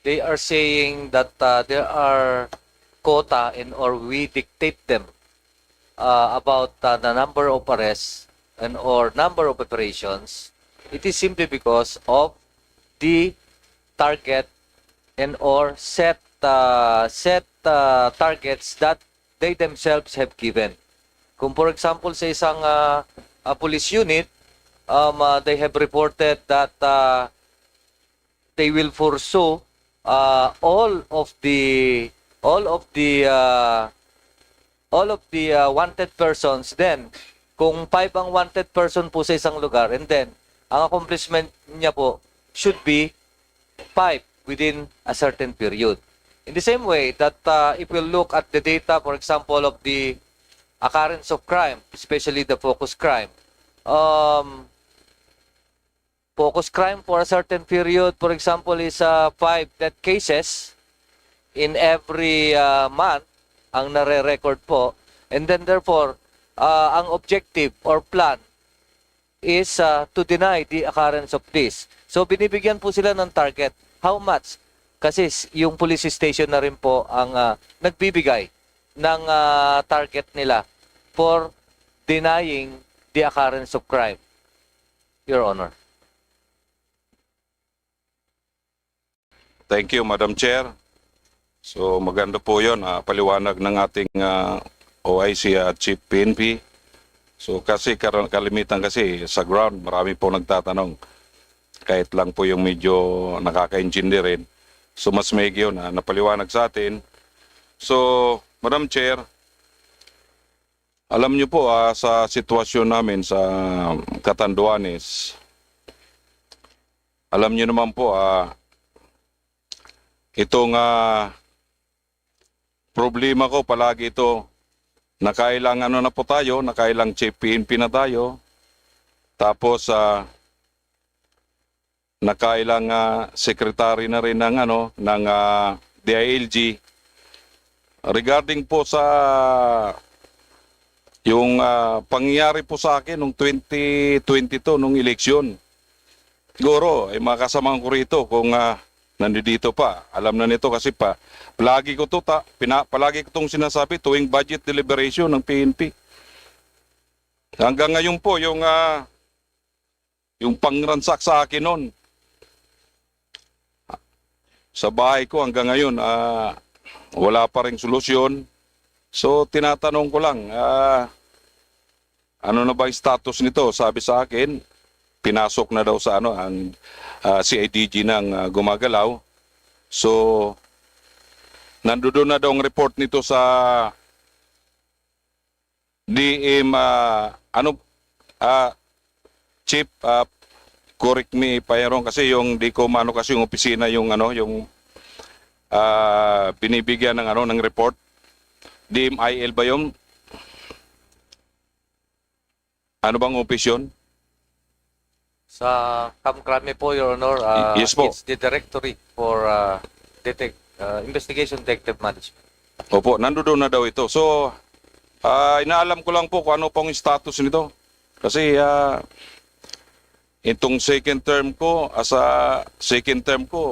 they are saying that there are quota or we dictate them about the number of arrests or number of operations, it is simply because of the target or set targets that they themselves have given. Kung for example sa isang police unit, they have reported that they will pursue all of the wanted persons. Then kung 5 ang wanted person po sa isang lugar, and then ang accomplishment niya po should be 5 within a certain period. In the same way that if we look at the data, for example, of the occurrence of crime, especially the focus crime, focus crime for a certain period, for example, is 5 death cases in every month ang nare-record po. And then therefore, ang objective or plan is to deny the occurrence of this. So binibigyan po sila ng target. How much? Kasi yung police station na rin po ang nagbibigay ng target nila for denying the occurrence of crime, Your Honor. Thank you, Madam Chair. So maganda po yun, paliwanag ng ating OIC at Chief PNP. So kasi kalimitan kasi sa ground, marami po nagtatanong. Kahit lang po yung medyo nakaka-intindi rin. So mas maigi yun, napaliwanag sa atin. So, Madam Chair, alam niyo po sa sitwasyon namin sa Catanduanes, alam niyo naman po itong problema ko palagi ito, nakailang ano na po tayo, nakailang Chief PNP na tayo, tapos nakailang secretary na rin ng ng DILG. Regarding po sa yung pangyayari po sa akin nung 2022 nung eleksyon, siguro ay mga kasamahan ko rito kung nandito pa, alam na nito kasi palagi ko palagi ko itong sinasabi tuwing budget deliberation ng PNP. Hanggang ngayon po yung pangransak sa akin noon sa bahay ko hanggang ngayon wala pa ring solusyon. So tinatanong ko lang, ano na ba yung status nito? Sabi sa akin, pinasok na daw sa ang CIDG ng gumagalaw. So nandoon na daw ang report nito sa DM Chief, correct me pa yaron kasi yung di ko mano kasi yung opisina yung yung binibigyan ng ng report. DMIL ba yung ano bang opisyon? Sa Kamkrame po, Your Honor, yes po. It's the Directorate for Investigation Detective Management. Opo, nandoon na daw ito. So, inaalam ko lang po kung ano pong status nito. Kasi itong second term ko,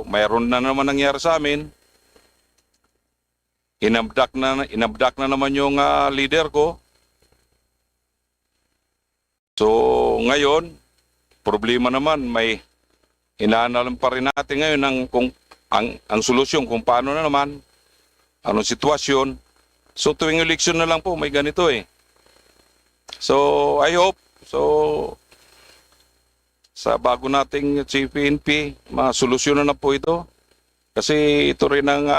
mayroon na naman nangyari sa amin. Inabdak na naman yung leader ko. So, ngayon, problema naman, may inaanalam pa rin natin ngayon ang solusyon kung paano na naman, anong sitwasyon. So, tuwing eleksyon na lang po, may ganito eh. So, I hope, sa bago nating Chief PNP, masolusyonan na po ito. Kasi ito rin ang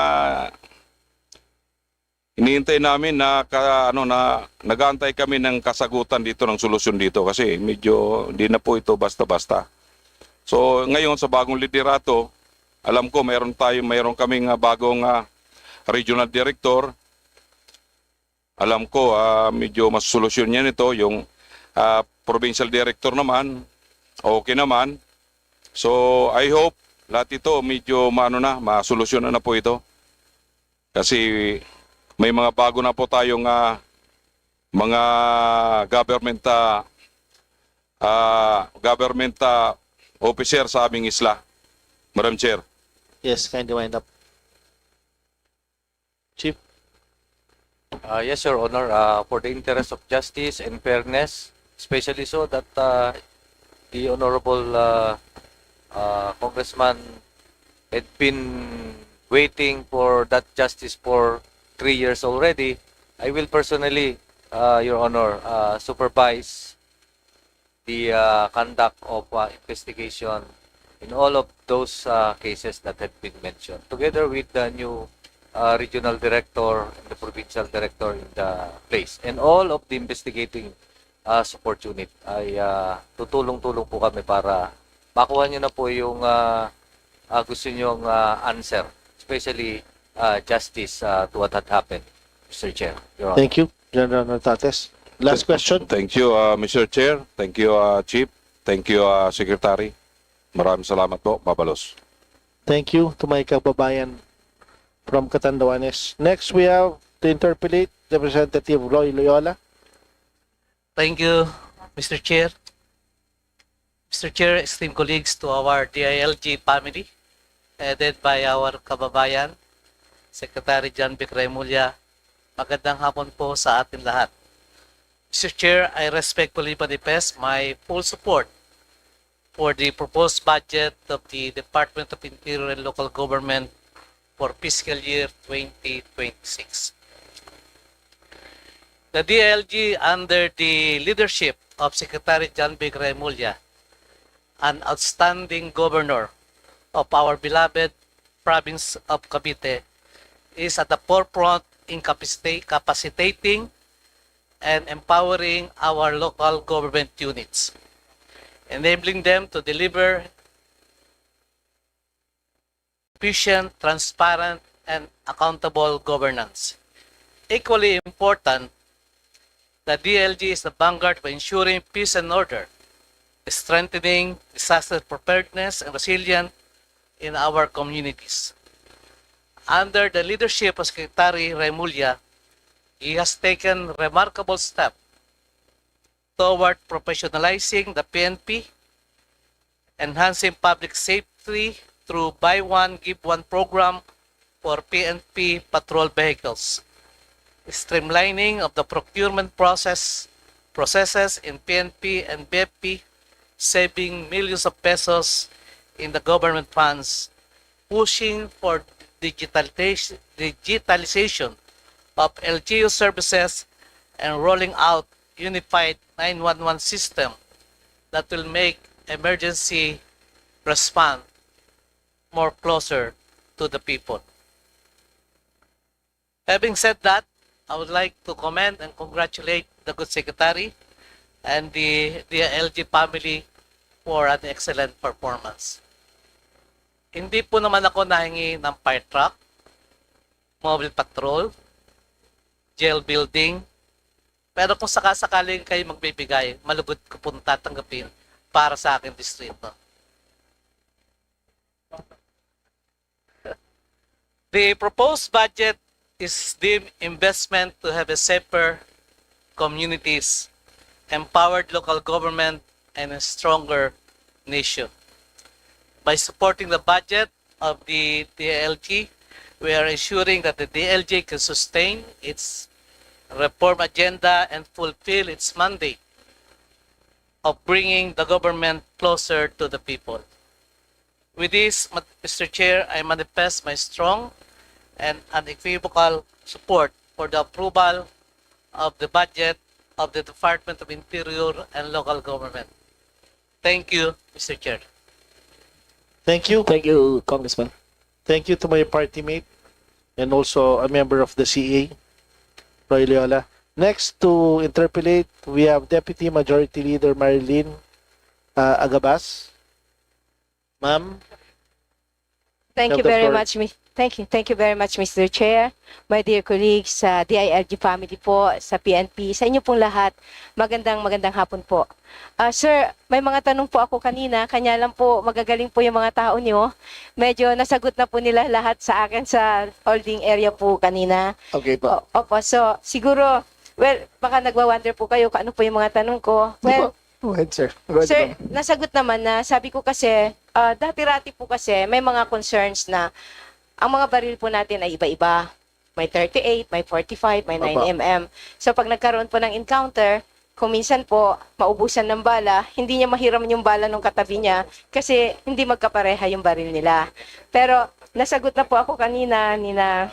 iniintay namin na nag-aantay kami ng kasagutan dito, ng solusyon dito. Kasi medyo hindi na po ito basta-basta. So ngayon sa bagong liderato, alam ko mayroon kaming bagong regional director. Alam ko medyo mas solusyon niya nito. Yung provincial director naman, okay naman. So I hope lahat ito medyo masolusyonan na po ito. Kasi may mga bago na po tayong mga government officer sa aming isla. Madam Chair. Yes, kindly wind up. Chief. Yes, Your Honor, for the interest of justice and fairness, especially so that the Honorable Congressman had been waiting for that justice for 3 years already. I will personally, Your Honor, supervise the conduct of investigation in all of those cases that have been mentioned, together with the new regional director and the provincial director in the place, and all of the investigating support unit. Ay tutulong-tulong po kami para makuha nyo na po yung gusto nyong answer, especially justice to what had happened, Mr. Chair. Your Honor. Thank you, General Nartates. Last question. Thank you, Mr. Chair. Thank you, Chief. Thank you, Secretary. Maraming salamat po, Mabalos. Thank you to my kababayan from Catanduanes. Next, we have to interpolate Representative Roy Loyola. Thank you, Mr. Chair. Mr. Chair, esteemed colleagues, to our DILG family, headed by our kababayan, Secretary John Vic Remulla, magandang hapon po sa atin lahat. Mr. Chair, I respectfully manifest my full support for the proposed budget of the Department of Interior and Local Government for fiscal year 2026. The DILG, under the leadership of Secretary John Vic Remulla, an outstanding governor of our beloved province of Cavite, is at the forefront in capacitating and empowering our local government units, enabling them to deliver efficient, transparent, and accountable governance. Equally important, the DLG is the vanguard for ensuring peace and order, strengthening disaster preparedness and resilience in our communities. Under the leadership of Secretary Remulla, he has taken remarkable steps toward professionalizing the PNP, enhancing public safety through Buy One, Give One program for PNP patrol vehicles, streamlining of the procurement processes in PNP and BFP, saving millions of pesos in the government funds, pushing for digitalization of LGU services, and rolling out unified 911 system that will make emergency response more closer to the people. Having said that, I would like to commend and congratulate the good secretary and the LG family for an excellent performance. Hindi po naman ako nahingi ng fire truck, mobile patrol, jail building, pero kung sakasakaling kayo magbibigay, malugod ko pong tatanggapin para sa aking distrito. The proposed budget is deemed investment to have a safer communities, empowered local government, and a stronger nation. By supporting the budget of the DLG, we are ensuring that the DLG can sustain its reform agenda and fulfill its mandate of bringing the government closer to the people. With this, Mr. Chair, I manifest my strong and unequivocal support for the approval of the budget of the Department of Interior and Local Government. Thank you, Mr. Chair. Thank you. Thank you, Congressman. Thank you to my party mate and also a member of the CA, Roy Loyola. Next to interpolate, we have Deputy Majority Leader Marilyn Agabas. Ma'am. Thank you very much, Thank you very much, Mr. Chair. My dear colleagues sa DILG family po, sa PNP, sa inyo pong lahat, magandang hapon po. Sir, may mga tanong po ako kanina, kanya lang po magagaling po yung mga tao niyo. Medyo nasagot na po nila lahat sa akin sa holding area po kanina. Okay po. Opo, so siguro, well, baka nagwa-wonder po kayo kung ano po yung mga tanong ko. Well, Go ahead, sir. Go ahead, sir, ma'am. nasagot naman na sabi ko kasi, dati-rati po kasi may mga concerns na ang mga baril po natin ay iba-iba. May 38, may 45, may 9mm. So pag nagkaroon po ng encounter, kung minsan po maubusan ng bala, hindi niya mahiram yung bala ng katabi niya kasi hindi magkapareha yung baril nila. Pero nasagot na po ako kanina ni na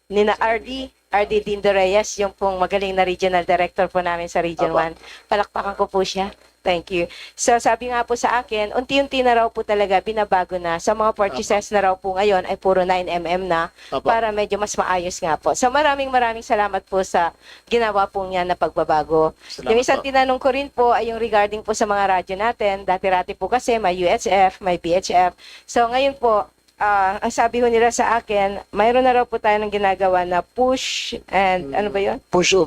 Nina RD Dindo Reyes, yung pong magaling na regional director po namin sa Region 1. Palakpakan ko po siya. Thank you. So sabi nga po sa akin, unti-unti na raw po talaga binabago na. Sa mga purchases na raw po ngayon ay puro 9mm na para medyo mas maayos nga po. So maraming salamat po sa ginawa po niya na pagbabago. Yung isang tinanong ko rin po ay yung regarding po sa mga radyo natin. Dati-rati po kasi may UHF, may PHF. So ngayon po, ang sabi ho nila sa akin, mayroon na raw po tayo ng ginagawa na push and ano ba yun? Push to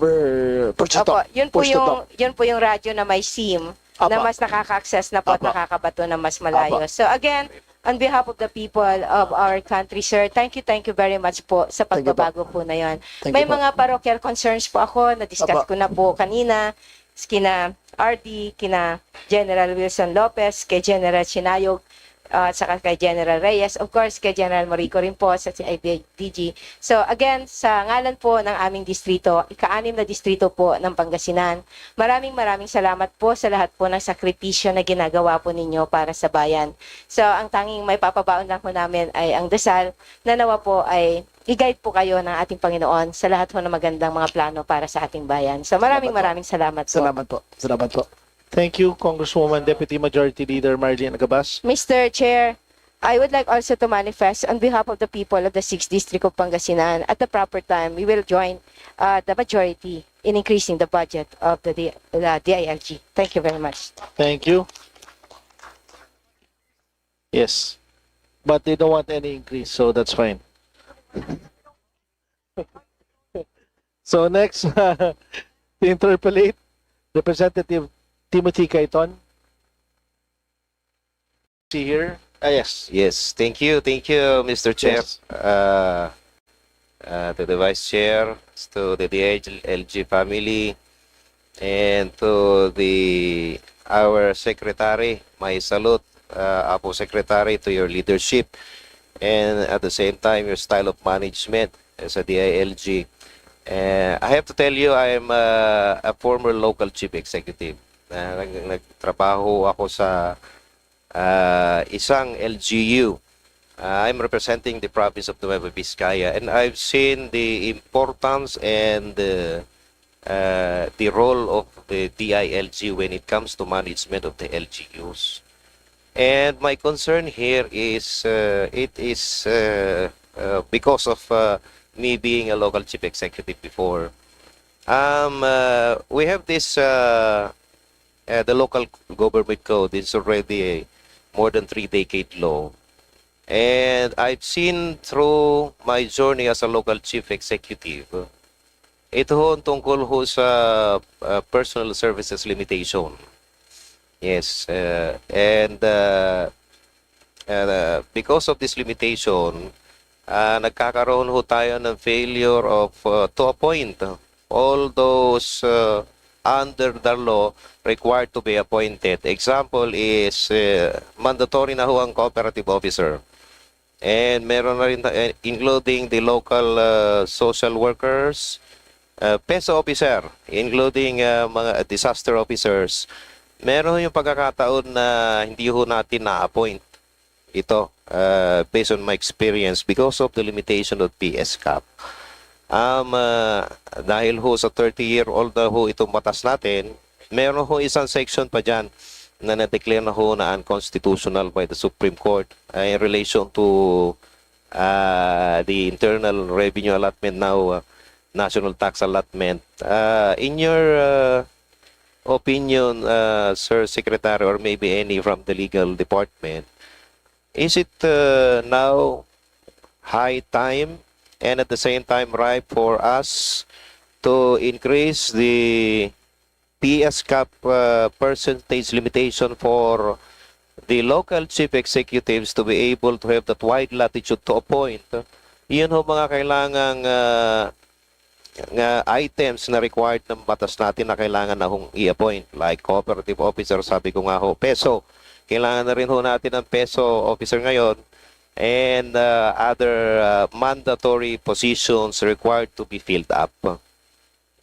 Opo, top. yun po Push to top. yun po yung radyo na may SIM na mas nakaka-access na po at nakakabato na mas malayo. So again, on behalf of the people of our country, sir, thank you very much po sa pagbabago po na yun. May mga parochial concerns po ako, na-discuss ko na po kanina, kina RD, kina General Wilson Lopez, kay General Sinayog, at saka kay General Reyes, of course, kay General Morico rin po sa CIDG. So again, sa ngalan po ng aming distrito, ika-6 na distrito po ng Pangasinan, maraming salamat po sa lahat po ng sakripisyo na ginagawa po ninyo para sa bayan. So ang tanging may papabaon lang po namin ay ang dasal na nawa po ay i-guide po kayo ng ating Panginoon sa lahat po ng magandang mga plano para sa ating bayan. So maraming salamat po. Salamat po. Thank you, Congresswoman Deputy Majority Leader Marlene Agabas. Mr. Chair, I would like also to manifest on behalf of the people of the 6th District of Pangasinan, at the proper time, we will join the majority in increasing the budget of the DILG. Thank you very much. Thank you. Yes. But they don't want any increase, so that's fine. So next, to interpolate, Representative Timothy Kaiton. See here? Yes. Yes, thank you, Mr. Chair. Yes. To the Vice Chair, to the DILG family, and to our Secretary, my salute, Apo Secretary, to your leadership, and at the same time, your style of management as a DILG. I have to tell you, I am a former local chief executive. Nagtrabaho ako sa isang LGU. I'm representing the province of Nueva Vizcaya, and I've seen the importance and the role of the DILG when it comes to management of the LGUs. And my concern here is because of me being a local chief executive before. We have this the local government code is already a more than 3-decade law. And I've seen through my journey as a local chief executive, ito ho ang tungkol ho sa personal services limitation. Yes, and because of this limitation, nagkakaroon ho tayo ng failure of to appoint all those under the law required to be appointed. Example is mandatory na ho ang cooperative officer. And meron na rin, including the local social workers, PESA officer, including mga disaster officers. Meron yung pagkakataon na hindi ho natin na-appoint ito based on my experience because of the limitation of PS cap. Dahil ho sa 30-year-old na ho itong batas natin, meron ho isang section pa dyan na na-declare na ho na unconstitutional by the Supreme Court in relation to the internal revenue allotment now, national tax allotment. In your opinion, Sir Secretary, or maybe any from the legal department, is it now high time and at the same time ripe for us to increase the PS cap percentage limitation for the local chief executives to be able to have that wide latitude to appoint? Yun ho mga kailangang items na required ng batas natin na kailangan na hong i-appoint. Like cooperative officer, sabi ko nga ho, peso. Kailangan na rin ho natin ng peso officer ngayon. And other mandatory positions required to be filled up.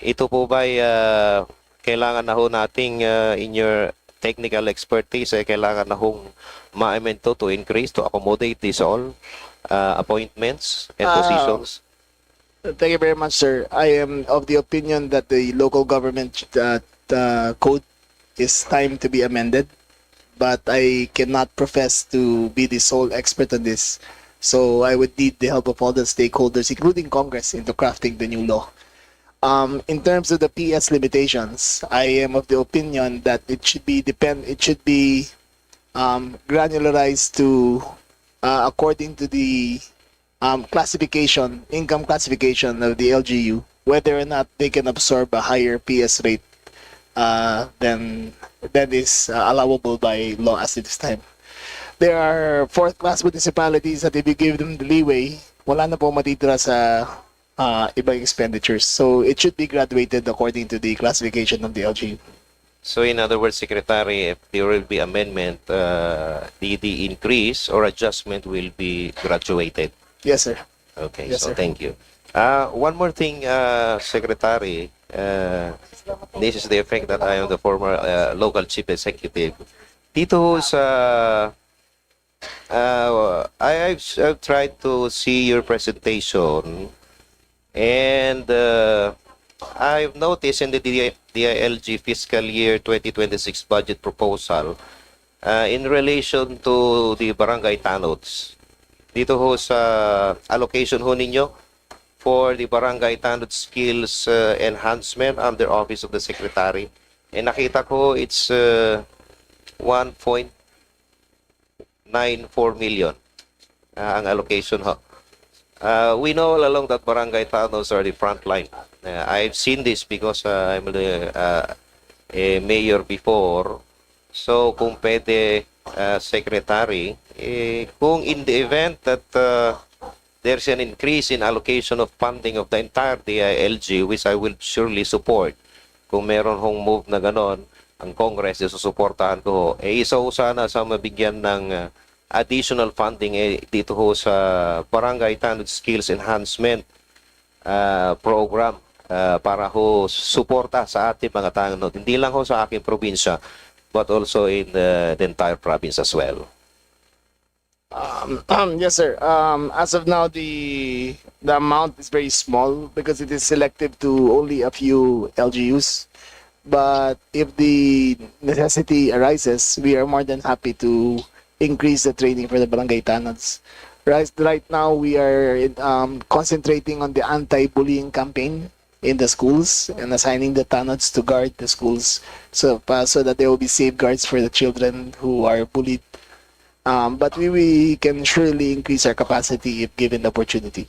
Ito po ba kailangan na ho nating in your technical expertise, kailangan na hong ma-amend to increase, to accommodate these all appointments and positions? Thank you very much, sir. I am of the opinion that the local government code is time to be amended, but I cannot profess to be the sole expert on this. So I would need the help of all the stakeholders, including Congress, into crafting the new law. In terms of the PS limitations, I am of the opinion that it should be granularized to according to the income classification of the LGU, whether or not they can absorb a higher PS rate than that is allowable by law as it is time. There are fourth-class municipalities that if you give them the leeway, wala na po matitira sa ibang expenditures. So it should be graduated according to the classification of the LGU. So in other words, Secretary, if there will be amendment, the increase or adjustment will be graduated. Yes, sir. Okay, Yes, so sir. thank you. One more thing, Secretary. This is the effect that I am the former local chief executive. Dito sa I've tried to see your presentation, and I've noticed in the DILG fiscal year 2026 budget proposal, in relation to the barangay tanods, dito ho sa allocation ho ninyo for the barangay tanod skills enhancement under Office of the Secretary, nakita ko it's 1.94 million ang allocation ho. We know all along that barangay tanods are the front line. I've seen this because I'm a mayor before. So kung pwede, Secretary, kung in the event that there's an increase in allocation of funding of the entire DILG, which I will surely support, kung meron hong move na ganon, ang Congress, susuportahan ko ho. Isa ho sana sa mabigyan ng additional funding dito ho sa Barangay Tanod Skills Enhancement program para ho suporta sa ating mga tanod. Hindi lang ho sa aking probinsya, but also in the entire province as well. Yes, sir. As of now, the amount is very small because it is selective to only a few LGUs. But if the necessity arises, we are more than happy to increase the training for the barangay tanods. Right now, we are concentrating on the anti-bullying campaign in the schools and assigning the tanods to guard the schools so that there will be safeguards for the children who are bullied. But we can surely increase our capacity if given the opportunity.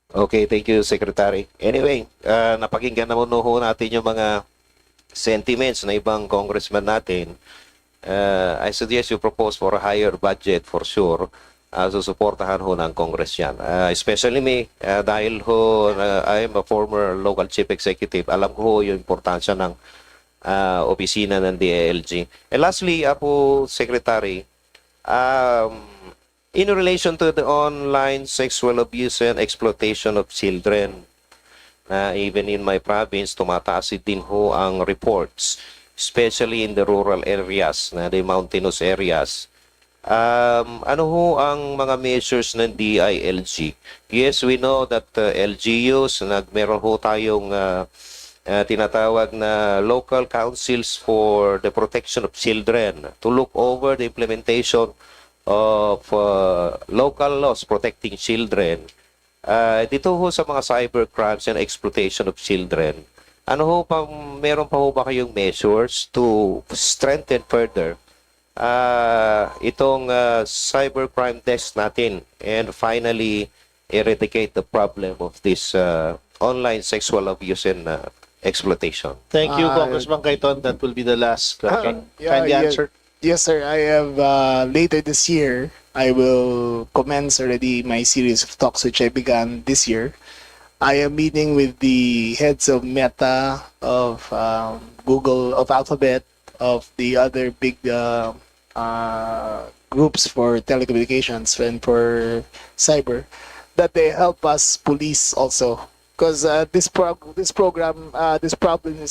Okay, thank you, Secretary. Anyway, napakinggan naman ho natin yung mga sentiments na ibang congressman natin. I suggest you propose for a higher budget for sure. Susuportahan ho ng Congress yan. Especially me, dahil ho, I am a former local chief executive. Alam ko ho yung importansya ng opisina ng DILG. And lastly, po, Secretary, in relation to the online sexual abuse and exploitation of children, even in my province, tumataas din ho ang reports, especially in the rural areas, the mountainous areas. Ano ho ang mga measures ng DILG? Yes, we know that LGUs, meron ho tayong tinatawag na local councils for the protection of children to look over the implementation of local laws protecting children. Dito ho sa mga cyber crimes and exploitation of children, ano ho pa, meron pa ho ba kayong measures to strengthen further itong cybercrime desk natin and finally eradicate the problem of this online sexual abuse and exploitation? Thank you, Congressman Kaiton. That will be the last question. Kindly answer. Yes, sir. I have later this year, I will commence already my series of talks which I began this year. I am meeting with the heads of Meta, of Google, of Alphabet, of the other big groups for telecommunications and for cyber, that they help us police also. Because this problem is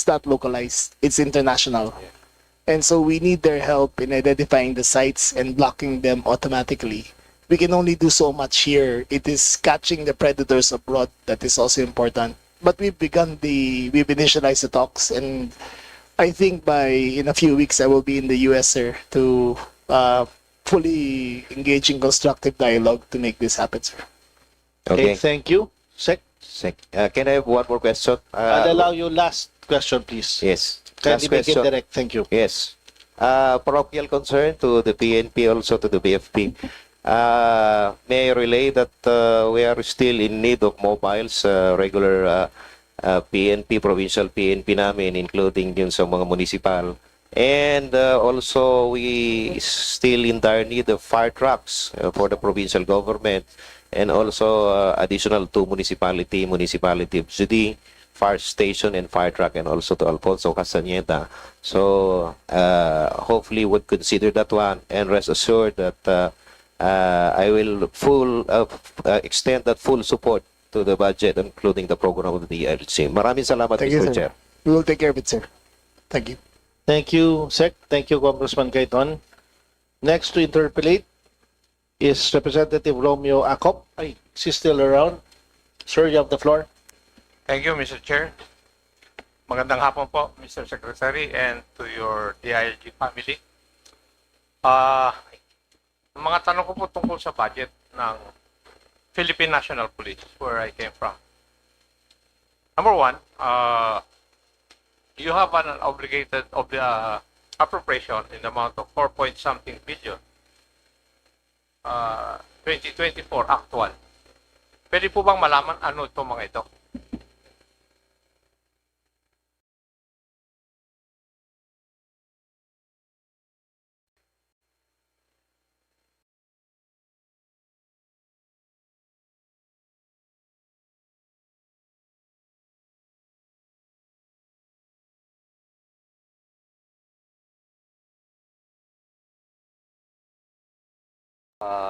not localized; it's international, and so we need their help in identifying the sites and blocking them automatically, we can only do so much here. It is catching the predators abroad that is also important. But we've initialized the talks, and I think in a few weeks I will be in the US, sir, to fully engage in constructive dialogue to make this happen, sir. Okay, thank you. Sec, Can I have one more question? I'll allow you last question, please. Yes. Kindly Last make it question. direct. Thank you. Yes. Parochial concern to the PNP, also to the BFP. May I relay that we are still in need of mobiles, regular PNP, provincial PNP namin, including yun sa mga municipal. And also, we still in dire need of fire trucks for the provincial government, and also additional to municipality of Zudi, fire station and fire truck, and also to Alfonso Castañeda. So hopefully would consider that one, and rest assured that I will extend that full support to the budget, including the program of the DLG. Maraming salamat, Thank you, Mr. sir. Chair. We will take care of it, sir. Thank you. Thank you, Sec. Thank you, Congressman Kaiton. Next to interpolate is Representative Romeo Acop. Ay, she's still around. Sir, you have the floor. Thank you, Mr. Chair. Magandang hapon po, Mr. Secretary, and to your DILG family. Ang mga tanong ko po tungkol sa budget ng Philippine National Police, where I came from. Number one, you have an obligated appropriation in the amount of 4-point-something billion. 2024 actual. Pwede po bang malaman ano itong mga ito?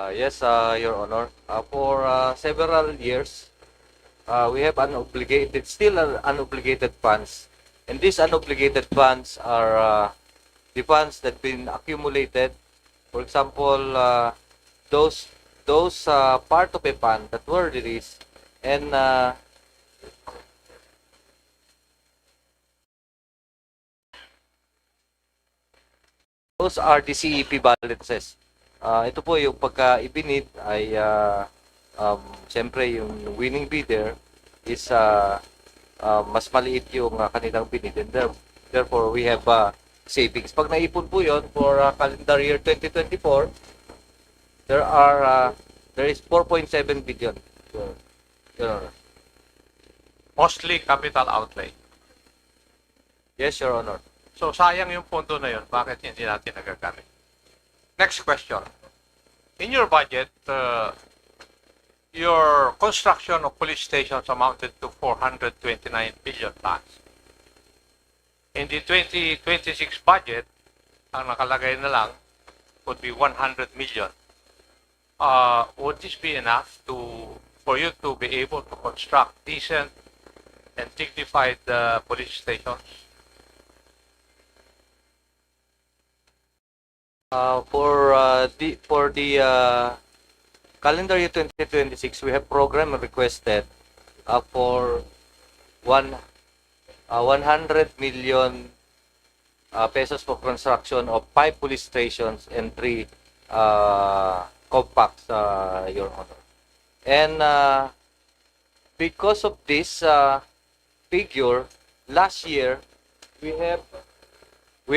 Yes, Your Honor. For several years, we have still unobligated funds. And these unobligated funds are the funds that been accumulated. For example, those part of a fund that were released, and those are the CEP balances. Ito po yung pagka ibinid ay siyempre yung winning bidder is mas maliit yung kanilang binid, and therefore we have savings. Pag naipon po yon for calendar year 2024, there is 4.7 billion. Your Honor. Mostly capital outlay. Yes, Your Honor. So sayang yung pondo na yun, bakit hindi natin nagagamit? Next question. In your budget, your construction of police stations amounted to 429 billion pesos. In the 2026 budget, ang nakalagay na lang would be 100 million. Would this be enough for you to be able to construct decent and dignified police stations? For the calendar year 2026, we have program requested for 100 million pesos for construction of 5 police stations and 3 compacts, Your Honor. And because of this figure, last year we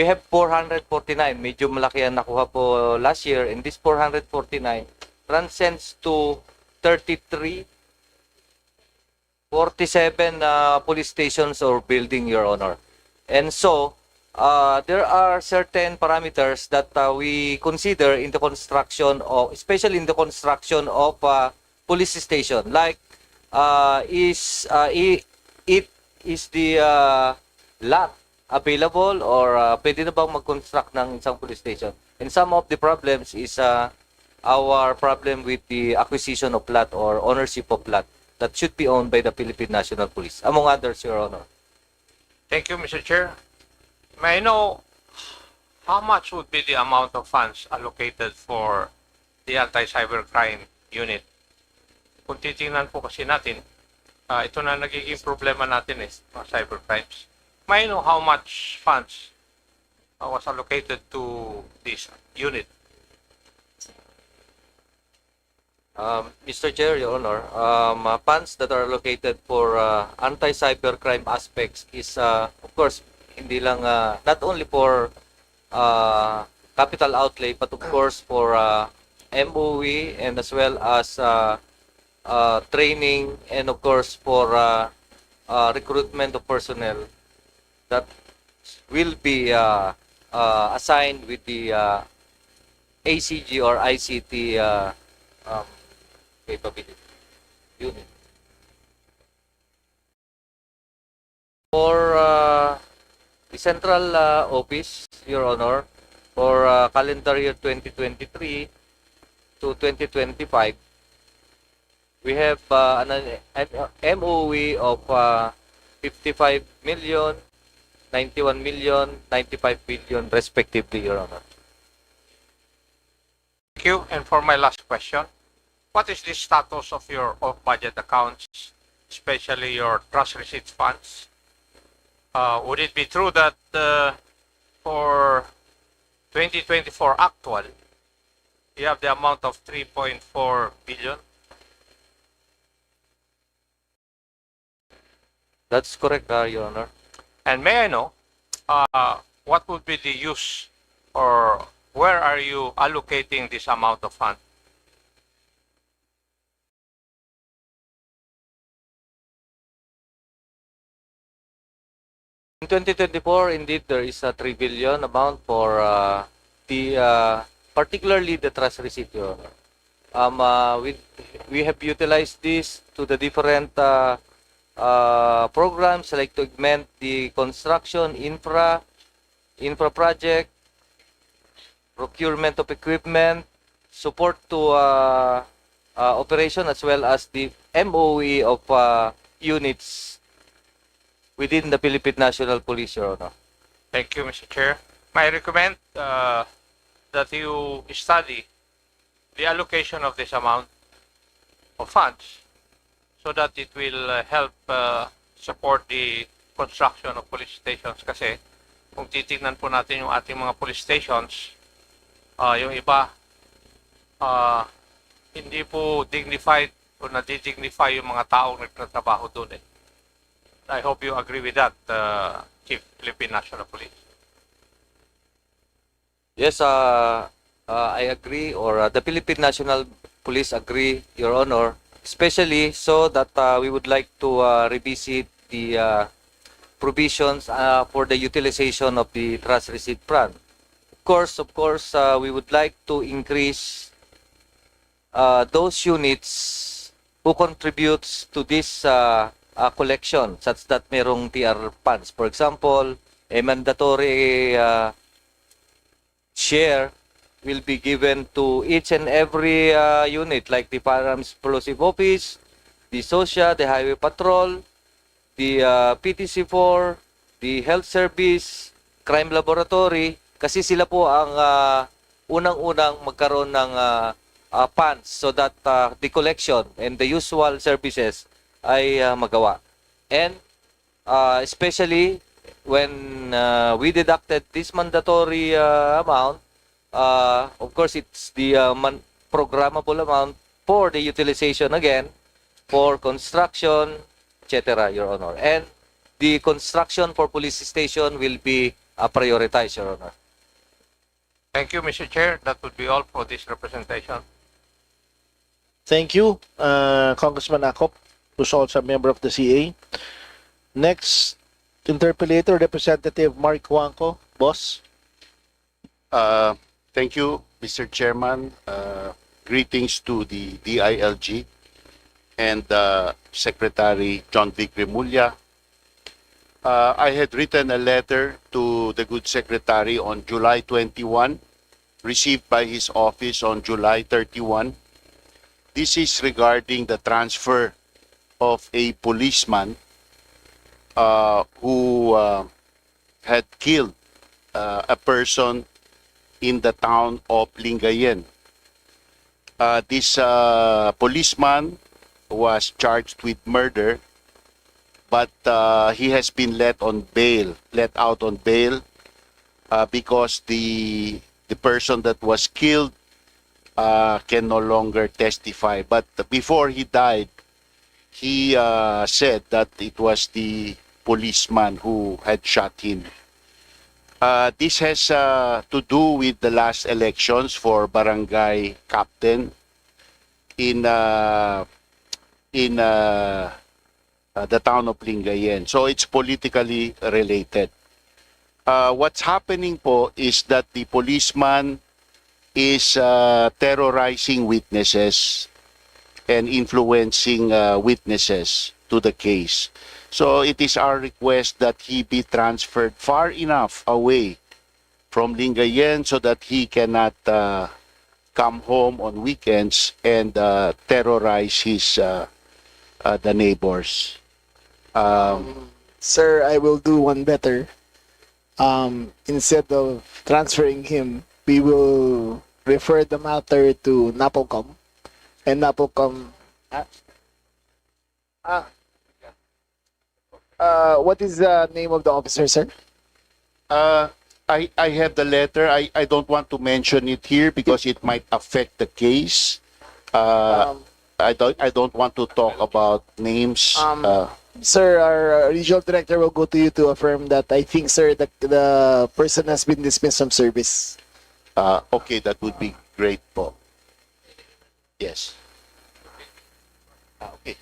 have 449. Medyo malaki ang nakuha po last year, and this 449 transcends to 47 police stations or building, Your Honor. And so, there are certain parameters that we consider in the construction of, especially in the construction of police station, like is the lot available, or pwede na bang mag-construct ng isang police station? And some of the problems is our problem with the acquisition of lot or ownership of lot that should be owned by the Philippine National Police, among others, Your Honor. Thank you, Mr. Chair. May I know how much would be the amount of funds allocated for the anti-cybercrime unit. Kung titingnan po kasi natin, ito na nagiging problema natin mga cybercrimes. May I know how much funds was allocated to this unit? Mr. Chair, Your Honor, funds that are allocated for anti-cybercrime aspects is, of course, hindi lang, not only for capital outlay, but of course for MOE and as well as training and of course for recruitment of personnel that will be assigned with the ACG or ICT capability unit. For the central office, Your Honor, for calendar year 2023 to 2025, we have an MOE of 55 million, 91 million, 95 billion respectively, Your Honor. Thank you. And for my last question, what is the status of your off-budget accounts, especially your trust receipts funds? Would it be true that for 2024 actual, you have the amount of 3.4 billion? That's correct, Your Honor. And may I know what would be the use or where are you allocating this amount of funds? In 2024, indeed, there is a 3 billion amount for particularly the trust receipt, Your Honor. We have utilized this to the different programs like to augment the construction, infra project, procurement of equipment, support to operation as well as the MOE of units within the Philippine National Police, Your Honor. Thank you, Mr. Chair. May I recommend that you study the allocation of this amount of funds so that it will help support the construction of police stations kasi kung titignan po natin yung ating mga police stations, yung iba hindi po dignified o nadidignify yung mga taong nagtatrabaho doon eh. I hope you agree with that, Chief Philippine National Police. Yes, I agree, or the Philippine National Police agree, Your Honor, especially so that we would like to revisit the provisions for the utilization of the trust receipt fund. Of course, we would like to increase those units who contributes to this collection, such that merong TR funds. For example, a mandatory share will be given to each and every unit, like the Firearms Explosive Office, the SOSHA, the Highway Patrol, the PTC4, the Health Service, Crime Laboratory, kasi sila po ang unang-unang magkaroon ng funds so that the collection and the usual services ay magawa. And especially when we deducted this mandatory amount, of course it's the programmable amount for the utilization again for construction, etc., Your Honor. And the construction for police station will be prioritized, Your Honor. Thank you, Mr. Chair. That would be all for this representation. Thank you, Congressman Acop, who's also a member of the CA. Next, interpellator, Representative Mark Juanco. Boss. Thank you, Mr. Chairman. Greetings to the DILG and Secretary John Vic Remulla. I had written a letter to the good secretary on July 21, received by his office on July 31. This is regarding the transfer of a policeman who had killed a person in the town of Lingayen. This policeman was charged with murder, but he has been let out on bail, because the person that was killed can no longer testify. But before he died, he said that it was the policeman who had shot him. This has to do with the last elections for barangay captain in the town of Lingayen. So it's politically related. What's happening po is that the policeman is terrorizing witnesses and influencing witnesses to the case. So it is our request that he be transferred far enough away from Lingayen so that he cannot come home on weekends and terrorize the neighbors. Sir, I will do one better. Instead of transferring him, we will refer the matter to NAPOLCOM. And NAPOLCOM... what is the name of the officer, sir? I have the letter. I don't want to mention it here because it might affect the case. I don't want to talk about names. Sir, our regional director will go to you to affirm that. I think, sir, the person has been dismissed from service. Okay, that would be great po. Yes. Okay.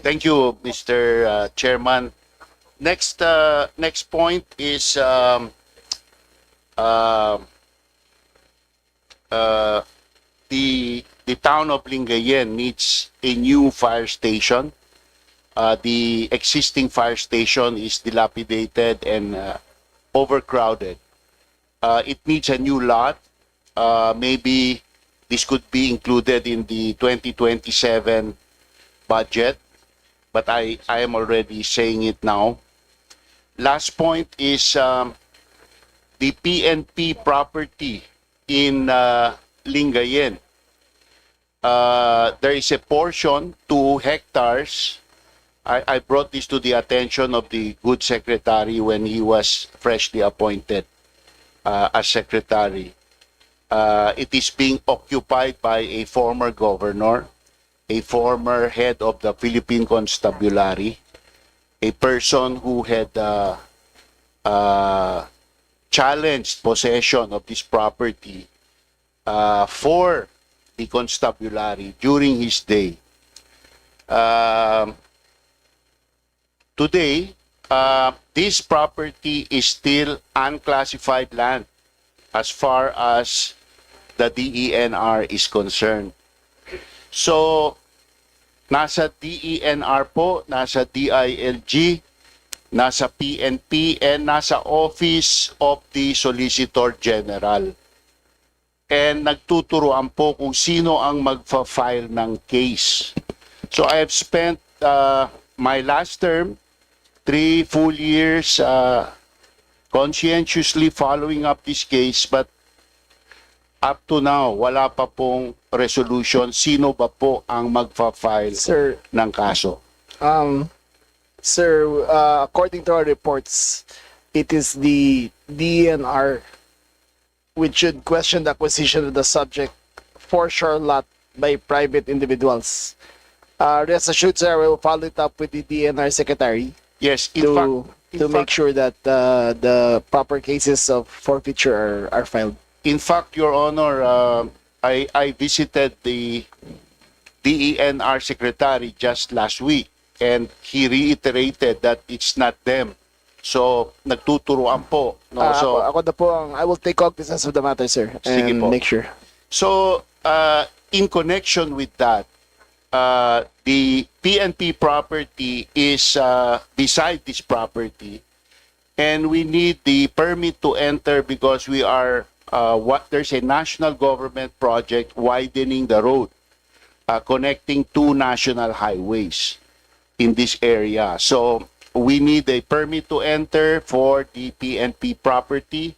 Thank you, Mr. Chairman. Next point is the town of Lingayen needs a new fire station. The existing fire station is dilapidated and overcrowded. It needs a new lot. Maybe this could be included in the 2027 budget, but I am already saying it now. Last point is the PNP property in Lingayen. There is a portion, 2 hectares. I brought this to the attention of the good secretary when he was freshly appointed as secretary. It is being occupied by a former governor, a former head of the Philippine Constabulary, a person who had challenged possession of this property for the constabulary during his day. Today, this property is still unclassified land as far as the DENR is concerned. So, nasa DENR po, nasa DILG, nasa PNP, and nasa Office of the Solicitor General. And nagtuturoan po kung sino ang magfa-file ng case. So I have spent my last term, 3 full years, conscientiously following up this case, but up to now, wala pa pong resolution. Sino ba po ang magfa-file ng kaso? Sir, according to our reports, it is the DNR which should question the acquisition of the subject for sure lot by private individuals. Rest assured, sir, we will follow it up with the DNR secretary. Yes, to make sure that the proper cases of forfeiture are filed. In fact, Your Honor, I visited the DENR secretary just last week, and he reiterated that it's not them. So, nagtuturoan po. No? Ako na po I will take cognizance of the matter, sir, and make sure. So, in connection with that, the PNP property is beside this property, and we need the permit to enter because we are there's a national government project widening the road, connecting 2 national highways in this area. So we need a permit to enter for the PNP property.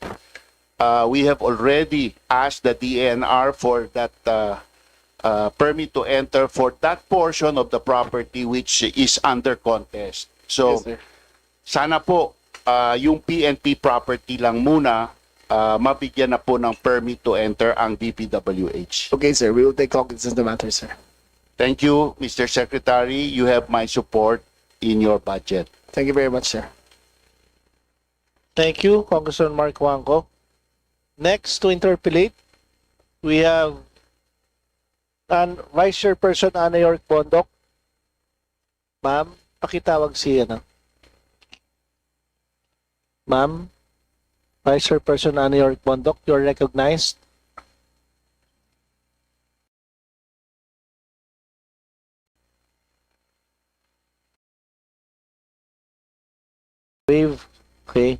We have already asked the DNR for that permit to enter for that portion of the property which is under contest. So, Yes, sir. sana po yung PNP property lang muna mabigyan na po ng permit to enter ang DPWH. Okay, sir. We will take cognizance of the matter, sir. Thank you, Mr. Secretary. You have my support in your budget. Thank you very much, sir. Thank you, Congressman Mark Wangko. Next to interpolate, we have Vice Chairperson Ana York Bondok. Ma'am, pakitawag si ano. Ma'am, Vice Chairperson Ana York Bondok, you're recognized. Wave. Okay.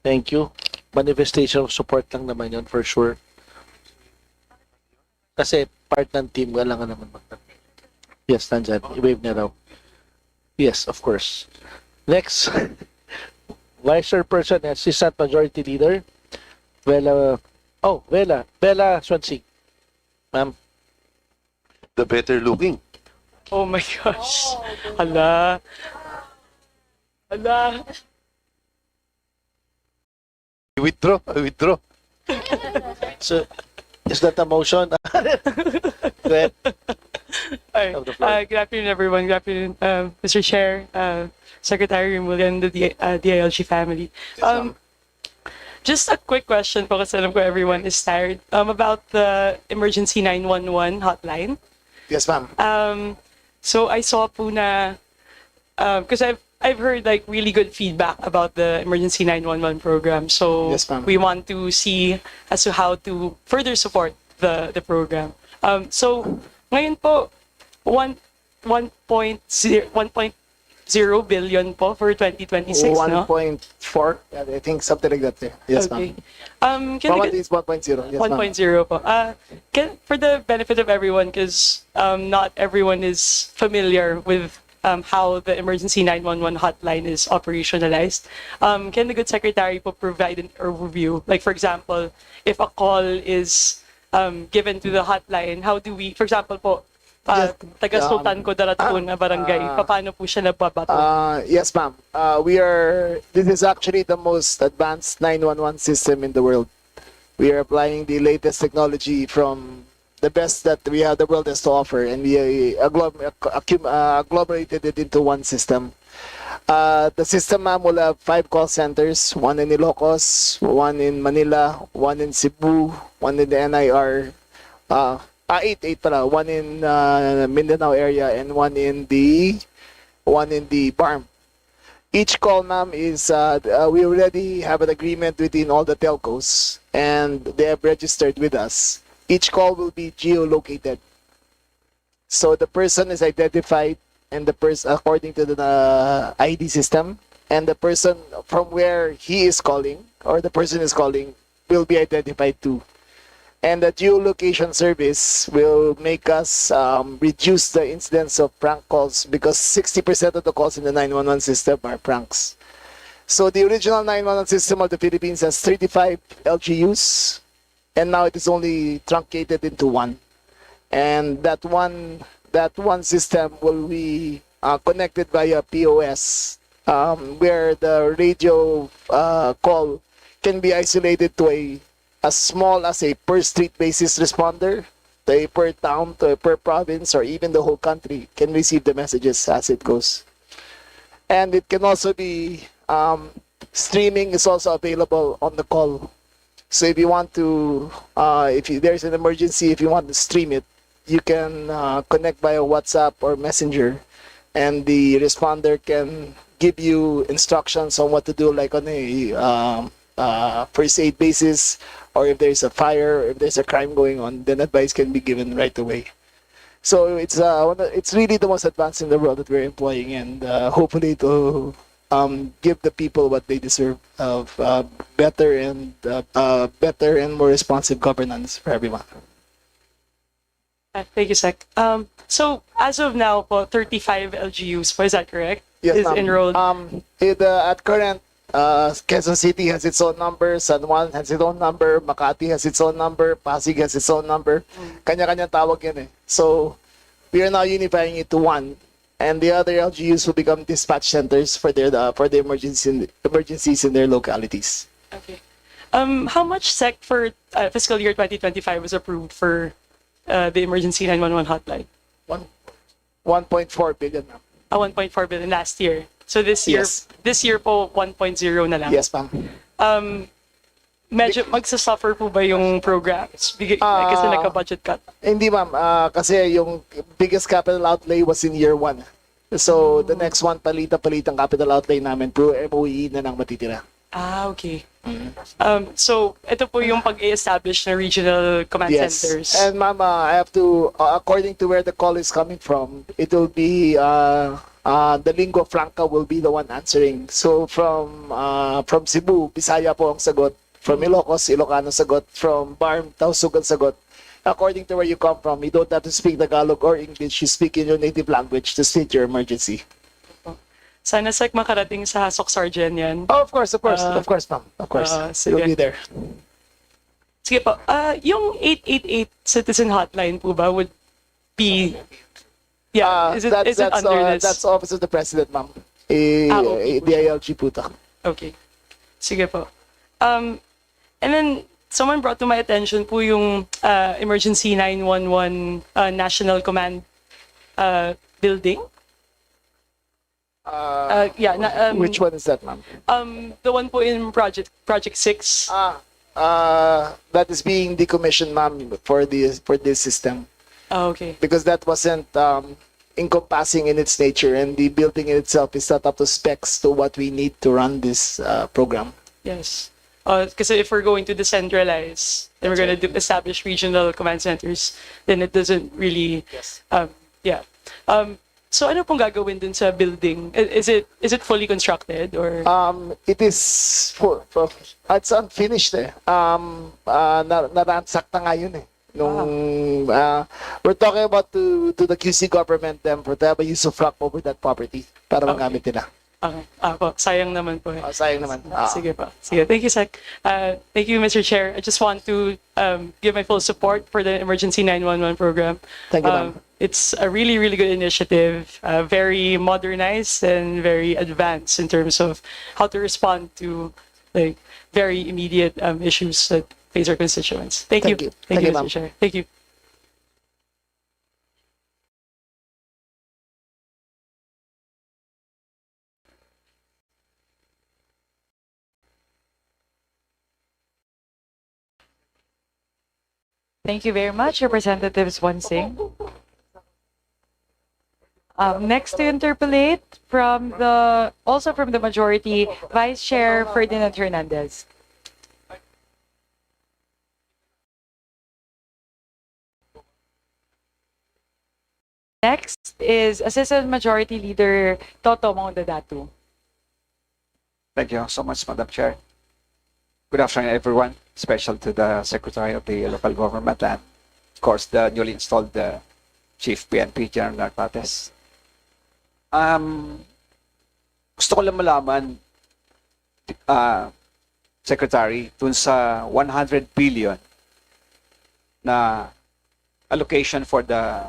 Thank you. Manifestation of support lang naman yun, for sure. Kasi part ng team, kailangan naman Yes, nandyan. I-wave niya raw. Yes, of course. Next, Vice Chairperson and Assistant Majority Leader, Bella Swansea. Ma'am. The better looking. Oh my gosh. Ala. Ala. I withdraw. So, is that a motion? Go ahead. Good afternoon, everyone. Good afternoon, Mr. Chair, Secretary Remulla, and the DILG family. Just a quick question po kasi alam ko everyone is tired about the emergency 911 hotline. Yes, ma'am. So I saw po na because I've heard like really good feedback about the emergency 911 program. So Yes, ma'am. we want to see as to how to further support the program. So ngayon po 1.0 billion po for 2026, no? 1.4, I think something like that. Yes, Okay. ma'am. Can Probably I it's 1.0. Yes, ma'am. 1.0 po. For the benefit of everyone, because not everyone is familiar with how the emergency 911 hotline is operationalized. Can the good secretary po provide an overview? Like, for example, if a call is given to the hotline, how do we, for example po, taga Sultan Kudarat na barangay, paano po siya nababato? Yes, ma'am. This is actually the most advanced 911 system in the world. We are applying the latest technology from the best that the world has to offer, and we agglomerated it into one system. The system, ma'am, will have 5 call centers, one in Ilocos, one in Manila, one in Cebu, one in the NIR, 8 pala, one in Mindanao area, and one in the BARM. Each call, ma'am, is we already have an agreement between all the telcos, and they have registered with us. Each call will be geolocated, so the person is identified, and the person according to the ID system, and the person from where he is calling or the person is calling will be identified too. And the geolocation service will make us reduce the incidence of prank calls, because 60% of the calls in the 911 system are pranks. So the original 911 system of the Philippines has 35 LGUs, and now it is only truncated into one. And that one system will be connected via POS, where the radio call can be isolated to as small as a per street basis responder, to a per town, to a per province, or even the whole country can receive the messages as it goes. And it can also be, streaming is also available on the call. So if you want to, there's an emergency, if you want to stream it, you can connect via WhatsApp or Messenger, and the responder can give you instructions on what to do, like on a first aid basis, or if there's a fire, or if there's a crime going on, then advice can be given right away. So it's really the most advanced in the world that we're employing, and hopefully to give the people what they deserve of better and more responsive governance for everyone. Thank you, Sec. So as of now, po, 35 LGUs, is that correct? Yes, is ma'am. enrolled. At current Quezon City has its own number, San Juan has its own number, Makati has its own number, Pasig has its own number. Kanya-kanya tawag yan eh. So, we are now unifying it to one. And the other LGUs will become dispatch centers for the emergencies in their localities. Okay. How much SEC for fiscal year 2025 was approved for the emergency 911 hotline? 1.4 billion, ma'am. 1.4 billion last year. So this year, Yes. this year po 1.0 na lang. Yes, ma'am. Medyo magsasuffer po ba yung programs? Kasi nagka-budget cut. Hindi, ma'am. Kasi yung biggest capital outlay was in year one. So, the next one, palitan capital outlay namin. Pro MOE na nang matitira. Okay. So, ito po yung pag-establish na regional command Yes. centers. And ma'am, I have to, according to where the call is coming from, it will be, the lingua franca will be the one answering. So, from Cebu, Bisaya po ang sagot. From Ilocos, Ilocano sagot. From Barm, Tausug ang sagot. According to where you come from, you don't have to speak Tagalog or English. You speak in your native language to state your emergency. Sana SEC makarating sa Hasok Sargen yan. Oh, of course, ma'am. Of course. Sige. It'll be there. Sige po. Yung 888 citizen hotline po ba would be... Yeah, is it under this? That's Office of the President, ma'am. Okay. DILG po to. Okay. Sige po. And then, someone brought to my attention po yung Emergency 911 National Command building. Which one is that, ma'am? The one po in Project 6. That is being decommissioned, ma'am, for this system. Okay. Because that wasn't encompassing in its nature, and the building in itself is not up to specs to what we need to run this program. Yes. Because if we're going to decentralize, then we're going to establish regional command centers, then it doesn't really, yeah. So ano pong gagawin dun sa building? Is it fully constructed or? It is it's unfinished eh. Naransak na nga yun eh. We're talking about to the QC government them for to have a use of rock over that property para magamit nila. Okay. Sayang naman po eh. Sayang naman. Sige po. Sige. Thank you, Sec. Thank you, Mr. Chair. I just want to give my full support for the Emergency 911 program. Thank you, ma'am. It's a really, really good initiative, very modernized and very advanced in terms of how to respond to like very immediate issues that face our constituents. Thank you. Thank you, ma'am. Mr. Chair. Thank you. Thank you very much, Representatives Wansing. Next to interpolate also from the majority, Vice Chair Ferdinand Hernandez. Next is Assistant Majority Leader Toto Maundadatu. Thank you so much, Madam Chair. Good afternoon, everyone. Special to the Secretary of the Local Government and, of course, the newly installed Chief PNP, General Narpates. Gusto ko lang malaman, Secretary, dun sa 100 billion na allocation for the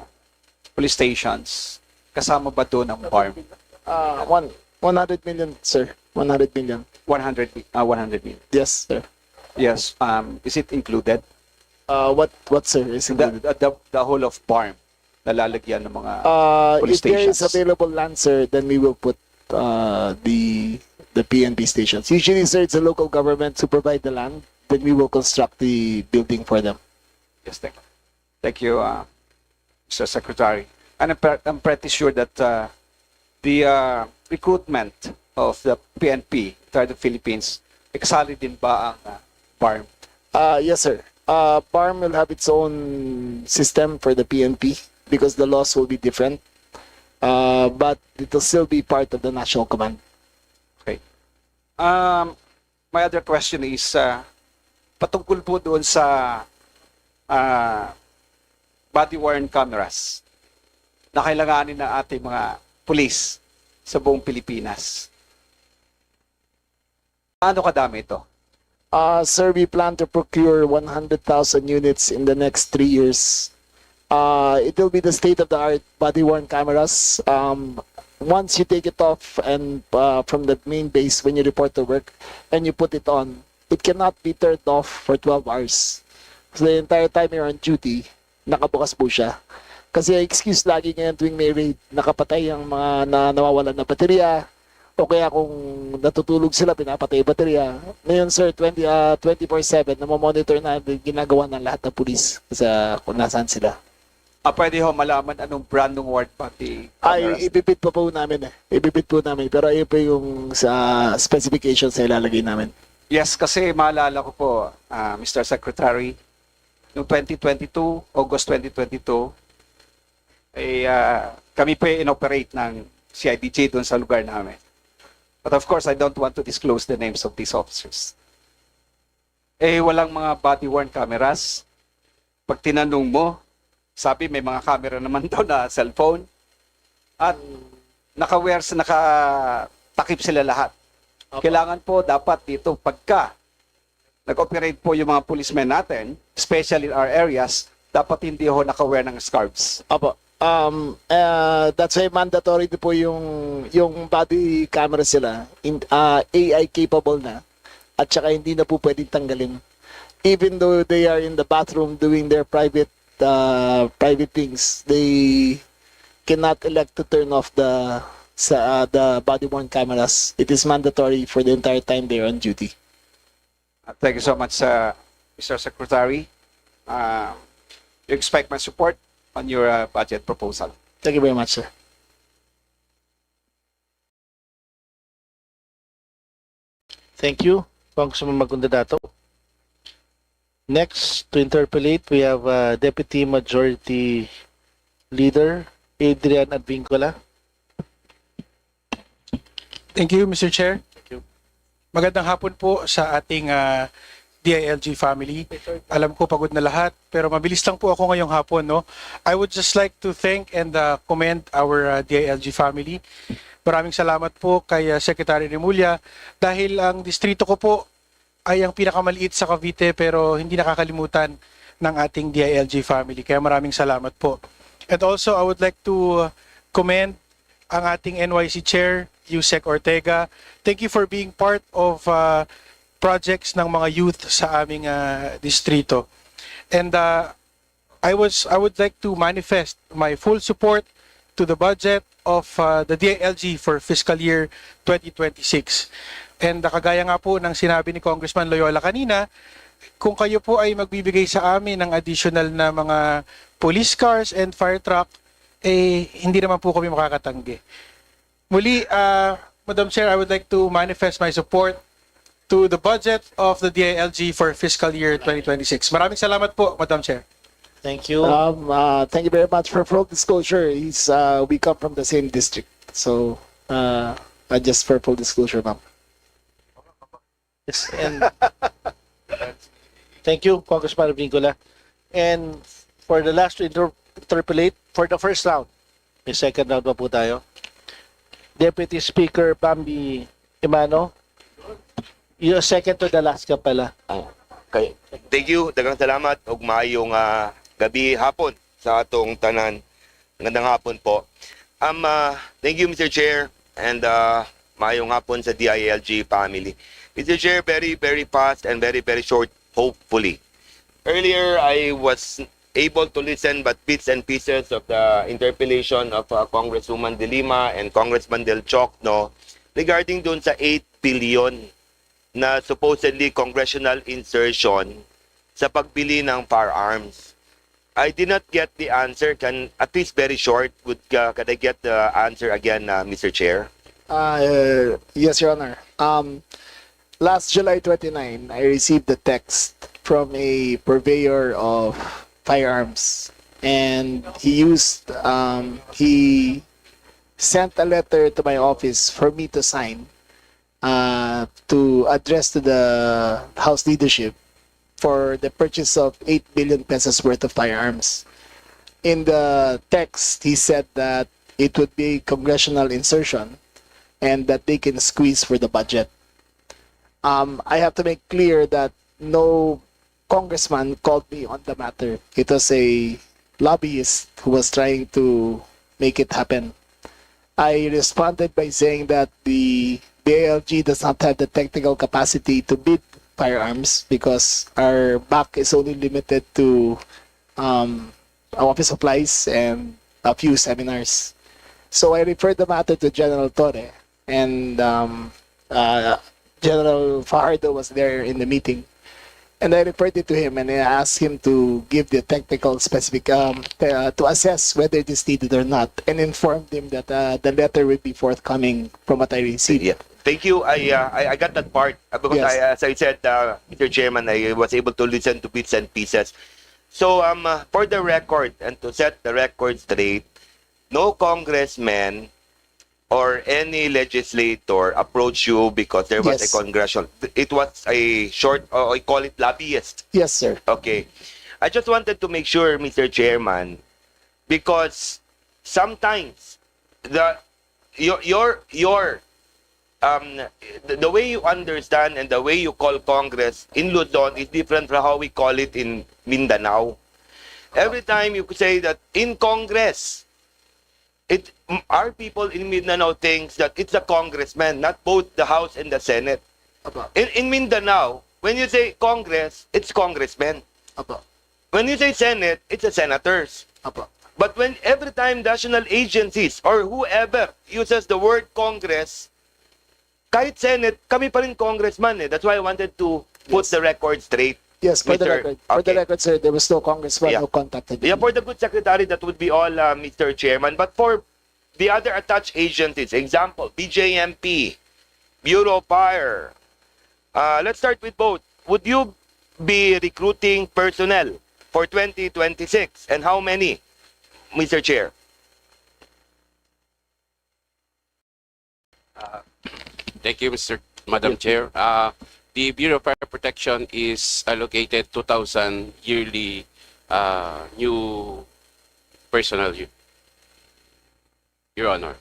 police stations, kasama ba doon ang BARM? 100 million, sir. 100 million. 100 million. Yes, sir. Yes. Is it included? What sir is included? The whole of BARM na lalagyan ng mga police If there stations. is available land, sir, then we will put the PNP stations. Usually, sir, it's a local government to provide the land. Then we will construct the building for them. Yes, thank you. Thank you, Mr. Secretary. And I'm pretty sure that the recruitment of the PNP to the Philippines, kasali din ba ang BARM? Yes, sir. BARM will have its own system for the PNP because the laws will be different. But it will still be part of the National Command. Okay. My other question is, patungkol po doon sa body-worn cameras na kailanganin ng ating mga pulis sa buong Pilipinas. Paano kadami ito? Sir, we plan to procure 100,000 units in the next 3 years. It will be the state-of-the-art body-worn cameras. Once you take it off and from the main base when you report to work and you put it on, it cannot be turned off for 12 hours. So the entire time you're on duty, nakabukas po siya. Kasi excuse lagi ngayon tuwing may raid, nakapatay ang mga nawawalan na baterya, o kaya kung natutulog sila, pinapatay yung baterya. Ngayon, sir, 24/7, namamonitor na ginagawa ng lahat ng pulis sa kung nasaan sila. Pwede ho malaman anong brand ng ward pati Ay, ibibid pa po namin eh. Ibibid po namin. Pero ayun pa yung sa specifications na ilalagay namin. Yes, kasi maalala ko po, Mr. Secretary, noong 2022, August 2022, kami po inoperate ng CIDJ doon sa lugar namin. But of course, I don't want to disclose the names of these officers. Walang mga body-worn cameras. Pag tinanong mo, sabi may mga camera naman daw na cellphone. At nakatakip sila lahat. Kailangan po dapat dito pagka nag-operate po yung mga policemen natin, especially in our areas, dapat hindi ho naka-wear ng scarves. Opo. That's why mandatory po yung body camera sila. AI capable na. At saka hindi na po pwedeng tanggalin. Even though they are in the bathroom doing their private things, they cannot elect to turn off the body-worn cameras. It is mandatory for the entire time they're on duty. Thank you so much, Mr. Secretary. You expect my support on your budget proposal. Thank you very much, sir. Thank you, Congressman Magundadato. Next to interpolate, we have Deputy Majority Leader Adrian Advincola. Thank you, Mr. Chair. Thank you. Magandang hapon po sa ating DILG family. Alam ko pagod na lahat, pero mabilis lang po ako ngayong hapon. No? I would just like to thank and commend our DILG family. Maraming salamat po kay Secretary Remulla dahil ang distrito ko po ay ang pinakamaliit sa Cavite pero hindi nakakalimutan ng ating DILG family. Kaya maraming salamat po. And also, I would like to commend ang ating NYC Chair, Yusek Ortega. Thank you for being part of projects ng mga youth sa aming distrito. And I would like to manifest my full support to the budget of the DILG for fiscal year 2026. And kagaya nga po ng sinabi ni Congressman Loyola kanina, kung kayo po ay magbibigay sa amin ng additional na mga police cars and fire truck, hindi naman po kami makakatanggi. Muli, Madam Chair, I would like to manifest my support to the budget of the DILG for fiscal year 2026. Maraming salamat po, Madam Chair. Thank you. Thank you very much for full disclosure. We come from the same district. So, just for full disclosure, ma'am. Yes, and thank you, Congressman Advincola. And for the last to interpolate, for the first round, may second round pa po tayo. Deputy Speaker Bambi Imano, yung second to the last ka pala. Okay. Thank you. Daghang salamat ug maayong gabi hapon sa atong tanan. Magandang hapon po. Thank you, Mr. Chair, and maayong hapon sa DILG family. Mr. Chair, very, very fast and very, very short, hopefully. Earlier, I was able to listen but bits and pieces of the interpellation of Congresswoman De Lima and Congressman Del Chocno regarding dun sa 8 billion na supposedly congressional insertion sa pagbili ng firearms. I did not get the answer. Can at least very short, could I get the answer again, Mr. Chair? Yes, Your Honor. Last July 29, I received the text from a purveyor of firearms, and he sent a letter to my office for me to sign, to address to the House leadership for the purchase of 8 billion pesos worth of firearms. In the text, he said that it would be congressional insertion and that they can squeeze for the budget. I have to make clear that no congressman called me on the matter. It was a lobbyist who was trying to make it happen. I responded by saying that the BALG does not have the technical capacity to bid firearms because our back is only limited to office supplies and a few seminars. So I referred the matter to General Torre, and General Fajardo was there in the meeting. And I referred it to him, and I asked him to give the technical specific to assess whether it is needed or not, and informed him that the letter will be forthcoming from what I received. Yeah. Thank you. I got that part because Yes. as I said, Mr. Chairman, I was able to listen to bits and pieces. So for the record and to set the record straight, no congressman or any legislator approached you because there was Yes. a congressional. It was a short, I call it lobbyist. Yes, sir. Okay. I just wanted to make sure, Mr. Chairman, because sometimes the way you understand and the way you call Congress in Luzon is different from how we call it in Mindanao. Every time you say that in Congress, our people in Mindanao thinks that it's a congressman, not both the House and the Senate. In Mindanao, when you say Congress, it's congressmen. When you say Senate, it's a senators. But when every time national agencies or whoever uses the word Congress, kahit Senate, kami pa rin congressman eh. That's why I wanted to put the record straight. Yes, for the Mr. record. For the record, sir, there was no congressman who contacted me. Yeah, for the good secretary, that would be all, Mr. Chairman. But for the other attached agencies, example, BJMP, Bureau of Fire, let's start with both. Would you be recruiting personnel for 2026? And how many, Mr. Chair? Thank you, Madam Chair. The Bureau of Fire Protection is allocated 2,000 yearly new personnel, Your Honor.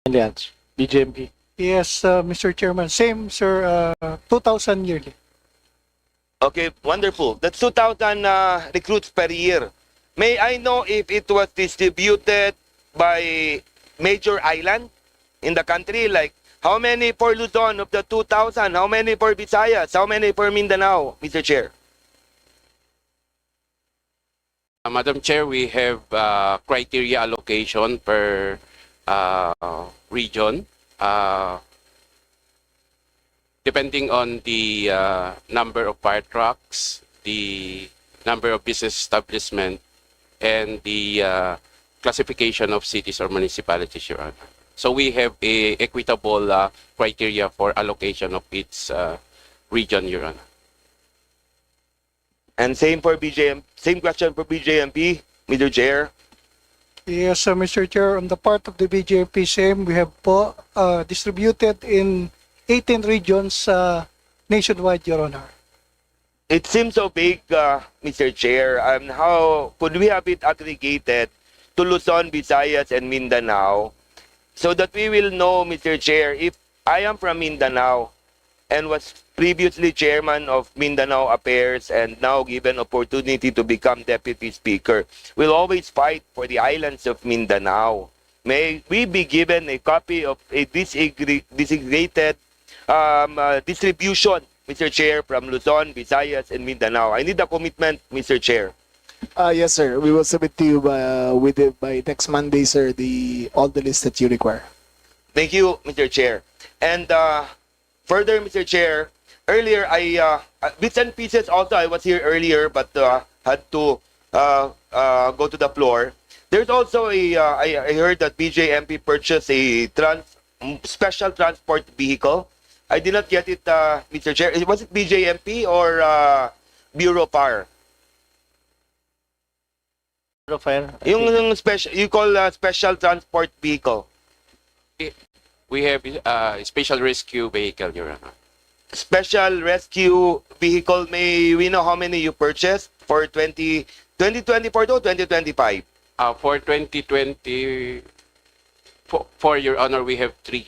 BJMP. Yes, Mr. Chairman. Same, sir. 2,000 yearly. Okay, wonderful. That's 2,000 recruits per year. May I know if it was distributed by major island in the country? Like, how many for Luzon of the 2,000? How many for Visayas? How many for Mindanao, Mr. Chair? Madam Chair, we have criteria allocation per region. Depending on the number of fire trucks, the number of business establishment, and the classification of cities or municipalities, Your Honor. So we have a equitable criteria for allocation of its region, Your Honor. And same for same question for BJMP, Mr. Chair. Yes, Mr. Chair. On the part of the BJP, same. We have distributed in 18 regions nationwide, Your Honor. It seems so big, Mr. Chair. How could we have it aggregated to Luzon, Visayas, and Mindanao so that we will know, Mr. Chair, if I am from Mindanao and was previously chairman of Mindanao Affairs and now given opportunity to become deputy speaker, will always fight for the islands of Mindanao. May we be given a copy of a disaggregated distribution, Mr. Chair, from Luzon, Visayas, and Mindanao. I need a commitment, Mr. Chair. Yes, sir. We will submit to you by next Monday, sir, all the lists that you require. Thank you, Mr. Chair. And further, Mr. Chair, earlier bits and pieces also, I was here earlier but had to go to the floor. There's also I heard that BJMP purchased a special transport vehicle. I did not get it, Mr. Chair. Was it BJMP or Bureau of Fire? Bureau of Fire. Yung special, you call special transport vehicle. We have a special rescue vehicle, Your Honor. Special rescue vehicle, may we know how many you purchased for 2024 to 2025? For 2020, for Your Honor, we have 3.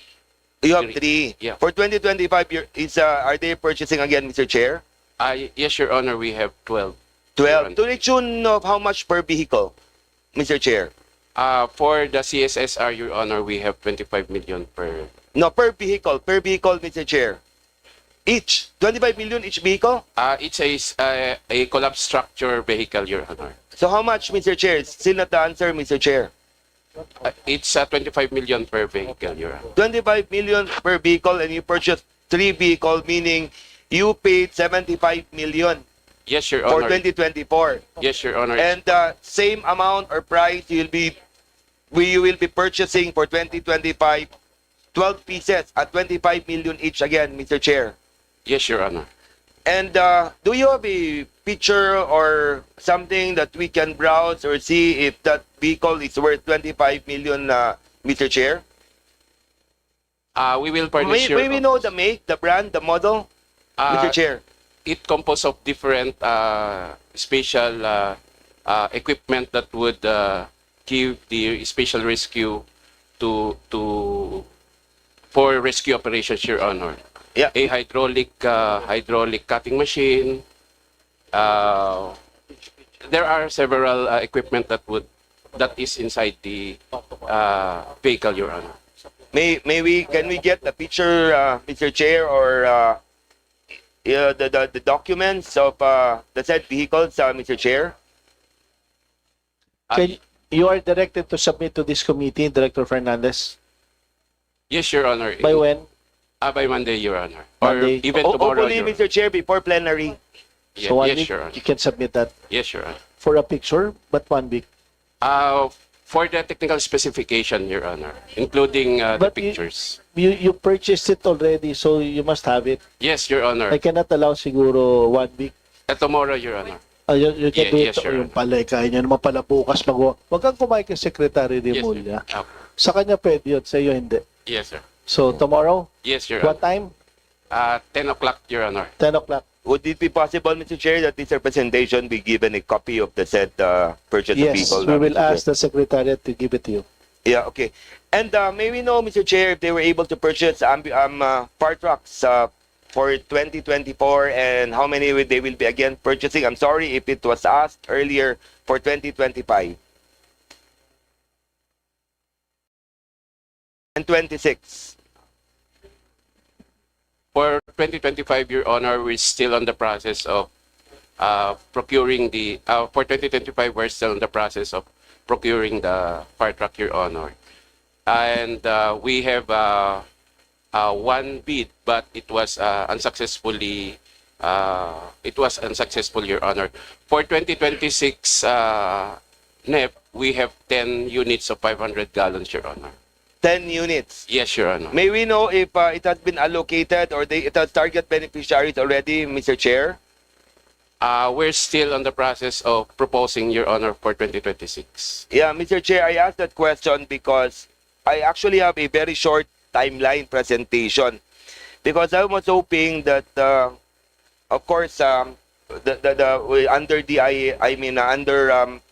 You have three. Yeah. For 2025, are they purchasing again, Mr. Chair? Yes, Your Honor, we have 12. 12. To the tune of how much per vehicle, Mr. Chair? For the CSSR, Your Honor, we have 25 million per. No, per vehicle, Mr. Chair. Each, 25 million each vehicle? It's a collapse structure vehicle, Your Honor. So how much, Mr. Chair? Still not the answer, Mr. Chair. It's 25 million per vehicle, Your Honor. 25 million per vehicle and you purchased 3 vehicles, meaning you paid 75 million Yes, Your for Honor. 2024. Yes, Your Honor. And the same amount or price you will be purchasing for 2025, 12 pieces at 25 million each again, Mr. Chair. Yes, Your Honor. And do you have a picture or something that we can browse or see if that vehicle is worth 25 million, Mr. Chair? We will furnish May we know the make, the brand, the model, Mr. Chair? It composed of different special equipment that would give the special rescue for rescue operations, Your Honor. Yeah. A hydraulic cutting machine. There are several equipment that is inside the vehicle, Your Honor. Can we get the picture, Mr. Chair, or the documents of the said vehicles, Mr. Chair? You are directed to submit to this committee, Director Fernandez. Yes, Your Honor. By when? By Monday, Your Honor. Monday. Or even tomorrow, Hopefully, Your Mr. Chair, before plenary. So 1 yes, week, Your Honor. you can submit that Yes, Your Honor. for a picture, but 1 week. For the technical specification, Your Honor, including the But pictures. You purchased it already, so you must have it. Yes, Your Honor. I cannot allow siguro 1 week. Tomorrow, Your Honor. You can do it. Yes, Your Yung pala, kaya nyo naman pala bukas mag- Wag kang kumain kay Secretary de Yes, Mulya. Your- Sa kanya pwede yun, sa iyo hindi. Yes, sir. So, tomorrow, Yes, Your what Honor. time? 10 o'clock, Your Honor. 10 o'clock. Would it be possible, Mr. Chair, that this representation be given a copy of the said purchase of Yes, vehicle? we will Mr. Chair? ask the Secretariat to give it to you. Yeah, okay. And may we know, Mr. Chair, if they were able to purchase fire trucks for 2024 and how many they will be again purchasing? I'm sorry if it was asked earlier for 2025. And 26. For 2025, Your Honor, we're still on the process of procuring the. For 2025, we're still in the process of procuring the fire truck, Your Honor. And we have one bid, but it was unsuccessfully. It was unsuccessful, Your Honor. For 2026 NEP, we have 10 units of 500 gallons, Your Honor. 10 units. Yes, Your Honor. May we know if it has been allocated or it has target beneficiaries already, Mr. Chair? We're still on the process of proposing, Your Honor, for 2026. Yeah, Mr. Chair, I asked that question because I actually have a very short timeline presentation because I was hoping that, of course, under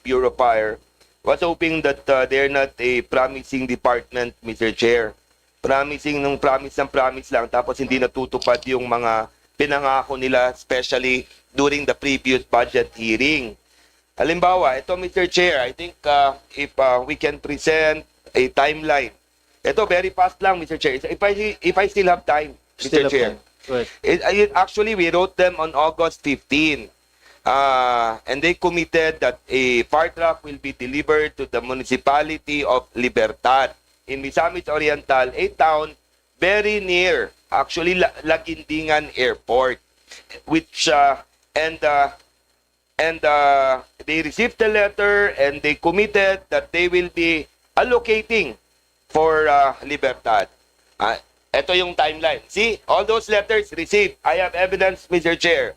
Bureau of Fire, was hoping that they're not a promising department, Mr. Chair. Promising ng promise lang, tapos hindi natutupad yung mga pinangako nila, especially during the previous budget hearing. Halimbawa, ito, Mr. Chair, I think if we can present a timeline. Ito, very fast lang, Mr. Chair. If I still have time, Still Mr. have Chair. time. Right. Actually, we wrote them on August 15. And they committed that a fire truck will be delivered to the municipality of Libertad in Misamis Oriental, a town very near, actually, Lagindingan Airport, which and they received the letter and they committed that they will be allocating for Libertad. Ito yung timeline. See, all those letters received. I have evidence, Mr. Chair.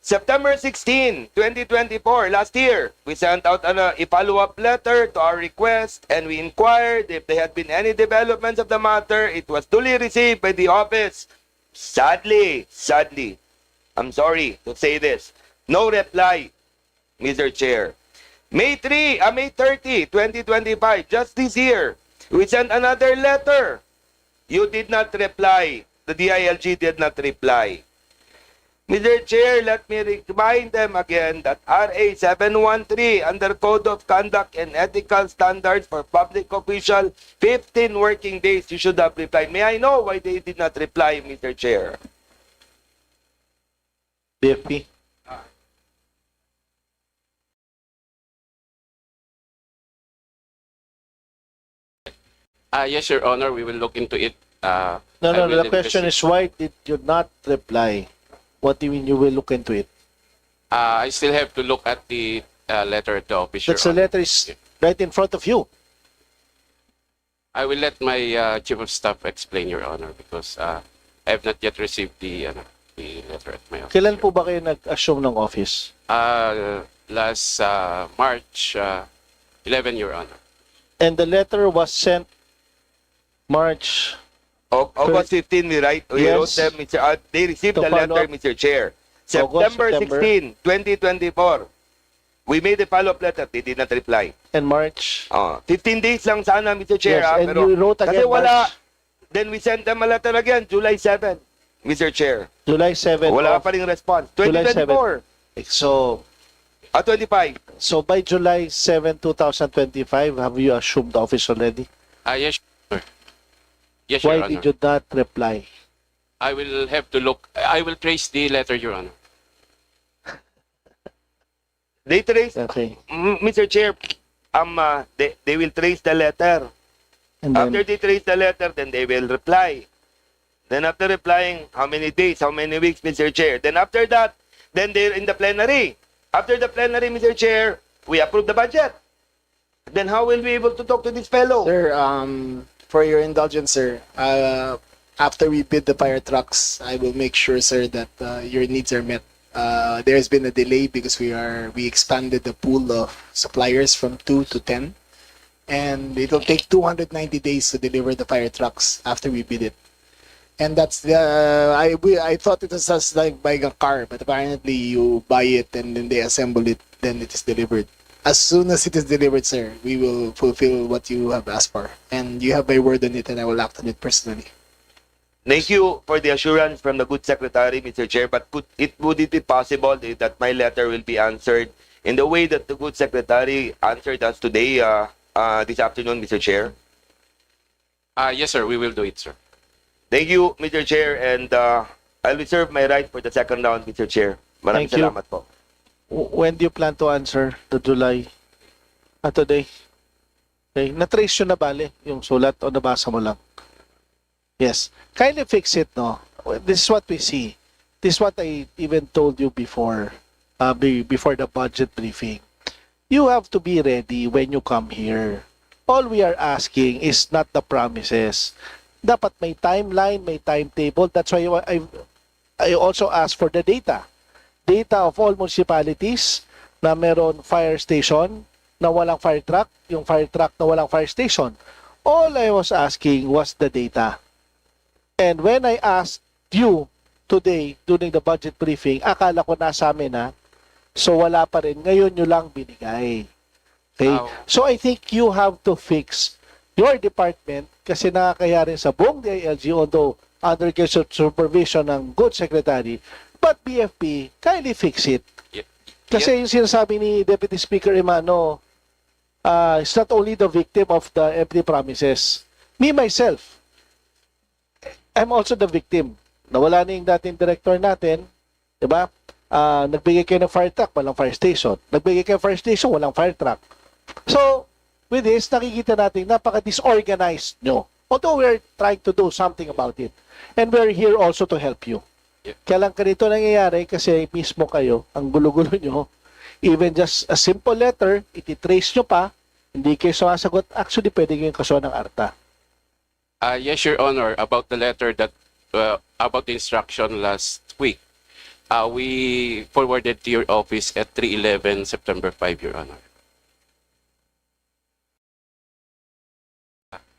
September 16, 2024, last year, we sent out a follow-up letter to our request and we inquired if there had been any developments of the matter. It was duly received by the office. Sadly, I'm sorry to say this, no reply, Mr. Chair. May 30, 2025, just this year, we sent another letter. you did not reply. The DILG did not reply. Mr. Chair, let me remind them again that RA 713 under Code of Conduct and Ethical Standards for Public Official, 15 working days you should have replied. May I know why they did not reply, Mr. Chair? BFP. Yes, Your Honor, we will look into it. No, the question is why did you not reply? What do you mean you will look into it? I still have to look at the letter at the office, Your That's the Honor. letter is right in front of you. I will let my Chief of Staff explain, Your Honor, because I have not yet received the letter at my office. Kailan po ba kayo nag-assume ng office? Last March 11, Your Honor. And the letter was sent March August 15, we wrote Yes. them, they received To the follow letter, up. Mr. Chair. September 16, 2024. We made a follow-up letter. They did not reply. And March? 15 days lang sana, Mr. Chair. Yes, and pero you wrote kasi again wala. March. Then we sent them a letter again, July 7, Mr. Chair. July 7. Wala of pa ring response. July 2024. 7. So, 25. So by July 7, 2025, have you assumed office already? Yes, Your Honor. Yes, Why Your Honor. did you not reply? I will have to look. I will trace the letter, Your Honor. They trace, Okay. Mr. Chair, they will trace the letter. And then, After they trace the letter, then they will reply. Then after replying, how many days, how many weeks, Mr. Chair? Then after that, then they're in the plenary. After the plenary, Mr. Chair, we approve the budget. Then how will we be able to talk to this fellow? Sir, for your indulgence, sir, after we bid the fire trucks, I will make sure, sir, that your needs are met. There has been a delay because we expanded the pool of suppliers from 2 to 10, and it'll take 290 days to deliver the fire trucks after we bid it. And that's the I thought it was just like buying a car, but apparently you buy it and then they assemble it, then it is delivered. As soon as it is delivered, sir, we will fulfill what you have asked for, and you have my word on it, and I will act on it personally. Thank you for the assurance from the good secretary, Mr. Chair, but would it be possible that my letter will be answered in the way that the good secretary answered us today, this afternoon, Mr. Chair? Yes, sir. We will do it, sir. Thank you, Mr. Chair, and I'll reserve my right for the second round, Mr. Chair. Maraming Thank you. salamat po. When do you plan to answer the July? Today? Okay. Na-trace yun na bale, yung sulat, o nabasa mo lang? Yes. Kindly fix it, no? This is what we see. This is what I even told you before, before the budget briefing. You have to be ready when you come here. All we are asking is not the promises. Dapat may timeline, may timetable. That's why I also asked for the data. Data of all municipalities na meron fire station na walang fire truck, yung fire truck na walang fire station. All I was asking was the data. And when I asked you today during the budget briefing, akala ko nasa amin na, so wala pa rin. Ngayon nyo lang binigay. Okay? So I think you have to fix your department kasi nakakaya rin sa buong DILG, although under supervision ng good secretary, but BFP, kindly fix it. Kasi yung sinasabi ni Deputy Speaker Imano, it's not only the victim of the empty promises. Me, myself, I'm also the victim. Nawala na yung dating director natin, di ba? Nagbigay kayo ng fire truck, walang fire station. Nagbigay kayo ng fire station, walang fire truck. So, with this, nakikita natin napaka-disorganized nyo. Although we're trying to do something about it. And we're here also to help you. Kaya lang ganito nangyayari kasi mismo kayo, ang gulo-gulo nyo, even just a simple letter, ititrace nyo pa, hindi kayo sumasagot, actually pwede kayong kasuhan ng ARTA. Yes, Your Honor, about the letter that, about the instruction last week, we forwarded to your office at 3/11 September 5, Your Honor.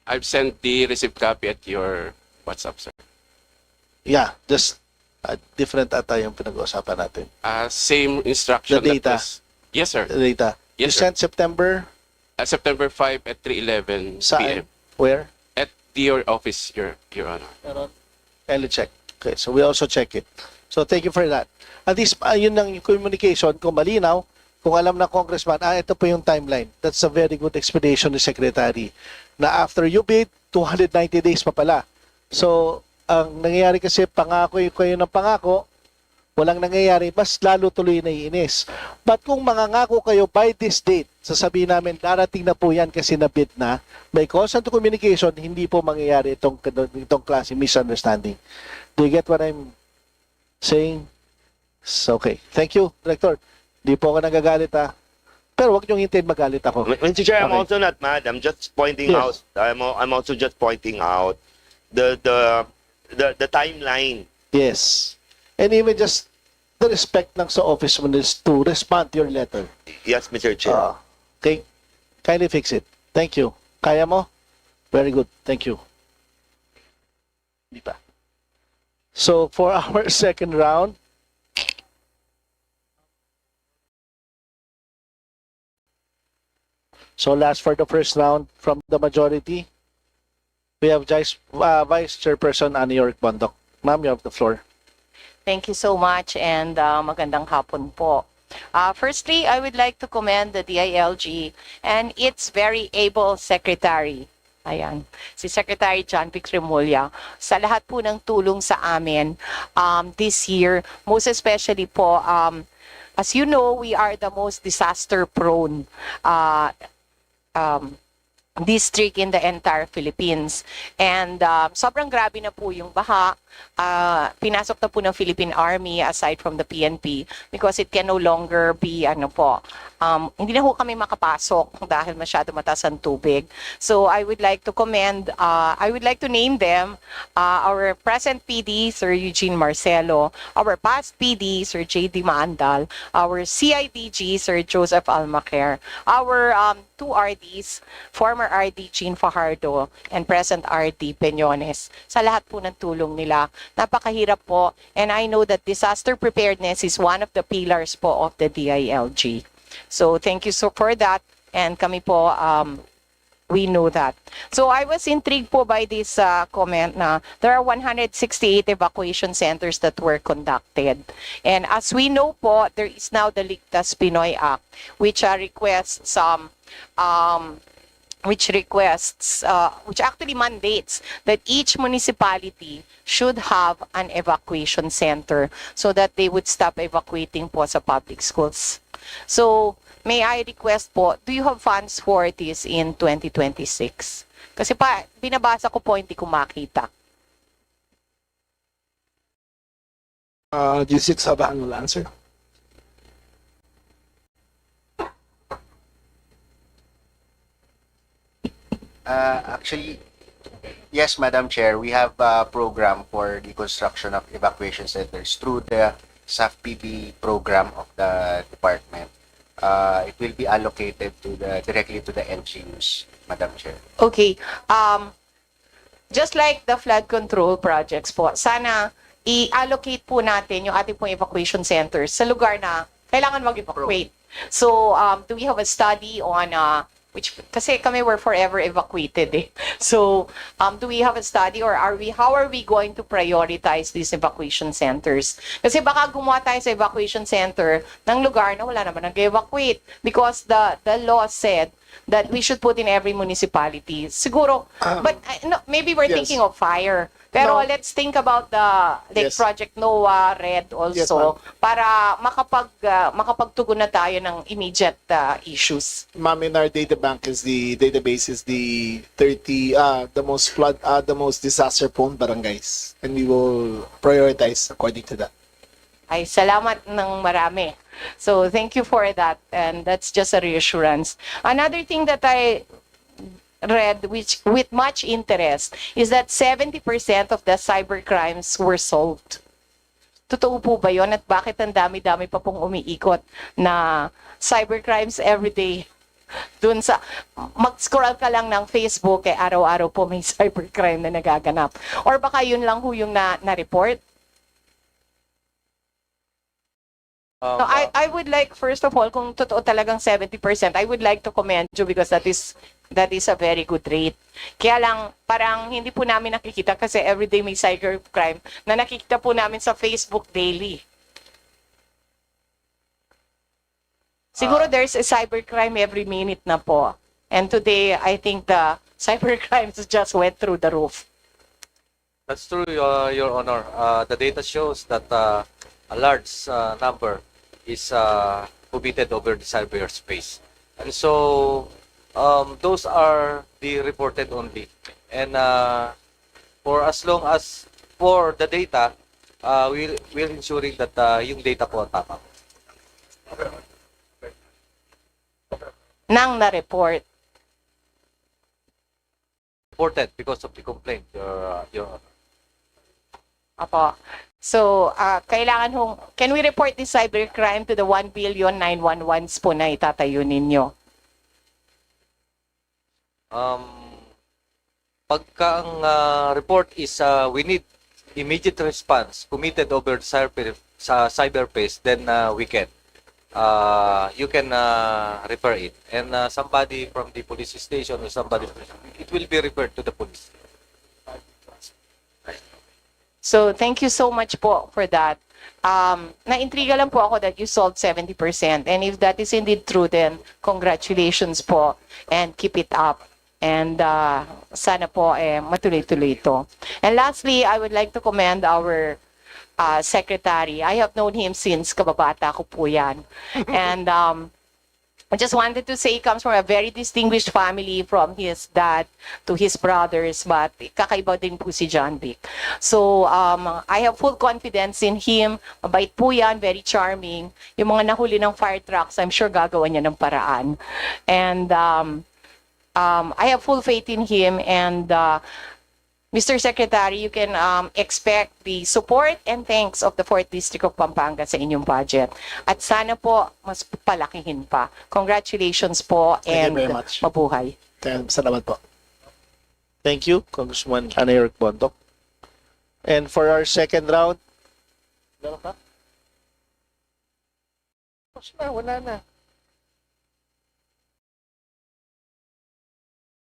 I've sent the receipt copy at your WhatsApp, sir. Yeah, just different ata yung pinag-uusapan natin. Same instruction. The data. Yes, sir. The data. Yes, You sir. sent September? September 5 at 3:11 Saan? p.m. Where? At Dear office, Your Honor. Meron? Kindly check. Okay, so we also check it. So thank you for that. At least, yun ang communication, kung malinaw, kung alam na congressman, ito po yung timeline. That's a very good explanation ni Secretary. Na after you bid, 290 days pa pala. So, ang nangyayari kasi, pangako yung kayo ng pangako, walang nangyayari, mas lalo tuloy na iinis. But kung mangangako kayo by this date, sasabihin namin, darating na po yan kasi na-bid na, may constant communication, hindi po mangyayari itong klase misunderstanding. Do you get what I'm saying? So, okay. Thank you, Director. Di po ako nagagalit ha. Pero wag niyong hintayin magalit ako. Mr. Chair, I'm Okay. also not mad. I'm just pointing out. Yes. I'm also just pointing out the timeline. Yes. And even just the respect ng sa office mo is to respond to your letter. Yes, Mr. Chair. Okay. Kindly fix it. Thank you. Kaya mo? Very good. Thank you. Di ba? So, for our second round, so last for the first round from the majority, we have Vice Chairperson Annie York Bondok. Ma'am, you have the floor. Thank you so much and magandang hapon po. Firstly, I would like to commend the DILG and its very able secretary. Ayan, si Secretary John Vic Remulla, sa lahat po ng tulong sa amin this year, most especially po, as you know, we are the most disaster-prone district in the entire Philippines. And sobrang grabe na po yung baha. Pinasok na po ng Philippine Army aside from the PNP because it can no longer be hindi na po kami makapasok dahil masyado mataas ang tubig. So I would like to name them, our present PD, Sir Eugene Marcelo, our past PD, Sir J.D. Maandal, our CIDG, Sir Joseph Almaquer, our two RDs, former RD Jean Fajardo, and present RD Peñones. Sa lahat po ng tulong nila, napakahirap po, and I know that disaster preparedness is one of the pillars po of the DILG. So thank you for that, and kami po, we know that. So I was intrigued po by this comment na there are 168 evacuation centers that were conducted. And as we know po, there is now the Ligtas Pinoy Act, which actually mandates that each municipality should have an evacuation center so that they would stop evacuating po sa public schools. So, may I request po, do you have funds for this in 2026? Kasi binabasa ko po, hindi ko makita. Yusik Sabahan will answer. Actually, yes, Madam Chair, we have a program for the construction of evacuation centers through the SAFPB program of the department. It will be allocated directly to the LGUs, Madam Chair. Okay. Just like the flood control projects po, sana i-allocate po natin yung ating pong evacuation centers sa lugar na kailangan mag-evacuate. So, do we have a study on kasi kami were forever evacuated eh. So, do we have a study or how are we going to prioritize these evacuation centers? Kasi baka gumawa tayo sa evacuation center ng lugar na wala naman nag-evacuate because the law said that we should put in every municipality. Siguro, but no, maybe we're thinking of fire. Pero let's think about the Project NOAA, RED also, para makapagtugon na tayo ng immediate issues. Ma'am, in our data bank database is the most disaster prone barangays, and we will prioritize according to that. Ay, salamat ng marami. So, thank you for that. And that's just a reassurance. Another thing that I read with much interest is that 70% of the cyber crimes were solved. Totoo po ba yun? At bakit ang dami-dami pa pong umiikot na cyber crimes everyday? Dun sa, mag-scroll ka lang ng Facebook, araw-araw po may cybercrime na nagaganap. Or baka yun lang yung na-report? No, I would like, first of all, kung totoo talagang 70%, I would like to commend you because that is a very good rate. Kaya lang, parang hindi po namin nakikita kasi everyday may cybercrime na nakikita po namin sa Facebook daily. Siguro there's a cybercrime every minute na po. And today, I think the cybercrimes just went through the roof. That's true, Your Honor. The data shows that a large number is committed over the cyberspace. And so, those are the reported only. And for as long as for the data, we're ensuring that yung data po tama. Nang na-report. Reported because of the complaint, Your Honor. Apo. So, kailangan can we report this cybercrime to the 1 billion 911s po na itatayo ninyo? Pagka ang report is we need immediate response committed over the cyberspace, then we can. You can refer it. And somebody from the police station or somebody, it will be referred to the police. So, thank you so much po for that. Na-intriga lang po ako that you solved 70%. And if that is indeed true, then congratulations po and keep it up. And sana po matuloy-tuloy ito. And lastly, I would like to commend our secretary. I have known him since kababata ko po yan. And I just wanted to say he comes from a very distinguished family from his dad to his brothers, but kakaiba din po si John Vic. So, I have full confidence in him. Mabait po yan, very charming. Yung mga nahuli ng fire trucks, I'm sure gagawa niya ng paraan. And I have full faith in him, and Mr. Secretary, you can expect the support and thanks of the 4th District of Pampanga sa inyong budget. At sana po, mas palakihin pa. Congratulations po and Thank you very much. mabuhay. Salamat po. Thank you, Congressman Eric Bondoc. And for our second round, meron ka? Wala na.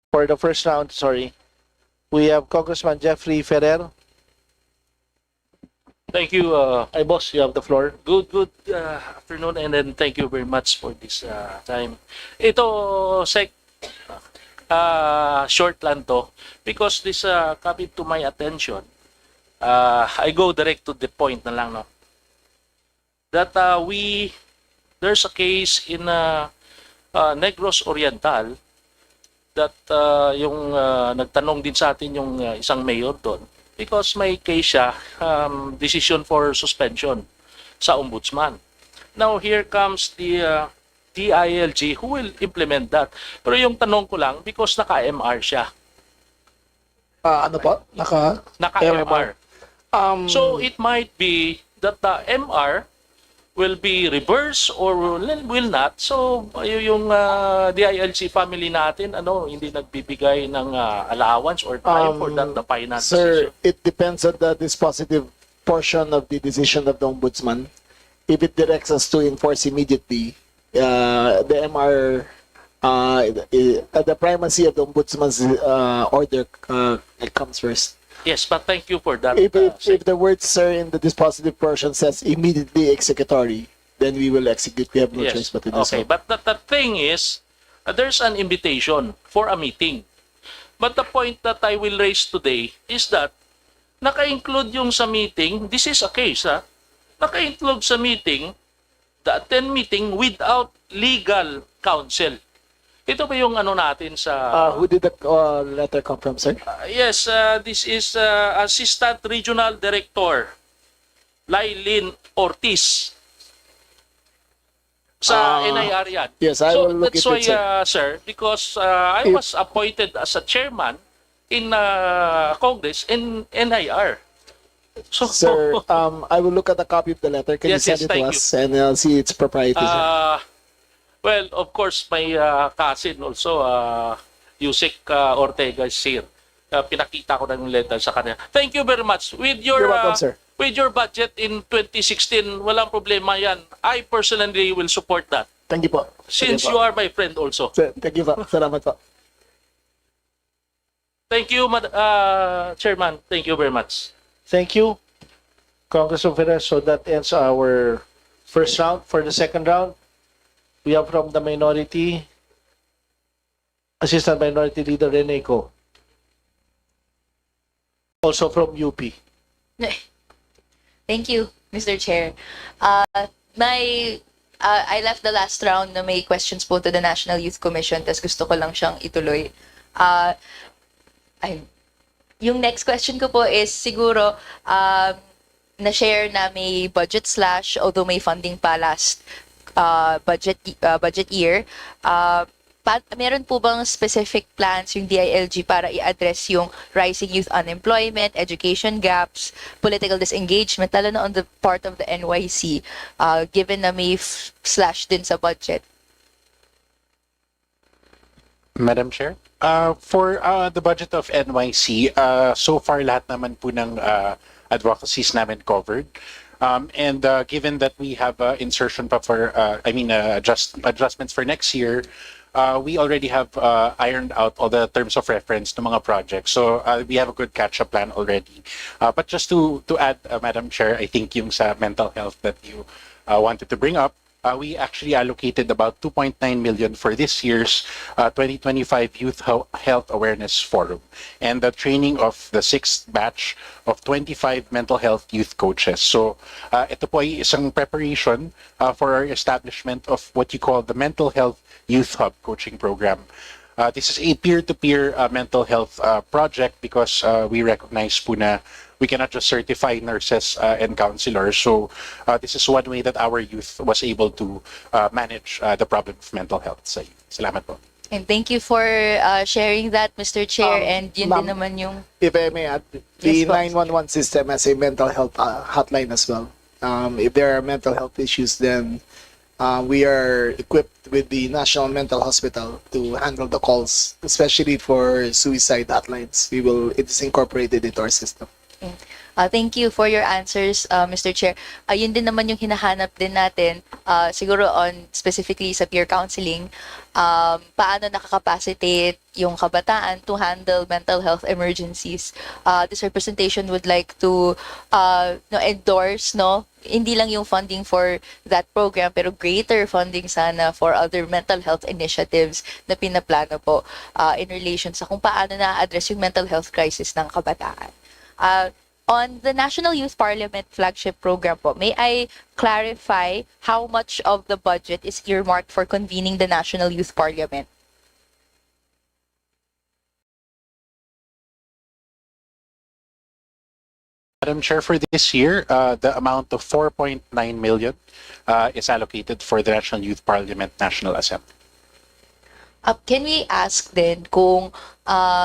For the first round, sorry, we have Congressman Jeffrey Ferrer. Thank you. Hey, boss, you have the floor. Good afternoon, and then thank you very much for this time. Ito, short lang to because this coming to my attention. I go direct to the point na lang, no? That there's a case in Negros Oriental that yung nagtanong din sa atin yung isang mayor doon because may case siya, decision for suspension sa ombudsman. Now here comes the DILG who will implement that. Pero yung tanong ko lang because naka-MR siya. Ano po? Naka-MR. So it might be that the MR will be reversed or will not. So yung DILG family natin hindi nagbibigay ng allowance or time for that the finance Sir, decision. it depends on the dispositive portion of the decision of the ombudsman. If it directs us to enforce immediately, the MR, the primacy of the ombudsman's order comes first. Yes, but thank you for that. If the word, sir, in the dispositive portion says immediately executory, then we will execute. We have no choice but to do okay, so. but the thing is, there's an invitation for a meeting. But the point that I will raise today is that naka-include yung sa meeting, this is a case, naka-include sa meeting, the attend meeting without legal counsel. Ito ba yung natin sa... Who did the letter come from, sir? Yes, this is Assistant Regional Director, Lailin Ortiz. Sa NIR yan. Yes, I will look that's into why, it, sir, because I was appointed as a chairman in Congress in NIR. So, Sir, I will look at a copy of the letter. Can you send it to us? And I'll see its propriety, sir. Well, of course, my cousin also, Yusek Ortega is here. pinakita ko na yung letter sa kanila. Thank you very much. With your You're welcome, sir. with your budget in 2016, walang problema yan. I personally will support that. Thank you po. Since you are my friend also. Thank you po. Salamat po. Thank you, Chairman. Thank you very much. Thank you, Congressman Perez. So that ends our first round. For the second round, we have from the minority, Assistant Minority Leader Rene Co. Also from UP. Thank you, Mr. Chair. I left the last round na may questions po to the National Youth Commission, tas gusto ko lang siyang ituloy. Yung next question ko po is siguro na-share na may budget slash, although may funding pa last budget year. Meron po bang specific plans yung DILG para i-address yung rising youth unemployment, education gaps, political disengagement, lalo na on the part of the NYC, given na may slash din sa budget? Madam Chair? For the budget of NYC, so far lahat naman po ng advocacies namin covered. And given that we have insertion pa for, adjustments for next year, we already have ironed out all the terms of reference to mga projects. So we have a good catch-up plan already. But just to add, Madam Chair, I think yung sa mental health that you wanted to bring up, we actually allocated about 2.9 million for this year's 2025 Youth Health Awareness Forum and the training of the 6th batch of 25 mental health youth coaches. So ito po ay isang preparation for our establishment of what you call the Mental Health Youth Hub Coaching Program. This is a peer-to-peer mental health project because we recognize po na we cannot just certify nurses and counselors. So this is one way that our youth was able to manage the problem of mental health sa youth. Salamat po. And thank you for sharing that, Mr. Chair. And yun din naman yung... If I may add, the 911 system has a mental health hotline as well. If there are mental health issues, then we are equipped with the National Mental Hospital to handle the calls, especially for suicide hotlines. It is incorporated into our system. Thank you for your answers, Mr. Chair. Yun din naman yung hinahanap din natin, siguro on specifically sa peer counseling, paano nakakapacitate yung kabataan to handle mental health emergencies. This representation would like to endorse, hindi lang yung funding for that program, pero greater funding sana for other mental health initiatives na pinaplano po in relation sa kung paano na-address yung mental health crisis ng kabataan. On the National Youth Parliament flagship program po, may I clarify how much of the budget is earmarked for convening the National Youth Parliament? Madam Chair, for this year, the amount of 4.9 million is allocated for the National Youth Parliament National Assembly. Can we ask din kung,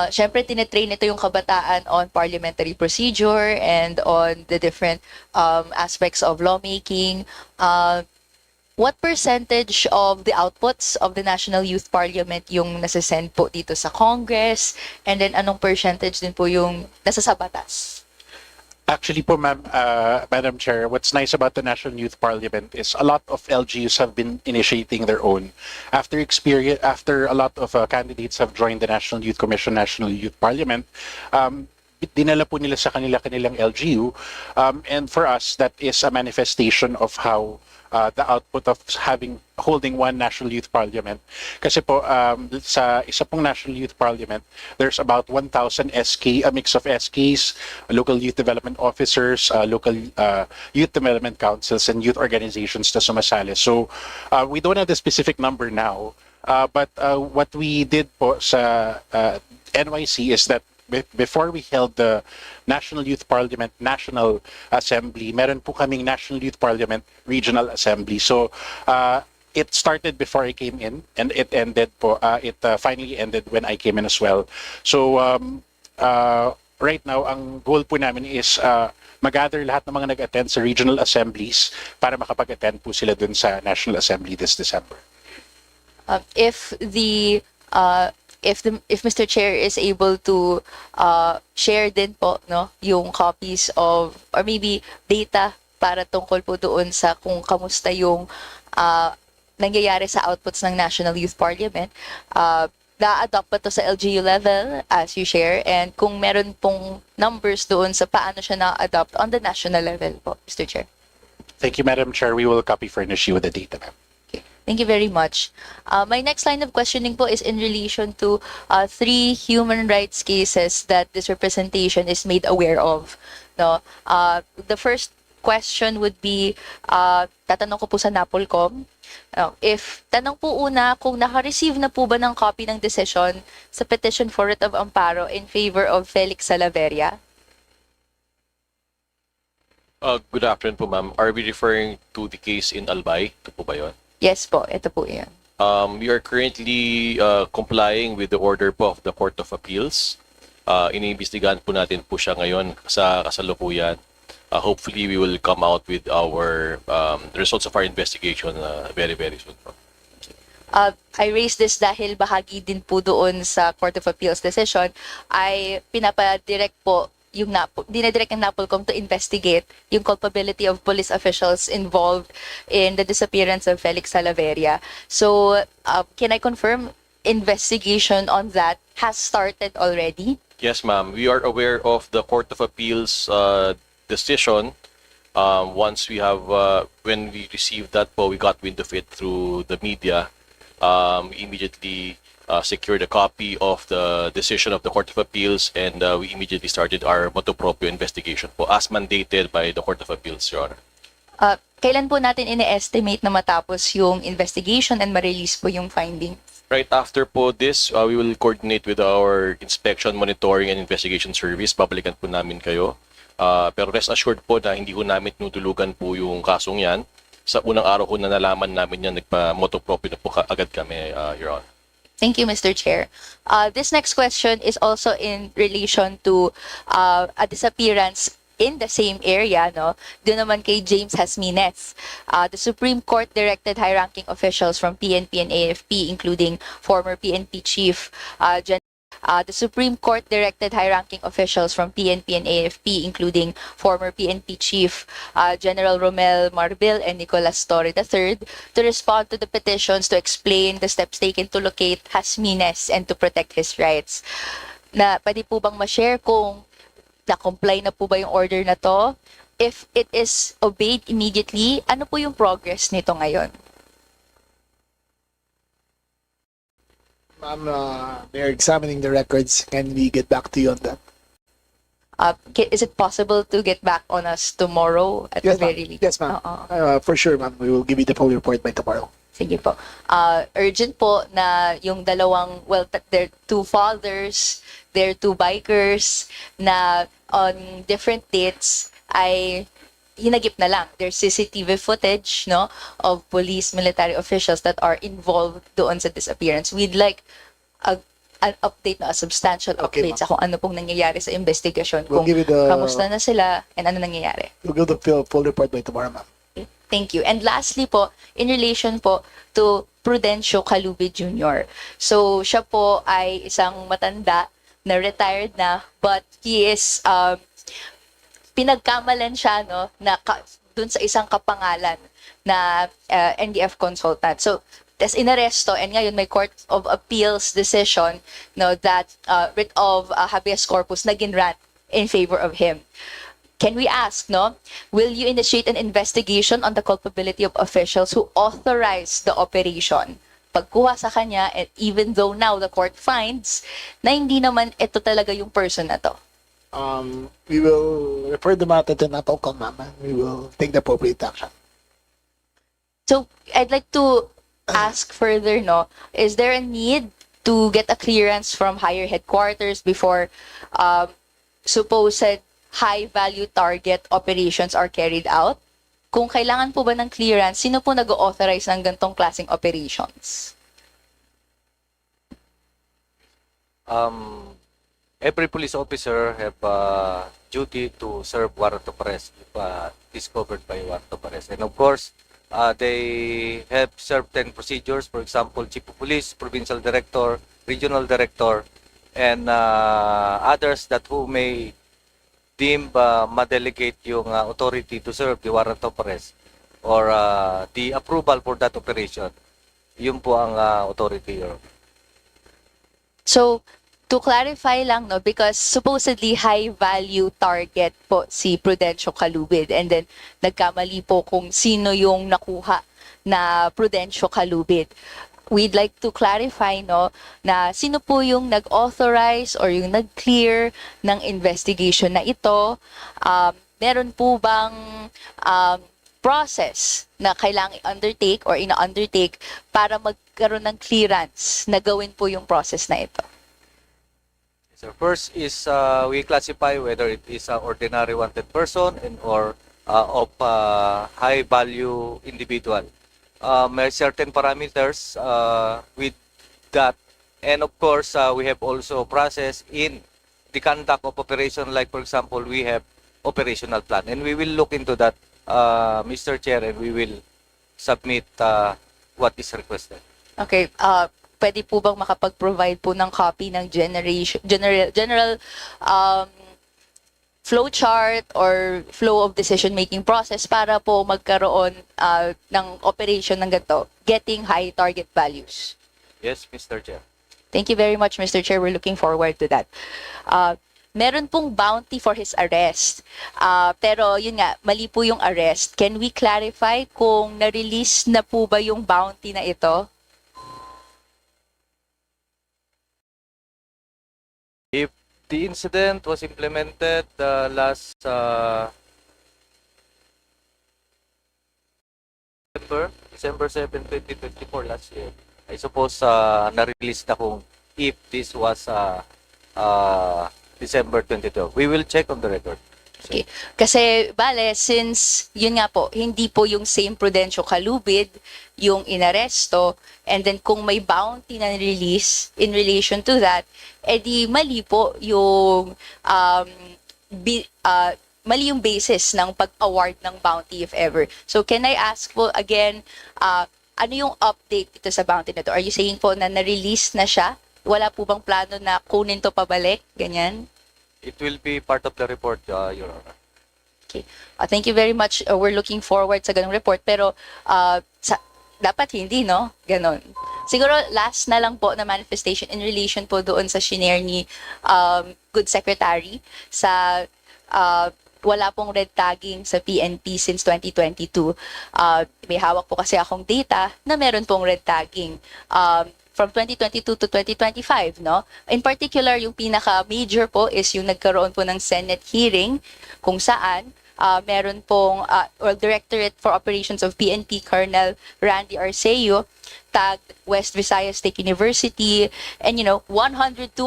syempre tinetrain ito yung kabataan on parliamentary procedure and on the different aspects of lawmaking. What percentage of the outputs of the National Youth Parliament yung nasasend po dito sa Congress? And then anong percentage din po yung nasa sa batas? Actually po, Madam Chair, what's nice about the National Youth Parliament is a lot of LGUs have been initiating their own. After a lot of candidates have joined the National Youth Commission, National Youth Parliament, dinala po nila sa kanilang LGU. And for us, that is a manifestation of how the output of holding one National Youth Parliament. Kasi po, sa isa pong National Youth Parliament, there's about 1,000 SK, a mix of SKs, local youth development officers, local youth development councils, and youth organizations na sumasali. So, we don't have the specific number now, but what we did po sa NYC is that before we held the National Youth Parliament National Assembly, meron po kaming National Youth Parliament Regional Assembly. So, it started before I came in, and it ended po, it finally ended when I came in as well. So, right now, ang goal po namin is mag-gather lahat ng mga nag-attend sa regional assemblies para makapag-attend po sila dun sa National Assembly this December. If the if Mr. Chair is able to share din po no yung copies of or maybe data para tungkol po doon sa kung kamusta yung nangyayari sa outputs ng National Youth Parliament. Na-adopt pa to sa LGU level as you share and kung meron pong numbers doon sa paano siya na-adopt on the national level po, Mr. Chair. Thank you, Madam Chair. We will copy furnish you with the data, ma'am. Thank you very much. My next line of questioning po is in relation to 3 human rights cases that this representation is made aware of. No, the first question would be, tatanong ko po sa NAPOLCOM. If tanong po una kung naka-receive na po ba ng copy ng decision sa petition for writ of amparo in favor of Felix Salaveria? Good afternoon po, ma'am. Are we referring to the case in Albay? Ito po ba yun? Yes po, ito po yan. We are currently complying with the order po of the Court of Appeals. Iniimbestigahan po natin po siya ngayon sa kasalukuyan. Hopefully, we will come out with our the results of our investigation very, very soon po. I raised this dahil bahagi din po doon sa Court of Appeals decision ay pinapadirect po yung dinadirect ng NAPOLCOM to investigate yung culpability of police officials involved in the disappearance of Felix Salaveria. So, can I confirm investigation on that has started already? Yes, ma'am. We are aware of the Court of Appeals decision. Once we have, when we received that po, we got wind of it through the media. We immediately secured a copy of the decision of the Court of Appeals and we immediately started our motu proprio investigation po as mandated by the Court of Appeals, Your Honor. Kailan po natin ine-estimate na matapos yung investigation and ma-release po yung finding? Right after po this, we will coordinate with our inspection, monitoring, and investigation service. Babalikan po namin kayo. Pero rest assured po na hindi po namin tinutulugan po yung kasong yan. Sa unang araw ko na nalaman namin yan, nagpa-motu proprio na po agad kami, Your Honor. Thank you, Mr. Chair. This next question is also in relation to a disappearance in the same area, no? Doon naman kay James Hasmines. The Supreme Court directed high-ranking officials from PNP and AFP, including former PNP Chief the Supreme Court directed high-ranking officials from PNP and AFP, including former PNP Chief General Romel Marbil and Nicolas Torre III, to respond to the petitions to explain the steps taken to locate Hasmines and to protect his rights. Na pwede po bang ma-share kung na-comply na po ba yung order na to? If it is obeyed immediately, ano po yung progress nito ngayon? Ma'am, they're examining the records. Can we get back to you on that? Is it possible to get back on us tomorrow at Yes, the very least? Yes, ma'am. For sure, ma'am. We will give you the full report by tomorrow. Sige po. Urgent po na yung dalawang, well, they're 2 fathers, they're 2 bikers na on different dates ay hinagip na lang. There's CCTV footage, no, of police, military officials that are involved doon sa disappearance. We'd like an update na, a substantial update sa kung ano pong nangyayari sa investigation. We'll Kung give you the- kamusta na sila and ano nangyayari. We'll give the full report by tomorrow, ma'am. Thank you. And lastly po, in relation po to Prudencio Calube Jr. So, siya po ay isang matanda na retired na, but he is pinagkamalan siya no na dun sa isang kapangalan na NDF consultant. So tas inaresto and ngayon may Court of Appeals decision no that writ of habeas corpus na ginrant in favor of him. Can we ask, no, will you initiate an investigation on the culpability of officials who authorized the operation? Pagkuha sa kanya, and even though now the court finds na hindi naman ito talaga yung person na to. We will refer the matter to NAPOLCOM, ma'am, and we will take the appropriate action. So, I'd like to ask further, no, is there a need to get a clearance from higher headquarters before supposed high-value target operations are carried out? Kung kailangan po ba ng clearance, sino po nag-authorize ng gantong klaseng operations? Every police officer have a duty to serve warrant of arrest if discovered by warrant of arrest. And of course, they have certain procedures. For example, Chief of Police, Provincial Director, regional director, and others that who may deem ma-delegate yung authority to serve the warrant of arrest or the approval for that operation. Yun po ang authority. So, to clarify lang, no, because supposedly high-value target po si Prudencio Calubid, and then nagkamali po kung sino yung nakuha na Prudencio Calubid. We'd like to clarify, no, na sino po yung nag-authorize or yung nag-clear ng investigation na ito. Meron po bang process na kailangang i-undertake or ina-undertake para magkaroon ng clearance na gawin po yung process na ito? So first is we classify whether it is an ordinary wanted person and or of high value individual. May certain parameters with that, and of course we have also process in the conduct of operation, like for example we have operational plan, and we will look into that, Mr. Chair, and we will submit what is requested. Okay, pwede po bang makapag-provide po ng copy ng general flow chart or flow of decision-making process para po magkaroon ng operation ng ganito, getting high target values? Yes, Mr. Chair. Thank you very much, Mr. Chair. We're looking forward to that. Meron pong bounty for his arrest. Pero yun nga, mali po yung arrest. Can we clarify kung na-release na po ba yung bounty na ito? If the incident was implemented last December 7, 2024, last year, I suppose na-release na kung if this was December 2012. We will check on the record. Okay. Kasi, bale, since, yun nga po, hindi po yung same Prudencio Calubid yung inaresto, and then kung may bounty na release in relation to that, edi mali po yung, mali yung basis ng pag-award ng bounty, if ever. So, can I ask po again, ano yung update dito sa bounty na to? Are you saying po na na-release na siya? Wala po bang plano na kunin to pabalik? Ganyan? It will be part of the report, Your Honor. Okay. Thank you very much. We're looking forward sa ganung report. Pero dapat hindi, no? Ganon. Siguro last na lang po na manifestation in relation po doon sa shinare ni Good Secretary sa wala pong red tagging sa PNP since 2022. May hawak po kasi akong data na meron pong red tagging. From 2022 to 2025, no? In particular, yung pinaka-major po is yung nagkaroon po ng Senate hearing kung saan meron pong Directorate for Operations of PNP Colonel Randy Arceo tagged West Visayas State University and 102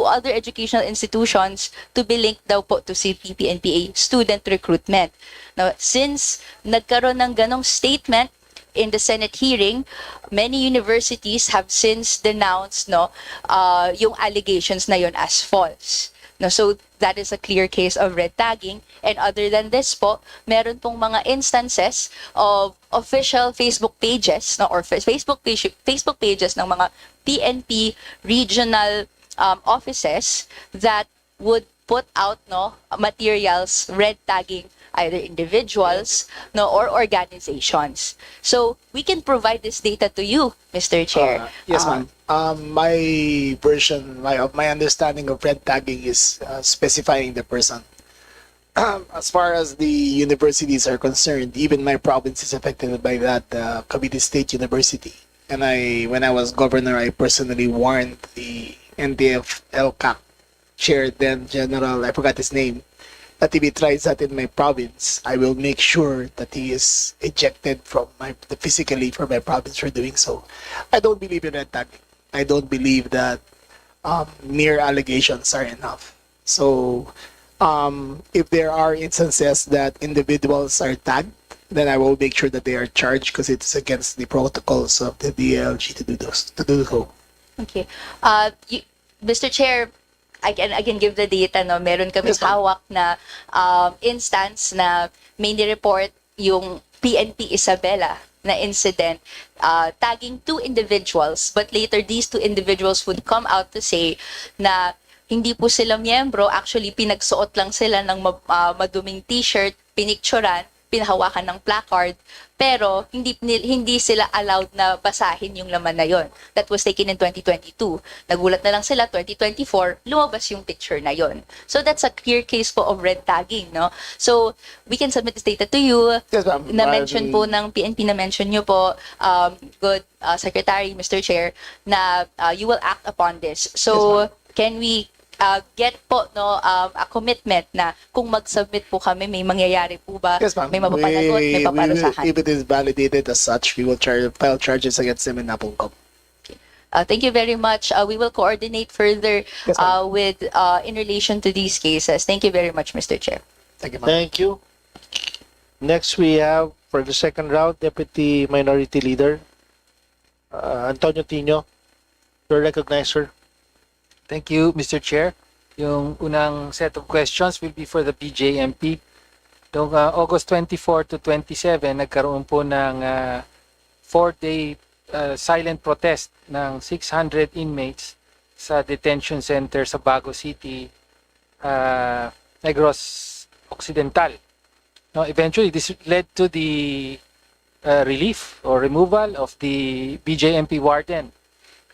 other educational institutions to be linked daw po to CPP-NPA student recruitment. Now, since nagkaroon ng ganong statement in the Senate hearing, many universities have since denounced yung allegations na yon as false. No, so that is a clear case of red tagging. And other than this po, meron pong mga instances of official Facebook pages or Facebook pages ng mga PNP regional offices that would put out materials red tagging either individuals or organizations. So we can provide this data to you, Mr. Chair. Yes, ma'am. My version, my understanding of red tagging is specifying the person. As far as the universities are concerned, even my province is affected by that, Cavite State University. And when I was governor, I personally warned the NDF LCAC chair, then General, I forgot his name, that if he tries that in my province, I will make sure that he is ejected from physically from my province for doing so. I don't believe in red tagging. I don't believe that mere allegations are enough. So, if there are instances that individuals are tagged, then I will make sure that they are charged because it's against the protocols of the DLG to do so. Okay. Mr. Chair, I can give the data, no? Meron kami hawak na instance na may ni-report yung PNP Isabela na incident tagging 2 individuals, but later these 2 individuals would come out to say na hindi po sila miyembro, actually pinagsuot lang sila ng maduming t-shirt, pinicturan, pinahawakan ng placard, pero hindi sila allowed na basahin yung laman na yon. That was taken in 2022. Nagulat na lang sila 2024, lumabas yung picture na yon. So that's a clear case po of red tagging, no? So we can submit this data to you. Yes, ma'am. Na-mention po ng PNP, na-mention nyo po, good Secretary, Mr. Chair, na you will act upon this. So can we get po a commitment na kung mag-submit po kami, may mangyayari po ba? Yes, ma'am. May mapapanagot, may paparusahan. If it is validated as such, we will file charges against them in Napolcom. Thank you very much. We will coordinate further with in relation to these cases. Thank you very much, Mr. Chair. Thank you, ma'am. Thank you. Next, we have, for the second round, Deputy Minority Leader, Antonio Tino. You're recognized, sir. Thank you, Mr. Chair. Yung unang set of questions will be for the BJMP. Noong August 24 to 27, nagkaroon po ng 4-day silent protest ng 600 inmates sa detention center sa Bago City, Negros Occidental. Now, eventually, this led to the relief or removal of the BJMP warden.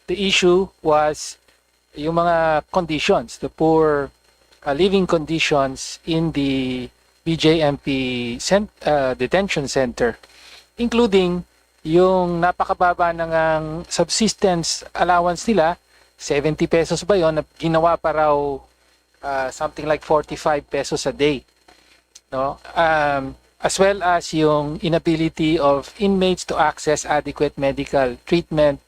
The issue was yung mga conditions, the poor living conditions in the BJMP detention center, including yung napakababa ng subsistence allowance nila, 70 pesos ba yun, na ginawa pa raw something like 45 pesos a day. No? As well as yung inability of inmates to access adequate medical treatment,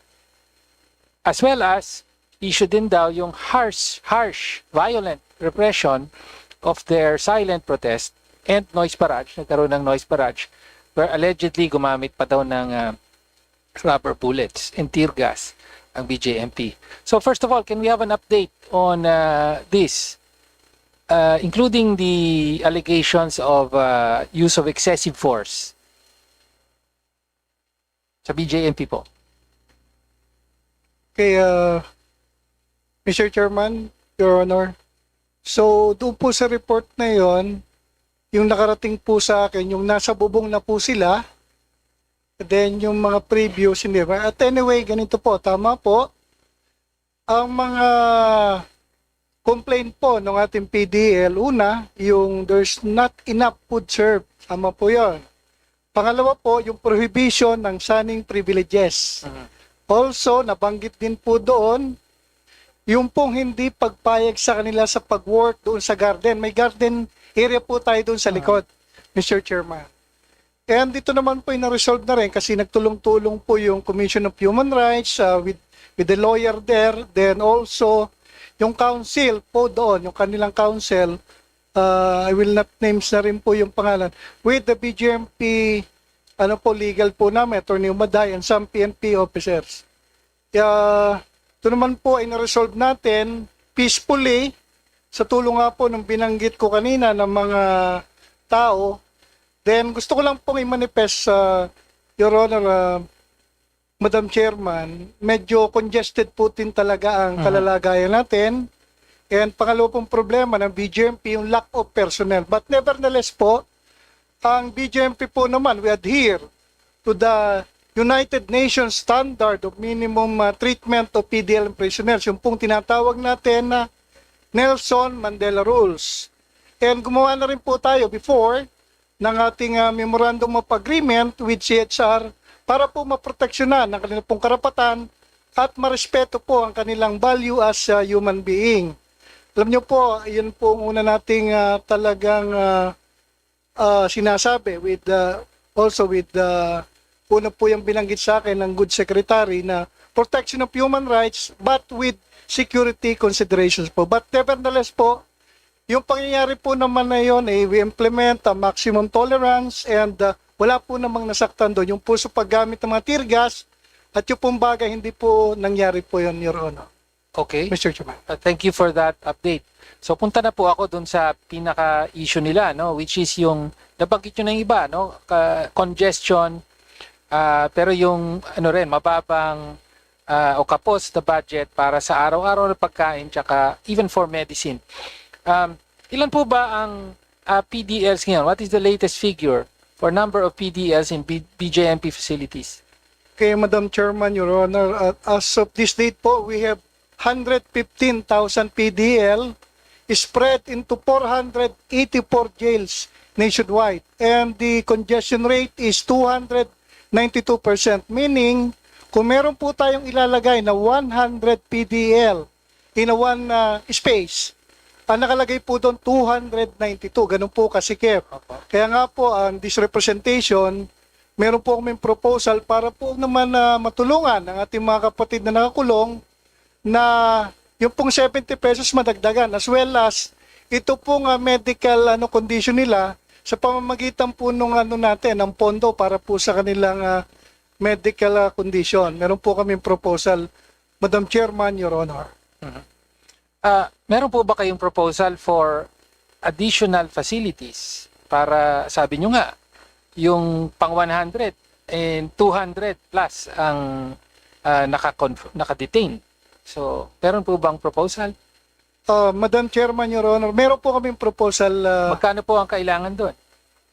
as well as issue din daw yung harsh, violent repression of their silent protest and noise barrage. Nagkaroon ng noise barrage where allegedly gumamit pa daw ng rubber bullets and tear gas ang BJMP. So first of all, can we have an update on this, including the allegations of use of excessive force sa BJMP po? Okay, Mr. Chairman, Your Honor. So, doon po sa report na yon, yung nakarating po sa akin, yung nasa bubong na po sila, then yung mga previews, hindi ba? At anyway, ganito po, tama po. Ang mga complaint po ng ating PDL, una, yung there's not enough food served. Tama po yun. Pangalawa po, yung prohibition ng sunning privileges. Also, nabanggit din po doon, yung pong hindi pagpayag sa kanila sa pag-work doon sa garden. May garden area po tayo doon sa likod, Mr. Chairman. And dito naman po na-resolve na rin kasi nagtulong-tulong po yung Commission of Human Rights with the lawyer there. Then also, yung council po doon, yung kanilang council, I will not names na rin po yung pangalan, with the BJMP, legal po namin, Attorney Umaday, and some PNP officers. Ito naman po ay na-resolve natin peacefully sa tulong nga po ng binanggit ko kanina ng mga tao. Then gusto ko lang pong i-manifest Your Honor, Madam Chairman, medyo congested po din talaga ang kalalagayan natin. And pangalawa pong problema ng BJMP, yung lack of personnel. But nevertheless po, ang BJMP po naman, we adhere to the United Nations standard of minimum treatment of PDL prisoners, yung pong tinatawag natin na Nelson Mandela Rules. And gumawa na rin po tayo before ng ating Memorandum of Agreement with CHR para po maproteksyonan ang kanilang pong karapatan at marespeto po ang kanilang value as a human being. Alam nyo po, yun po ang una nating talagang sinasabi with also with una po yung binanggit sa akin ng Good Secretary na protection of human rights but with security considerations po. But nevertheless po, yung pangyayari po naman na yun, we implement a maximum tolerance and wala po namang nasaktan doon. Yung po sa paggamit ng mga tear gas at yung pong bagay, hindi po nangyari po yun, Your Honor. Okay. Mr. Chairman. Thank you for that update. So punta na po ako dun sa pinaka-issue nila, no, which is yung nabanggit nyo ng iba, no, congestion Pero yung ano rin, mababang o kapos na budget para sa araw-araw na pagkain tsaka even for medicine. Ilan po ba ang PDLs ngayon? What is the latest figure for number of PDLs in BJMP facilities? Okay, Madam Chairman, Your Honor, as of this date po, we have 115,000 PDL spread into 484 jails nationwide. And the congestion rate is 292%, meaning kung meron po tayong ilalagay na 100 PDL in a one space, ang nakalagay po doon 292, ganun po kasikip. Kaya nga po, ang this representation, meron po kaming proposal para po naman matulungan ang ating mga kapatid na nakakulong na yung pong 70 pesos madagdagan, as well as ito pong medical condition nila sa pamamagitan po nung natin, ng pondo para po sa kanilang medical condition. Meron po kaming proposal, Madam Chairman, Your Honor. Meron po ba kayong proposal for additional facilities para, sabi nyo nga, yung pang 100 and 200 plus ang naka-detain. So, meron po bang proposal? Madam Chairman, Your Honor, meron po kaming proposal. Magkano po ang kailangan doon?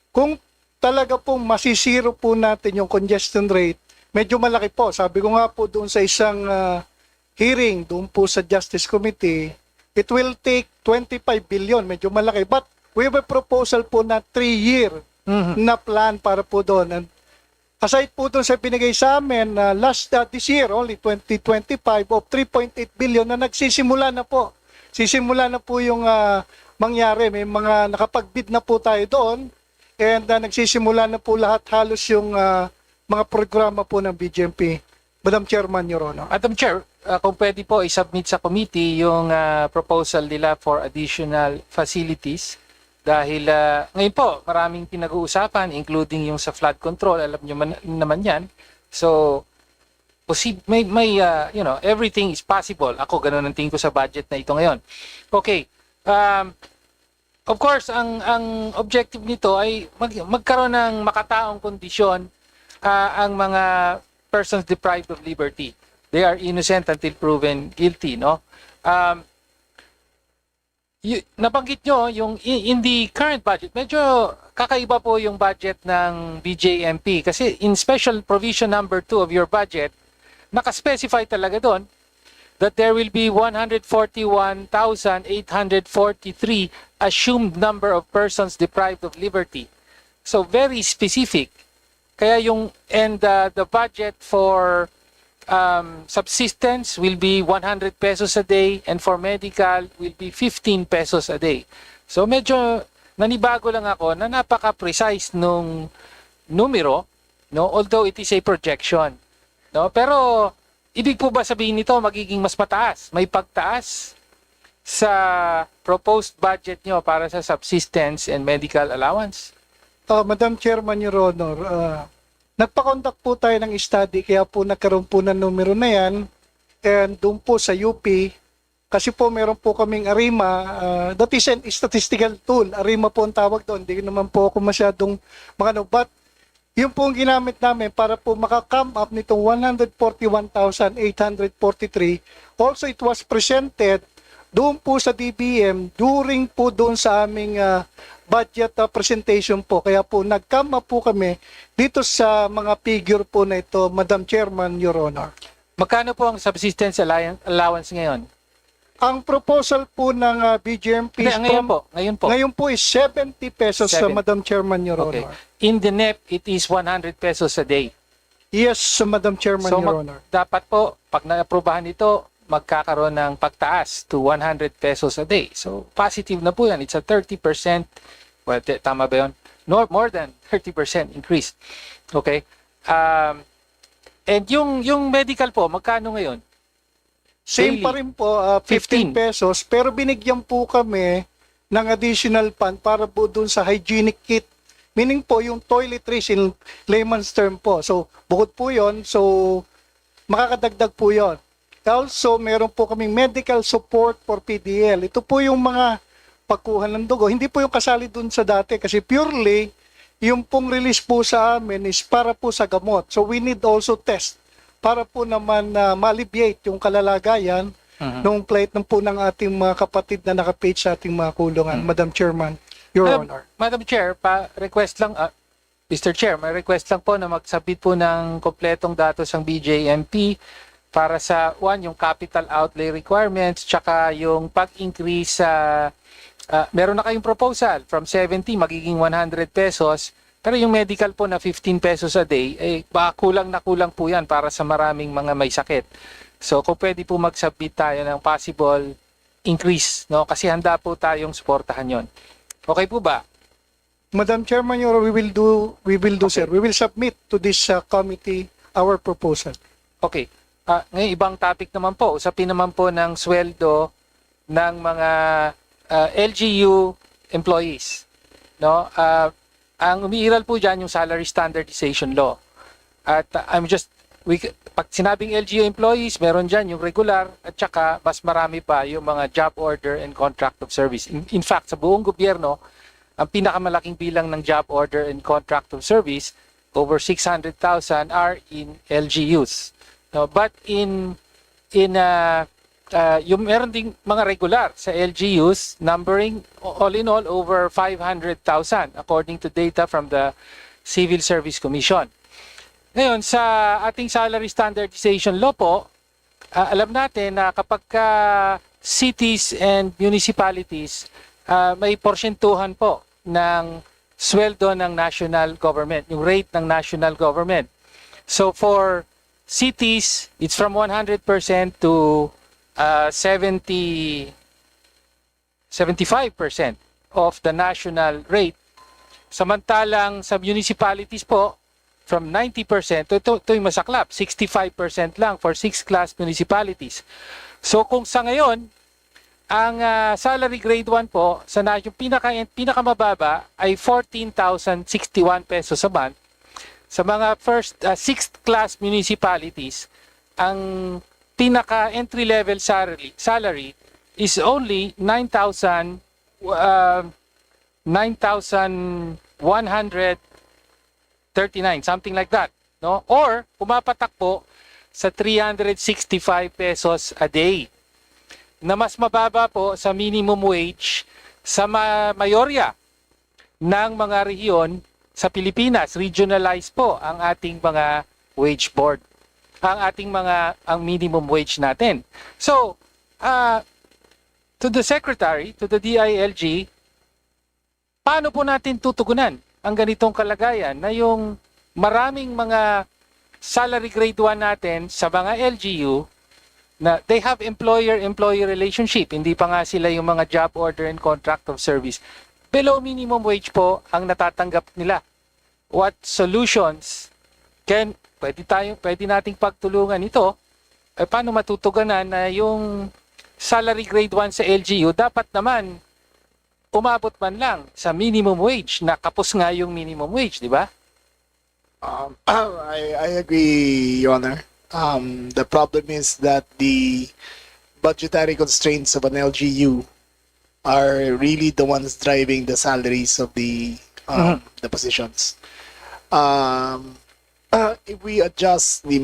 Kung talaga pong masisiro po natin yung congestion rate, medyo malaki po. Sabi ko nga po doon sa isang hearing, doon po sa Justice Committee, it will take 25 billion, medyo malaki. But we have a proposal po na 3-year na plan para po doon. And aside po doon sa binigay sa amin, this year, only 2025, of 3.8 billion na nagsisimula na po. Sisimula na po yung mangyari. May mga nakapag-bid na po tayo doon. And nagsisimula na po lahat halos yung mga programa po ng BJMP. Madam Chairman, Your Honor. Madam Chair, kung pwede po i-submit sa committee yung proposal nila for additional facilities dahil ngayon po maraming pinag-uusapan including yung sa flood control, alam nyo naman yan. So may you know, everything is possible. Ako ganun ang tingin ko sa budget na ito ngayon. Okay. Of course, ang objective nito ay magkaroon ng makataong kondisyon ang mga persons deprived of liberty. They are innocent until proven guilty, no? Nabanggit nyo yung in the current budget, medyo kakaiba po yung budget ng BJMP kasi in special provision number 2 of your budget, nakaspecify talaga doon that there will be 141,843 assumed number of persons deprived of liberty. So very specific. Kaya the budget for subsistence will be 100 pesos a day and for medical will be 15 pesos a day. So medyo nanibago lang ako na napaka-precise nung numero, no? Although it is a projection. No? Pero ibig po ba sabihin nito magiging mas mataas? May pagtaas sa proposed budget nyo para sa subsistence and medical allowance? Madam Chairman, Your Honor, nagpa-conduct po tayo ng study kaya po nagkaroon po ng numero na yan. And doon po sa UP, kasi po meron po kaming ARIMA, that is a statistical tool. ARIMA po ang tawag doon. Hindi naman po ako masyadong but yun po ang ginamit namin para po maka-come up nitong 141,843. Also, it was presented doon po sa DBM during po doon sa aming budget presentation po. Kaya po nag-come up po kami dito sa mga figure po na ito, Madam Chairman, Your Honor. Magkano po ang subsistence allowance ngayon? Ang proposal po ng BJMP ngayon po is 70 pesos, Madam Chairman, Your Honor. In the NEP, it is 100 pesos a day. Yes, Madam Chairman, Your Honor. Dapat po, pag na-aprobahan ito, magkakaroon ng pagtaas to 100 pesos a day. So, positive na po yan. It's a 30%, well, tama ba yun? No, more than 30% increase. Okay? And yung medical po, magkano ngayon? Same pa rin po, 15 pesos. Pero binigyan po kami ng additional fund para po dun sa hygienic kit. Meaning po yung toiletries in layman's term po. So, bukod po yon, so makakadagdag po yon. Also, meron po kaming medical support for PDL. Ito po yung mga pagkuha ng dugo. Hindi po yung kasali dun sa dati kasi purely yung pong release po sa amin is para po sa gamot. So we need also test para po naman ma-alleviate yung kalalagayan nung plight ng po ng ating mga kapatid na nakapage sa ating mga kulungan. Madam Chairman, Your Honor. Madam Chair, request lang, Mr. Chair, may request lang po na magsabit po ng kompletong datos ang BJMP para sa, one, yung capital outlay requirements, tsaka yung pag-increase sa, meron na kayong proposal from 70 magiging 100 pesos, pero yung medical po na 15 pesos a day, baka kulang na kulang po yan para sa maraming mga may sakit. So kung pwede po mag-submit tayo ng possible increase, no? Kasi handa po tayong suportahan yon. Okay po ba? Madam Chairman, Your Honor, we will do, okay, sir. We will submit to this committee our proposal. Okay. Ngayon, ibang topic naman po. Usapin naman po ng sweldo ng mga LGU employees. No? Ang umiiral po dyan yung salary standardization law. At pag sinabing LGU employees, meron dyan yung regular at saka mas marami pa yung mga job order and contract of service. In fact, sa buong gobyerno, ang pinakamalaking bilang ng job order and contract of service, over 600,000 are in LGUs. No, but yung meron ding mga regular sa LGUs, numbering all in all over 500,000 according to data from the Civil Service Commission. Ngayon, sa ating salary standardization law po, alam natin na kapag cities and municipalities, may porsyentuhan po ng sweldo ng national government, yung rate ng national government. So for cities, it's from 100% to 75% of the national rate. Samantalang sa municipalities po, from 90%, ito yung masaklap, 65% lang for 6-class municipalities. So kung sa ngayon, ang salary grade 1 po, yung pinakamababa ay 14,061 pesos a month. Sa mga first 6th class municipalities, ang pinaka entry level salary is only 9,139, something like that, no? Or pumapatak po sa 365 pesos a day, na mas mababa po sa minimum wage sa mayorya ng mga rehiyon sa Pilipinas. Regionalized po ang ating mga wage board, ang minimum wage natin. So, to the Secretary, to the DILG, paano po natin tutugunan ang ganitong kalagayan na yung maraming mga salary grade 1 natin sa mga LGU na they have employer-employee relationship, hindi pa nga sila yung mga job order and contract of service. Below minimum wage po ang natatanggap nila. What solutions pwede nating pagtulungan ito? Paano matutuganan na yung salary grade 1 sa LGU dapat naman umabot man lang sa minimum wage, na kapos nga yung minimum wage, di ba? I agree, Your Honor. The problem is that the budgetary constraints of an LGU are really the ones driving the salaries of the positions. If we adjust the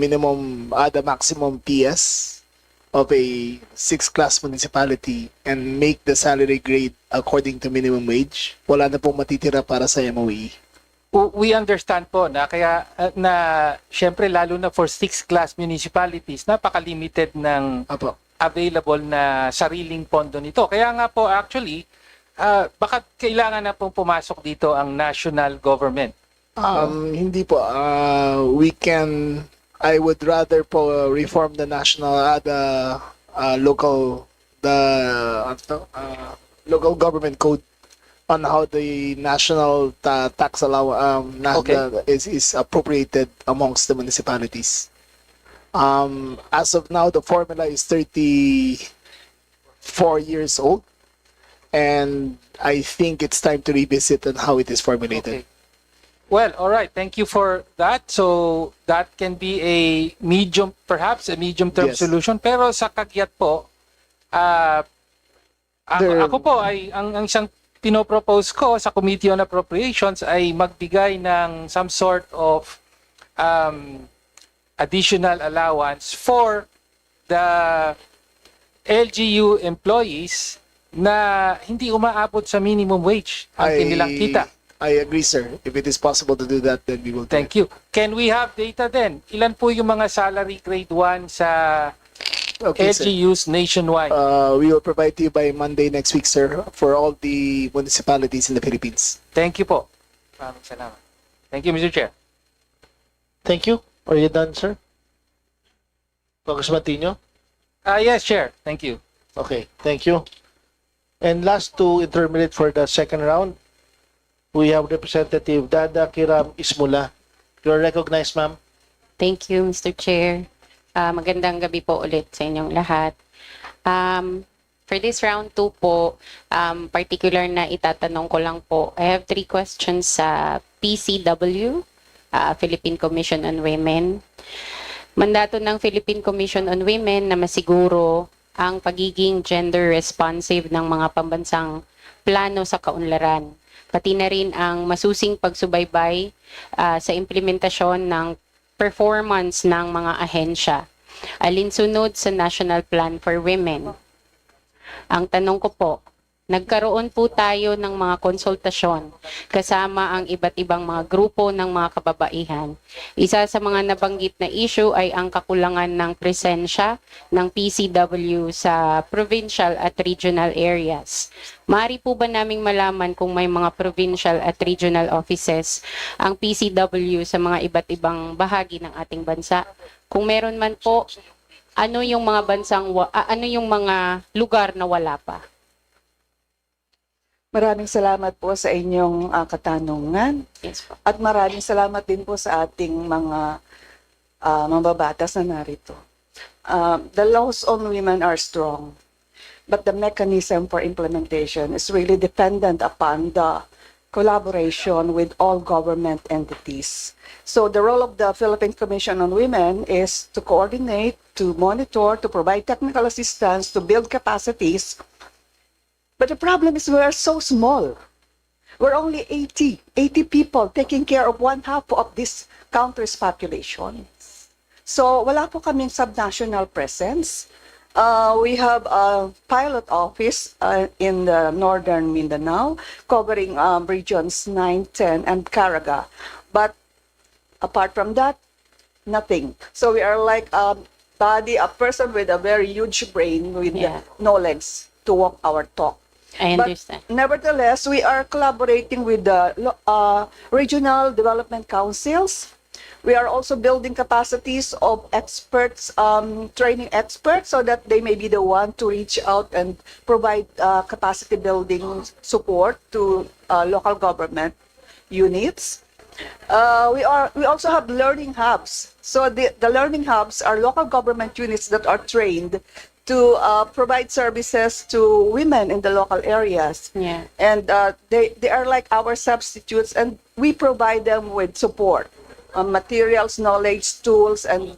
maximum PS of a 6-class municipality and make the salary grade according to minimum wage, wala na pong matitira para sa MOE. We understand po na kaya syempre lalo na for 6-class municipalities, napaka-limited ng available na sariling pondo nito. Kaya nga po actually, baka kailangan na pong pumasok dito ang national government. Hindi po. I would rather po reform the local government code on how the national tax is appropriated amongst the municipalities. As of now, the formula is 34 years old, and I think it's time to revisit on how it is formulated. Okay. Well, all right. Thank you for that. So that can be perhaps a medium-term solution. Pero sa kagyat po, ako po ay ang isang pinopropose ko sa Committee on Appropriations ay magbigay ng some sort of additional allowance for the LGU employees na hindi umaabot sa minimum wage ang kanilang kita. I agree, sir. If it is possible to do that, then we will do Thank you. Can we have data then? Ilan po yung mga salary grade 1 sa Okay, sir. LGUs nationwide? We will provide to you by Monday next week, sir, for all the municipalities in the Philippines. Thank you po. Maraming salamat. Thank you, Mr. Chair. Thank you. Are you done, sir? Congressman Tino? Yes, Chair. Thank you. Okay, thank you. And last to interminate for the second round, we have Representative Dada Kiram Ismula. You're recognized, ma'am. Thank you, Mr. Chair. Magandang gabi po ulit sa inyong lahat. For this round 2 po, particular na itatanong ko lang po, I have 3 questions sa PCW, Philippine Commission on Women. Mandato ng Philippine Commission on Women na masiguro ang pagiging gender responsive ng mga pambansang plano sa kaunlaran, pati na rin ang masusing pagsubaybay sa implementasyon ng performance ng mga ahensya, alinsunod sa National Plan for Women. Ang tanong ko po, nagkaroon po tayo ng mga konsultasyon kasama ang iba't ibang mga grupo ng mga kababaihan. Isa sa mga nabanggit na issue ay ang kakulangan ng presensya ng PCW sa provincial at regional areas. Maaari po ba naming malaman kung may mga provincial at regional offices ang PCW sa mga iba't ibang bahagi ng ating bansa? Kung meron man po, ano yung mga lugar na wala pa? Maraming salamat po sa inyong katanungan. Yes po. At maraming salamat din po sa ating mga mambabatas na narito. The laws on women are strong, but the mechanism for implementation is really dependent upon the collaboration with all government entities. So the role of the Philippine Commission on Women is to coordinate, to monitor, to provide technical assistance, to build capacities. But the problem is we are so small. We're only 80 people taking care of 1/2 of this country's population. So wala po kaming subnational presence. We have a pilot office in the northern Mindanao covering regions 9, 10, and Caraga. But apart from that, nothing. So we are like a person with a very huge brain with no legs to walk our talk. I understand. But nevertheless, we are collaborating with the regional development councils. We are also building capacities of experts, training experts, so that they may be the one to reach out and provide capacity building support to local government units. We also have learning hubs. So the learning hubs are local government units that are trained to provide services to women in the local areas. Yeah. And they are like our substitutes, and we provide them with support, materials, knowledge, tools, and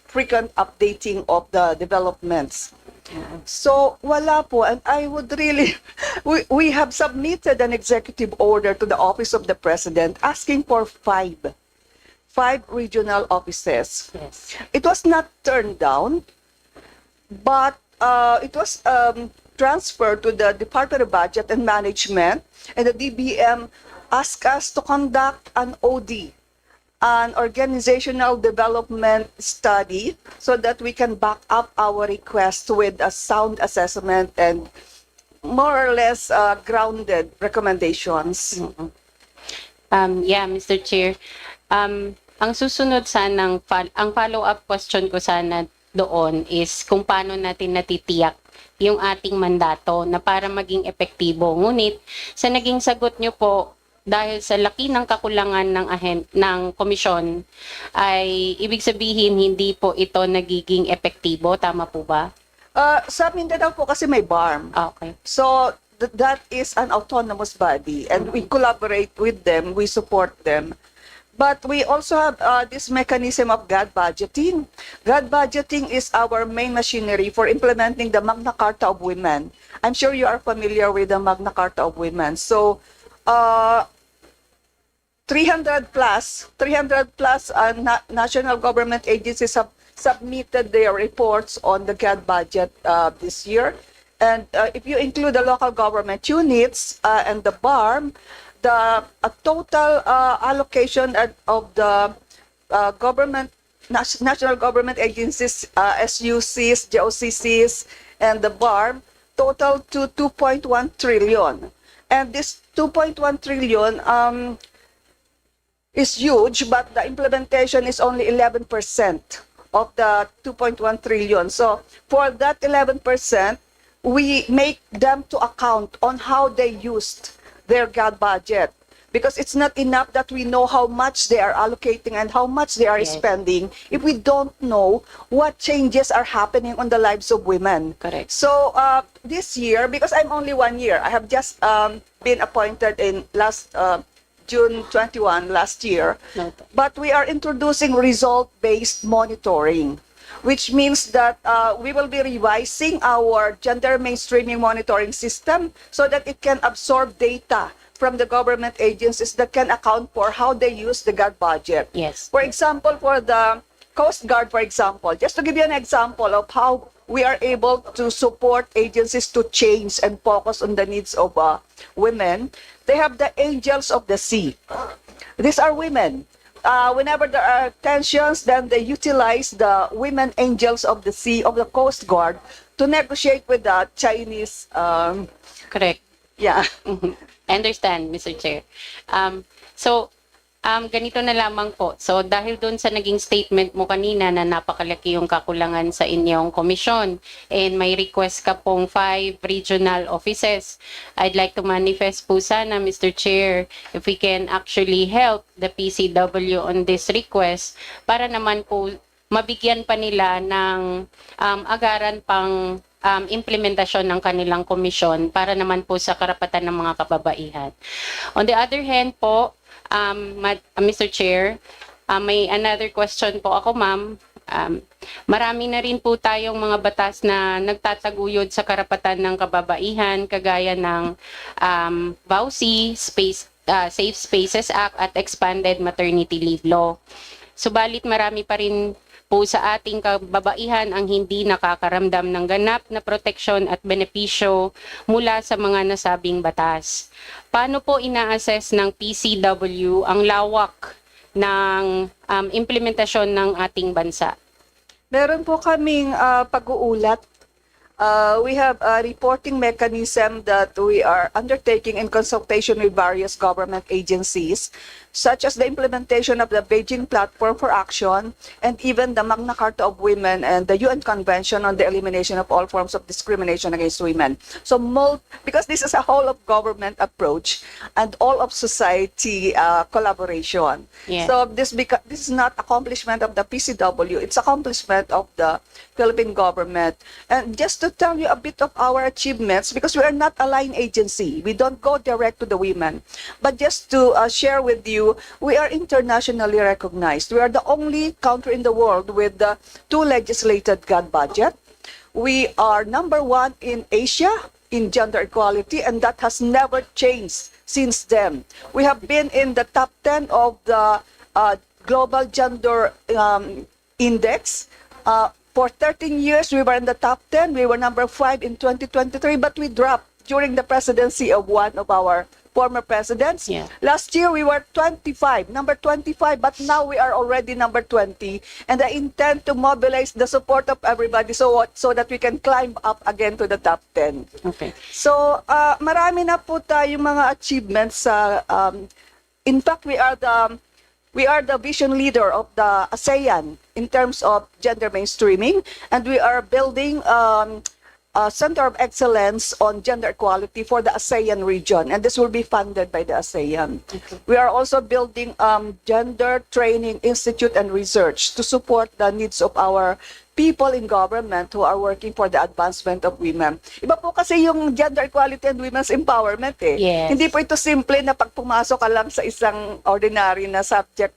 frequent updating of the developments. So wala po, and I would really, we have submitted an executive order to the Office of the President asking for five regional offices. Yes. It was not turned down, but it was transferred to the Department of Budget and Management, and the DBM asked us to conduct an OD, an organizational development study, so that we can back up our request with a sound assessment and more or less grounded recommendations. Yeah, Mr. Chair. Ang susunod sanang ang follow-up question ko sana doon is kung paano natin natitiyak yung ating mandato na para maging epektibo. Ngunit sa naging sagot nyo po, dahil sa laki ng kakulangan ng komisyon, ay ibig sabihin hindi po ito nagiging epektibo. Tama po ba? Sa Mindanao po kasi may BARM. Okay. So that is an autonomous body, and we collaborate with them, we support them. But we also have this mechanism of God budgeting. God budgeting is our main machinery for implementing the Magna Carta of Women. I'm sure you are familiar with the Magna Carta of Women. So, 300 plus national government agencies have submitted their reports on the GAD budget this year. And if you include the local government units and the BARM, the total allocation of the national government agencies, SUCs, JOCCs, and the BARM total to 2.1 trillion. And this 2.1 trillion is huge, but the implementation is only 11% of the 2.1 trillion. So for that 11%, we make them to account on how they used their GAD budget. Because it's not enough that we know how much they are allocating and how much they are spending if we don't know what changes are happening on the lives of women. Correct. So this year, because I'm only 1 year, I have just been appointed in June 21 last year, but we are introducing result-based monitoring, which means that we will be revising our gender mainstreaming monitoring system so that it can absorb data from the government agencies that can account for how they use the GAD budget. Yes. For example, for the Coast Guard, for example, just to give you an example of how we are able to support agencies to change and focus on the needs of women, they have the Angels of the Sea. These are women. Whenever there are tensions, then they utilize the women angels of the sea, of the Coast Guard, to negotiate with the Chinese. Correct. Yeah. I understand, Mr. Chair. Ganito na lamang po. So, dahil doon sa naging statement mo kanina na napakalaki yung kakulangan sa inyong komisyon and may request ka pong 5 regional offices, I'd like to manifest po sana, Mr. Chair, if we can actually help the PCW on this request para naman po mabigyan pa nila ng agaran pang implementasyon ng kanilang komisyon para naman po sa karapatan ng mga kababaihan. On the other hand po, Mr. Chair, may another question po ako, ma'am. Marami na rin po tayong mga batas na nagtataguyod sa karapatan ng kababaihan, kagaya ng VAUSI, Safe Spaces Act at Expanded Maternity Leave Law. Subalit marami pa rin po sa ating kababaihan ang hindi nakakaramdam ng ganap na proteksyon at benepisyo mula sa mga nasabing batas. Paano po ina-assess ng PCW ang lawak ng implementasyon ng ating bansa? Meron po kaming pag-uulat. We have a reporting mechanism that we are undertaking in consultation with various government agencies, such as the implementation of the Beijing Platform for Action and even the Magna Carta of Women and the UN Convention on the Elimination of All Forms of Discrimination Against Women. So, because this is a whole of government approach and all of society collaboration. Yeah. So, this is not accomplishment of the PCW, it's accomplishment of the Philippine government. And just to tell you a bit of our achievements, because we are not a line agency, we don't go direct to the women, but just to share with you, we are internationally recognized. We are the only country in the world with the 2 legislated GAD budget. We are number 1 in Asia in gender equality, and that has never changed since then. We have been in the top 10 of the Global Gender Index. For 13 years, we were in the top 10. We were number 5 in 2023, but we dropped during the presidency of one of our former presidents. Yeah. Last year, we were number 25, but now we are already number 20. And I intend to mobilize the support of everybody so that we can climb up again to the top 10. Okay. So, marami na po tayong mga achievements. In fact, we are the vision leader of the ASEAN in terms of gender mainstreaming, and we are building a Center of Excellence on Gender Equality for the ASEAN region, and this will be funded by the ASEAN. Okay. We are also building Gender Training Institute and Research to support the needs of our people in government who are working for the advancement of women. Iba po kasi yung gender equality and women's empowerment eh. Yes. Hindi po ito simple na pag pumasok ka lang sa isang ordinary na subject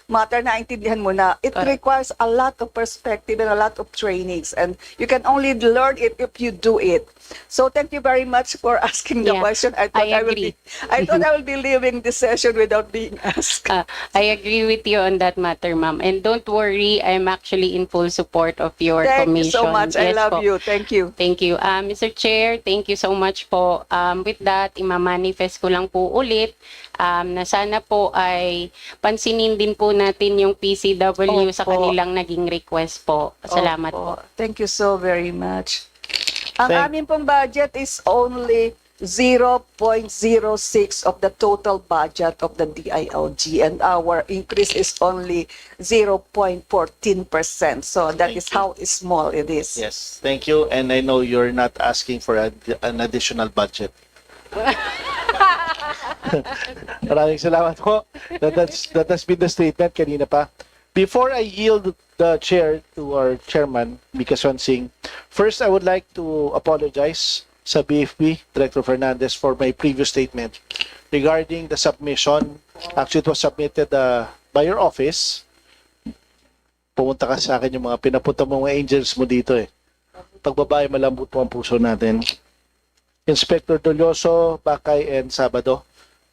matter na intindihan mo na. It requires a lot of perspective and a lot of trainings, and you can only learn it if you do it. So thank you very much for asking the Yeah, question. I thought I I will agree. I will be leaving this session without being asked. I agree with you on that matter, ma'am. And don't worry, I'm actually in full support of your Thank you commission. so much. I Yes love po. you. Thank you. Thank you. Mr. Chair, thank you so much po. With that, imamanifest ko lang po ulit na sana po ay pansinin din po natin yung PCW sa Opo. kanilang naging request po. Salamat Opo. po. Thank you so very much. Ang Thank- amin pong budget is only 0.06 of the total budget of the DILG, and our increase is only 0.14%. So that is how small it is. Yes, thank you. And I know you're not asking for an additional budget. Maraming salamat po. That has been the statement kanina pa. Before I yield the chair to our chairman, Mika Swansing, first I would like to apologize sa BFP, Director Fernandez, for my previous statement regarding the submission. Actually, it was submitted by your office. Pumunta ka sa akin yung mga pinapunta mo mga angels mo dito eh. Pagbabae, malambot po ang puso natin. Inspector Dolioso, Bakay, and Sabado.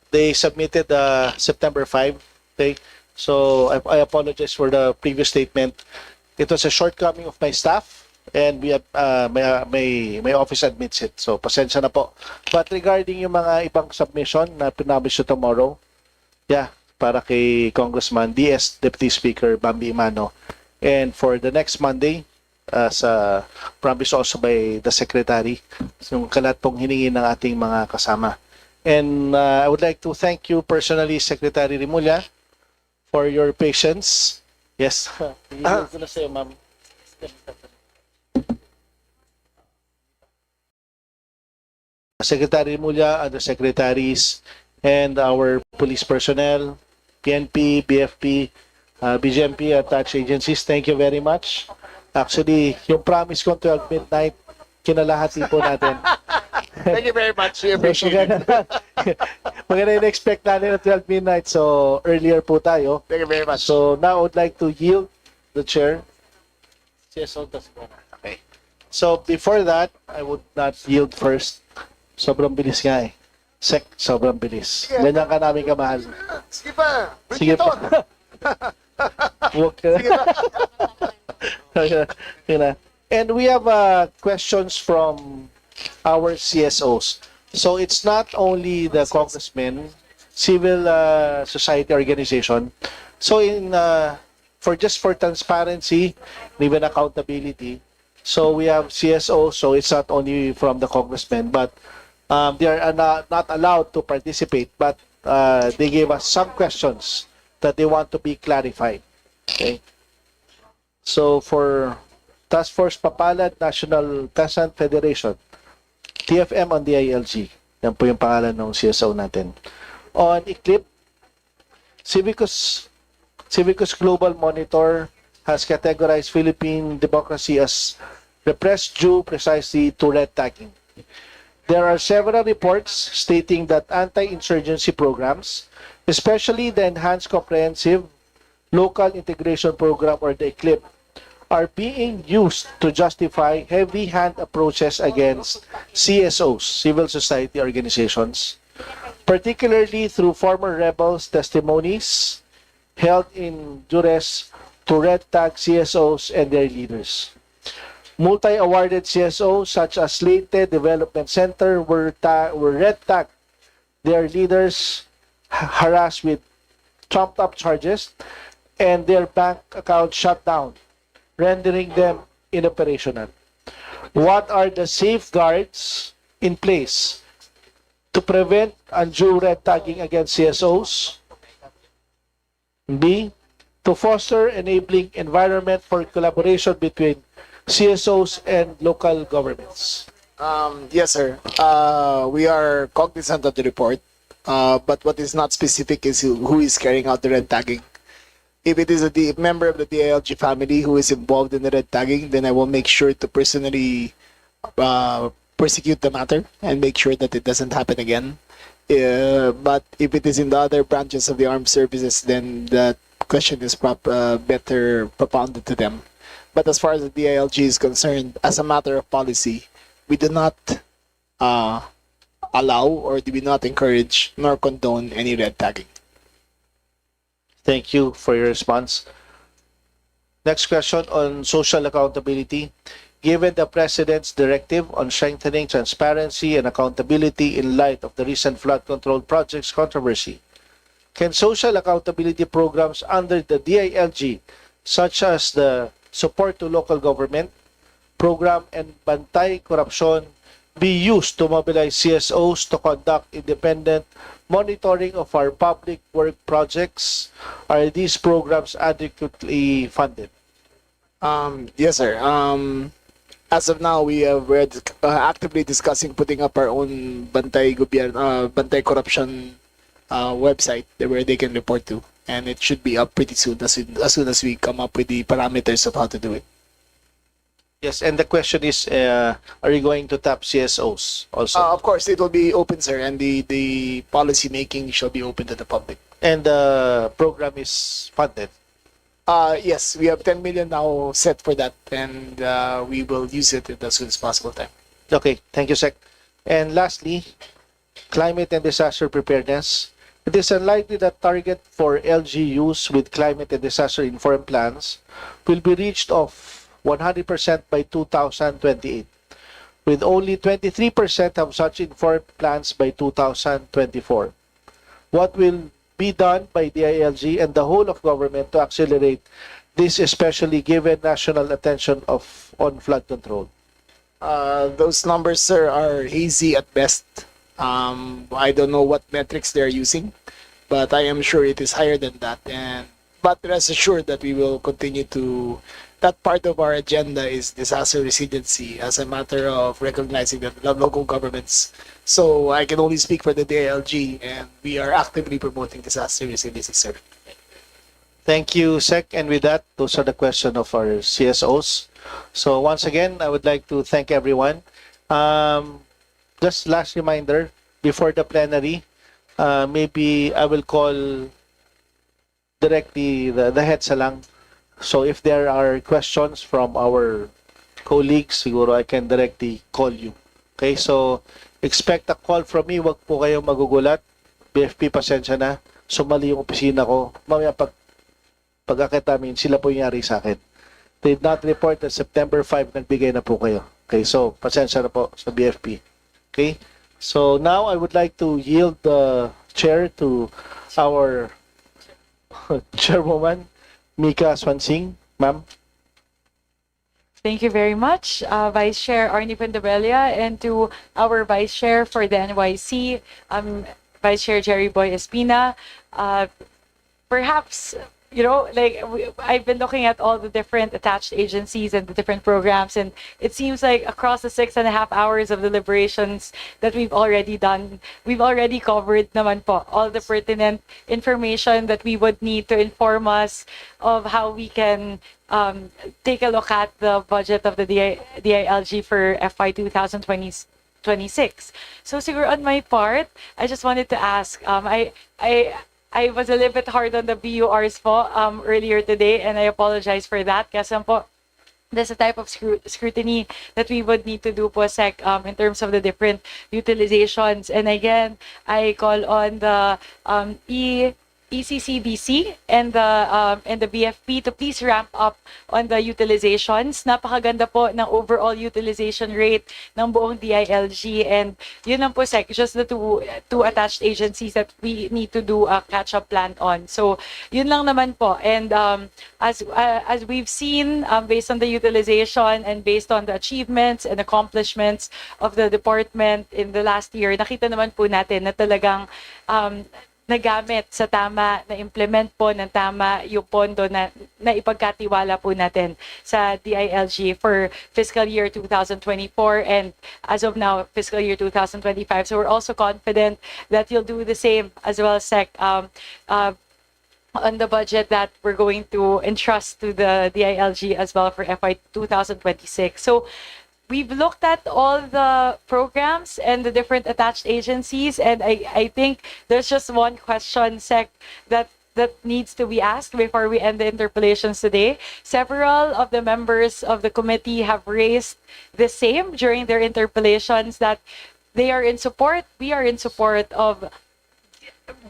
They submitted September 5. Okay? So I apologize for the previous statement. It was a shortcoming of my staff, and we have, my office admits it. So pasensya na po. But regarding yung mga ibang submission na pinabish to tomorrow, yeah, para kay Congressman DS, Deputy Speaker Bambi Imano. And for the next Monday, sa promise also by the Secretary, yung kalat pong hiningi ng ating mga kasama. And I would like to thank you personally, Secretary Rimulya, for your patience. Yes. Yield ko na sa'yo, ma'am. Secretary Rimulya, other secretaries, and our police personnel, PNP, BFP, BGMP, attached agencies, thank you very much. Actually, yung promise ko 12 midnight, kinalahati po natin. Thank you very much. We appreciate it. Maganda in-expect natin na 12 midnight, so earlier po tayo. Thank you very much. So now I would like to yield the chair. Okay. So before that, I would not yield first. Sobrang bilis nga eh. Sobrang bilis. Ganyan ka namin kamahal. Sige pa. Sige pa. Huwag ka na. And we have questions from our CSOs. So it's not only the congressmen, civil society organization. So for transparency, and even accountability, so we have CSOs. So it's not only from the congressmen, but they are not allowed to participate. But they gave us some questions that they want to be clarified. Okay. So for Task Force Papalad National Peasant Federation, TFM on the ILG. Yan po yung pangalan ng CSO natin. On ECLIP, Civicus Global Monitor has categorized Philippine democracy as repressed due precisely to red tagging. There are several reports stating that anti-insurgency programs, especially the Enhanced Comprehensive Local Integration Program or the ECLIP, are being used to justify heavy-hand approaches against CSOs, civil society organizations, particularly through former rebels' testimonies held in duress to red tag CSOs and their leaders. Multi-awarded CSOs such as Leyte Development Center were red tagged, their leaders harassed with trumped-up charges, and their bank accounts shut down, rendering them inoperational. What are the safeguards in place to prevent undue red tagging against CSOs? B, to foster enabling environment for collaboration between CSOs and local governments. Yes, sir. We are cognizant of the report, but what is not specific is who is carrying out the red tagging. if it is a member of the DILG family who is involved in the red tagging, then I will make sure to personally prosecute the matter and make sure that it doesn't happen again. But if it is in the other branches of the armed services, then that question is better propounded to them. But as far as the DILG is concerned, as a matter of policy, we do not allow or do we not encourage nor condone any red tagging. Thank you for your response. Next question on social accountability. Given the President's directive on strengthening transparency and accountability in light of the recent flood control projects controversy, can social accountability programs under the DILG, such as the Support to Local Government Program and Bantay Corruption, be used to mobilize CSOs to conduct independent monitoring of our public work projects? Are these programs adequately funded? Yes, sir. As of now, we're actively discussing putting up our own Bantay Corruption website where they can report to, and it should be up pretty soon as soon as we come up with the parameters of how to do it. Yes, and the question is, are you going to tap CSOs also? Of course, it will be open, sir, and the policy making shall be open to the public. And the program is funded? Yes, we have 10 million now set for that, and we will use it at as soon as possible time. Okay, thank you, Sec. And lastly, climate and disaster preparedness. It is unlikely that target for LGUs with climate and disaster informed plans will be reached of 100% by 2028, with only 23% of such informed plans by 2024. What will be done by the DILG and the whole of government to accelerate this, especially given national attention on flood control? Those numbers, sir, are hazy at best. I don't know what metrics they're using, but I am sure it is higher than that. But rest assured that we will continue to. That part of our agenda is disaster resiliency as a matter of recognizing the local governments. So I can only speak for the DILG, and we are actively promoting disaster resiliency, sir. Thank you, Sec. And with that, those are the questions of our CSOs. So once again, I would like to thank everyone. Just last reminder, before the plenary, maybe I will call directly the heads lang. So if there are questions from our colleagues, siguro I can directly call you. Okay, so expect a call from me. Wag po kayong magugulat. BFP, pasensya na. Sumali yung opisina ko. Mamaya pag-akit namin, sila po yung yari sa akin. They did not report that September 5 nagbigay na po kayo. Okay, so pasensya na po sa BFP. Okay, so now I would like to yield the chair to our chairwoman, Mika Swansing, ma'am. Thank you very much, Vice Chair Arnie Pandabella, and to our Vice Chair for the NYC, Vice Chair Jerry Boy Espina. Perhaps, I've been looking at all the different attached agencies and the different programs, and it seems like across the 6.5 hours of deliberations that we've already done, we've already covered naman po all the pertinent information that we would need to inform us of how we can take a look at the budget of the DILG for FY 2026. So siguro on my part, I just wanted to ask, I was a little bit hard on the BURs po earlier today, and I apologize for that. Kasi po, there's a type of scrutiny that we would need to do po, Sec, in terms of the different utilizations. And again, I call on the ECCDC and the BFP to please ramp up on the utilizations. Napakaganda po ng overall utilization rate ng buong DILG, and yun lang po, Sec, just the two attached agencies that we need to do a catch-up plan on. So yun lang naman po, and as we've seen, based on the utilization and based on the achievements and accomplishments of the department in the last year, nakita naman po natin na talagang nagamit sa tama, na-implement po ng tama yung pondo na ipagkatiwala po natin sa DILG for fiscal year 2024 and as of now, fiscal year 2025. So we're also confident that you'll do the same as well, Sec. on the budget that we're going to entrust to the DILG as well for FY 2026. So we've looked at all the programs and the different attached agencies, and I think there's just one question, Sec, that needs to be asked before we end the interpellations today. Several of the members of the committee have raised the same during their interpellations, that they are in support, we are in support of,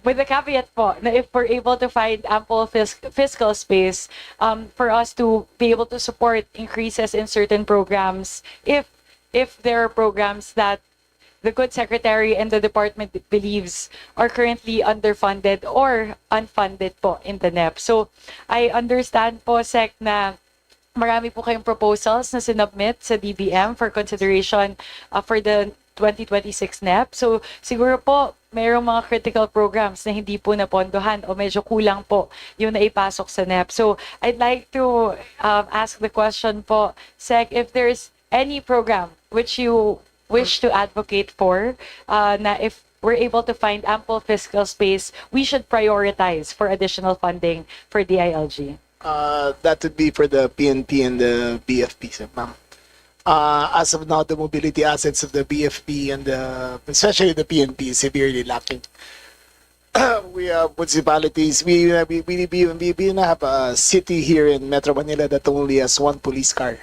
with the caveat po, na if we're able to find ample fiscal space for us to be able to support increases in certain programs, if there are programs that the good secretary and the department believes are currently underfunded or unfunded po in the NEP. So I understand po, Sec, na marami po kayong proposals na sinubmit sa DBM for consideration for the 2026 NEP. So siguro po mayroong mga critical programs na hindi po napondohan o medyo kulang po yung naipasok sa NEP. So I'd like to ask the question po, Sec, if there's any program which you wish to advocate for, na if we're able to find ample fiscal space, we should prioritize for additional funding for DILG. That would be for the PNP and the BFP, sir, ma'am. As of now, the mobility assets of the BFP and especially the PNP is severely lacking. We have municipalities. We have a city here in Metro Manila that only has one police car.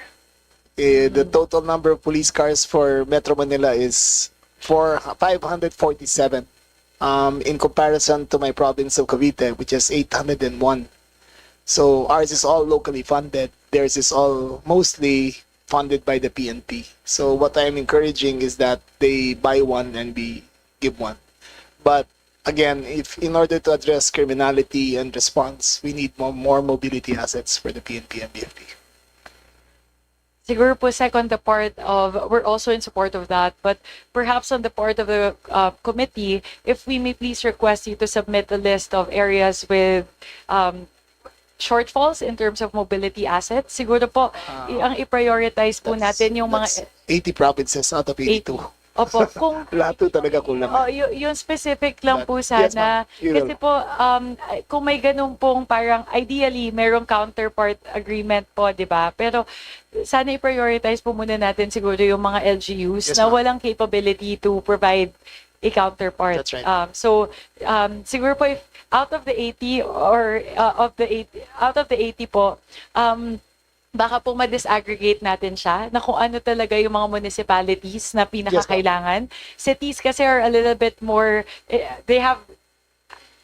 The total number of police cars for Metro Manila is 547. In comparison to my province of Cavite, which is 801. So ours is all locally funded. Theirs is all mostly funded by the PNP. So what I'm encouraging is that they buy one and we give one. But again, if in order to address criminality and response, we need more mobility assets for the PNP and BFP. Siguro po, Sec, on the part of, we're also in support of that, but perhaps on the part of the committee, if we may please request you to submit a list of areas with shortfalls in terms of mobility assets. Siguro po, ang i-prioritize po natin yung mga... 80 provinces out of 82. Opo, kung... Lahat po talaga kulang. Yung specific lang po sana. Yes, kasi po, kung may ganun pong parang, ideally, merong counterpart agreement po, di ba? Pero sana i-prioritize po muna natin siguro yung mga LGUs na walang capability to provide a counterpart. That's right. Siguro po, if out of the 80 or out of the 80 po, baka po ma-disaggregate natin siya na kung ano talaga yung mga municipalities na pinakakailangan. Cities kasi are a little bit more, they have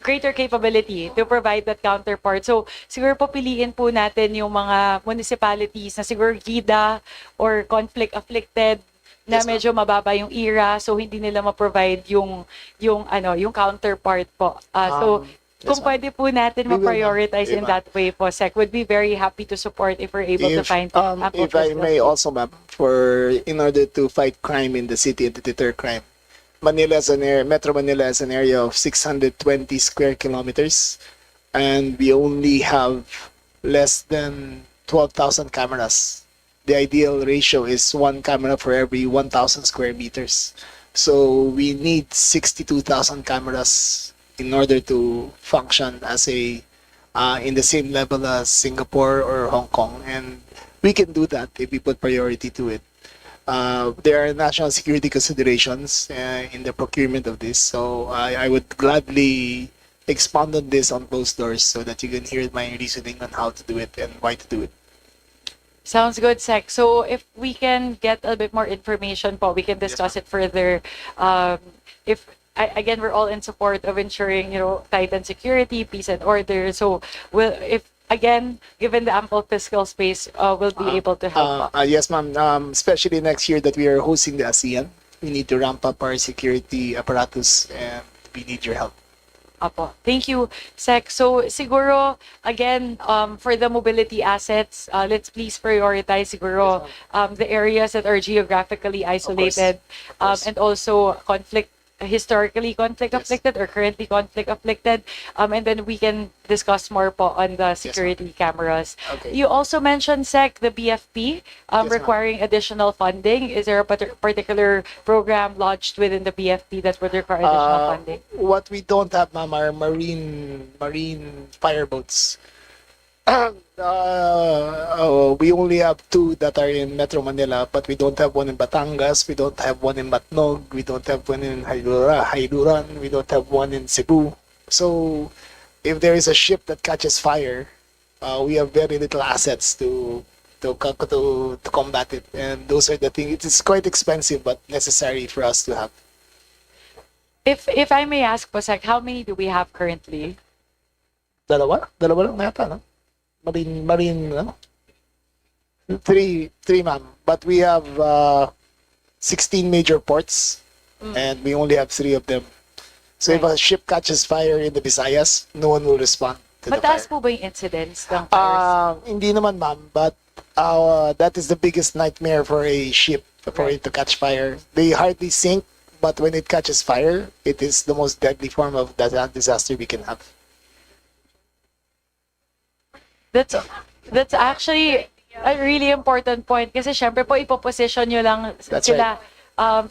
greater capability to provide that counterpart. So, siguro po piliin po natin yung mga municipalities na siguro GIDA or conflict-afflicted na medyo mababa yung IRA, so hindi nila ma-provide yung counterpart po. Kung pwede po natin ma-prioritize in that way po, Sec, would be very happy to support if we're able to find if I may also, ma'am, in order to fight crime in the city and to deter crime, Metro Manila is an area of 620 square kilometers, and we only have less than 12,000 cameras. The ideal ratio is one camera for every 1,000 square meters. So we need 62,000 cameras in order to function as in the same level as Singapore or Hong Kong. And we can do that if we put priority to it. There are national security considerations in the procurement of this. So I would gladly expand on this on closed doors so that you can hear my reasoning on how to do it and why to do it. Sounds good, Sec. So if we can get a bit more information po, we can discuss it further. Again, we're all in support of ensuring, tightened security, peace and order. So, again, given the ample fiscal space, we'll be able to help. Yes, ma'am. Especially next year that we are hosting the ASEAN, we need to ramp up our security apparatus and we need your help. Apo. Thank you, Sec. So, siguro, again, for the mobility assets, let's please prioritize siguro the areas that are geographically isolated and also historically conflict afflicted or currently conflict afflicted, and then we can discuss more po on the security cameras. Okay. You also mentioned SEC, the BFP, ma'am. requiring additional funding. Is there a particular program lodged within the BFP that would require additional funding? What we don't have, ma'am, are marine fireboats. We only have two that are in Metro Manila, but we don't have one in Batangas, we don't have one in Matnog, we don't have one in Haiduran, we don't have one in Cebu. So if there is a ship that catches fire, we have very little assets to combat it, and those are the things. It is quite expensive, but necessary for us to have. If I may ask po, Sec, how many do we have currently? Dalawa lang yata, no? Marine, no? Three, ma'am. But we have 16 major ports, and we only have 3 of them. So if a ship catches fire in the Visayas, no one will respond to the fire. Mataas po ba yung incidents ng fires? Hindi naman, ma'am, but that is the biggest nightmare for a ship, for it to catch fire. They hardly sink, but when it catches fire, it is the most deadly form of disaster we can have. That's actually a really important point kasi syempre po ipoposition nyo lang That's sila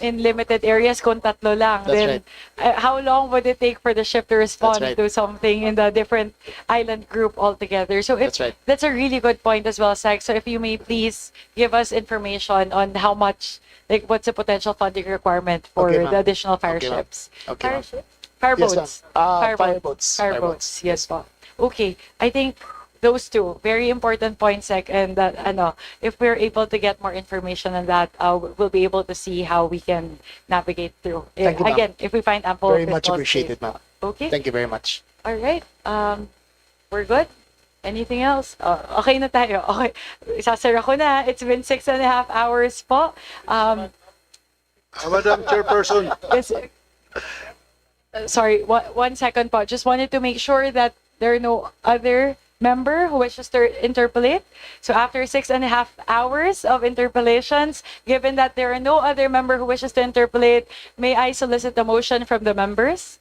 in limited areas kung tatlo lang. That's Then how long would it take for the ship to respond right. to something in the different island group altogether? So if That's right. that's a really good point as well, Sec. So if you may please give us information on how much, like what's the potential funding requirement for Okay, ma'am. the additional fire Okay, ma'am. ships? Okay, ma'am. Fireboats. Fireboats. Fireboats. Yes po. Okay. I think those two very important points, Sec, and that if we're able to get more information on that, we'll be able to see how we can navigate through. Thank you, ma'am. Again, if we find ample Very much fiscal appreciated, space. ma'am. Okay. Thank you very much. All right. We're good. Anything else? Okay na tayo. Okay. Isasara ko na. It's been 6.5 hours po. Madam Chairperson. Yes. Sorry, one second po. Just wanted to make sure that there are no other member who wishes to interpolate. So after 6.5 hours of interpolations, given that there are no other member who wishes to interpolate, may I solicit a motion from the members?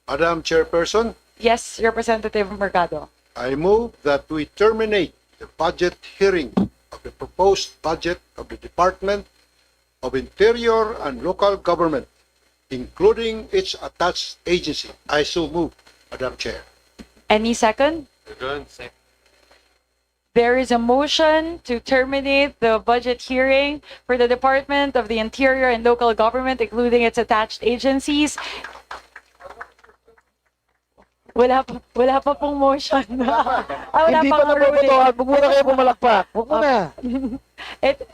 Madam Chairperson, Yes, Representative Mercado. I move that we terminate the budget hearing of the proposed budget of the Department of Interior and Local Government, including its attached agency. I so move, Madam Chair. Any second? There is a motion to terminate the budget hearing for the Department of the Interior and Local Government, including its attached agencies. Wala pa pong motion. Wala Hindi pang pa ruling. nabubutuhan. Huwag muna kayo pumalakpak. Huwag muna.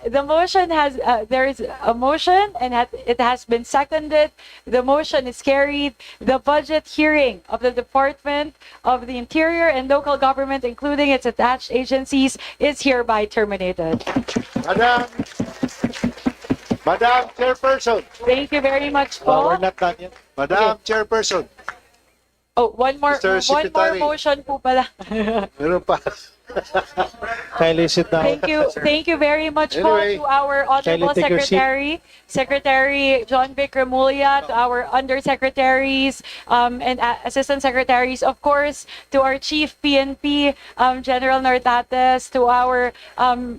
The motion has, there is a motion and it has been seconded. The motion is carried. The budget hearing of the Department of the Interior and Local Government, including its attached agencies, is hereby terminated. Madam Chairperson. Thank you very much po. We're not done yet. Madam Chairperson. Oh, one more Mr. Secretary. motion po pala. Meron pa. Kindly sit down. Thank you very much Anyway, po to our Honorable kindly take your seat. Secretary John Vic Remulla, to our undersecretaries and assistant secretaries, of course, to our Chief PNP, General Nartates, to our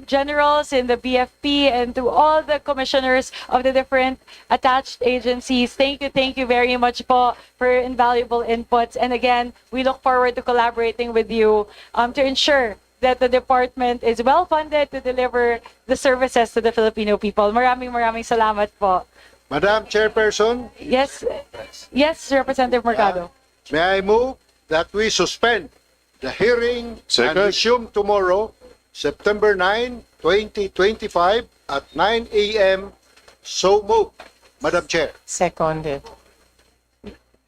generals in the BFP, and to all the commissioners of the different attached agencies. Thank you very much po for invaluable inputs. And again, we look forward to collaborating with you to ensure that the department is well funded to deliver the services to the Filipino people. Maraming salamat po. Madam Chairperson. Yes, Representative Mercado. May I move that we suspend the hearing and resume tomorrow, September 9, 2025 at 9 a.m. So moved, Madam Chair. Seconded.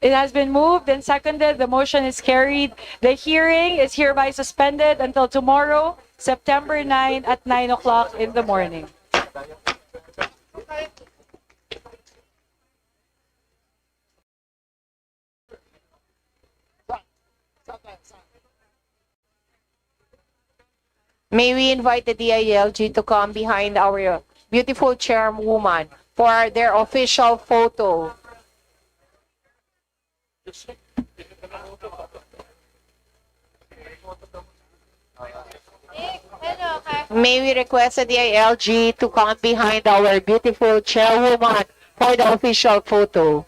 It has been moved and seconded. The motion is carried. The hearing is hereby suspended until tomorrow, September 9 at 9 o'clock in the morning. May we invite the DILG to come behind our beautiful chairwoman for their official photo. May we request the DILG to come behind our beautiful chairwoman for the official photo.